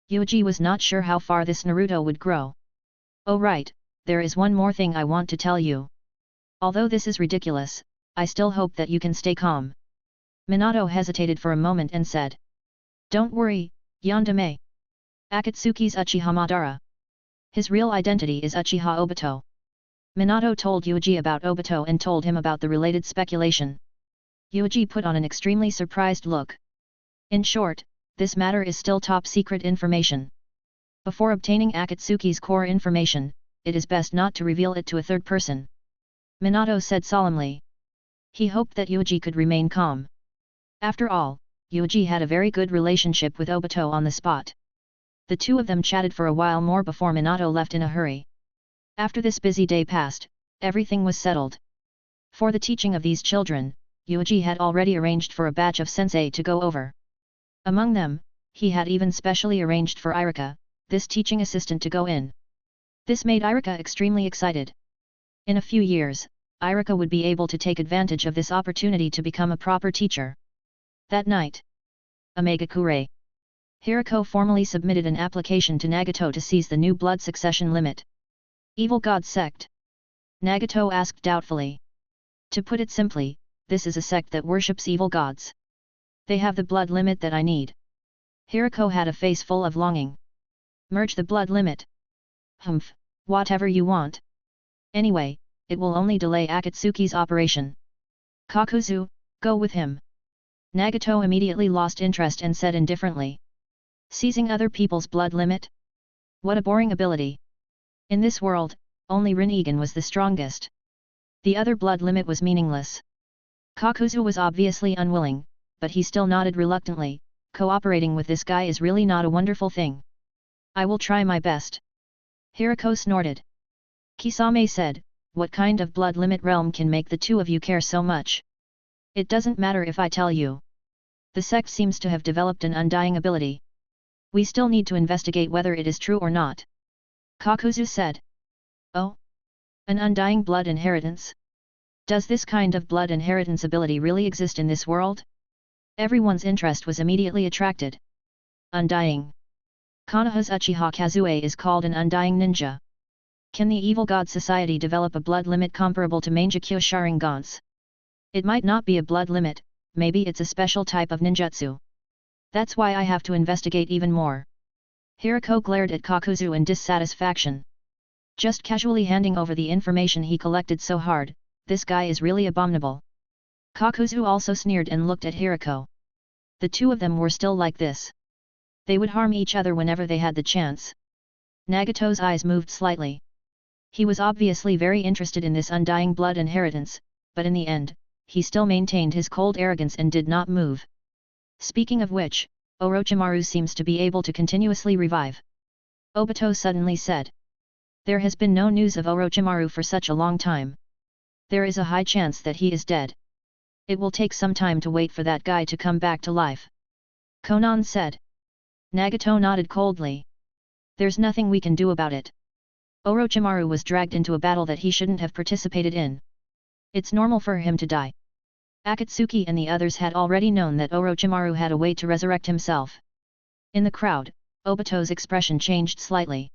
Yuuji was not sure how far this Naruto would grow. Oh right, there is one more thing I want to tell you. Although this is ridiculous, I still hope that you can stay calm. Minato hesitated for a moment and said. Don't worry, Yandere. Akatsuki's Uchiha Madara. His real identity is Uchiha Obito. Minato told Yuuji about Obito and told him about the related speculation. Yuuji put on an extremely surprised look. In short, this matter is still top secret information. Before obtaining Akatsuki's core information, it is best not to reveal it to a third person. Minato said solemnly. He hoped that Yuuji could remain calm. After all, Yuuji had a very good relationship with Obito on the spot. The two of them chatted for a while more before Minato left in a hurry. After this busy day passed, everything was settled. For the teaching of these children, Yuuji had already arranged for a batch of sensei to go over. Among them, he had even specially arranged for Irika, this teaching assistant, to go in. This made Irika extremely excited. In a few years, Irika would be able to take advantage of this opportunity to become a proper teacher. That night, Omegakure. Hirako formally submitted an application to Nagato to seize the new blood succession limit. Evil God sect? Nagato asked doubtfully. To put it simply, this is a sect that worships evil gods. They have the blood limit that I need. Hirako had a face full of longing. Merge the blood limit. Humph, whatever you want. Anyway, it will only delay Akatsuki's operation. Kakuzu, go with him. Nagato immediately lost interest and said indifferently. Seizing other people's blood limit? What a boring ability. In this world, only Rinnegan was the strongest. The other blood limit was meaningless. Kakuzu was obviously unwilling, but he still nodded reluctantly. Cooperating with this guy is really not a wonderful thing. I will try my best. Hirako snorted. Kisame said, what kind of blood limit realm can make the two of you care so much? It doesn't matter if I tell you. The sect seems to have developed an undying ability. We still need to investigate whether it is true or not. Kakuzu said. Oh? An undying blood inheritance? Does this kind of blood inheritance ability really exist in this world? Everyone's interest was immediately attracted. Undying. Konoha's Uchiha Kazue is called an undying ninja. Can the evil god society develop a blood limit comparable to Mangekyo Sharingan's? It might not be a blood limit, maybe it's a special type of ninjutsu. That's why I have to investigate even more. Hirako glared at Kakuzu in dissatisfaction. Just casually handing over the information he collected so hard, this guy is really abominable. Kakuzu also sneered and looked at Hirako. The two of them were still like this. They would harm each other whenever they had the chance. Nagato's eyes moved slightly. He was obviously very interested in this undying blood inheritance, but in the end, he still maintained his cold arrogance and did not move. Speaking of which, Orochimaru seems to be able to continuously revive. Obito suddenly said. There has been no news of Orochimaru for such a long time. There is a high chance that he is dead. It will take some time to wait for that guy to come back to life. Konan said. Nagato nodded coldly. There's nothing we can do about it. Orochimaru was dragged into a battle that he shouldn't have participated in. It's normal for him to die. Akatsuki and the others had already known that Orochimaru had a way to resurrect himself. In the crowd, Obito's expression changed slightly.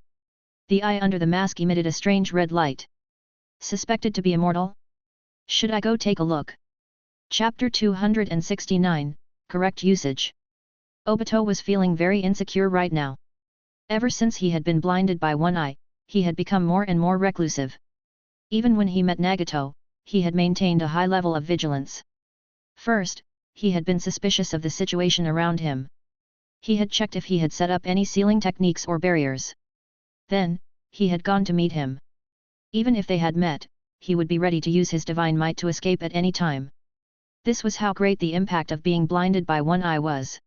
The eye under the mask emitted a strange red light. Suspected to be immortal? Should I go take a look? Chapter 269, Correct Usage. Obito was feeling very insecure right now. Ever since he had been blinded by one eye, he had become more and more reclusive. Even when he met Nagato, he had maintained a high level of vigilance. First, he had been suspicious of the situation around him. He had checked if he had set up any sealing techniques or barriers. Then, he had gone to meet him. Even if they had met, he would be ready to use his divine might to escape at any time. This was how great the impact of being blinded by one eye was.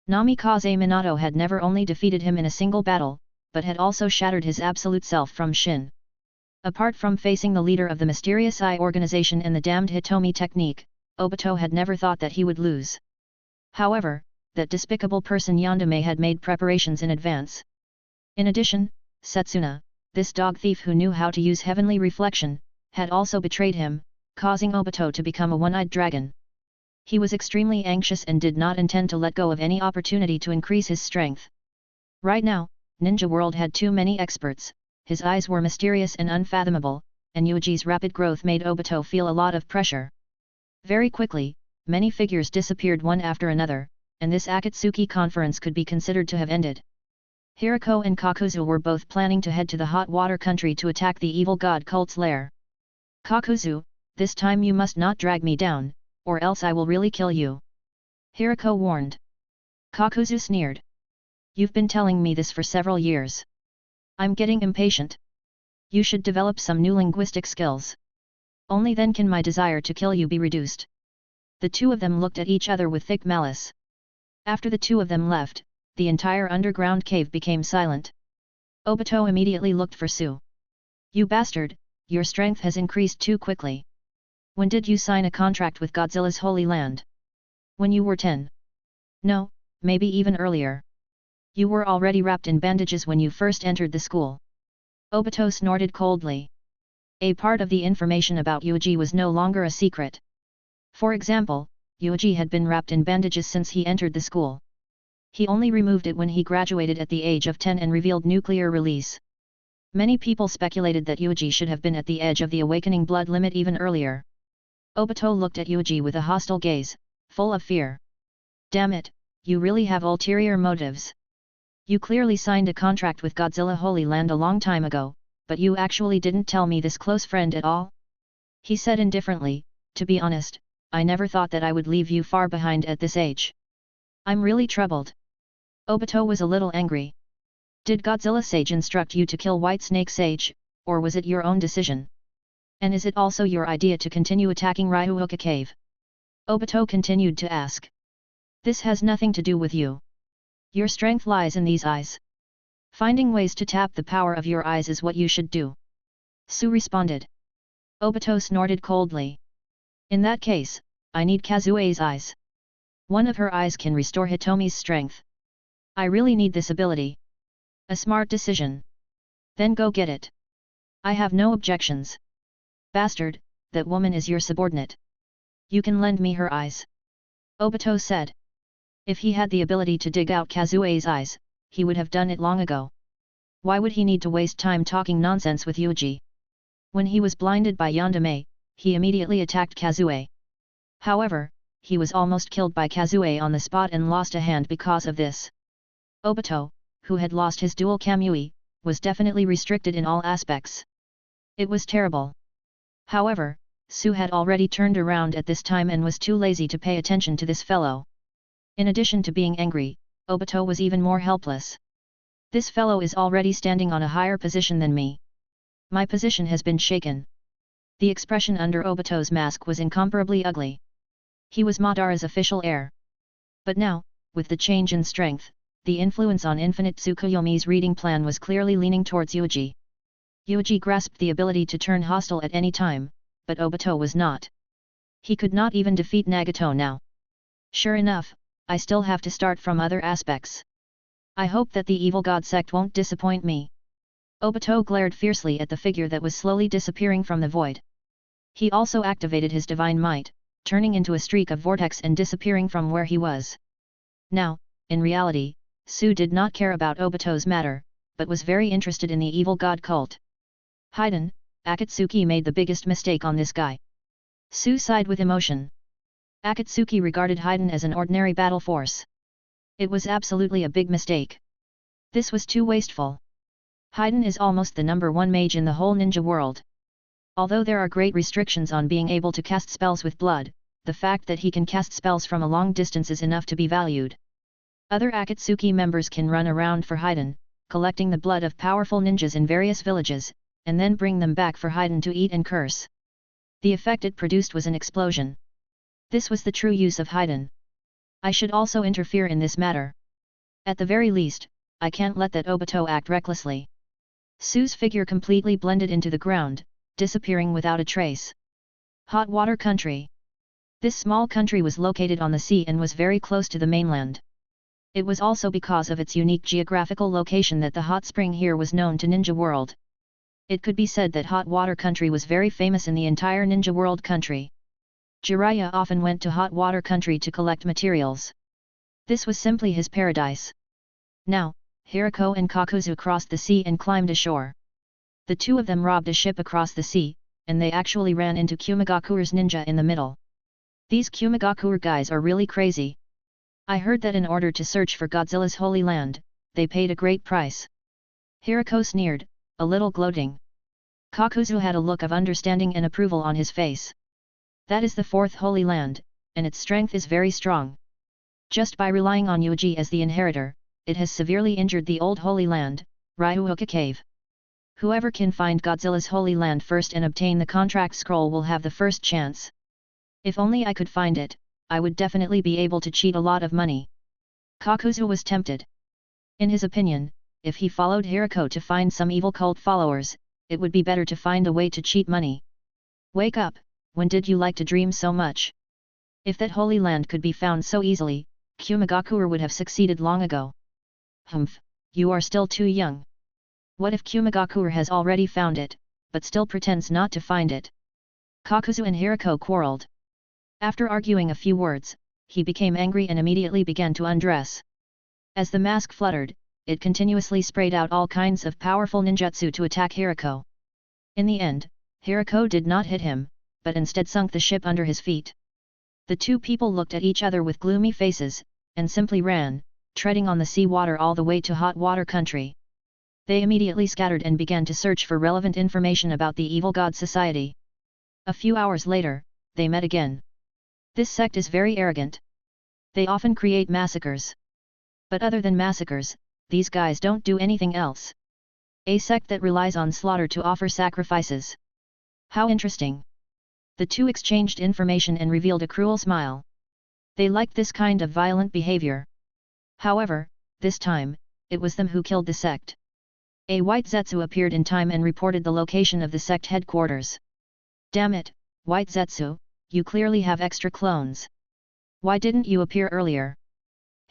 Namikaze Minato had never only defeated him in a single battle, but had also shattered his absolute self from Shin. Apart from facing the leader of the mysterious eye organization and the damned Hitomi technique, Obito had never thought that he would lose. However, that despicable person Yandame had made preparations in advance. In addition, Setsuna, this dog thief who knew how to use heavenly reflection, had also betrayed him, causing Obito to become a one-eyed dragon. He was extremely anxious and did not intend to let go of any opportunity to increase his strength. Right now, Ninja World had too many experts, his eyes were mysterious and unfathomable, and Yuuji's rapid growth made Obito feel a lot of pressure. Very quickly, many figures disappeared one after another, and this Akatsuki conference could be considered to have ended. Hirako and Kakuzu were both planning to head to the hot water country to attack the evil god cult's lair. Kakuzu, this time you must not drag me down, or else I will really kill you. Hirako warned. Kakuzu sneered. You've been telling me this for several years. I'm getting impatient. You should develop some new linguistic skills. Only then can my desire to kill you be reduced. The two of them looked at each other with thick malice. After the two of them left, the entire underground cave became silent. Obito immediately looked for Su. You bastard, your strength has increased too quickly. When did you sign a contract with Godzilla's Holy Land? When you were 10. No, maybe even earlier. You were already wrapped in bandages when you first entered the school. Obito snorted coldly. A part of the information about Yuuji was no longer a secret. For example, Yuuji had been wrapped in bandages since he entered the school. He only removed it when he graduated at the age of 10 and revealed nuclear release. Many people speculated that Yuuji should have been at the edge of the awakening blood limit even earlier. Obito looked at Yuuji with a hostile gaze, full of fear. Damn it, you really have ulterior motives. You clearly signed a contract with Godzilla Holy Land a long time ago, but you actually didn't tell me this close friend at all? He said indifferently, to be honest, I never thought that I would leave you far behind at this age. I'm really troubled. Obito was a little angry. Did Godzilla Sage instruct you to kill White Snake Sage, or was it your own decision? And is it also your idea to continue attacking Ryuuka Cave? Obito continued to ask. This has nothing to do with you. Your strength lies in these eyes. Finding ways to tap the power of your eyes is what you should do. Su responded. Obito snorted coldly. In that case, I need Kazue's eyes. One of her eyes can restore Hitomi's strength. I really need this ability. A smart decision. Then go get it. I have no objections. Bastard, that woman is your subordinate. You can lend me her eyes. Obito said. If he had the ability to dig out Kazue's eyes, he would have done it long ago. Why would he need to waste time talking nonsense with Yuuji? When he was blinded by Yandere, he immediately attacked Kazue. However, he was almost killed by Kazue on the spot and lost a hand because of this. Obito, who had lost his dual Kamui, was definitely restricted in all aspects. It was terrible. However, Su had already turned around at this time and was too lazy to pay attention to this fellow. In addition to being angry, Obito was even more helpless. This fellow is already standing on a higher position than me. My position has been shaken. The expression under Obito's mask was incomparably ugly. He was Madara's official heir. But now, with the change in strength, the influence on Infinite Tsukuyomi's reading plan was clearly leaning towards Yuuji. Yuuji grasped the ability to turn hostile at any time, but Obito was not. He could not even defeat Nagato now. Sure enough, I still have to start from other aspects. I hope that the evil god sect won't disappoint me. Obito glared fiercely at the figure that was slowly disappearing from the void. He also activated his divine might, turning into a streak of vortex and disappearing from where he was. Now, in reality, Su did not care about Obito's matter, but was very interested in the evil god cult. Hiden, Akatsuki made the biggest mistake on this guy. Su sighed with emotion. Akatsuki regarded Hiden as an ordinary battle force. It was absolutely a big mistake. This was too wasteful. Hiden is almost the #1 mage in the whole ninja world. Although there are great restrictions on being able to cast spells with blood, the fact that he can cast spells from a long distance is enough to be valued. Other Akatsuki members can run around for Hiden, collecting the blood of powerful ninjas in various villages, and then bring them back for Hiden to eat and curse. The effect it produced was an explosion. This was the true use of Hiden. I should also interfere in this matter. At the very least, I can't let that Obito act recklessly. Su's figure completely blended into the ground, disappearing without a trace. Hot water country. This small country was located on the sea and was very close to the mainland. It was also because of its unique geographical location that the hot spring here was known to Ninja World. It could be said that hot water country was very famous in the entire Ninja World country. Jiraiya often went to hot water country to collect materials. This was simply his paradise. Now, Hirako and Kakuzu crossed the sea and climbed ashore. The two of them robbed a ship across the sea, and they actually ran into Kumigakure's ninja in the middle. These Kumigakure guys are really crazy. I heard that in order to search for Godzilla's Holy Land, they paid a great price. Hirako sneered, a little gloating. Kakuzu had a look of understanding and approval on his face. That is the fourth Holy Land, and its strength is very strong. Just by relying on Yuuji as the inheritor, it has severely injured the old Holy Land, Ryuuka Cave. Whoever can find Godzilla's Holy Land first and obtain the contract scroll will have the first chance. If only I could find it, I would definitely be able to cheat a lot of money. Kakuzu was tempted. In his opinion, if he followed Hirako to find some evil cult followers, it would be better to find a way to cheat money. Wake up, when did you like to dream so much? If that Holy Land could be found so easily, Kumigakure would have succeeded long ago. Humph, you are still too young. What if Kumigakure has already found it, but still pretends not to find it? Kakuzu and Hirako quarreled. After arguing a few words, he became angry and immediately began to undress. As the mask fluttered, it continuously sprayed out all kinds of powerful ninjutsu to attack Hirako. In the end, Hirako did not hit him, but instead sunk the ship under his feet. The two people looked at each other with gloomy faces, and simply ran, treading on the sea water all the way to hot water country. They immediately scattered and began to search for relevant information about the Evil God Society. A few hours later, they met again. This sect is very arrogant. They often create massacres. But other than massacres, these guys don't do anything else. A sect that relies on slaughter to offer sacrifices. How interesting. The two exchanged information and revealed a cruel smile. They liked this kind of violent behavior. However, this time, it was them who killed the sect. A white Zetsu appeared in time and reported the location of the sect headquarters. Damn it, White Zetsu, you clearly have extra clones. Why didn't you appear earlier?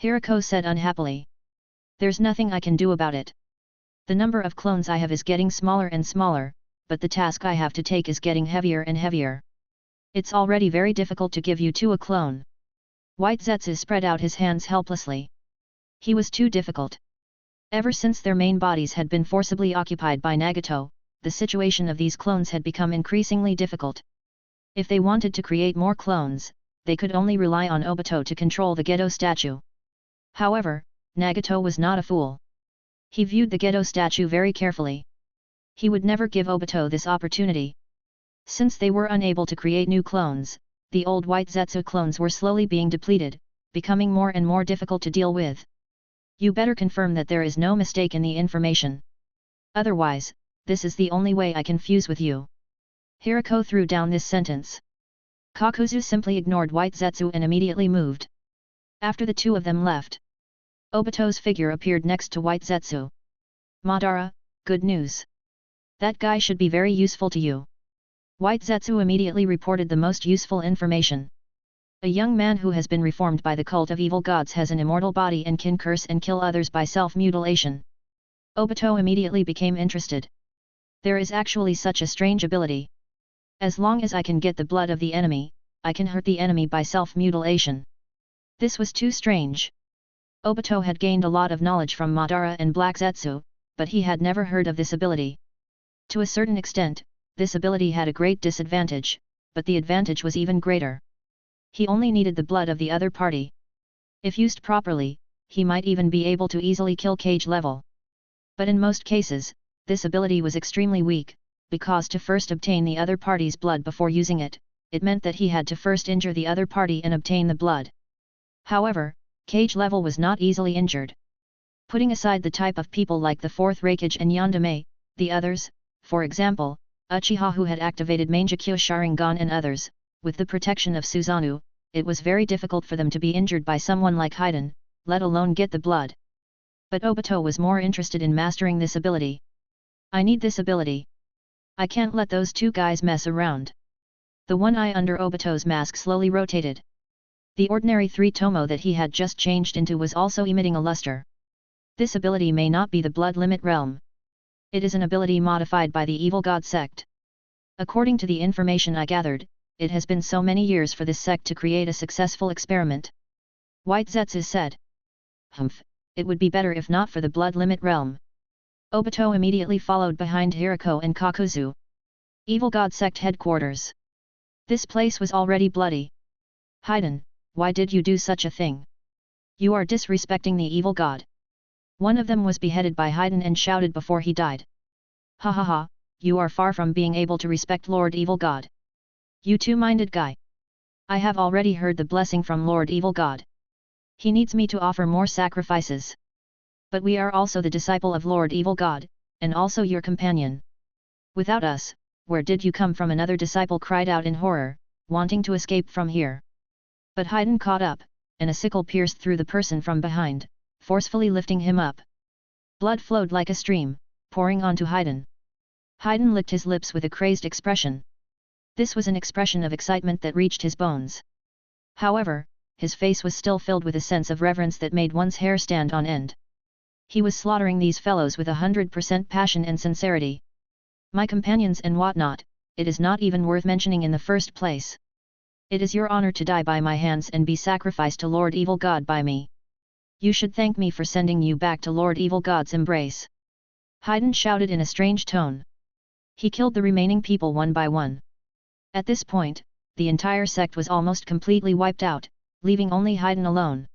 Hirako said unhappily. There's nothing I can do about it. The number of clones I have is getting smaller and smaller, but the task I have to take is getting heavier and heavier. It's already very difficult to give you two a clone. White Zetsu spread out his hands helplessly. He was too difficult. Ever since their main bodies had been forcibly occupied by Nagato, the situation of these clones had become increasingly difficult. If they wanted to create more clones, they could only rely on Obito to control the Gedo statue. However, Nagato was not a fool. He viewed the Gedo statue very carefully. He would never give Obito this opportunity. Since they were unable to create new clones, the old White Zetsu clones were slowly being depleted, becoming more and more difficult to deal with. You better confirm that there is no mistake in the information. Otherwise, this is the only way I can fuse with you. Hirako threw down this sentence. Kakuzu simply ignored White Zetsu and immediately moved. After the two of them left, Obito's figure appeared next to White Zetsu. Madara, good news. That guy should be very useful to you. White Zetsu immediately reported the most useful information. A young man who has been reformed by the cult of evil gods has an immortal body and can curse and kill others by self-mutilation. Obito immediately became interested. There is actually such a strange ability. As long as I can get the blood of the enemy, I can hurt the enemy by self-mutilation. This was too strange. Obito had gained a lot of knowledge from Madara and Black Zetsu, but he had never heard of this ability. To a certain extent, this ability had a great disadvantage, but the advantage was even greater. He only needed the blood of the other party. If used properly, he might even be able to easily kill cage level. But in most cases, this ability was extremely weak, because to first obtain the other party's blood before using it, it meant that he had to first injure the other party and obtain the blood. However, cage level was not easily injured. Putting aside the type of people like the Fourth Raikage and Yandere, the others, for example, Uchiha who had activated Mangekyo Sharingan and others, with the protection of Susanoo, it was very difficult for them to be injured by someone like Haiden, let alone get the blood. But Obito was more interested in mastering this ability. I need this ability. I can't let those two guys mess around. The one eye under Obito's mask slowly rotated. The ordinary three-tomo that he had just changed into was also emitting a luster. This ability may not be the blood limit realm. It is an ability modified by the evil god sect. According to the information I gathered, it has been so many years for this sect to create a successful experiment. White Zetsu said. Humph, it would be better if not for the blood limit realm. Obito immediately followed behind Hirako and Kakuzu. Evil god sect headquarters. This place was already bloody. Haiden, why did you do such a thing? You are disrespecting the evil god. One of them was beheaded by Haiden and shouted before he died. Ha ha ha, you are far from being able to respect Lord Evil God. You two-minded guy. I have already heard the blessing from Lord Evil God. He needs me to offer more sacrifices. But we are also the disciple of Lord Evil God, and also your companion. Without us, where did you come from? Another disciple cried out in horror, wanting to escape from here. But Haiden caught up, and a sickle pierced through the person from behind, forcefully lifting him up. Blood flowed like a stream, pouring onto Haiden. Haiden licked his lips with a crazed expression. This was an expression of excitement that reached his bones. However, his face was still filled with a sense of reverence that made one's hair stand on end. He was slaughtering these fellows with 100% passion and sincerity. My companions and whatnot, it is not even worth mentioning in the first place. It is your honor to die by my hands and be sacrificed to Lord Evil God by me. You should thank me for sending you back to Lord Evil God's embrace. Haiden shouted in a strange tone. He killed the remaining people one by one. At this point, the entire sect was almost completely wiped out, leaving only Haiden alone.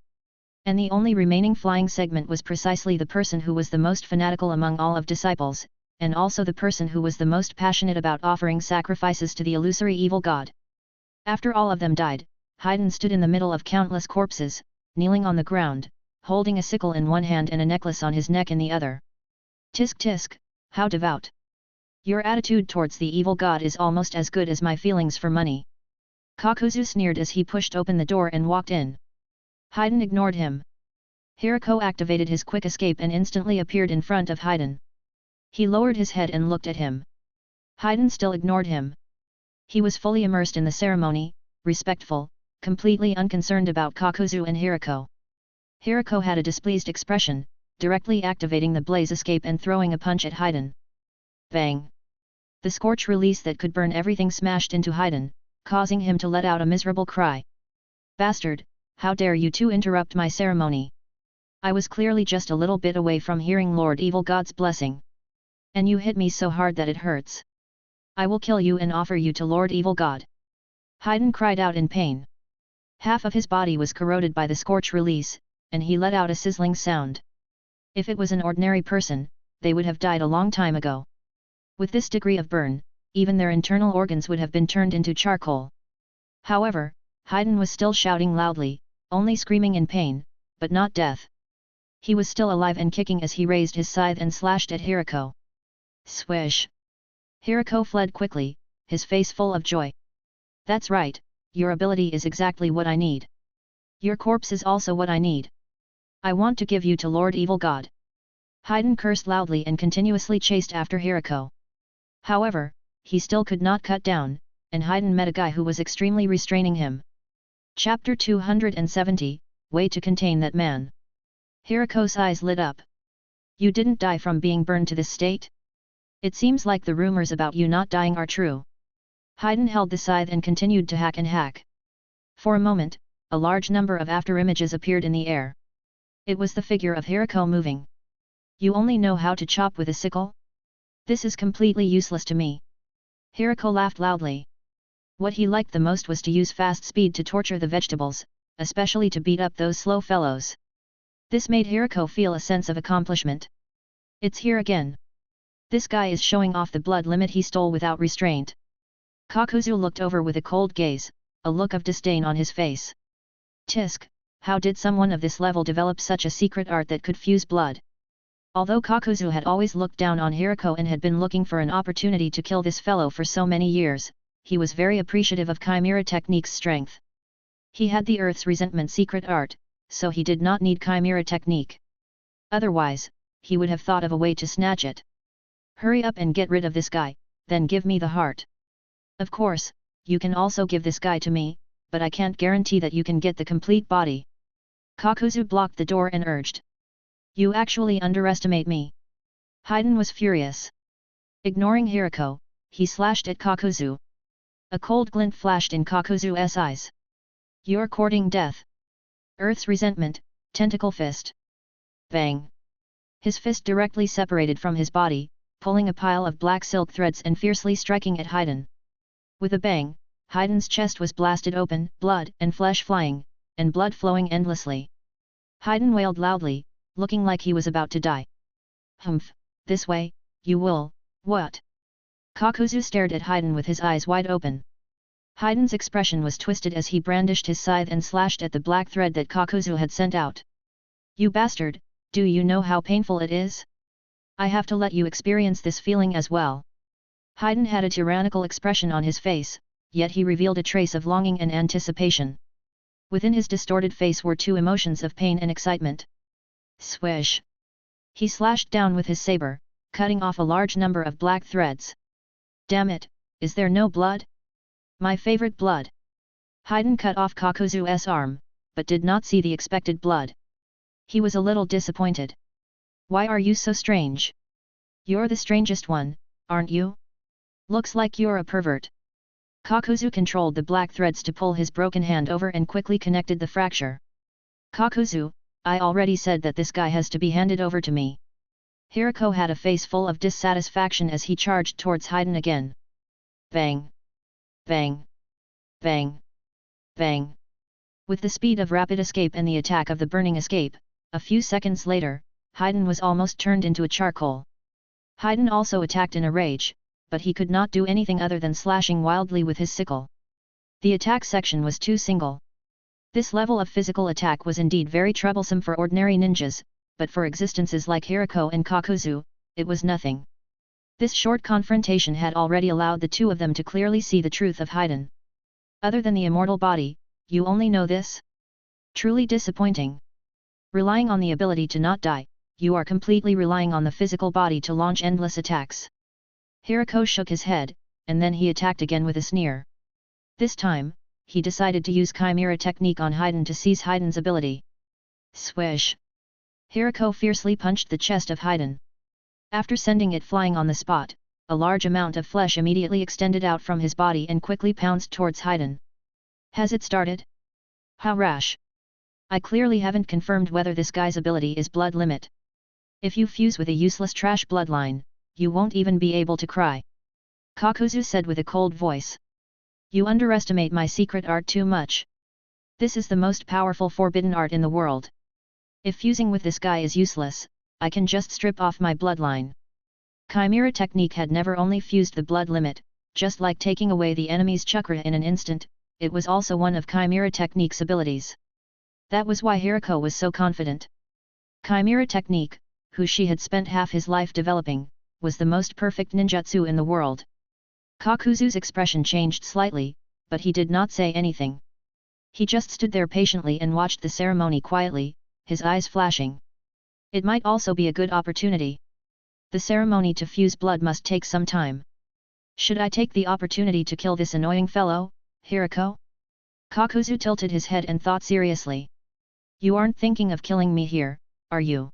And the only remaining flying segment was precisely the person who was the most fanatical among all of disciples, and also the person who was the most passionate about offering sacrifices to the illusory evil god. After all of them died, Haiden stood in the middle of countless corpses, kneeling on the ground, holding a sickle in one hand and a necklace on his neck in the other. Tisk tisk, how devout! Your attitude towards the evil god is almost as good as my feelings for money. Kakuzu sneered as he pushed open the door and walked in. Haiden ignored him. Hirako activated his quick escape and instantly appeared in front of Haiden. He lowered his head and looked at him. Haiden still ignored him. He was fully immersed in the ceremony, respectful, completely unconcerned about Kakuzu and Hirako. Hirako had a displeased expression, directly activating the blaze escape and throwing a punch at Haiden. Bang! The scorch release that could burn everything smashed into Haiden, causing him to let out a miserable cry. Bastard, how dare you two interrupt my ceremony! I was clearly just a little bit away from hearing Lord Evil God's blessing. And you hit me so hard that it hurts. I will kill you and offer you to Lord Evil God. Haydn cried out in pain. Half of his body was corroded by the scorch release, and he let out a sizzling sound. If it was an ordinary person, they would have died a long time ago. With this degree of burn, even their internal organs would have been turned into charcoal. However, Haydn was still shouting loudly, only screaming in pain, but not death. He was still alive and kicking as he raised his scythe and slashed at Hirako. Swish! Hirako fled quickly, his face full of joy. That's right, your ability is exactly what I need. Your corpse is also what I need. I want to give you to Lord Evil God. Haydn cursed loudly and continuously chased after Hirako. However, he still could not cut down, and Haydn met a guy who was extremely restraining him. Chapter 270, Way to Contain That Man. Hirako's eyes lit up. You didn't die from being burned to this state? It seems like the rumors about you not dying are true. Haydn held the scythe and continued to hack and hack. For a moment, a large number of afterimages appeared in the air. It was the figure of Hirako moving. You only know how to chop with a sickle? This is completely useless to me. Hirako laughed loudly. What he liked the most was to use fast speed to torture the vegetables, especially to beat up those slow fellows. This made Hirako feel a sense of accomplishment. It's here again. This guy is showing off the blood limit he stole without restraint. Kakuzu looked over with a cold gaze, a look of disdain on his face. Tisk, how did someone of this level develop such a secret art that could fuse blood? Although Kakuzu had always looked down on Hirako and had been looking for an opportunity to kill this fellow for so many years, he was very appreciative of Chimera Technique's strength. He had the Earth's resentment secret art, so he did not need Chimera Technique. Otherwise, he would have thought of a way to snatch it. Hurry up and get rid of this guy, then give me the heart. Of course, you can also give this guy to me, but I can't guarantee that you can get the complete body. Kakuzu blocked the door and urged. You actually underestimate me. Haydn was furious. Ignoring Hirako, he slashed at Kakuzu. A cold glint flashed in Kakuzu's eyes. You're courting death. Earth's resentment, tentacle fist. Bang! His fist directly separated from his body, pulling a pile of black silk threads and fiercely striking at Haydn. With a bang, Haydn's chest was blasted open, blood and flesh flying, and blood flowing endlessly. Haydn wailed loudly, looking like he was about to die. Humph, this way, you will, what? Kakuzu stared at Haydn with his eyes wide open. Haydn's expression was twisted as he brandished his scythe and slashed at the black thread that Kakuzu had sent out. You bastard, do you know how painful it is? I have to let you experience this feeling as well. Haydn had a tyrannical expression on his face, yet he revealed a trace of longing and anticipation. Within his distorted face were two emotions of pain and excitement. Swish! He slashed down with his saber, cutting off a large number of black threads. Damn it, is there no blood? My favorite blood! Haydn cut off Kakuzu's arm, but did not see the expected blood. He was a little disappointed. Why are you so strange? You're the strangest one, aren't you? Looks like you're a pervert. Kakuzu controlled the black threads to pull his broken hand over and quickly connected the fracture. Kakuzu, I already said that this guy has to be handed over to me. Hirako had a face full of dissatisfaction as he charged towards Haydn again. Bang! Bang! Bang! Bang! With the speed of rapid escape and the attack of the burning escape, a few seconds later, Haydn was almost turned into a charcoal. Haydn also attacked in a rage, but he could not do anything other than slashing wildly with his sickle. The attack section was too single. This level of physical attack was indeed very troublesome for ordinary ninjas, but for existences like Hirako and Kakuzu, it was nothing. This short confrontation had already allowed the two of them to clearly see the truth of Haydn. Other than the immortal body, you only know this? Truly disappointing. Relying on the ability to not die, you are completely relying on the physical body to launch endless attacks. Hirako shook his head, and then he attacked again with a sneer. This time, he decided to use Chimera Technique on Haydn to seize Haydn's ability. Swish! Hirako fiercely punched the chest of Haydn. After sending it flying on the spot, a large amount of flesh immediately extended out from his body and quickly pounced towards Haydn. Has it started? How rash! I clearly haven't confirmed whether this guy's ability is blood limit. If you fuse with a useless trash bloodline, you won't even be able to cry. Kakuzu said with a cold voice. You underestimate my secret art too much. This is the most powerful forbidden art in the world. If fusing with this guy is useless, I can just strip off my bloodline. Chimera technique had never only fused the blood limit, just like taking away the enemy's chakra in an instant, it was also one of Chimera technique's abilities. That was why Hirako was so confident. Chimera technique, who she had spent half his life developing, was the most perfect ninjutsu in the world. Kakuzu's expression changed slightly, but he did not say anything. He just stood there patiently and watched the ceremony quietly, his eyes flashing. It might also be a good opportunity. The ceremony to fuse blood must take some time. Should I take the opportunity to kill this annoying fellow, Hirako? Kakuzu tilted his head and thought seriously. You aren't thinking of killing me here, are you?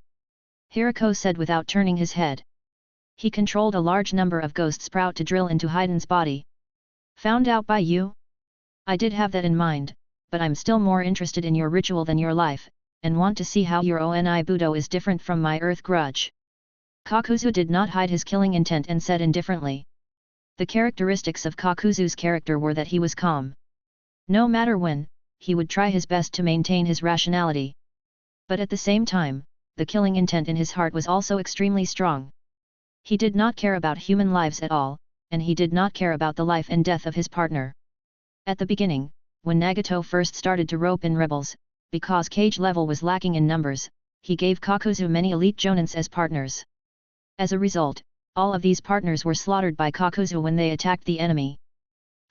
Hirako said without turning his head. He controlled a large number of ghost sprout to drill into Haiden's body. Found out by you? I did have that in mind, but I'm still more interested in your ritual than your life, and want to see how your Oni Budo is different from my earth grudge. Kakuzu did not hide his killing intent and said indifferently. The characteristics of Kakuzu's character were that he was calm. No matter when, he would try his best to maintain his rationality. But at the same time, the killing intent in his heart was also extremely strong. He did not care about human lives at all, and he did not care about the life and death of his partner. At the beginning, when Nagato first started to rope in rebels, because cage level was lacking in numbers, he gave Kakuzu many elite jonins as partners. As a result, all of these partners were slaughtered by Kakuzu when they attacked the enemy.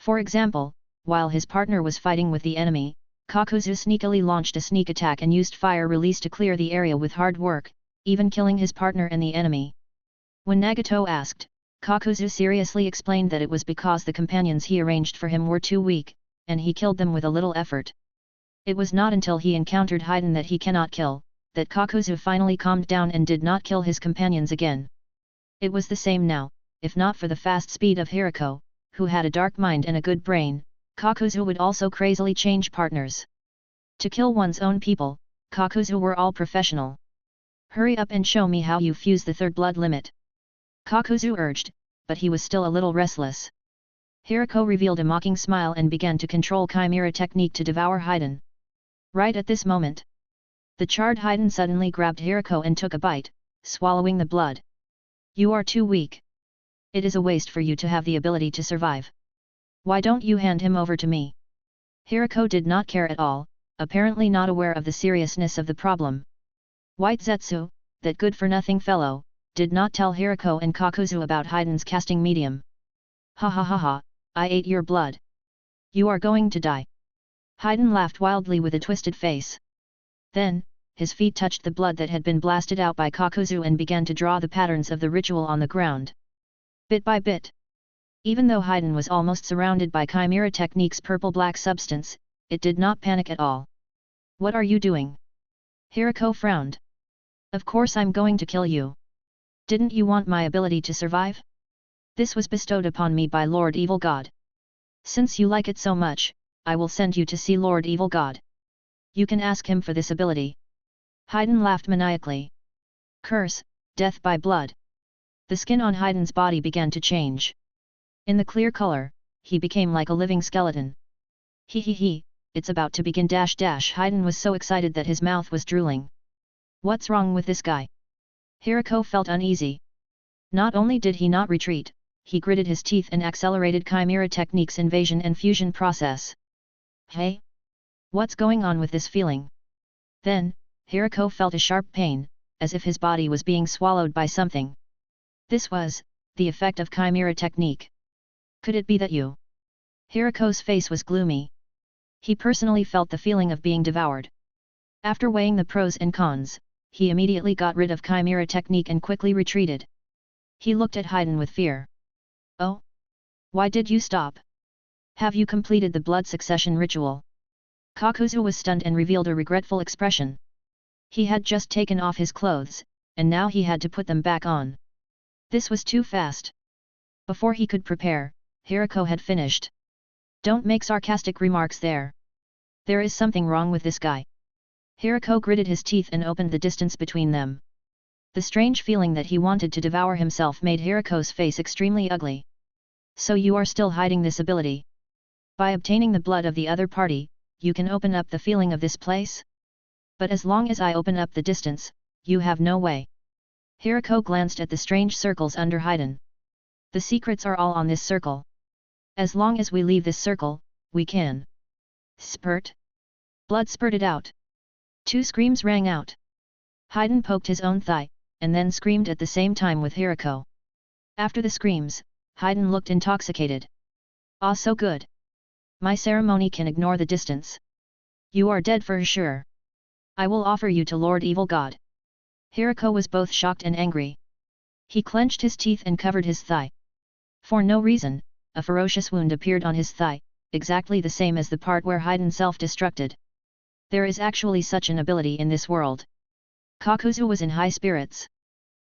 For example, while his partner was fighting with the enemy, Kakuzu sneakily launched a sneak attack and used fire release to clear the area with hard work, even killing his partner and the enemy. When Nagato asked, Kakuzu seriously explained that it was because the companions he arranged for him were too weak, and he killed them with a little effort. It was not until he encountered Haiden that he cannot kill, that Kakuzu finally calmed down and did not kill his companions again. It was the same now, if not for the fast speed of Hirako, who had a dark mind and a good brain, Kakuzu would also crazily change partners. To kill one's own people, Kakuzu were all professional. Hurry up and show me how you fuse the third blood limit. Kakuzu urged, but he was still a little restless. Hirako revealed a mocking smile and began to control Chimera technique to devour Haiden. Right at this moment, the charred Haiden suddenly grabbed Hirako and took a bite, swallowing the blood. You are too weak. It is a waste for you to have the ability to survive. Why don't you hand him over to me? Hirako did not care at all, apparently not aware of the seriousness of the problem. White Zetsu, that good-for-nothing fellow, did not tell Hirako and Kakuzu about Haiden's casting medium. Ha ha ha ha, I ate your blood. You are going to die. Haiden laughed wildly with a twisted face. Then, his feet touched the blood that had been blasted out by Kakuzu and began to draw the patterns of the ritual on the ground. Bit by bit. Even though Haiden was almost surrounded by Chimera technique's purple-black substance, it did not panic at all. What are you doing? Hirako frowned. Of course I'm going to kill you. Didn't you want my ability to survive? This was bestowed upon me by Lord Evil God. Since you like it so much, I will send you to see Lord Evil God. You can ask him for this ability. Haiden laughed maniacally. Curse, death by blood. The skin on Haiden's body began to change. In the clear color, he became like a living skeleton. He, it's about to begin Haiden was so excited that his mouth was drooling. What's wrong with this guy? Hirako felt uneasy. Not only did he not retreat, he gritted his teeth and accelerated Chimera technique's invasion and fusion process. Hey? What's going on with this feeling? Then, Hirako felt a sharp pain, as if his body was being swallowed by something. This was the effect of Chimera technique. Could it be that you? Hirako's face was gloomy. He personally felt the feeling of being devoured. After weighing the pros and cons, he immediately got rid of Chimera technique and quickly retreated. He looked at Haiden with fear. Oh? Why did you stop? Have you completed the blood succession ritual? Kakuzu was stunned and revealed a regretful expression. He had just taken off his clothes, and now he had to put them back on. This was too fast. Before he could prepare, Hirako had finished. Don't make sarcastic remarks there. There is something wrong with this guy. Hirako gritted his teeth and opened the distance between them. The strange feeling that he wanted to devour himself made Hirako's face extremely ugly. So you are still hiding this ability? By obtaining the blood of the other party, you can open up the feeling of this place? But as long as I open up the distance, you have no way. Hirako glanced at the strange circles under Haiden. The secrets are all on this circle. As long as we leave this circle, we can. Spurt. Blood spurted out. 2 screams rang out. Haiden poked his own thigh, and then screamed at the same time with Hirako. After the screams, Haiden looked intoxicated. Ah, so good. My ceremony can ignore the distance. You are dead for sure. I will offer you to Lord Evil God. Hirako was both shocked and angry. He clenched his teeth and covered his thigh. For no reason, a ferocious wound appeared on his thigh, exactly the same as the part where Haiden self-destructed. There is actually such an ability in this world. Kakuzu was in high spirits.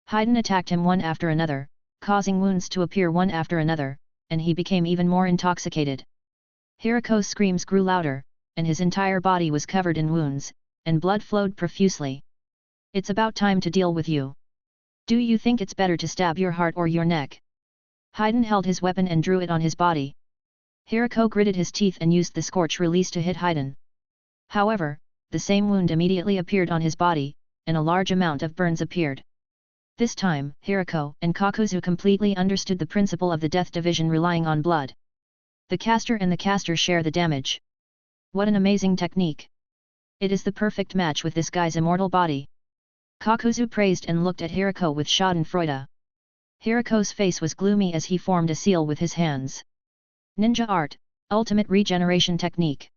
Haiden attacked him one after another, causing wounds to appear one after another, and he became even more intoxicated. Hirako's screams grew louder, and his entire body was covered in wounds, and blood flowed profusely. It's about time to deal with you. Do you think it's better to stab your heart or your neck? Haiden held his weapon and drew it on his body. Hirako gritted his teeth and used the scorch release to hit Haiden. However, the same wound immediately appeared on his body, and a large amount of burns appeared. This time, Hirako and Kakuzu completely understood the principle of the death division relying on blood. The caster and the caster share the damage. What an amazing technique! It is the perfect match with this guy's immortal body. Kakuzu praised and looked at Hirako with schadenfreude. Hirako's face was gloomy as he formed a seal with his hands. Ninja art, ultimate regeneration technique.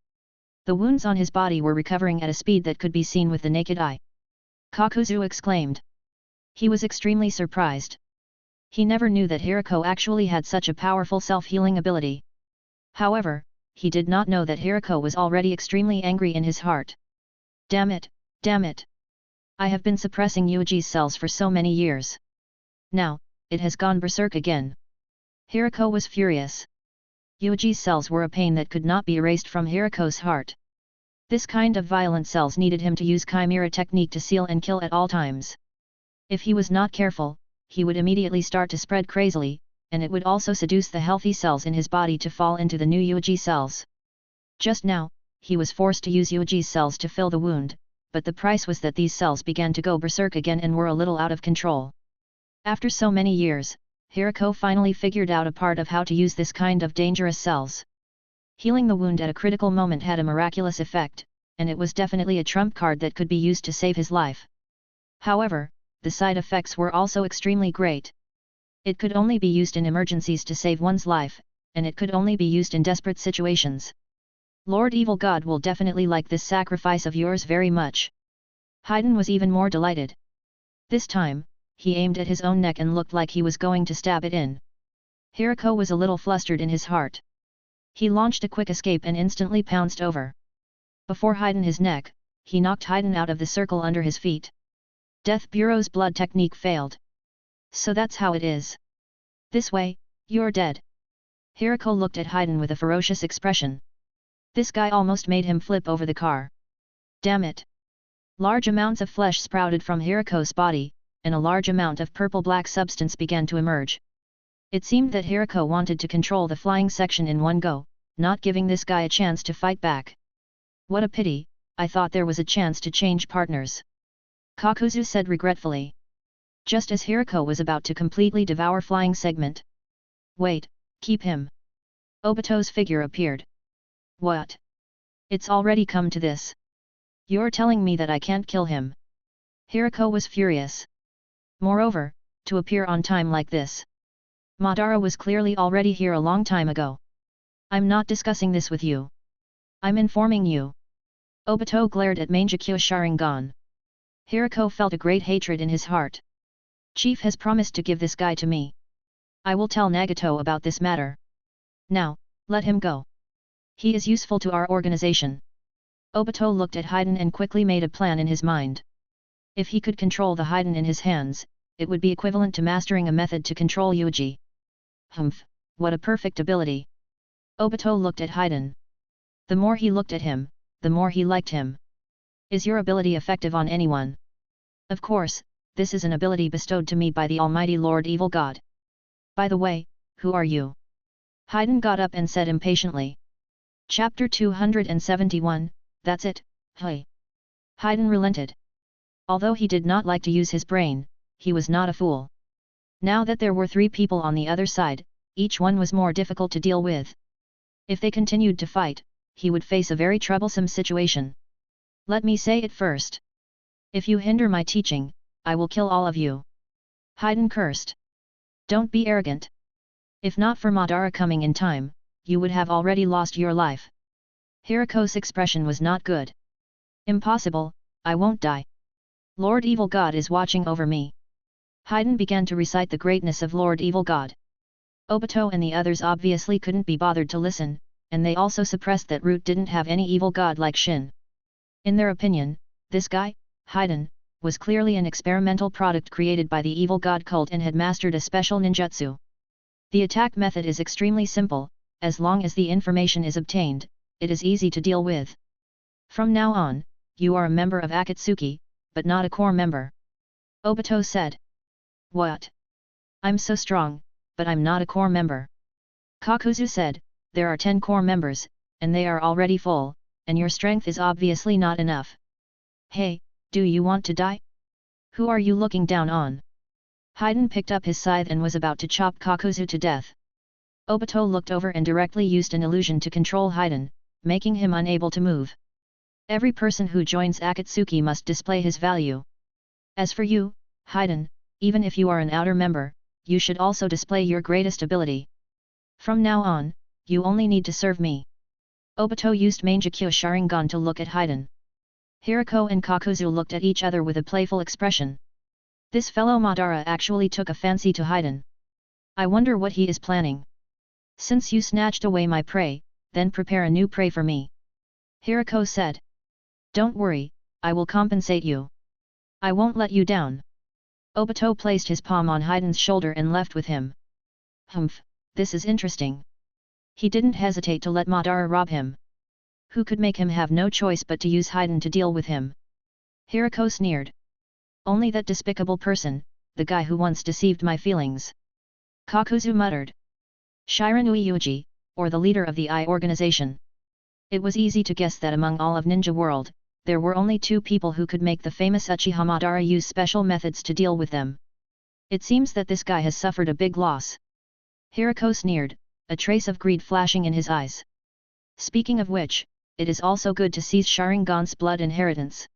The wounds on his body were recovering at a speed that could be seen with the naked eye. Kakuzu exclaimed. He was extremely surprised. He never knew that Hirako actually had such a powerful self-healing ability. However, he did not know that Hirako was already extremely angry in his heart. Damn it, damn it! I have been suppressing Yuuji's cells for so many years. Now, it has gone berserk again. Hirako was furious. Yuuji's cells were a pain that could not be erased from Hirako's heart. This kind of violent cells needed him to use chimera technique to seal and kill at all times. If he was not careful, he would immediately start to spread crazily, and it would also seduce the healthy cells in his body to fall into the new Yuuji cells. Just now, he was forced to use Yuuji's cells to fill the wound, but the price was that these cells began to go berserk again and were a little out of control. After so many years, Hirako finally figured out a part of how to use this kind of dangerous cells. Healing the wound at a critical moment had a miraculous effect, and it was definitely a trump card that could be used to save his life. However, the side effects were also extremely great. It could only be used in emergencies to save one's life, and it could only be used in desperate situations. Lord Evil God will definitely like this sacrifice of yours very much. Haiden was even more delighted. This time, he aimed at his own neck and looked like he was going to stab it in. Hirako was a little flustered in his heart. He launched a quick escape and instantly pounced over. Before Haiden his neck, he knocked Haiden out of the circle under his feet. Death Bureau's blood technique failed. So that's how it is. This way, you're dead. Hirako looked at Haiden with a ferocious expression. This guy almost made him flip over the car. Damn it! Large amounts of flesh sprouted from Hirako's body, and a large amount of purple-black substance began to emerge. It seemed that Hirako wanted to control the flying section in one go, not giving this guy a chance to fight back. What a pity, I thought there was a chance to change partners. Kakuzu said regretfully. Just as Hirako was about to completely devour flying segment. Wait, keep him. Obito's figure appeared. What? It's already come to this. You're telling me that I can't kill him? Hirako was furious. Moreover, to appear on time like this. Madara was clearly already here a long time ago. I'm not discussing this with you. I'm informing you. Obito glared at Mangekyo Sharingan. Hirako felt a great hatred in his heart. Chief has promised to give this guy to me. I will tell Nagato about this matter. Now, let him go. He is useful to our organization. Obito looked at Haiden and quickly made a plan in his mind. If he could control the Haiden in his hands, it would be equivalent to mastering a method to control Yuuji. Humph, what a perfect ability. Obito looked at Haiden. The more he looked at him, the more he liked him. Is your ability effective on anyone? Of course, this is an ability bestowed to me by the Almighty Lord Evil God. By the way, who are you? Haydn got up and said impatiently. Chapter 271, that's it, hey. Haydn relented. Although he did not like to use his brain, he was not a fool. Now that there were 3 people on the other side, each one was more difficult to deal with. If they continued to fight, he would face a very troublesome situation. Let me say it first. If you hinder my teaching, I will kill all of you. Haydn cursed. Don't be arrogant. If not for Madara coming in time, you would have already lost your life. Hiriko's expression was not good. Impossible, I won't die. Lord Evil God is watching over me. Haydn began to recite the greatness of Lord Evil God. Obito and the others obviously couldn't be bothered to listen, and they also suppressed that Root didn't have any evil god like Shin. In their opinion, this guy, Haydn, was clearly an experimental product created by the evil god cult and had mastered a special ninjutsu. The attack method is extremely simple, as long as the information is obtained, it is easy to deal with. From now on, you are a member of Akatsuki, but not a core member. Obito said. What? I'm so strong, but I'm not a core member. Kakuzu said, there are 10 core members, and they are already full, and your strength is obviously not enough. Hey, do you want to die? Who are you looking down on? Haydn picked up his scythe and was about to chop Kakuzu to death. Obito looked over and directly used an illusion to control Haydn, making him unable to move. Every person who joins Akatsuki must display his value. As for you, Haydn, even if you are an outer member, you should also display your greatest ability. From now on, you only need to serve me. Obito used Mangekyo Sharingan to look at Haydn. Hiriko and Kakuzu looked at each other with a playful expression. This fellow Madara actually took a fancy to Haydn. I wonder what he is planning. Since you snatched away my prey, then prepare a new prey for me. Hiriko said. Don't worry, I will compensate you. I won't let you down. Obito placed his palm on Haydn's shoulder and left with him. Humph, this is interesting. He didn't hesitate to let Madara rob him. Who could make him have no choice but to use Haydn to deal with him? Hiriko sneered. Only that despicable person, the guy who once deceived my feelings. Kakuzu muttered. Shiranui Yuuji, or the leader of the Eye organization. It was easy to guess that among all of Ninja World, there were only 2 people who could make the famous Uchiha Madara use special methods to deal with them. It seems that this guy has suffered a big loss. Hiriko sneered, a trace of greed flashing in his eyes. Speaking of which, it is also good to seize Sharingan's blood inheritance.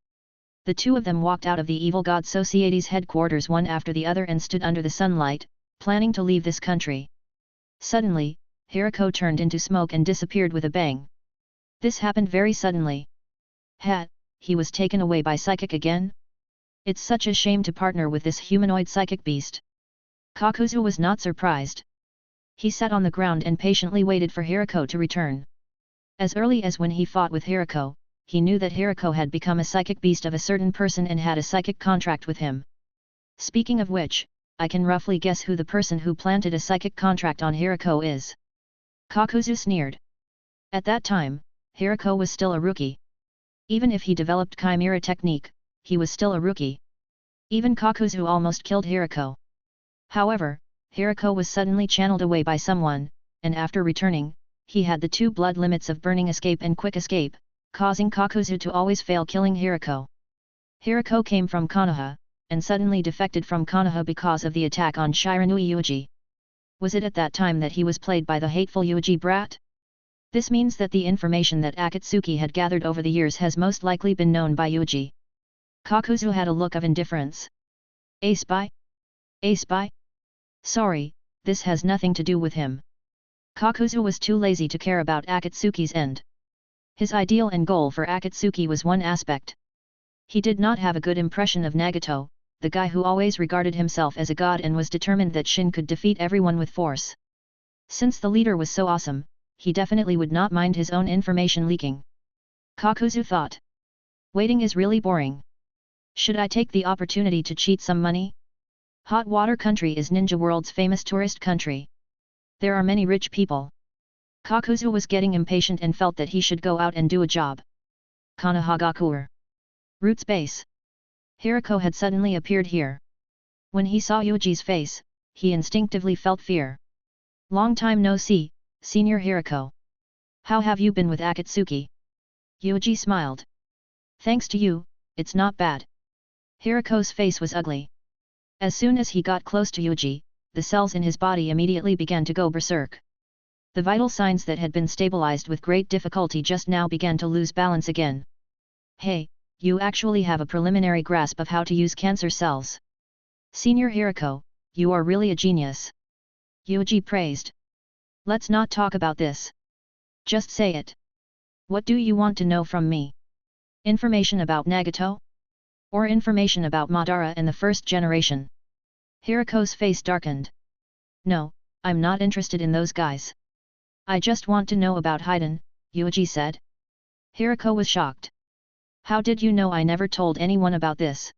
The 2 of them walked out of the Evil God Society's headquarters one after the other and stood under the sunlight, planning to leave this country. Suddenly, Hiriko turned into smoke and disappeared with a bang. This happened very suddenly. He was taken away by psychic again? It's such a shame to partner with this humanoid psychic beast. Kakuzu was not surprised. He sat on the ground and patiently waited for Hiriko to return. As early as when he fought with Hiriko, he knew that Hiriko had become a psychic beast of a certain person and had a psychic contract with him. Speaking of which, I can roughly guess who the person who planted a psychic contract on Hiriko is. Kakuzu sneered. At that time, Hiriko was still a rookie. Even if he developed Chimera technique, he was still a rookie. Even Kakuzu almost killed Hiriko. However, Hiriko was suddenly channeled away by someone, and after returning, he had the 2 blood limits of Burning Escape and Quick Escape, causing Kakuzu to always fail killing Hiriko. Hiriko came from Konoha, and suddenly defected from Konoha because of the attack on Shiranui Yuuji. Was it at that time that he was played by the hateful Yuuji brat? This means that the information that Akatsuki had gathered over the years has most likely been known by Yuuji. Kakuzu had a look of indifference. A spy? A spy? Sorry, this has nothing to do with him. Kakuzu was too lazy to care about Akatsuki's end. His ideal and goal for Akatsuki was one aspect. He did not have a good impression of Nagato, the guy who always regarded himself as a god and was determined that Shin could defeat everyone with force. Since the leader was so awesome, he definitely would not mind his own information leaking. Kakuzu thought. Waiting is really boring. Should I take the opportunity to cheat some money? Hot Water Country is Ninja World's famous tourist country. There are many rich people. Kakuzu was getting impatient and felt that he should go out and do a job. Konoha. Root's base. Hirako had suddenly appeared here. When he saw Yuuji's face, he instinctively felt fear. Long time no see, Senior Hirako. How have you been with Akatsuki? Yuuji smiled. Thanks to you, it's not bad. Hirako's face was ugly. As soon as he got close to Yuuji, the cells in his body immediately began to go berserk. The vital signs that had been stabilized with great difficulty just now began to lose balance again. Hey, you actually have a preliminary grasp of how to use cancer cells. Senior Hirako, you are really a genius. Yuuji praised. Let's not talk about this. Just say it. What do you want to know from me? Information about Nagato? Or information about Madara and the first generation? Hirako's face darkened. No, I'm not interested in those guys. I just want to know about Haiden, Yuuji said. Hirako was shocked. How did you know I never told anyone about this?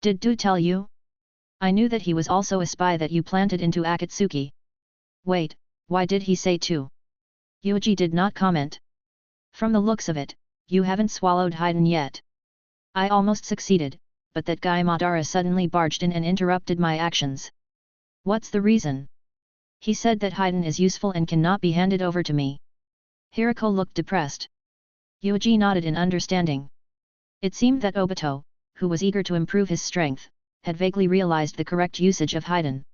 Did Do tell you? I knew that he was also a spy that you planted into Akatsuki. Wait, why did he say too? Yuuji did not comment. From the looks of it, you haven't swallowed Haiden yet. I almost succeeded, but that guy Madara suddenly barged in and interrupted my actions. What's the reason? He said that Haiden is useful and cannot be handed over to me. Hirako looked depressed. Yuuji nodded in understanding. It seemed that Obito, who was eager to improve his strength, had vaguely realized the correct usage of Haiden.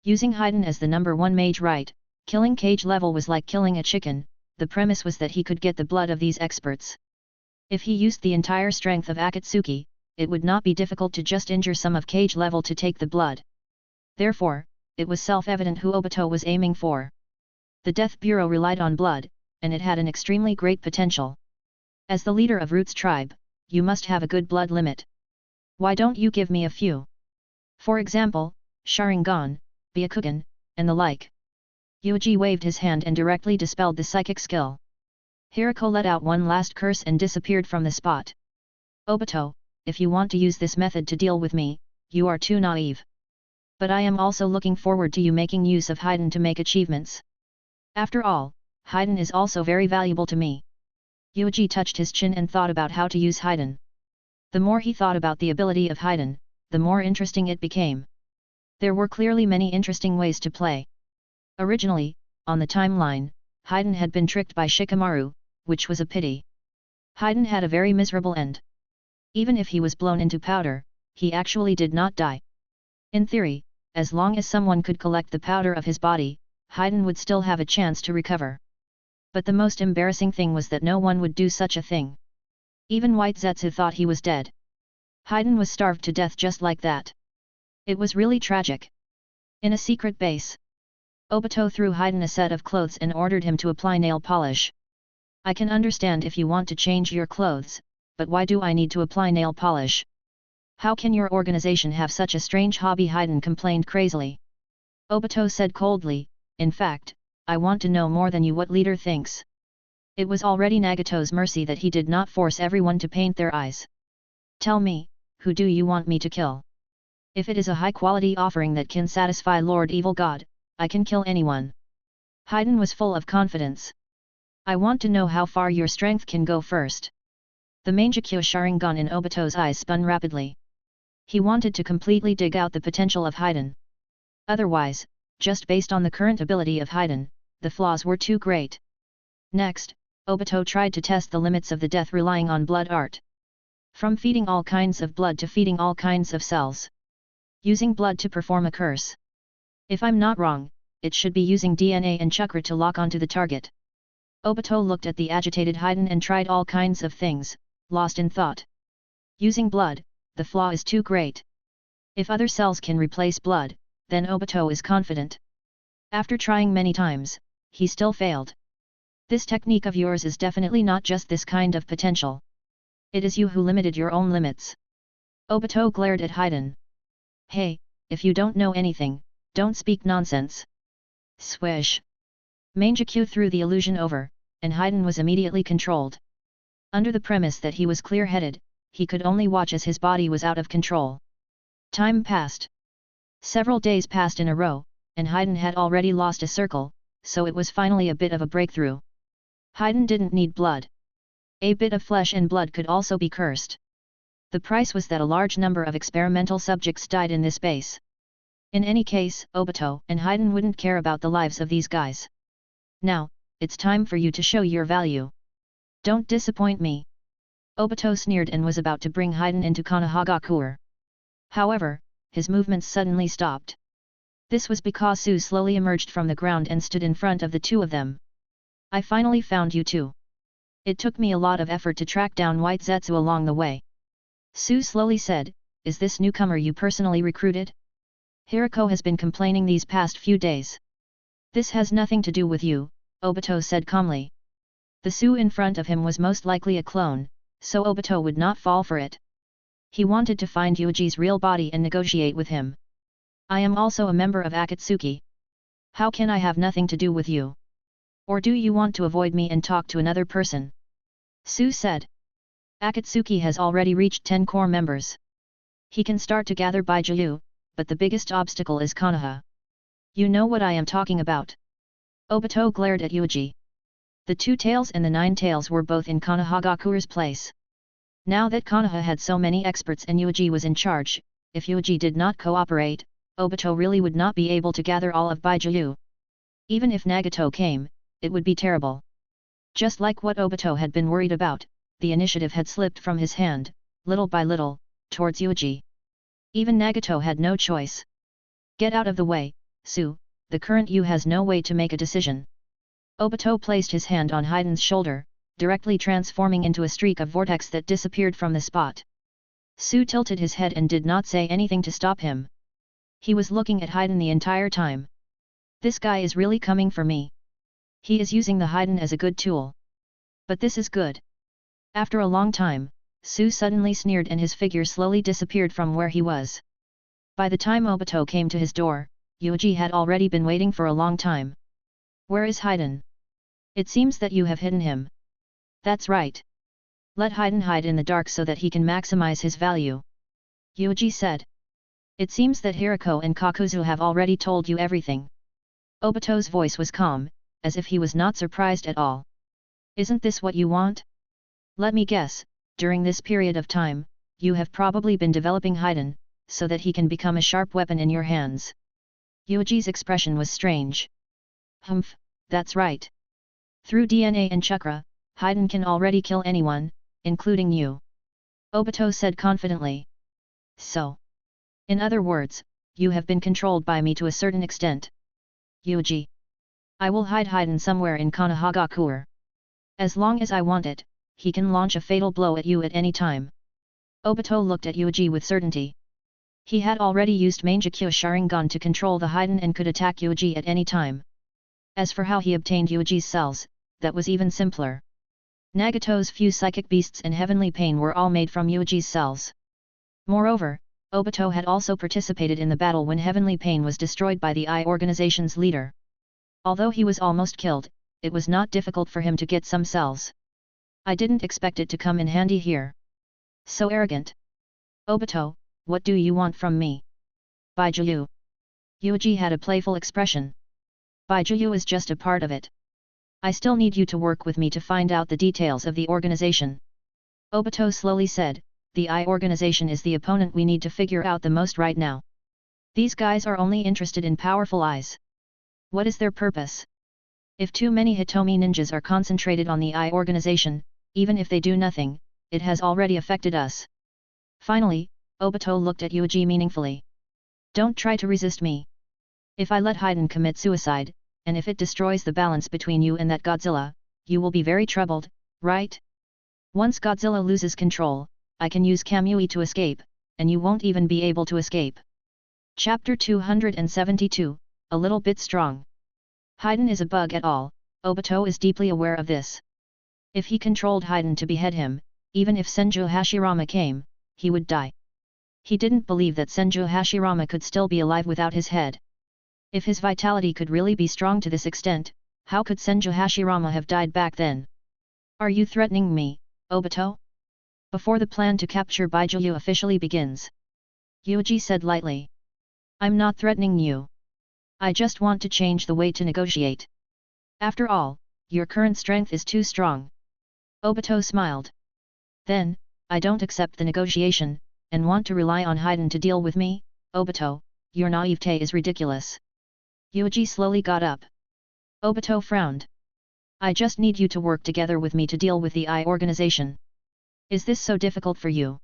Using Haiden as the number one mage right, killing cage level was like killing a chicken. The premise was that he could get the blood of these experts. If he used the entire strength of Akatsuki, it would not be difficult to just injure some of cage level to take the blood. Therefore, it was self-evident who Obito was aiming for. The Death Bureau relied on blood, and it had an extremely great potential. As the leader of Root's tribe, you must have a good blood limit. Why don't you give me a few? For example, Sharingan, Byakugan, and the like. Yuuji waved his hand and directly dispelled the psychic skill. Hirako let out one last curse and disappeared from the spot. Obito, if you want to use this method to deal with me, you are too naive. But I am also looking forward to you making use of Haiden to make achievements. After all, Haiden is also very valuable to me. Yuuji touched his chin and thought about how to use Haiden. The more he thought about the ability of Haiden, the more interesting it became. There were clearly many interesting ways to play. Originally, on the timeline, Haiden had been tricked by Shikamaru, which was a pity. Haiden had a very miserable end. Even if he was blown into powder, he actually did not die. In theory, as long as someone could collect the powder of his body, Haiden would still have a chance to recover. But the most embarrassing thing was that no one would do such a thing. Even White Zetsu thought he was dead. Haiden was starved to death just like that. It was really tragic. In a secret base, Obito threw Haiden a set of clothes and ordered him to apply nail polish. I can understand if you want to change your clothes, but why do I need to apply nail polish? How can your organization have such a strange hobby? Haiden complained crazily. Obito said coldly, in fact, I want to know more than you what leader thinks. It was already Nagato's mercy that he did not force everyone to paint their eyes. Tell me, who do you want me to kill? If it is a high-quality offering that can satisfy Lord Evil God, I can kill anyone. Haiden was full of confidence. I want to know how far your strength can go first. The Mangekyo Sharingan in Obito's eyes spun rapidly. He wanted to completely dig out the potential of Haiden. Otherwise, just based on the current ability of Haiden, the flaws were too great. Next, Obito tried to test the limits of the death relying on blood art. From feeding all kinds of blood to feeding all kinds of cells. Using blood to perform a curse. If I'm not wrong, it should be using DNA and chakra to lock onto the target. Obito looked at the agitated Haiden and tried all kinds of things, lost in thought. Using blood, the flaw is too great. If other cells can replace blood, then Obito is confident. After trying many times, he still failed. This technique of yours is definitely not just this kind of potential. It is you who limited your own limits. Obito glared at Haiden. Hey, if you don't know anything, don't speak nonsense. Swish. Mangekyo threw the illusion over, and Haiden was immediately controlled. Under the premise that he was clear-headed, he could only watch as his body was out of control. Time passed. Several days passed in a row, and Haiden had already lost a circle, so it was finally a bit of a breakthrough. Haiden didn't need blood. A bit of flesh and blood could also be cursed. The price was that a large number of experimental subjects died in this base. In any case, Obito and Haiden wouldn't care about the lives of these guys. Now, it's time for you to show your value. Don't disappoint me. Obito sneered and was about to bring Haiden into Konoha. However, his movements suddenly stopped. This was because Su slowly emerged from the ground and stood in front of the two of them. I finally found you two. It took me a lot of effort to track down White Zetsu along the way. Su slowly said, is this newcomer you personally recruited? Hirako has been complaining these past few days. This has nothing to do with you, Obito said calmly. The Su in front of him was most likely a clone, so Obito would not fall for it. He wanted to find Yuuji's real body and negotiate with him. I am also a member of Akatsuki. How can I have nothing to do with you? Or do you want to avoid me and talk to another person? Su said. Akatsuki has already reached 10 core members. He can start to gather Bijuu, but the biggest obstacle is Konoha. You know what I am talking about. Obito glared at Yuuji. The 2 tails and the 9 tails were both in Konohagakure's place. Now that Konoha had so many experts and Yuuji was in charge, if Yuuji did not cooperate, Obito really would not be able to gather all of Bijuu. Even if Nagato came, it would be terrible. Just like what Obito had been worried about, the initiative had slipped from his hand, little by little, towards Yuuji. Even Nagato had no choice. Get out of the way, Su, the current you has no way to make a decision. Obito placed his hand on Haiden's shoulder, directly transforming into a streak of vortex that disappeared from the spot. Su tilted his head and did not say anything to stop him. He was looking at Haiden the entire time. This guy is really coming for me. He is using the Haiden as a good tool. But this is good. After a long time, Su suddenly sneered and his figure slowly disappeared from where he was. By the time Obito came to his door, Yuuji had already been waiting for a long time. Where is Haiden? It seems that you have hidden him. That's right. Let Haiden hide in the dark so that he can maximize his value. Yuuji said. It seems that Hirako and Kakuzu have already told you everything. Obito's voice was calm, as if he was not surprised at all. Isn't this what you want? Let me guess. During this period of time, you have probably been developing Haiden, so that he can become a sharp weapon in your hands. Yuuji's expression was strange. Humph, that's right. Through DNA and chakra, Haiden can already kill anyone, including you. Obito said confidently. So. In other words, you have been controlled by me to a certain extent. Yuuji. I will hide Haiden somewhere in Konohagakure. As long as I want it, he can launch a fatal blow at you at any time. Obito looked at Yuuji with certainty. He had already used Mangekyo Sharingan to control the Haiden and could attack Yuuji at any time. As for how he obtained Yuuji's cells, that was even simpler. Nagato's few psychic beasts and heavenly pain were all made from Yuuji's cells. Moreover, Obito had also participated in the battle when heavenly pain was destroyed by the I organization's leader. Although he was almost killed, it was not difficult for him to get some cells. I didn't expect it to come in handy here. So arrogant. Obito, what do you want from me? Bijuu. Yuuji had a playful expression. Bijuu is just a part of it. I still need you to work with me to find out the details of the organization. Obito slowly said, the I organization is the opponent we need to figure out the most right now. These guys are only interested in powerful eyes. What is their purpose? If too many Hitomi ninjas are concentrated on the I organization, even if they do nothing, it has already affected us. Finally, Obito looked at Yuuji meaningfully. Don't try to resist me. If I let Haiden commit suicide, and if it destroys the balance between you and that Godzilla, you will be very troubled, right? Once Godzilla loses control, I can use Kamui to escape, and you won't even be able to escape. Chapter 272, a little bit strong. Haiden is a bug at all, Obito is deeply aware of this. If he controlled Haiden to behead him, even if Senju Hashirama came, he would die. He didn't believe that Senju Hashirama could still be alive without his head. If his vitality could really be strong to this extent, how could Senju Hashirama have died back then? Are you threatening me, Obito? Before the plan to capture Bijuu officially begins. Yuuji said lightly. I'm not threatening you. I just want to change the way to negotiate. After all, your current strength is too strong. Obito smiled. Then, I don't accept the negotiation, and want to rely on Haiden to deal with me. Obito, your naivete is ridiculous. Yuuji slowly got up. Obito frowned. I just need you to work together with me to deal with the I organization. Is this so difficult for you?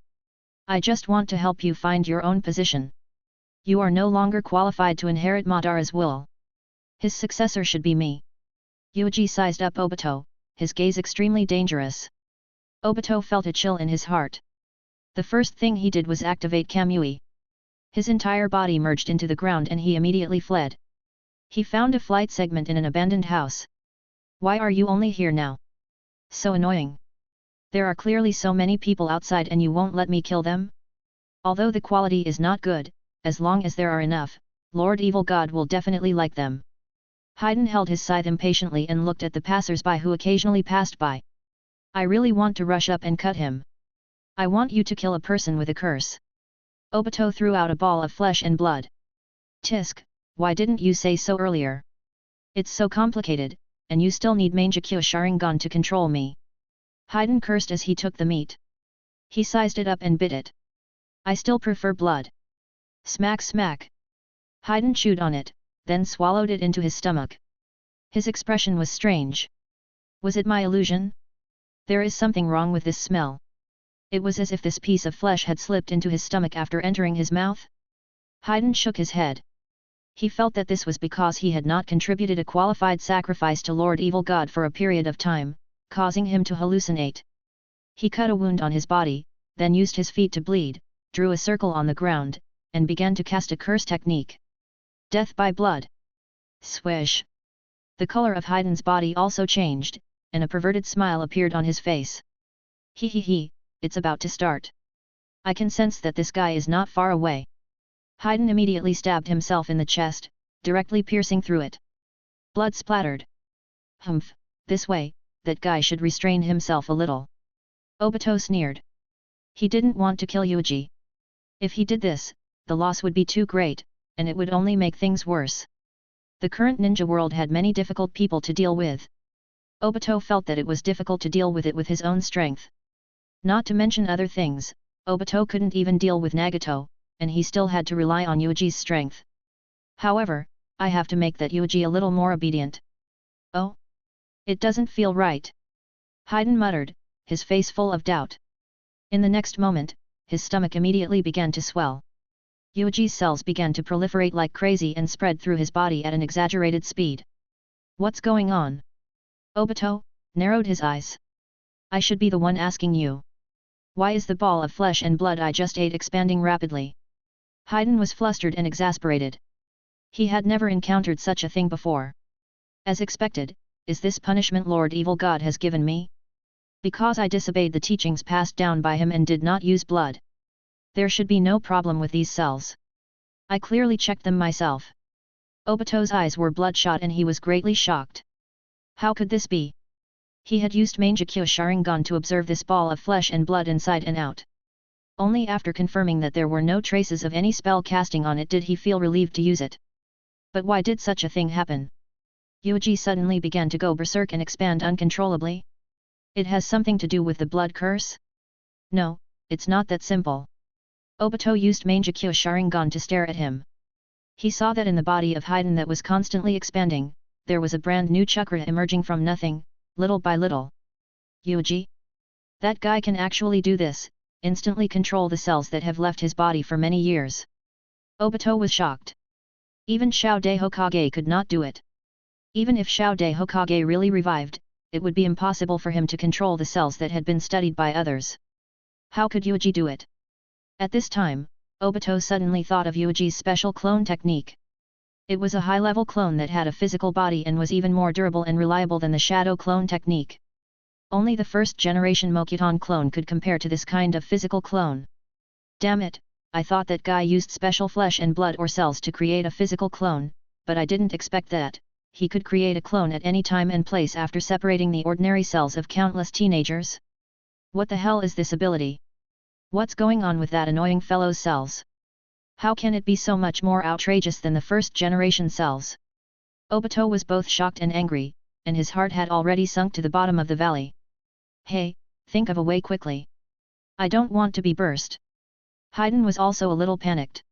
I just want to help you find your own position. You are no longer qualified to inherit Madara's will. His successor should be me. Yuuji sized up Obito, his gaze extremely dangerous. Obito felt a chill in his heart. The first thing he did was activate Kamui. His entire body merged into the ground and he immediately fled. He found a flight segment in an abandoned house. Why are you only here now? So annoying. There are clearly so many people outside and you won't let me kill them? Although the quality is not good, as long as there are enough, Lord Evil God will definitely like them. Haiden held his scythe impatiently and looked at the passers-by who occasionally passed by. I really want to rush up and cut him. I want you to kill a person with a curse. Obito threw out a ball of flesh and blood. Tisk, why didn't you say so earlier? It's so complicated, and you still need Mangekyo Sharingan to control me. Haiden cursed as he took the meat. He sized it up and bit it. I still prefer blood. Smack smack. Haiden chewed on it, then swallowed it into his stomach. His expression was strange. Was it my illusion? There is something wrong with this smell. It was as if this piece of flesh had slipped into his stomach after entering his mouth. Haiden shook his head. He felt that this was because he had not contributed a qualified sacrifice to Lord Evil God for a period of time, causing him to hallucinate. He cut a wound on his body, then used his feet to bleed, drew a circle on the ground, and began to cast a curse technique. Death by blood. Swish. The color of Haiden's body also changed, and a perverted smile appeared on his face. He, it's about to start. I can sense that this guy is not far away. Haiden immediately stabbed himself in the chest, directly piercing through it. Blood splattered. Humph, this way, that guy should restrain himself a little. Obito sneered. He didn't want to kill Yuuji. If he did this, the loss would be too great, and it would only make things worse. The current ninja world had many difficult people to deal with. Obito felt that it was difficult to deal with it with his own strength. Not to mention other things, Obito couldn't even deal with Nagato, and he still had to rely on Yuuji's strength. However, I have to make that Yuuji a little more obedient. Oh? It doesn't feel right. Haiden muttered, his face full of doubt. In the next moment, his stomach immediately began to swell. Yuuji's cells began to proliferate like crazy and spread through his body at an exaggerated speed. What's going on? Obito narrowed his eyes. I should be the one asking you. Why is the ball of flesh and blood I just ate expanding rapidly? Haiden was flustered and exasperated. He had never encountered such a thing before. As expected, is this punishment Lord Evil God has given me? Because I disobeyed the teachings passed down by him and did not use blood. There should be no problem with these cells. I clearly checked them myself. Obito's eyes were bloodshot and he was greatly shocked. How could this be? He had used Mangekyo Sharingan to observe this ball of flesh and blood inside and out. Only after confirming that there were no traces of any spell casting on it did he feel relieved to use it. But why did such a thing happen? Yuuji suddenly began to go berserk and expand uncontrollably. It has something to do with the blood curse? No, it's not that simple. Obito used Mangekyo Sharingan to stare at him. He saw that in the body of Haiden that was constantly expanding, there was a brand new chakra emerging from nothing, little by little. Yuuji? That guy can actually do this, instantly control the cells that have left his body for many years. Obito was shocked. Even Xiao De Hokage could not do it. Even if Xiao De Hokage really revived, it would be impossible for him to control the cells that had been studied by others. How could Yuuji do it? At this time, Obito suddenly thought of Yuuji's special clone technique. It was a high-level clone that had a physical body and was even more durable and reliable than the shadow clone technique. Only the first-generation Mokuton clone could compare to this kind of physical clone. Damn it, I thought that guy used special flesh and blood or cells to create a physical clone, but I didn't expect that he could create a clone at any time and place after separating the ordinary cells of countless teenagers. What the hell is this ability? What's going on with that annoying fellow's cells? How can it be so much more outrageous than the first-generation cells? Obito was both shocked and angry, and his heart had already sunk to the bottom of the valley. Hey, think of a way quickly. I don't want to be burst. Haydn was also a little panicked.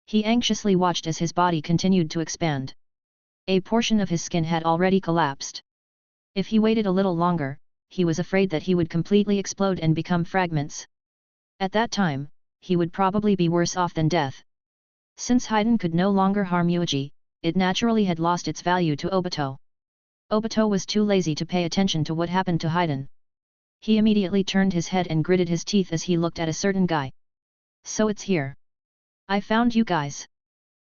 He anxiously watched as his body continued to expand. A portion of his skin had already collapsed. If he waited a little longer, he was afraid that he would completely explode and become fragments. At that time, he would probably be worse off than death. Since Haydn could no longer harm Yuuji, it naturally had lost its value to Obito. Obito was too lazy to pay attention to what happened to Haydn. He immediately turned his head and gritted his teeth as he looked at a certain guy. So it's here. I found you guys.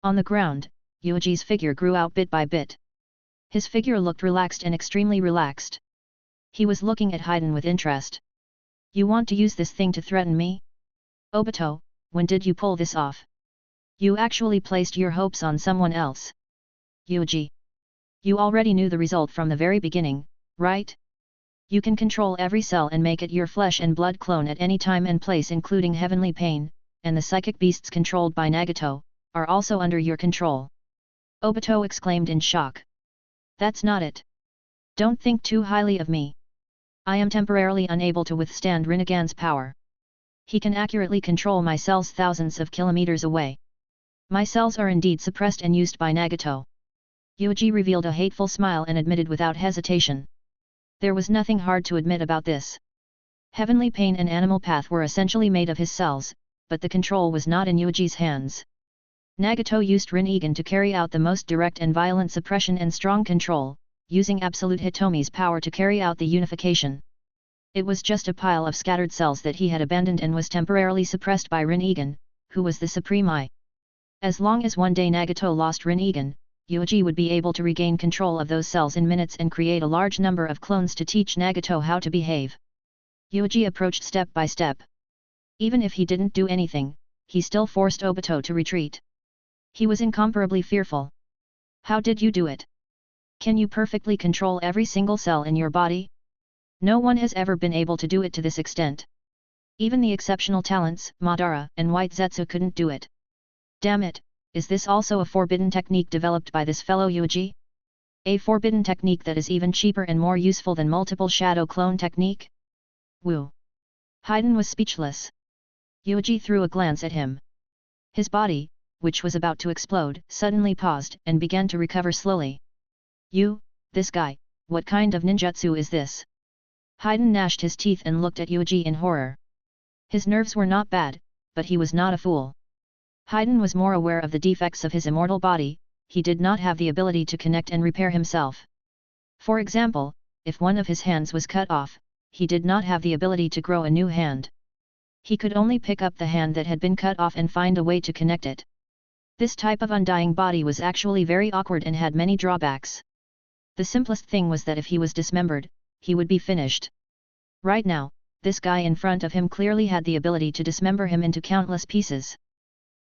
On the ground, Yuuji's figure grew out bit by bit. His figure looked relaxed and extremely relaxed. He was looking at Haydn with interest. You want to use this thing to threaten me? Obito, when did you pull this off? You actually placed your hopes on someone else. Yuuji. You already knew the result from the very beginning, right? You can control every cell and make it your flesh and blood clone at any time and place, including heavenly pain, and the psychic beasts controlled by Nagato, are also under your control. Obito exclaimed in shock. That's not it. Don't think too highly of me. I am temporarily unable to withstand Rinnegan's power. He can accurately control my cells thousands of kilometers away. My cells are indeed suppressed and used by Nagato. Yuuji revealed a hateful smile and admitted without hesitation. There was nothing hard to admit about this. Heavenly Pain and Animal Path were essentially made of his cells, but the control was not in Yuuji's hands. Nagato used Rinnegan to carry out the most direct and violent suppression and strong control, using Absolute Hitomi's power to carry out the unification. It was just a pile of scattered cells that he had abandoned and was temporarily suppressed by Rinnegan, who was the supreme I. As long as one day Nagato lost Rinnegan, Yuuji would be able to regain control of those cells in minutes and create a large number of clones to teach Nagato how to behave. Yuuji approached step by step. Even if he didn't do anything, he still forced Obito to retreat. He was incomparably fearful. How did you do it? Can you perfectly control every single cell in your body? No one has ever been able to do it to this extent. Even the exceptional talents, Madara and White Zetsu couldn't do it. Damn it, is this also a forbidden technique developed by this fellow Yuuji? A forbidden technique that is even cheaper and more useful than multiple shadow clone technique? Woo! Haydn was speechless. Yuuji threw a glance at him. His body, which was about to explode, suddenly paused and began to recover slowly. This guy, what kind of ninjutsu is this? Haydn gnashed his teeth and looked at Yuuji in horror. His nerves were not bad, but he was not a fool. Haydn was more aware of the defects of his immortal body, he did not have the ability to connect and repair himself. For example, if one of his hands was cut off, he did not have the ability to grow a new hand. He could only pick up the hand that had been cut off and find a way to connect it. This type of undying body was actually very awkward and had many drawbacks. The simplest thing was that if he was dismembered, he would be finished. Right now, this guy in front of him clearly had the ability to dismember him into countless pieces.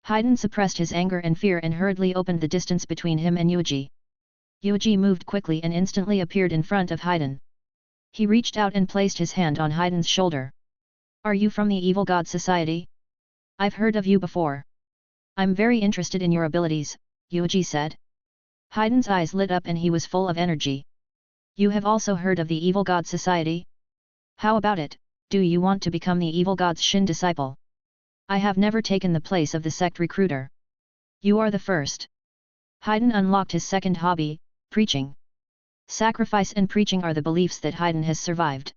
Haydn suppressed his anger and fear and hurriedly opened the distance between him and Yuuji. Yuuji moved quickly and instantly appeared in front of Haydn. He reached out and placed his hand on Haydn's shoulder. Are you from the Evil God Society? I've heard of you before. I'm very interested in your abilities, Yuuji said. Haydn's eyes lit up and he was full of energy. You have also heard of the Evil God Society? How about it, do you want to become the Evil God's Shin disciple? I have never taken the place of the sect recruiter. You are the first. Haydn unlocked his second hobby, preaching. Sacrifice and preaching are the beliefs that Haydn has survived.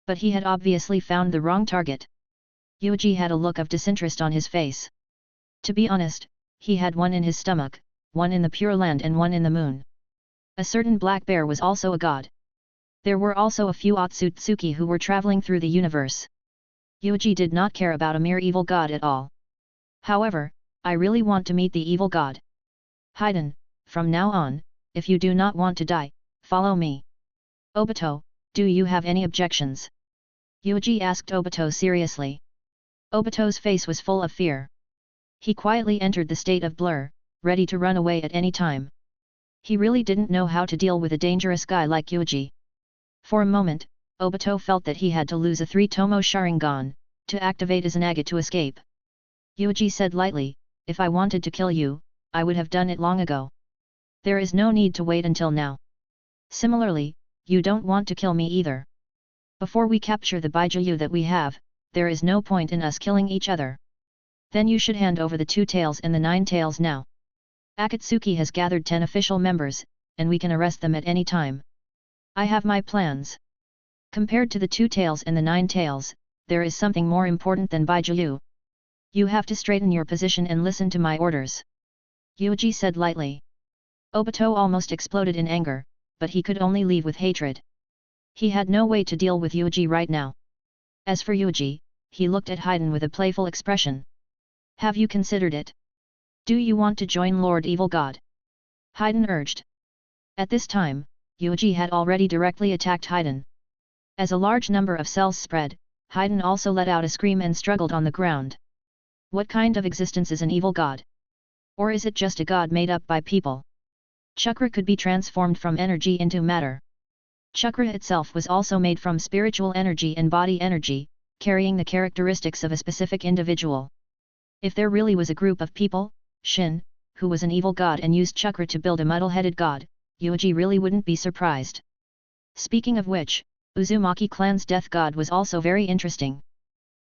But he had obviously found the wrong target. Yuuji had a look of disinterest on his face. To be honest, he had one in his stomach, one in the Pure Land and one in the moon. A certain black bear was also a god. There were also a few Otsutsuki who were traveling through the universe. Yuuji did not care about a mere evil god at all. However, I really want to meet the evil god. Haydn, from now on, if you do not want to die, follow me. Obito, do you have any objections? Yuuji asked Obito seriously. Obito's face was full of fear. He quietly entered the state of blur, ready to run away at any time. He really didn't know how to deal with a dangerous guy like Yuuji. For a moment, Obito felt that he had to lose a 3-tomo Sharingan, to activate Izanagi to escape. Yuuji said lightly, if I wanted to kill you, I would have done it long ago. There is no need to wait until now. Similarly, you don't want to kill me either. Before we capture the Bijuu that we have, there is no point in us killing each other. Then you should hand over the 2 tails and the 9 tails now. Akatsuki has gathered 10 official members, and we can arrest them at any time. I have my plans. Compared to the 2 tails and the 9 tails, there is something more important than Bijuu. You have to straighten your position and listen to my orders. Yuuji said lightly. Obito almost exploded in anger, but he could only leave with hatred. He had no way to deal with Yuuji right now. As for Yuuji, he looked at Haiden with a playful expression. Have you considered it? Do you want to join Lord Evil God? Haiden urged. At this time, Yuuji had already directly attacked Haiden. As a large number of cells spread, Haiden also let out a scream and struggled on the ground. What kind of existence is an evil god? Or is it just a god made up by people? Chakra could be transformed from energy into matter. Chakra itself was also made from spiritual energy and body energy, carrying the characteristics of a specific individual. If there really was a group of people, Shin, who was an evil god and used chakra to build a muddle-headed god, Yuuji really wouldn't be surprised. Speaking of which, Uzumaki clan's death god was also very interesting.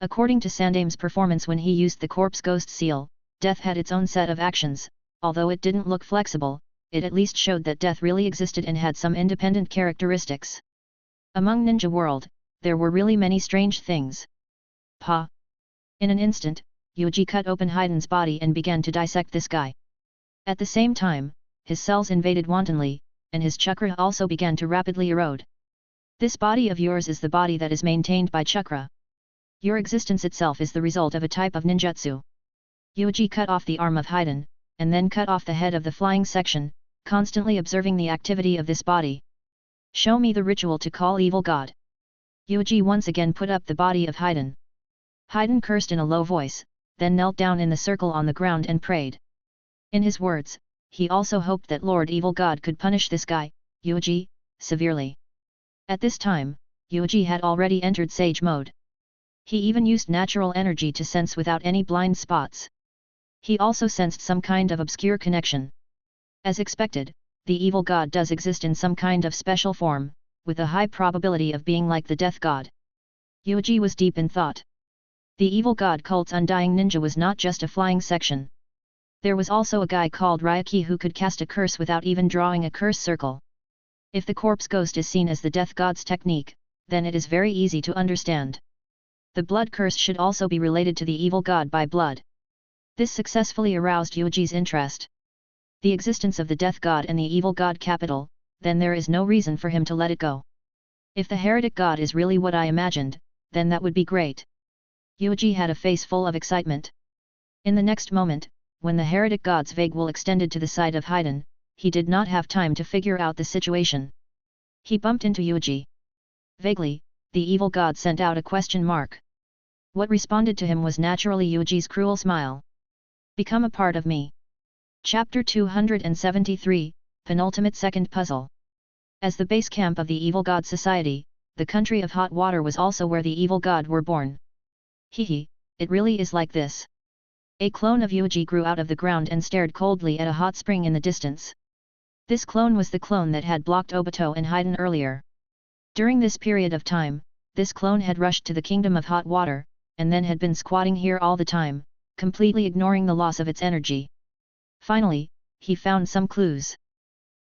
According to Sandame's performance when he used the corpse ghost seal, death had its own set of actions, although it didn't look flexible, it at least showed that death really existed and had some independent characteristics. Among Ninja World, there were really many strange things. Pa! In an instant, Yuuji cut open Haiden's body and began to dissect this guy. At the same time, his cells invaded wantonly, and his chakra also began to rapidly erode. This body of yours is the body that is maintained by chakra. Your existence itself is the result of a type of ninjutsu. Yuuji cut off the arm of Haiden, and then cut off the head of the flying section, constantly observing the activity of this body. Show me the ritual to call evil god. Yuuji once again put up the body of Haiden. Haiden cursed in a low voice, then knelt down in the circle on the ground and prayed. In his words, he also hoped that Lord Evil God could punish this guy, Yuuji, severely. At this time, Yuuji had already entered sage mode. He even used natural energy to sense without any blind spots. He also sensed some kind of obscure connection. As expected, the evil god does exist in some kind of special form, with a high probability of being like the death god. Yuuji was deep in thought. The evil god cult's undying ninja was not just a flying section. There was also a guy called Ryuki who could cast a curse without even drawing a curse circle. If the corpse ghost is seen as the death god's technique, then it is very easy to understand. The blood curse should also be related to the evil god by blood. This successfully aroused Yuuji's interest. The existence of the death god and the evil god capital, then there is no reason for him to let it go. If the heretic god is really what I imagined, then that would be great. Yuuji had a face full of excitement. In the next moment, when the heretic god's vague will extended to the side of Haiden, he did not have time to figure out the situation. He bumped into Yuuji. Vaguely, the evil god sent out a question mark. What responded to him was naturally Yuuji's cruel smile. Become a part of me. Chapter 273, Penultimate Second Puzzle. As the base camp of the evil god society, the country of hot water was also where the evil god were born. Hehe, it really is like this. A clone of Yuuji grew out of the ground and stared coldly at a hot spring in the distance. This clone was the clone that had blocked Obito and Haiden earlier. During this period of time, this clone had rushed to the kingdom of hot water, and then had been squatting here all the time, completely ignoring the loss of its energy. Finally, he found some clues.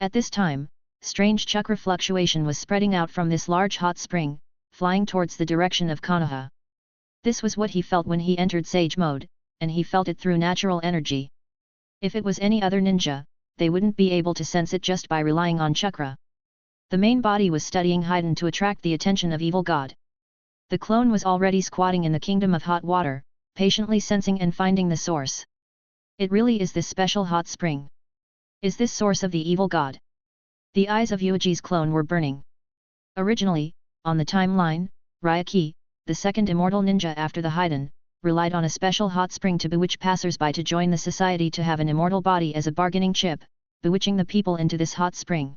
At this time, strange chakra fluctuation was spreading out from this large hot spring, flying towards the direction of Konoha. This was what he felt when he entered Sage mode, and he felt it through natural energy. If it was any other ninja, they wouldn't be able to sense it just by relying on chakra. The main body was studying Haiden to attract the attention of Evil God. The clone was already squatting in the kingdom of hot water, patiently sensing and finding the source. It really is this special hot spring. Is this source of the Evil God? The eyes of Yuuji's clone were burning. Originally, on the timeline, Ryuki, the second immortal ninja after the Haiden, relied on a special hot spring to bewitch passers-by to join the society to have an immortal body as a bargaining chip, bewitching the people into this hot spring.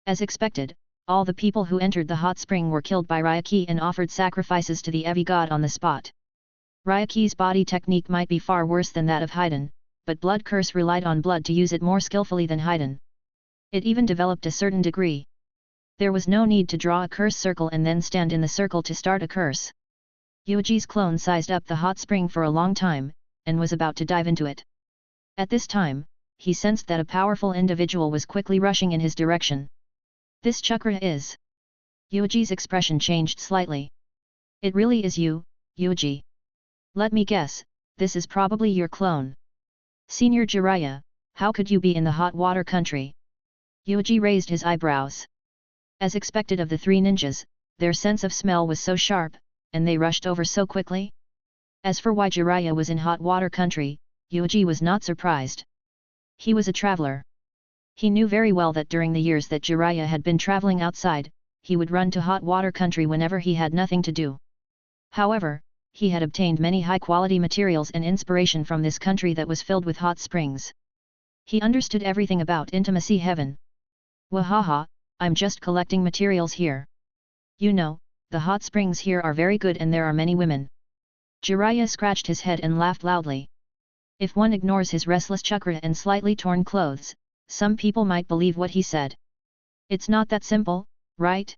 As expected, all the people who entered the hot spring were killed by Ryuki and offered sacrifices to the Evi god on the spot. Ryuki's body technique might be far worse than that of Haiden, but blood curse relied on blood to use it more skillfully than Haiden. It even developed a certain degree. There was no need to draw a curse circle and then stand in the circle to start a curse. Yuuji's clone sized up the hot spring for a long time, and was about to dive into it. At this time, he sensed that a powerful individual was quickly rushing in his direction. This chakra is... Yuuji's expression changed slightly. It really is you, Yuuji. Let me guess, this is probably your clone. Senior Jiraiya, how could you be in the hot water country? Yuuji raised his eyebrows. As expected of the three ninjas, their sense of smell was so sharp, and they rushed over so quickly. As for why Jiraiya was in hot water country, Yuuji was not surprised. He was a traveler. He knew very well that during the years that Jiraiya had been traveling outside, he would run to hot water country whenever he had nothing to do. However, he had obtained many high-quality materials and inspiration from this country that was filled with hot springs. He understood everything about intimacy heaven. Wahaha, I'm just collecting materials here. You know, the hot springs here are very good and there are many women. Jiraiya scratched his head and laughed loudly. If one ignores his restless chakra and slightly torn clothes, some people might believe what he said. It's not that simple, right?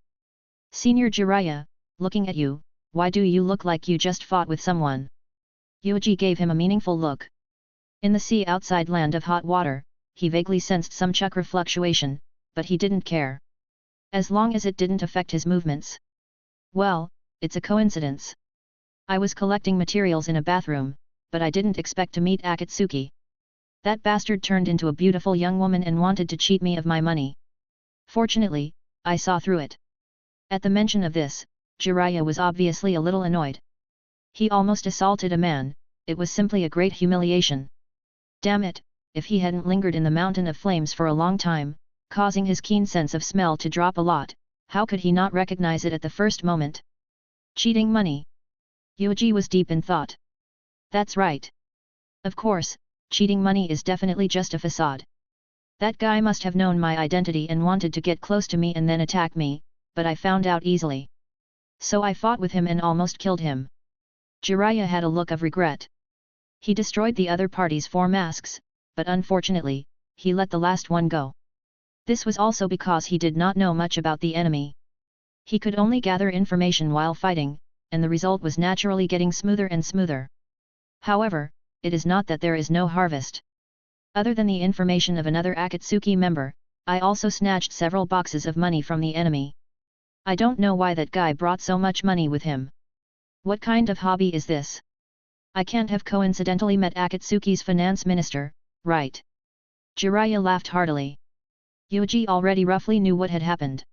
Senior Jiraiya, looking at you, why do you look like you just fought with someone? Yuuji gave him a meaningful look. In the sea outside land of hot water, he vaguely sensed some chakra fluctuation, but he didn't care. As long as it didn't affect his movements. Well, it's a coincidence. I was collecting materials in a bathroom, but I didn't expect to meet Akatsuki. That bastard turned into a beautiful young woman and wanted to cheat me of my money. Fortunately, I saw through it. At the mention of this, Jiraiya was obviously a little annoyed. He almost assaulted a man, it was simply a great humiliation. Damn it, if he hadn't lingered in the mountain of flames for a long time, causing his keen sense of smell to drop a lot, how could he not recognize it at the first moment? Cheating money. Yuuji was deep in thought. That's right. Of course, cheating money is definitely just a facade. That guy must have known my identity and wanted to get close to me and then attack me, but I found out easily. So I fought with him and almost killed him. Jiraiya had a look of regret. He destroyed the other party's 4 masks, but unfortunately, he let the last one go. This was also because he did not know much about the enemy. He could only gather information while fighting, and the result was naturally getting smoother and smoother. However, it is not that there is no harvest. Other than the information of another Akatsuki member, I also snatched several boxes of money from the enemy. I don't know why that guy brought so much money with him. What kind of hobby is this? I can't have coincidentally met Akatsuki's finance minister, right? Jiraiya laughed heartily. Yuuji already roughly knew what had happened.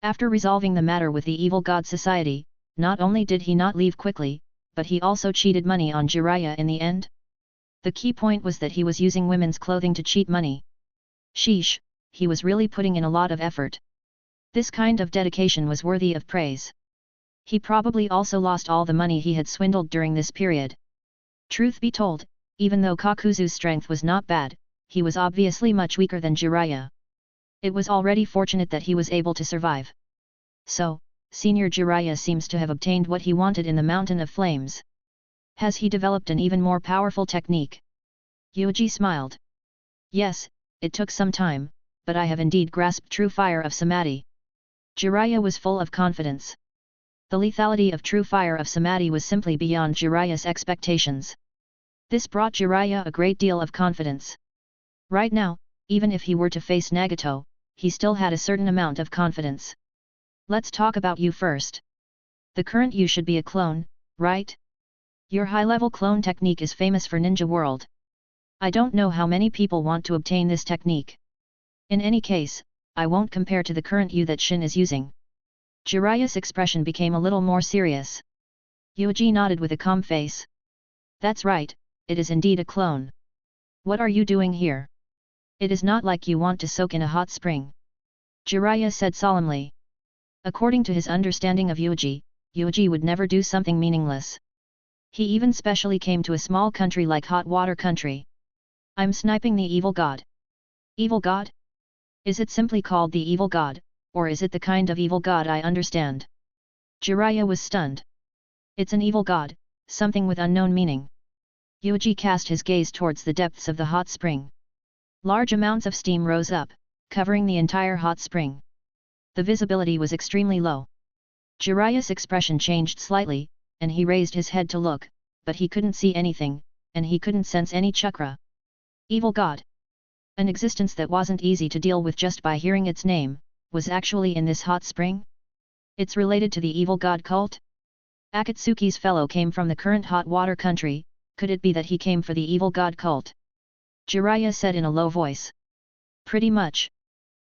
After resolving the matter with the Evil God Society, not only did he not leave quickly, but he also cheated money on Jiraiya in the end. The key point was that he was using women's clothing to cheat money. Sheesh, he was really putting in a lot of effort. This kind of dedication was worthy of praise. He probably also lost all the money he had swindled during this period. Truth be told, even though Kakuzu's strength was not bad, he was obviously much weaker than Jiraiya. It was already fortunate that he was able to survive. So, Senior Jiraiya seems to have obtained what he wanted in the Mountain of Flames. Has he developed an even more powerful technique? Yuuji smiled. Yes, it took some time, but I have indeed grasped true fire of Samadhi. Jiraiya was full of confidence. The lethality of true fire of Samadhi was simply beyond Jiraiya's expectations. This brought Jiraiya a great deal of confidence. Right now, even if he were to face Nagato, he still had a certain amount of confidence. Let's talk about you first. The current you should be a clone, right? Your high-level clone technique is famous for Ninja World. I don't know how many people want to obtain this technique. In any case, I won't compare to the current you that Shin is using. Jiraiya's expression became a little more serious. Yuuji nodded with a calm face. That's right, it is indeed a clone. What are you doing here? It is not like you want to soak in a hot spring. Jiraiya said solemnly. According to his understanding of Yuuji, Yuuji would never do something meaningless. He even specially came to a small country like hot water country. I'm sniping the evil god. Evil god? Is it simply called the evil god, or is it the kind of evil god I understand? Jiraiya was stunned. It's an evil god, something with unknown meaning. Yuuji cast his gaze towards the depths of the hot spring. Large amounts of steam rose up, covering the entire hot spring. The visibility was extremely low. Jiraiya's expression changed slightly, and he raised his head to look, but he couldn't see anything, and he couldn't sense any chakra. Evil God. An existence that wasn't easy to deal with just by hearing its name, was actually in this hot spring? It's related to the evil god cult? Akatsuki's fellow came from the current hot water country, could it be that he came for the evil god cult? Jiraiya said in a low voice. Pretty much.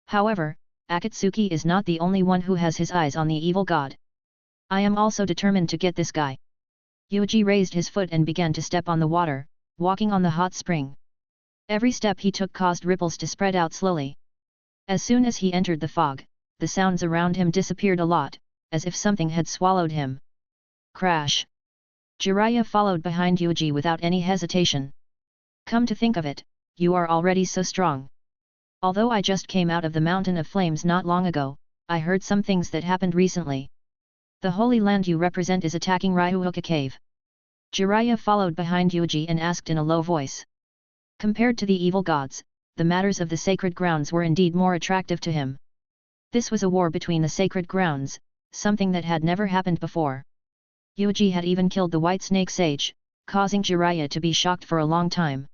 However, Akatsuki is not the only one who has his eyes on the evil god. I am also determined to get this guy. Yuuji raised his foot and began to step on the water, walking on the hot spring. Every step he took caused ripples to spread out slowly. As soon as he entered the fog, the sounds around him disappeared a lot, as if something had swallowed him. Crash! Jiraiya followed behind Yuuji without any hesitation. Come to think of it, you are already so strong. Although I just came out of the mountain of flames not long ago, I heard some things that happened recently. The holy land you represent is attacking Ryuhoka Cave. Jiraiya followed behind Yuuji and asked in a low voice. Compared to the evil gods, the matters of the sacred grounds were indeed more attractive to him. This was a war between the sacred grounds, something that had never happened before. Yuuji had even killed the white snake sage, causing Jiraiya to be shocked for a long time.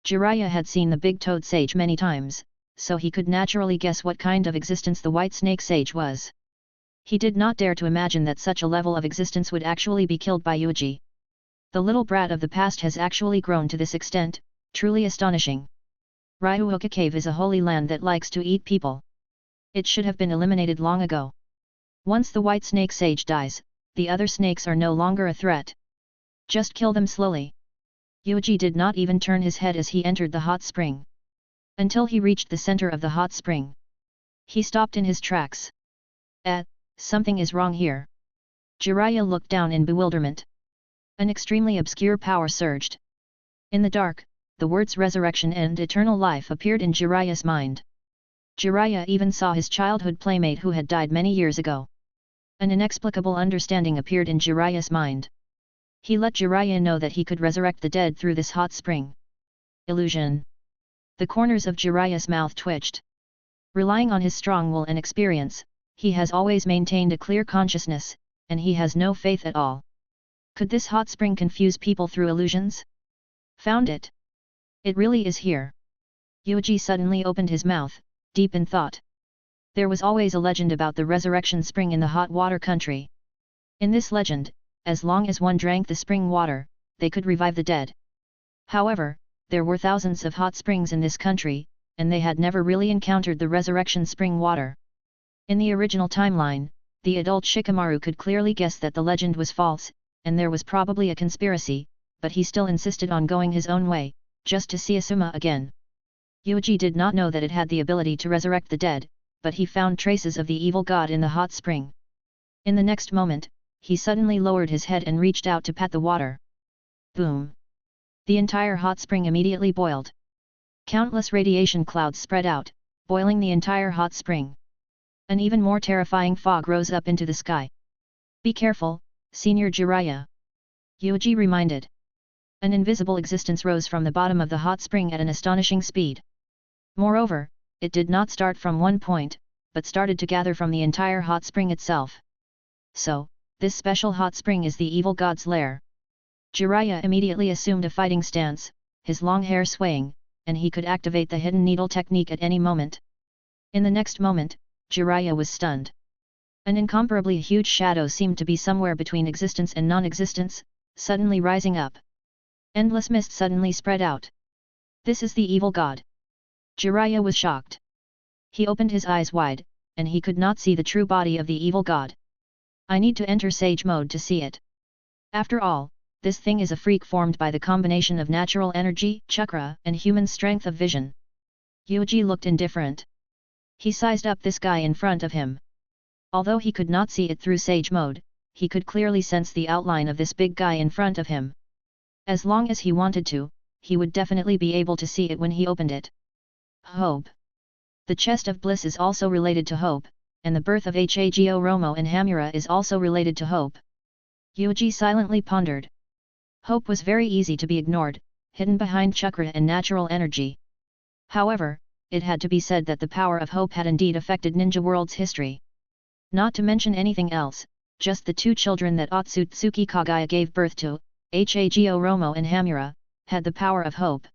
Jiraiya had seen the big toad sage many times, so he could naturally guess what kind of existence the white snake sage was. He did not dare to imagine that such a level of existence would actually be killed by Yuuji. The little brat of the past has actually grown to this extent, truly astonishing. Ryuhoka Cave is a holy land that likes to eat people. It should have been eliminated long ago. Once the white snake sage dies, the other snakes are no longer a threat. Just kill them slowly. Yuuji did not even turn his head as he entered the hot spring. Until he reached the center of the hot spring. He stopped in his tracks. Something is wrong here. Jiraiya looked down in bewilderment. An extremely obscure power surged. In the dark, the words resurrection and eternal life appeared in Jiraiya's mind. Jiraiya even saw his childhood playmate who had died many years ago. An inexplicable understanding appeared in Jiraiya's mind. He let Jiraiya know that he could resurrect the dead through this hot spring. Illusion. The corners of Jiraiya's mouth twitched. Relying on his strong will and experience, he has always maintained a clear consciousness, and he has no faith at all. Could this hot spring confuse people through illusions? Found it. It really is here. Yuuji suddenly opened his mouth, deep in thought. There was always a legend about the resurrection spring in the hot water country. In this legend, as long as one drank the spring water, they could revive the dead. However, there were thousands of hot springs in this country, and they had never really encountered the resurrection spring water. In the original timeline, the adult Shikamaru could clearly guess that the legend was false, and there was probably a conspiracy, but he still insisted on going his own way, just to see Asuma again. Yuuji did not know that it had the ability to resurrect the dead, but he found traces of the evil god in the hot spring. In the next moment, he suddenly lowered his head and reached out to pat the water. Boom! The entire hot spring immediately boiled. Countless radiation clouds spread out, boiling the entire hot spring. An even more terrifying fog rose up into the sky. Be careful, Senior Jiraiya. Yuuji reminded. An invisible existence rose from the bottom of the hot spring at an astonishing speed. Moreover, it did not start from one point, but started to gather from the entire hot spring itself. So, this special hot spring is the evil god's lair. Jiraiya immediately assumed a fighting stance, his long hair swaying, and he could activate the hidden needle technique at any moment. In the next moment, Jiraiya was stunned. An incomparably huge shadow seemed to be somewhere between existence and non-existence, suddenly rising up. Endless mist suddenly spread out. This is the evil god. Jiraiya was shocked. He opened his eyes wide, and he could not see the true body of the evil god. I need to enter sage mode to see it. After all, this thing is a freak formed by the combination of natural energy, chakra, and human strength of vision. Yuuji looked indifferent. He sized up this guy in front of him. Although he could not see it through sage mode, he could clearly sense the outline of this big guy in front of him. As long as he wanted to, he would definitely be able to see it when he opened it. Hope. The chest of bliss is also related to hope, and the birth of Hago Romo and Hamura is also related to hope. Yuuji silently pondered. Hope was very easy to be ignored, hidden behind chakra and natural energy. However, it had to be said that the power of hope had indeed affected Ninja World's history. Not to mention anything else, just the two children that Otsutsuki Kagaya gave birth to, Hago Romo and Hamura, had the power of hope.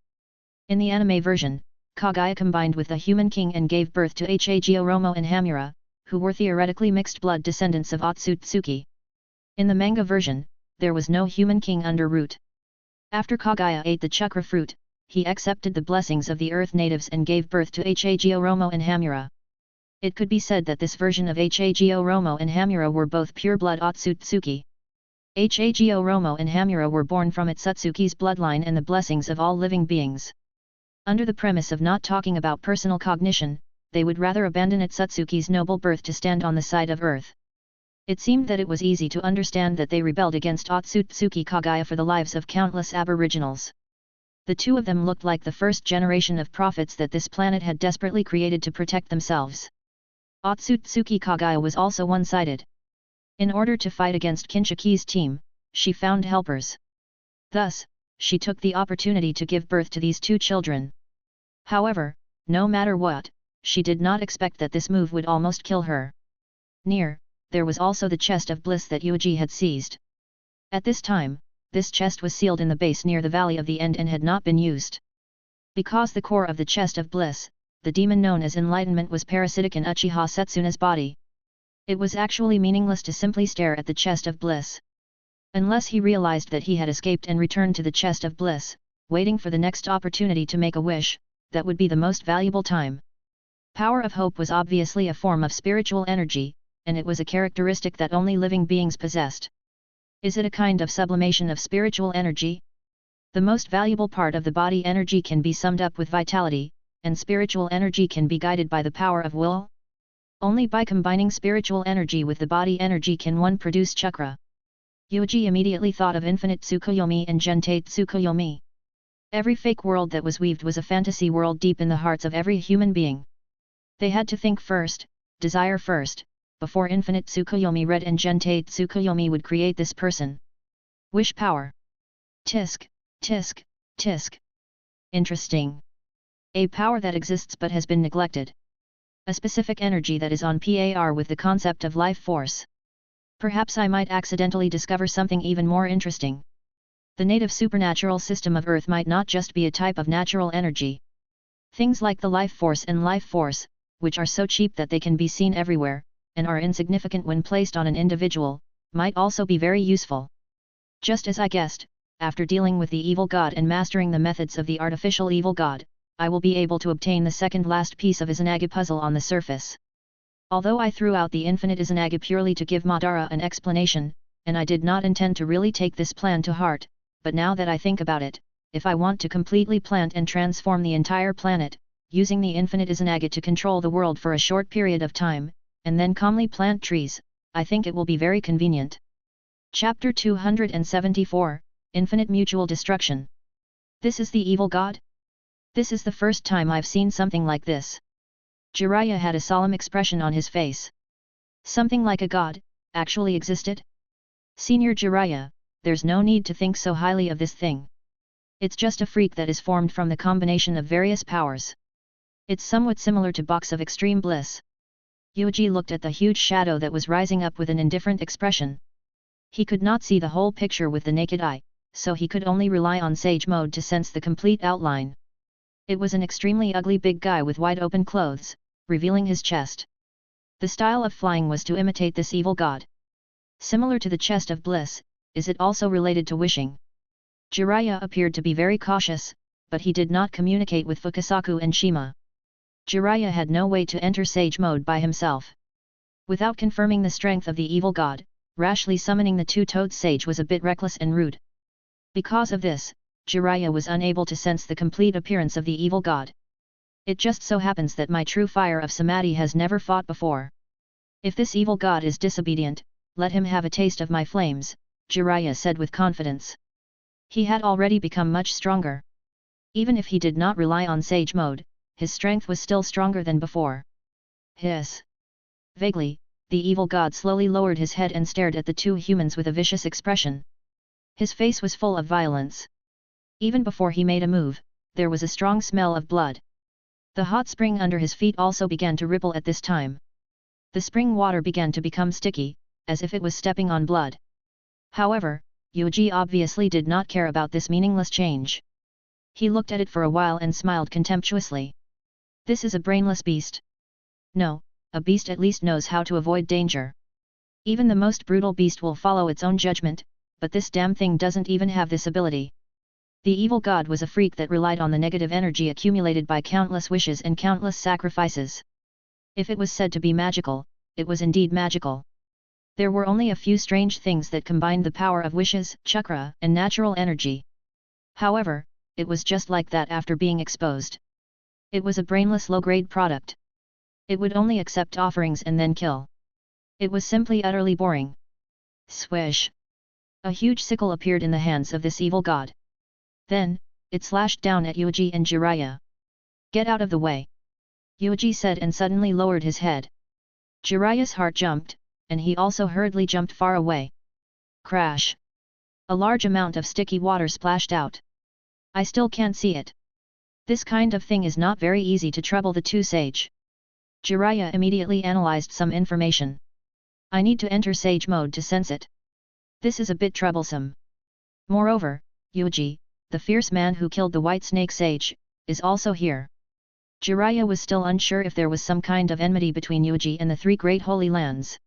In the anime version, Kagaya combined with the human king and gave birth to Hago Romo and Hamura, who were theoretically mixed-blood descendants of Otsutsuki. In the manga version, there was no human king under root. After Kagaya ate the chakra fruit, he accepted the blessings of the earth natives and gave birth to Hago Romo and Hamura. It could be said that this version of Hago Romo and Hamura were both pure-blood Otsutsuki. Hago Romo and Hamura were born from Otsutsuki's bloodline and the blessings of all living beings. Under the premise of not talking about personal cognition, they would rather abandon Otsutsuki's noble birth to stand on the side of Earth. It seemed that it was easy to understand that they rebelled against Otsutsuki Kagaya for the lives of countless aboriginals. The two of them looked like the first generation of prophets that this planet had desperately created to protect themselves. Otsutsuki Kagaya was also one-sided. In order to fight against Jinchuriki's team, she found helpers. Thus, she took the opportunity to give birth to these two children. However, no matter what, she did not expect that this move would almost kill her. Near, there was also the chest of bliss that Yuuji had seized. At this time, this chest was sealed in the base near the Valley of the End and had not been used. Because the core of the chest of bliss, the demon known as enlightenment, was parasitic in Uchiha Setsuna's body. It was actually meaningless to simply stare at the chest of bliss. Unless he realized that he had escaped and returned to the chest of bliss, waiting for the next opportunity to make a wish, that would be the most valuable time. Power of hope was obviously a form of spiritual energy, and it was a characteristic that only living beings possessed. Is it a kind of sublimation of spiritual energy? The most valuable part of the body energy can be summed up with vitality, and spiritual energy can be guided by the power of will. Only by combining spiritual energy with the body energy can one produce chakra. Yuuji immediately thought of infinite Tsukuyomi and Gentai Tsukuyomi. Every fake world that was weaved was a fantasy world deep in the hearts of every human being. They had to think first, desire first, before infinite Tsukuyomi Red and Gentai Tsukuyomi would create this person. Wish power. Tisk, tisk, tisk. Interesting. A power that exists but has been neglected. A specific energy that is on par with the concept of life force. Perhaps I might accidentally discover something even more interesting. The native supernatural system of Earth might not just be a type of natural energy. Things like the life force and life force, which are so cheap that they can be seen everywhere, and are insignificant when placed on an individual, might also be very useful. Just as I guessed, after dealing with the evil god and mastering the methods of the artificial evil god, I will be able to obtain the second last piece of Izanagi puzzle on the surface. Although I threw out the infinite Izanagi purely to give Madara an explanation, and I did not intend to really take this plan to heart, but now that I think about it, if I want to completely plant and transform the entire planet, using the infinite Izanagi to control the world for a short period of time, and then calmly plant trees, I think it will be very convenient. Chapter 274, Infinite Mutual Destruction. This is the evil god? This is the first time I've seen something like this. Jiraiya had a solemn expression on his face. Something like a god, actually existed? Senior Jiraiya, there's no need to think so highly of this thing. It's just a freak that is formed from the combination of various powers. It's somewhat similar to Box of Extreme Bliss. Yuuji looked at the huge shadow that was rising up with an indifferent expression. He could not see the whole picture with the naked eye, so he could only rely on Sage Mode to sense the complete outline. It was an extremely ugly big guy with wide open clothes, revealing his chest. The style of flying was to imitate this evil god. Similar to the chest of bliss, is it also related to wishing? Jiraiya appeared to be very cautious, but he did not communicate with Fukasaku and Shima. Jiraiya had no way to enter Sage Mode by himself. Without confirming the strength of the evil god, rashly summoning the two-toed sage was a bit reckless and rude. Because of this, Jiraiya was unable to sense the complete appearance of the evil god. It just so happens that my true fire of Samadhi has never fought before. If this evil god is disobedient, let him have a taste of my flames, Jiraiya said with confidence. He had already become much stronger. Even if he did not rely on Sage Mode, his strength was still stronger than before. Hiss. Vaguely, the evil god slowly lowered his head and stared at the two humans with a vicious expression. His face was full of violence. Even before he made a move, there was a strong smell of blood. The hot spring under his feet also began to ripple at this time. The spring water began to become sticky, as if it was stepping on blood. However, Yuuji obviously did not care about this meaningless change. He looked at it for a while and smiled contemptuously. This is a brainless beast. No, a beast at least knows how to avoid danger. Even the most brutal beast will follow its own judgment, but this damn thing doesn't even have this ability. The evil god was a freak that relied on the negative energy accumulated by countless wishes and countless sacrifices. If it was said to be magical, it was indeed magical. There were only a few strange things that combined the power of wishes, chakra, and natural energy. However, it was just like that after being exposed. It was a brainless low-grade product. It would only accept offerings and then kill. It was simply utterly boring. Swish! A huge sickle appeared in the hands of this evil god. Then, it slashed down at Yuuji and Jiraiya. "Get out of the way!" Yuuji said and suddenly lowered his head. Jiraiya's heart jumped, and he also hurriedly jumped far away. Crash! A large amount of sticky water splashed out. "I still can't see it. This kind of thing is not very easy to trouble the two sage." Jiraiya immediately analyzed some information. "I need to enter sage mode to sense it. This is a bit troublesome. Moreover, Yuuji, the fierce man who killed the white snake sage, is also here." Jiraiya was still unsure if there was some kind of enmity between Yuuji and the three great holy lands.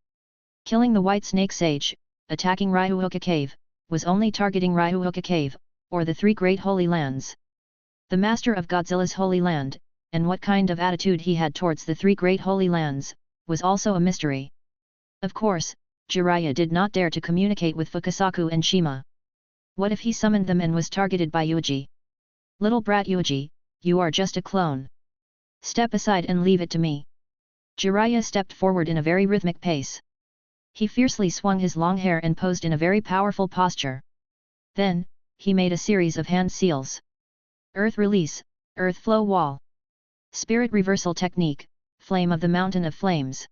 Killing the white snake sage, attacking Ryuuka Cave, was only targeting Ryuuka Cave, or the three great holy lands. The master of Godzilla's holy land, and what kind of attitude he had towards the three great holy lands, was also a mystery. Of course, Jiraiya did not dare to communicate with Fukasaku and Shima. What if he summoned them and was targeted by Yuuji? "Little brat Yuuji, you are just a clone. Step aside and leave it to me." Jiraiya stepped forward in a very rhythmic pace. He fiercely swung his long hair and posed in a very powerful posture. Then, he made a series of hand seals. Earth release, earth flow wall. Spirit reversal technique, flame of the mountain of flames.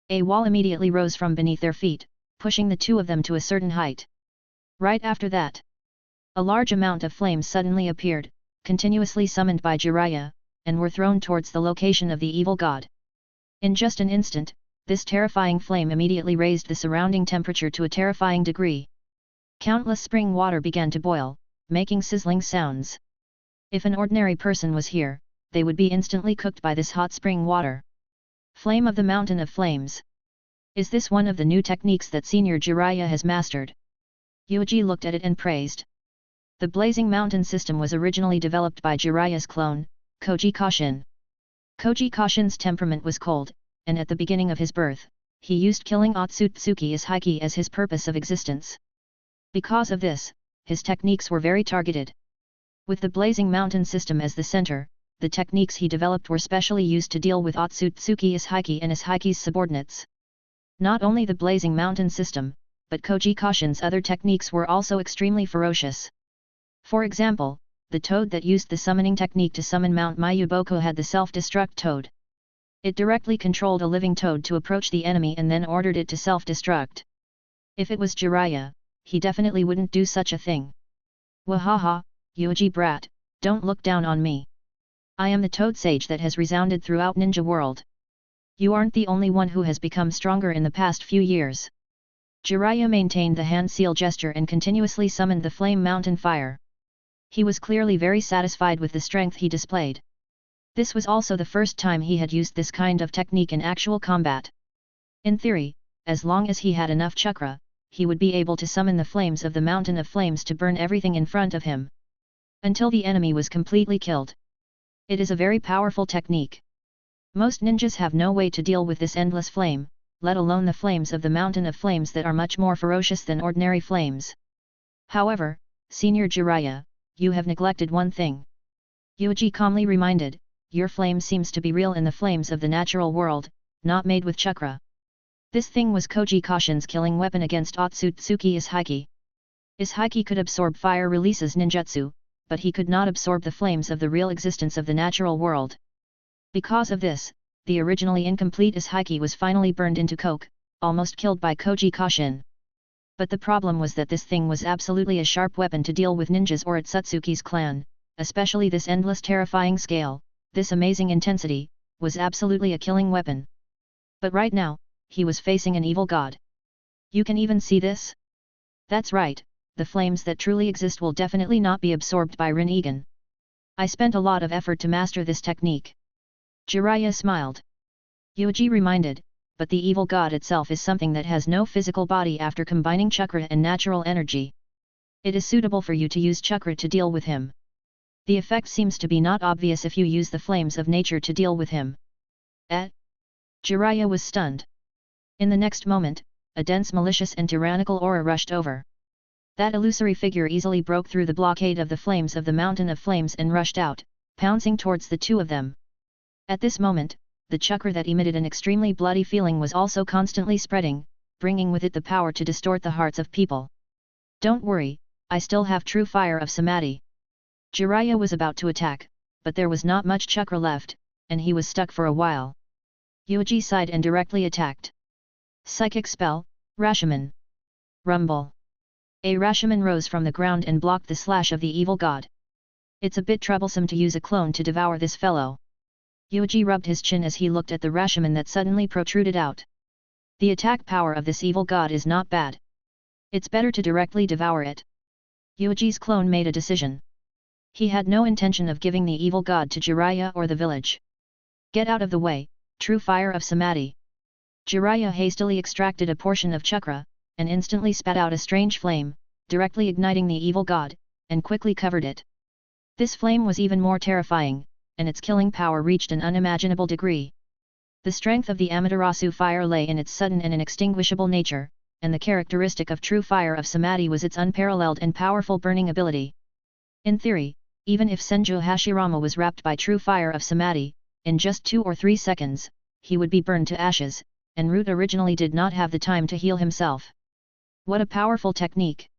A wall immediately rose from beneath their feet, pushing the two of them to a certain height. Right after that, a large amount of flames suddenly appeared, continuously summoned by Jiraiya, and were thrown towards the location of the evil god. In just an instant, this terrifying flame immediately raised the surrounding temperature to a terrifying degree. Countless spring water began to boil, making sizzling sounds. If an ordinary person was here, they would be instantly cooked by this hot spring water. Flame of the mountain of flames. Is this one of the new techniques that Senior Jiraiya has mastered? Yuuji looked at it and praised. The blazing mountain system was originally developed by Jiraiya's clone, Koji Kashin. Koji Kashin's temperament was cold, and at the beginning of his birth, he used killing Otsutsuki as Hiki as his purpose of existence. Because of this, his techniques were very targeted. With the blazing mountain system as the center, the techniques he developed were specially used to deal with Otsutsuki as Hiki and as Hiki's subordinates. Not only the blazing mountain system, but Koji Kashin's other techniques were also extremely ferocious. For example, the toad that used the summoning technique to summon Mount Mayuboku had the self-destruct toad. It directly controlled a living toad to approach the enemy and then ordered it to self-destruct. If it was Jiraiya, he definitely wouldn't do such a thing. Wahaha, Yuuji brat, don't look down on me. I am the toad sage that has resounded throughout Ninja World. You aren't the only one who has become stronger in the past few years. Jiraiya maintained the hand seal gesture and continuously summoned the flame mountain fire. He was clearly very satisfied with the strength he displayed. This was also the first time he had used this kind of technique in actual combat. In theory, as long as he had enough chakra, he would be able to summon the flames of the mountain of flames to burn everything in front of him. Until the enemy was completely killed. It is a very powerful technique. Most ninjas have no way to deal with this endless flame, let alone the flames of the mountain of flames that are much more ferocious than ordinary flames. However, Senior Jiraiya, you have neglected one thing. Yuuji calmly reminded, your flame seems to be real in the flames of the natural world, not made with chakra. This thing was Koji Kashin's killing weapon against Otsutsuki Ishiki. Ishiki could absorb fire releases ninjutsu, but he could not absorb the flames of the real existence of the natural world. Because of this, the originally incomplete Ishiki was finally burned into coke, almost killed by Koji Kashin. But the problem was that this thing was absolutely a sharp weapon to deal with ninjas or Otsutsuki's clan, especially this endless terrifying scale, this amazing intensity, was absolutely a killing weapon. But right now, he was facing an evil god. You can even see this? That's right, the flames that truly exist will definitely not be absorbed by Rinnegan. I spent a lot of effort to master this technique. Jiraiya smiled. Yuuji reminded, but the evil god itself is something that has no physical body after combining chakra and natural energy. It is suitable for you to use chakra to deal with him. The effect seems to be not obvious if you use the flames of nature to deal with him. Jiraiya was stunned. In the next moment, a dense malicious and tyrannical aura rushed over. That illusory figure easily broke through the blockade of the flames of the mountain of flames and rushed out, pouncing towards the two of them. At this moment, the chakra that emitted an extremely bloody feeling was also constantly spreading, bringing with it the power to distort the hearts of people. Don't worry, I still have true fire of samadhi. Jiraiya was about to attack, but there was not much chakra left, and he was stuck for a while. Yuuji sighed and directly attacked. Psychic spell, Rashomon. Rumble. A Rashomon rose from the ground and blocked the slash of the evil god. It's a bit troublesome to use a clone to devour this fellow. Yuuji rubbed his chin as he looked at the Rashomon that suddenly protruded out. The attack power of this evil god is not bad. It's better to directly devour it. Yuuji's clone made a decision. He had no intention of giving the evil god to Jiraiya or the village. Get out of the way, true fire of samadhi. Jiraiya hastily extracted a portion of chakra, and instantly spat out a strange flame, directly igniting the evil god, and quickly covered it. This flame was even more terrifying, and its killing power reached an unimaginable degree. The strength of the Amaterasu fire lay in its sudden and inextinguishable nature, and the characteristic of true fire of samadhi was its unparalleled and powerful burning ability. In theory, even if Senju Hashirama was wrapped by true fire of samadhi, in just 2 or 3 seconds, he would be burned to ashes, and Root originally did not have the time to heal himself. What a powerful technique!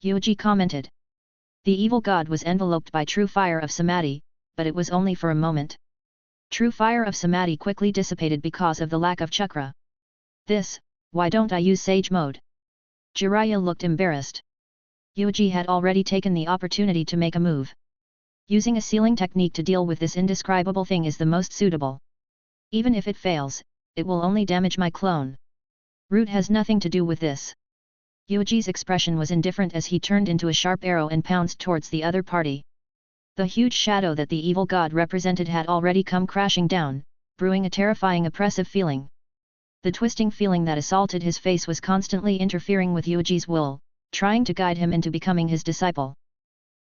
Yuuji commented. The evil god was enveloped by true fire of samadhi, but it was only for a moment. True fire of samadhi quickly dissipated because of the lack of chakra. Why don't I use sage mode? Jiraiya looked embarrassed. Yuuji had already taken the opportunity to make a move. Using a sealing technique to deal with this indescribable thing is the most suitable. Even if it fails, it will only damage my clone. Root has nothing to do with this. Yuuji's expression was indifferent as he turned into a sharp arrow and pounced towards the other party. The huge shadow that the evil god represented had already come crashing down, brewing a terrifying oppressive feeling. The twisting feeling that assaulted his face was constantly interfering with Yuuji's will, trying to guide him into becoming his disciple.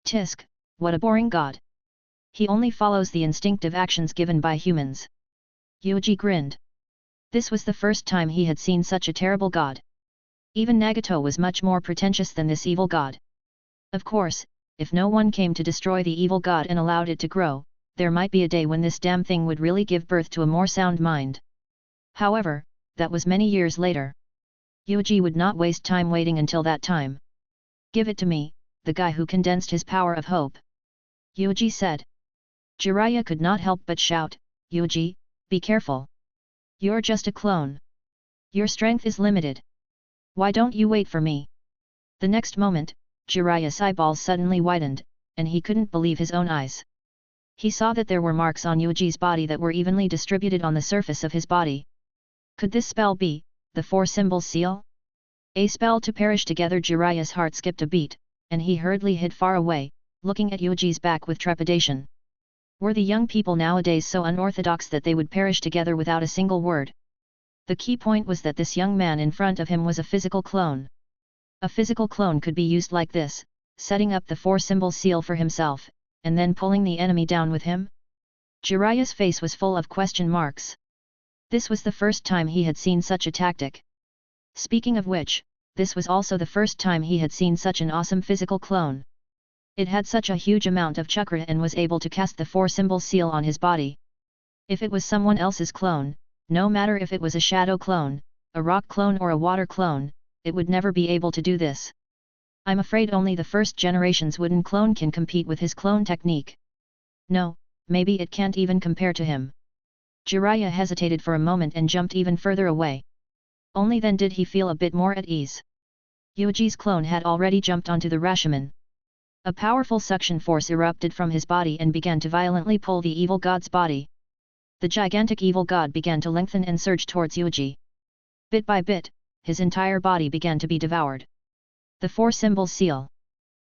Tisk, what a boring god. He only follows the instinctive actions given by humans. Yuuji grinned. This was the first time he had seen such a terrible god. Even Nagato was much more pretentious than this evil god. Of course, if no one came to destroy the evil god and allowed it to grow, there might be a day when this damn thing would really give birth to a more sound mind. However, that was many years later. Yuuji would not waste time waiting until that time. Give it to me, the guy who condensed his power of hope. Yuuji said. Jiraiya could not help but shout, Yuuji, be careful. You're just a clone. Your strength is limited. Why don't you wait for me? The next moment, Jiraiya's eyeballs suddenly widened, and he couldn't believe his own eyes. He saw that there were marks on Yuuji's body that were evenly distributed on the surface of his body. Could this spell be the 4-symbol seal? A spell to perish together. Jiraiya's heart skipped a beat, and he hurriedly hid far away, looking at Yuuji's back with trepidation. Were the young people nowadays so unorthodox that they would perish together without a single word? The key point was that this young man in front of him was a physical clone. A physical clone could be used like this, setting up the 4-symbol seal for himself, and then pulling the enemy down with him? Jiraiya's face was full of question marks. This was the first time he had seen such a tactic. Speaking of which, this was also the first time he had seen such an awesome physical clone. It had such a huge amount of chakra and was able to cast the 4-symbol seal on his body. If it was someone else's clone, no matter if it was a shadow clone, a rock clone or a water clone, it would never be able to do this. I'm afraid only the first generation's wooden clone can compete with his clone technique. No, maybe it can't even compare to him. Jiraiya hesitated for a moment and jumped even further away. Only then did he feel a bit more at ease. Yuuji's clone had already jumped onto the Rashomon. A powerful suction force erupted from his body and began to violently pull the evil god's body. The gigantic evil god began to lengthen and surge towards Yuuji. Bit by bit, his entire body began to be devoured. The 4-symbol seal.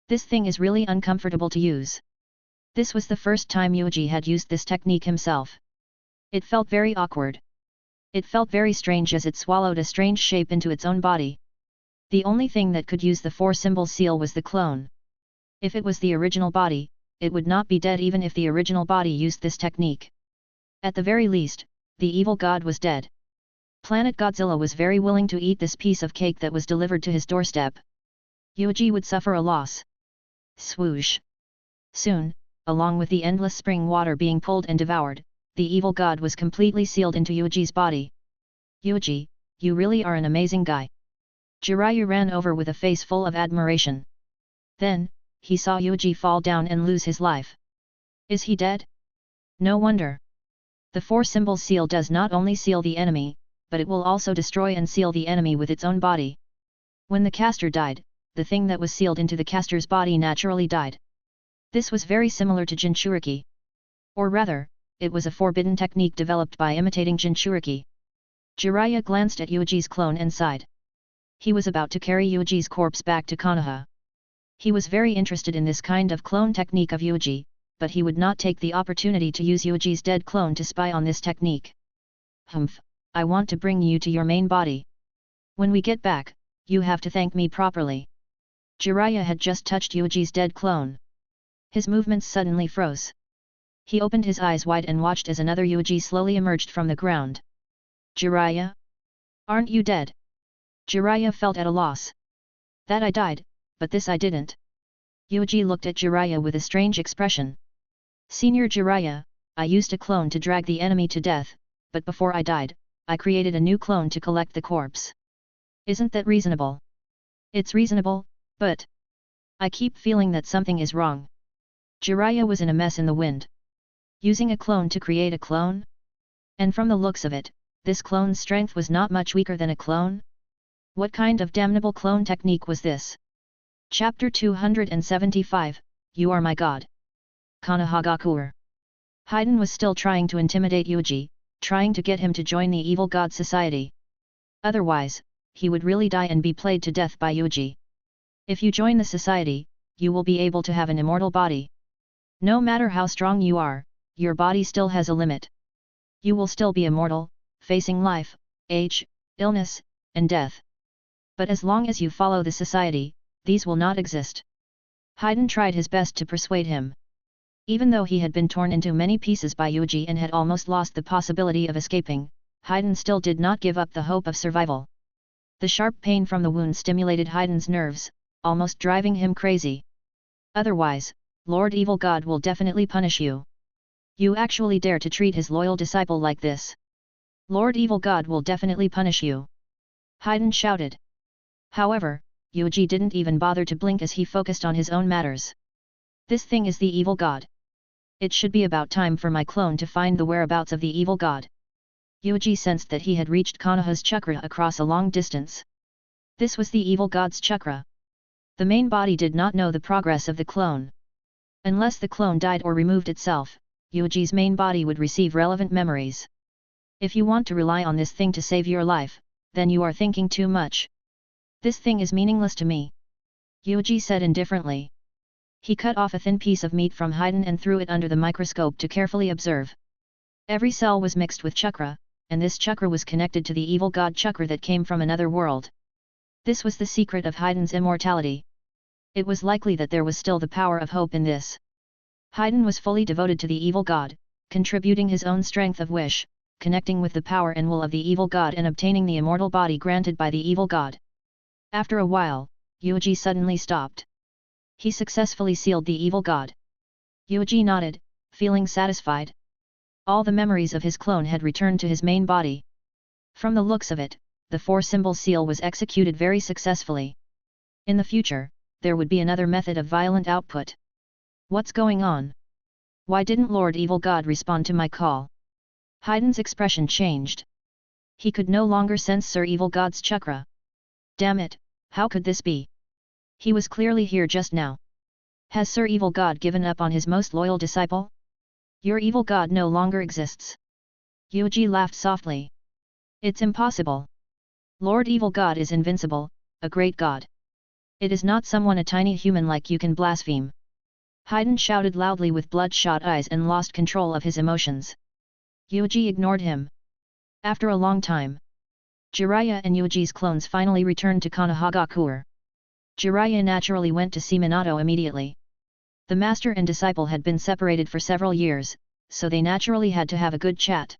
This thing is really uncomfortable to use. This was the first time Yuuji had used this technique himself. It felt very awkward. It felt very strange as it swallowed a strange shape into its own body. The only thing that could use the 4-symbol seal was the clone. If it was the original body, it would not be dead even if the original body used this technique. At the very least, the evil god was dead. Planet Godzilla was very willing to eat this piece of cake that was delivered to his doorstep. Yuuji would suffer a loss. Swoosh. Soon, along with the endless spring water being pulled and devoured, the evil god was completely sealed into Yuuji's body. Yuuji, you really are an amazing guy. Jiraiya ran over with a face full of admiration. Then, he saw Yuuji fall down and lose his life. Is he dead? No wonder. The 4-symbol seal does not only seal the enemy, but it will also destroy and seal the enemy with its own body. When the caster died, the thing that was sealed into the caster's body naturally died. This was very similar to Jinchuriki. Or rather, it was a forbidden technique developed by imitating Jinchuriki. Jiraiya glanced at Yuuji's clone and sighed. He was about to carry Yuuji's corpse back to Konoha. He was very interested in this kind of clone technique of Yuuji, but he would not take the opportunity to use Yuuji's dead clone to spy on this technique. Humph, I want to bring you to your main body. When we get back, you have to thank me properly. Jiraiya had just touched Yuuji's dead clone. His movements suddenly froze. He opened his eyes wide and watched as another Yuuji slowly emerged from the ground. Jiraiya? Aren't you dead? Jiraiya felt at a loss. That I died, but this I didn't. Yuuji looked at Jiraiya with a strange expression. Senior Jiraiya, I used a clone to drag the enemy to death, but before I died, I created a new clone to collect the corpse. Isn't that reasonable? It's reasonable, but I keep feeling that something is wrong. Jiraiya was in a mess in the wind. Using a clone to create a clone? And from the looks of it, this clone's strength was not much weaker than a clone? What kind of damnable clone technique was this? Chapter 275, You Are My God. Konoha. Haiden was still trying to intimidate Yuuji, trying to get him to join the evil god society. Otherwise, he would really die and be played to death by Yuuji. If you join the society, you will be able to have an immortal body. No matter how strong you are, your body still has a limit. You will still be immortal, facing life, age, illness, and death. But as long as you follow the society, these will not exist. Haiden tried his best to persuade him. Even though he had been torn into many pieces by Yuuji and had almost lost the possibility of escaping, Haiden still did not give up the hope of survival. The sharp pain from the wound stimulated Haiden's nerves, almost driving him crazy. Otherwise, Lord Evil God will definitely punish you. You actually dare to treat his loyal disciple like this. Lord Evil God will definitely punish you. Haiden shouted. However, Yuuji didn't even bother to blink as he focused on his own matters. This thing is the evil god. It should be about time for my clone to find the whereabouts of the evil god. Yuuji sensed that he had reached Konoha's chakra across a long distance. This was the evil god's chakra. The main body did not know the progress of the clone. Unless the clone died or removed itself, Yuuji's main body would receive relevant memories. If you want to rely on this thing to save your life, then you are thinking too much. This thing is meaningless to me. Yuuji said indifferently. He cut off a thin piece of meat from Haiden and threw it under the microscope to carefully observe. Every cell was mixed with chakra, and this chakra was connected to the evil god chakra that came from another world. This was the secret of Haiden's immortality. It was likely that there was still the power of hope in this. Haiden was fully devoted to the evil god, contributing his own strength of wish, connecting with the power and will of the evil god and obtaining the immortal body granted by the evil god. After a while, Yuuji suddenly stopped. He successfully sealed the evil god. Yuuji nodded, feeling satisfied. All the memories of his clone had returned to his main body. From the looks of it, the 4-symbol seal was executed very successfully. In the future, there would be another method of violent output. What's going on? Why didn't Lord Evil God respond to my call? Haiden's expression changed. He could no longer sense Sir Evil God's chakra. Damn it, how could this be? He was clearly here just now. Has Sir Evil God given up on his most loyal disciple? Your evil god no longer exists. Yuuji laughed softly. It's impossible. Lord Evil God is invincible, a great god. It is not someone a tiny human like you can blaspheme. Haydn shouted loudly with bloodshot eyes and lost control of his emotions. Yuuji ignored him. After a long time, Jiraiya and Yuuji's clones finally returned to Konoha. Jiraiya naturally went to see Minato immediately. The master and disciple had been separated for several years, so they naturally had to have a good chat.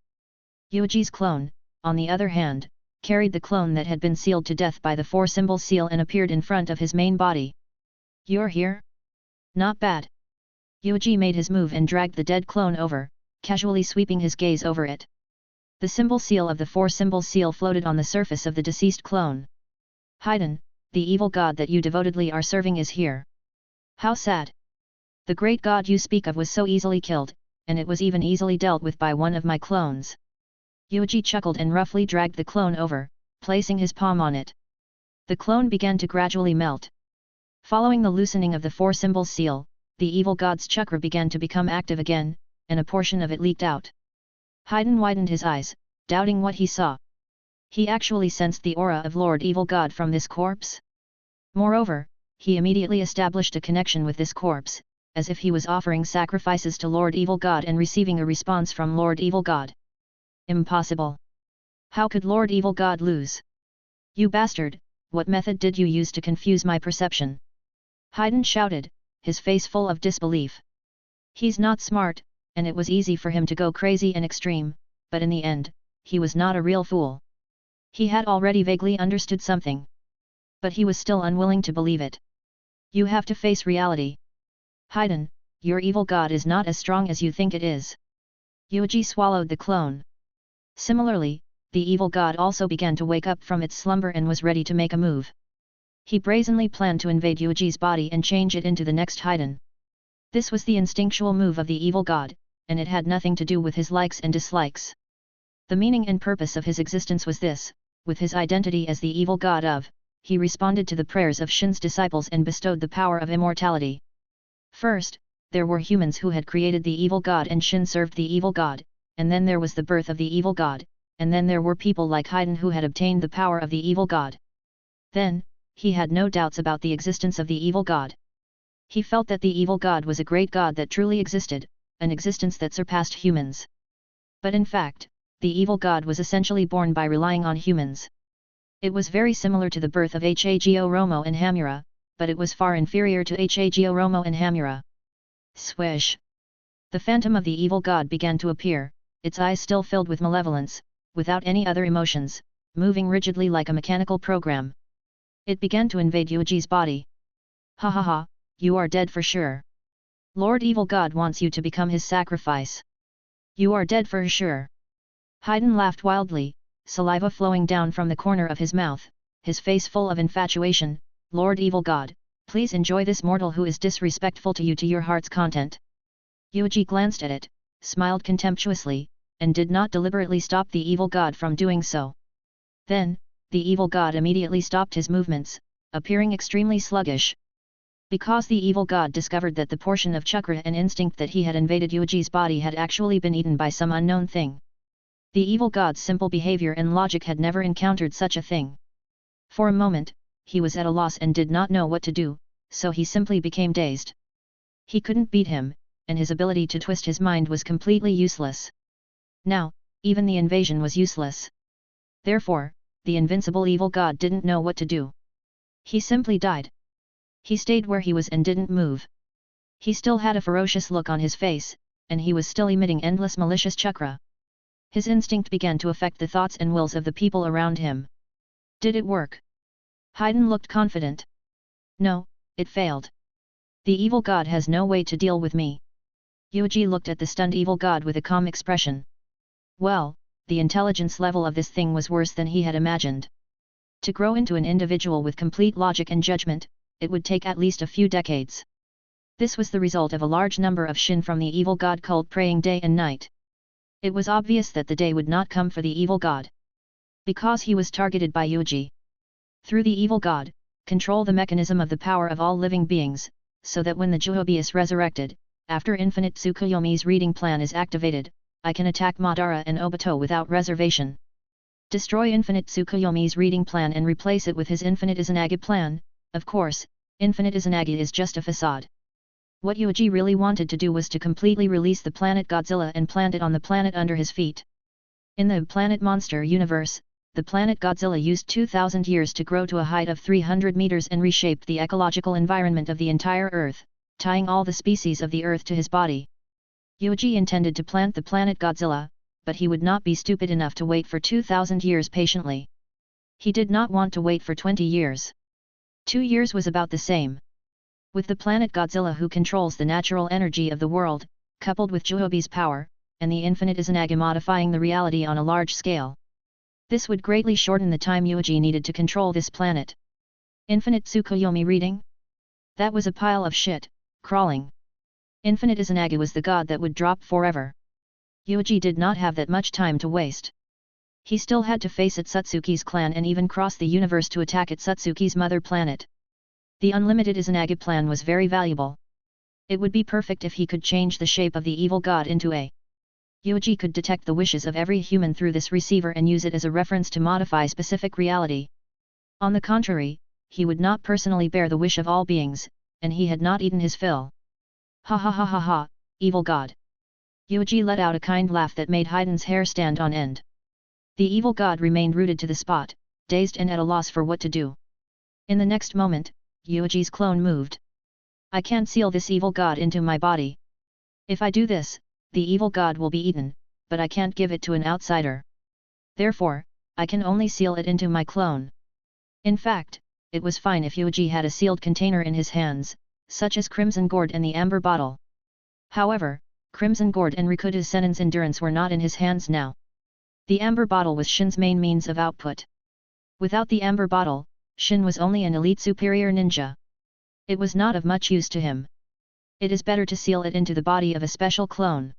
Yuuji's clone, on the other hand, carried the clone that had been sealed to death by the four-symbol seal and appeared in front of his main body. "You're here? Not bad." Yuuji made his move and dragged the dead clone over, casually sweeping his gaze over it. The symbol seal of the four-symbol seal floated on the surface of the deceased clone. "Haydn, the evil god that you devotedly are serving is here. How sad. The great god you speak of was so easily killed, and it was even easily dealt with by one of my clones." Yuuji chuckled and roughly dragged the clone over, placing his palm on it. The clone began to gradually melt. Following the loosening of the four-symbol seal, the evil god's chakra began to become active again, and a portion of it leaked out. Haydn widened his eyes, doubting what he saw. He actually sensed the aura of Lord Evil God from this corpse. Moreover, he immediately established a connection with this corpse, as if he was offering sacrifices to Lord Evil God and receiving a response from Lord Evil God. Impossible. How could Lord Evil God lose? "You bastard, what method did you use to confuse my perception?" Haydn shouted, his face full of disbelief. He's not smart, and it was easy for him to go crazy and extreme, but in the end, he was not a real fool. He had already vaguely understood something. But he was still unwilling to believe it. "You have to face reality. Haydn, your evil god is not as strong as you think it is." Yuuji swallowed the clone. Similarly, the evil god also began to wake up from its slumber and was ready to make a move. He brazenly planned to invade Yuuji's body and change it into the next Haydn. This was the instinctual move of the evil god, and it had nothing to do with his likes and dislikes. The meaning and purpose of his existence was this: with his identity as the evil god of, he responded to the prayers of Shin's disciples and bestowed the power of immortality. First, there were humans who had created the evil god and Shin served the evil god, and then there was the birth of the evil god, and then there were people like Haydn who had obtained the power of the evil god. Then, he had no doubts about the existence of the evil god. He felt that the evil god was a great god that truly existed, an existence that surpassed humans. But in fact, the evil god was essentially born by relying on humans. It was very similar to the birth of Hago Romo and Hamura, but it was far inferior to Hago Romo and Hamura. Swish! The phantom of the evil god began to appear, its eyes still filled with malevolence, without any other emotions, moving rigidly like a mechanical program. It began to invade Yuuji's body. "Ha ha ha, you are dead for sure. Lord Evil God wants you to become his sacrifice. You are dead for sure." Haydn laughed wildly, saliva flowing down from the corner of his mouth, his face full of infatuation. "Lord Evil God, please enjoy this mortal who is disrespectful to you to your heart's content." Yuuji glanced at it, smiled contemptuously, and did not deliberately stop the evil god from doing so. Then, the evil god immediately stopped his movements, appearing extremely sluggish. Because the evil god discovered that the portion of chakra and instinct that he had invaded Yuuji's body had actually been eaten by some unknown thing. The evil god's simple behavior and logic had never encountered such a thing. For a moment, he was at a loss and did not know what to do, so he simply became dazed. He couldn't beat him, and his ability to twist his mind was completely useless. Now, even the invasion was useless. Therefore, the invincible evil god didn't know what to do. He simply died. He stayed where he was and didn't move. He still had a ferocious look on his face, and he was still emitting endless malicious chakra. His instinct began to affect the thoughts and wills of the people around him. Did it work? Haydn looked confident. No, it failed. The evil god has no way to deal with me. Yuuji looked at the stunned evil god with a calm expression. Well, the intelligence level of this thing was worse than he had imagined. To grow into an individual with complete logic and judgment, it would take at least a few decades. This was the result of a large number of Shin from the evil god cult praying day and night. It was obvious that the day would not come for the evil god. Because he was targeted by Yuuji. Through the evil god, control the mechanism of the power of all living beings, so that when the Juhobi is resurrected, after Infinite Tsukuyomi's reading plan is activated, I can attack Madara and Obito without reservation. Destroy Infinite Tsukuyomi's reading plan and replace it with his Infinite Izanagi plan. Of course, Infinite Izanagi is just a facade. What Yuuji really wanted to do was to completely release the planet Godzilla and plant it on the planet under his feet. In the Planet Monster universe, the planet Godzilla used 2,000 years to grow to a height of 300 meters and reshaped the ecological environment of the entire Earth, tying all the species of the Earth to his body. Yuuji intended to plant the planet Godzilla, but he would not be stupid enough to wait for 2,000 years patiently. He did not want to wait for 20 years. 2 years was about the same. With the planet Godzilla who controls the natural energy of the world, coupled with Juhobi's power, and the Infinite Izanagi modifying the reality on a large scale. This would greatly shorten the time Yuuji needed to control this planet. Infinite Tsukuyomi reading? That was a pile of shit, crawling. Infinite Izanagi was the god that would drop forever. Yuuji did not have that much time to waste. He still had to face Otsutsuki's clan and even cross the universe to attack Otsutsuki's mother planet. The unlimited Izanagi plan was very valuable. It would be perfect if he could change the shape of the evil god into a. Yuuji could detect the wishes of every human through this receiver and use it as a reference to modify specific reality. On the contrary, he would not personally bear the wish of all beings, and he had not eaten his fill. Ha ha ha ha ha, evil god. Yuuji let out a kind laugh that made Haiden's hair stand on end. The evil god remained rooted to the spot, dazed and at a loss for what to do. In the next moment, Yuuji's clone moved. I can't seal this evil god into my body. If I do this, the evil god will be eaten, but I can't give it to an outsider. Therefore, I can only seal it into my clone. In fact, it was fine if Yuuji had a sealed container in his hands, such as Crimson Gourd and the Amber Bottle. However, Crimson Gourd and Rikuta Sennin's endurance were not in his hands now. The Amber Bottle was Shin's main means of output. Without the Amber Bottle, Shin was only an elite superior ninja. It was not of much use to him. It is better to seal it into the body of a special clone.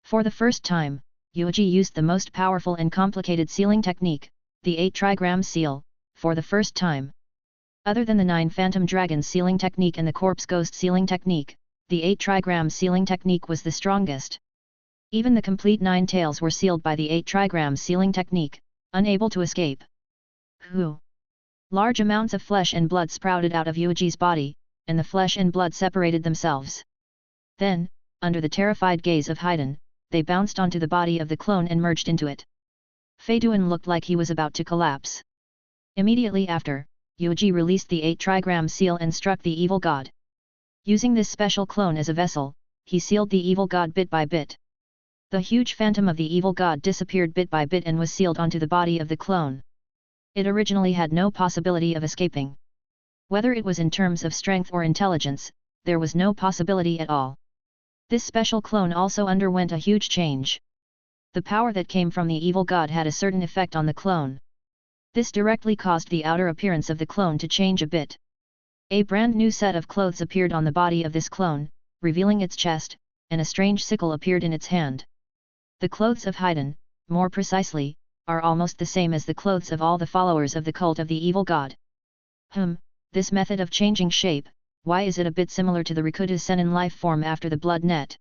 For the first time, Yuuji used the most powerful and complicated sealing technique, the 8 trigram seal, for the first time. Other than the 9 Phantom Dragons sealing technique and the Corpse Ghost sealing technique, the 8 trigram sealing technique was the strongest. Even the complete 9 tails were sealed by the 8 trigram sealing technique, unable to escape. Whew! Large amounts of flesh and blood sprouted out of Yuuji's body, and the flesh and blood separated themselves. Then, under the terrified gaze of Haiden, they bounced onto the body of the clone and merged into it. Feiduan looked like he was about to collapse. Immediately after, Yuuji released the 8 trigram seal and struck the evil god. Using this special clone as a vessel, he sealed the evil god bit by bit. The huge phantom of the evil god disappeared bit by bit and was sealed onto the body of the clone. It originally had no possibility of escaping. Whether it was in terms of strength or intelligence, there was no possibility at all. This special clone also underwent a huge change. The power that came from the evil god had a certain effect on the clone. This directly caused the outer appearance of the clone to change a bit. A brand new set of clothes appeared on the body of this clone, revealing its chest, and a strange sickle appeared in its hand. The clothes of Haiden, more precisely, are almost the same as the clothes of all the followers of the cult of the evil god. This method of changing shape, why is it a bit similar to the Rikuta Sennin life form after the blood net?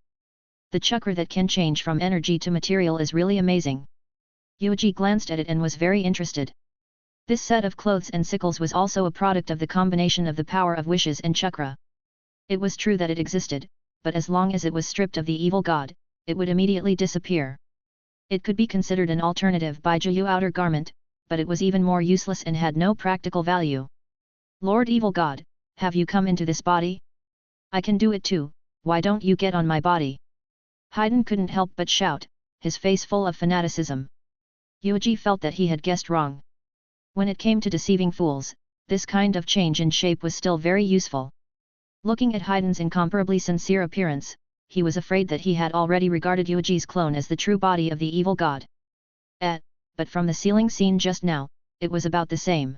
The chakra that can change from energy to material is really amazing. Yuuji glanced at it and was very interested. This set of clothes and sickles was also a product of the combination of the power of wishes and chakra. It was true that it existed, but as long as it was stripped of the evil god, it would immediately disappear. It could be considered an alternative Bijuu outer garment, but it was even more useless and had no practical value. Lord Evil God, have you come into this body? I can do it too, why don't you get on my body? Haiden couldn't help but shout, his face full of fanaticism. Yuuji felt that he had guessed wrong. When it came to deceiving fools, this kind of change in shape was still very useful. Looking at Haiden's incomparably sincere appearance, he was afraid that he had already regarded Yuuji's clone as the true body of the evil god. But from the sealing scene just now, it was about the same.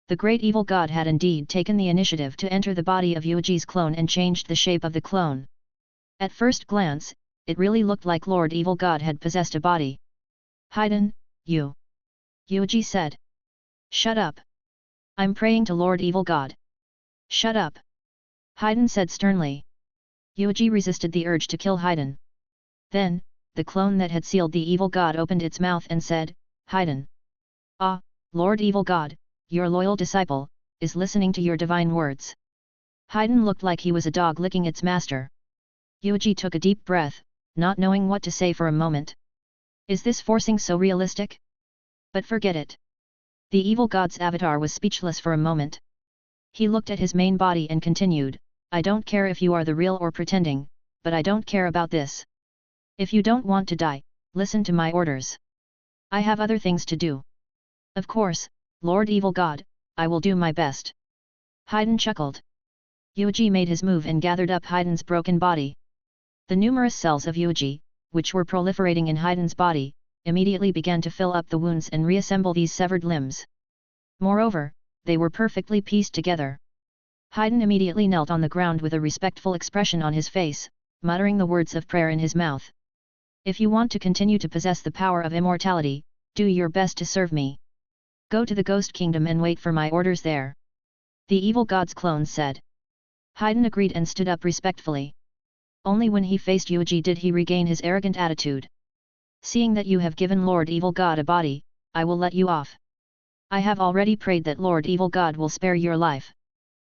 The great evil god had indeed taken the initiative to enter the body of Yuuji's clone and changed the shape of the clone. At first glance, it really looked like Lord Evil God had possessed a body. Haiden, you! Yuuji said. Shut up! I'm praying to Lord Evil God. Shut up! Haiden said sternly. Yuuji resisted the urge to kill Haiden. Then, the clone that had sealed the evil god opened its mouth and said, Haiden, Ah, Lord Evil God, your loyal disciple, is listening to your divine words. Haydn looked like he was a dog licking its master. Yuuji took a deep breath, not knowing what to say for a moment. Is this forcing so realistic? But forget it. The evil god's avatar was speechless for a moment. He looked at his main body and continued, I don't care if you are the real or pretending, but I don't care about this. If you don't want to die, listen to my orders. I have other things to do. Of course, Lord Evil God, I will do my best. Haydn chuckled. Yuuji made his move and gathered up Haydn's broken body. The numerous cells of Yuuji, which were proliferating in Haydn's body, immediately began to fill up the wounds and reassemble these severed limbs. Moreover, they were perfectly pieced together. Haydn immediately knelt on the ground with a respectful expression on his face, muttering the words of prayer in his mouth. If you want to continue to possess the power of immortality, do your best to serve me. Go to the Ghost Kingdom and wait for my orders there. The evil god's clone said. Haydn agreed and stood up respectfully. Only when he faced Yuuji did he regain his arrogant attitude. Seeing that you have given Lord Evil God a body, I will let you off. I have already prayed that Lord Evil God will spare your life.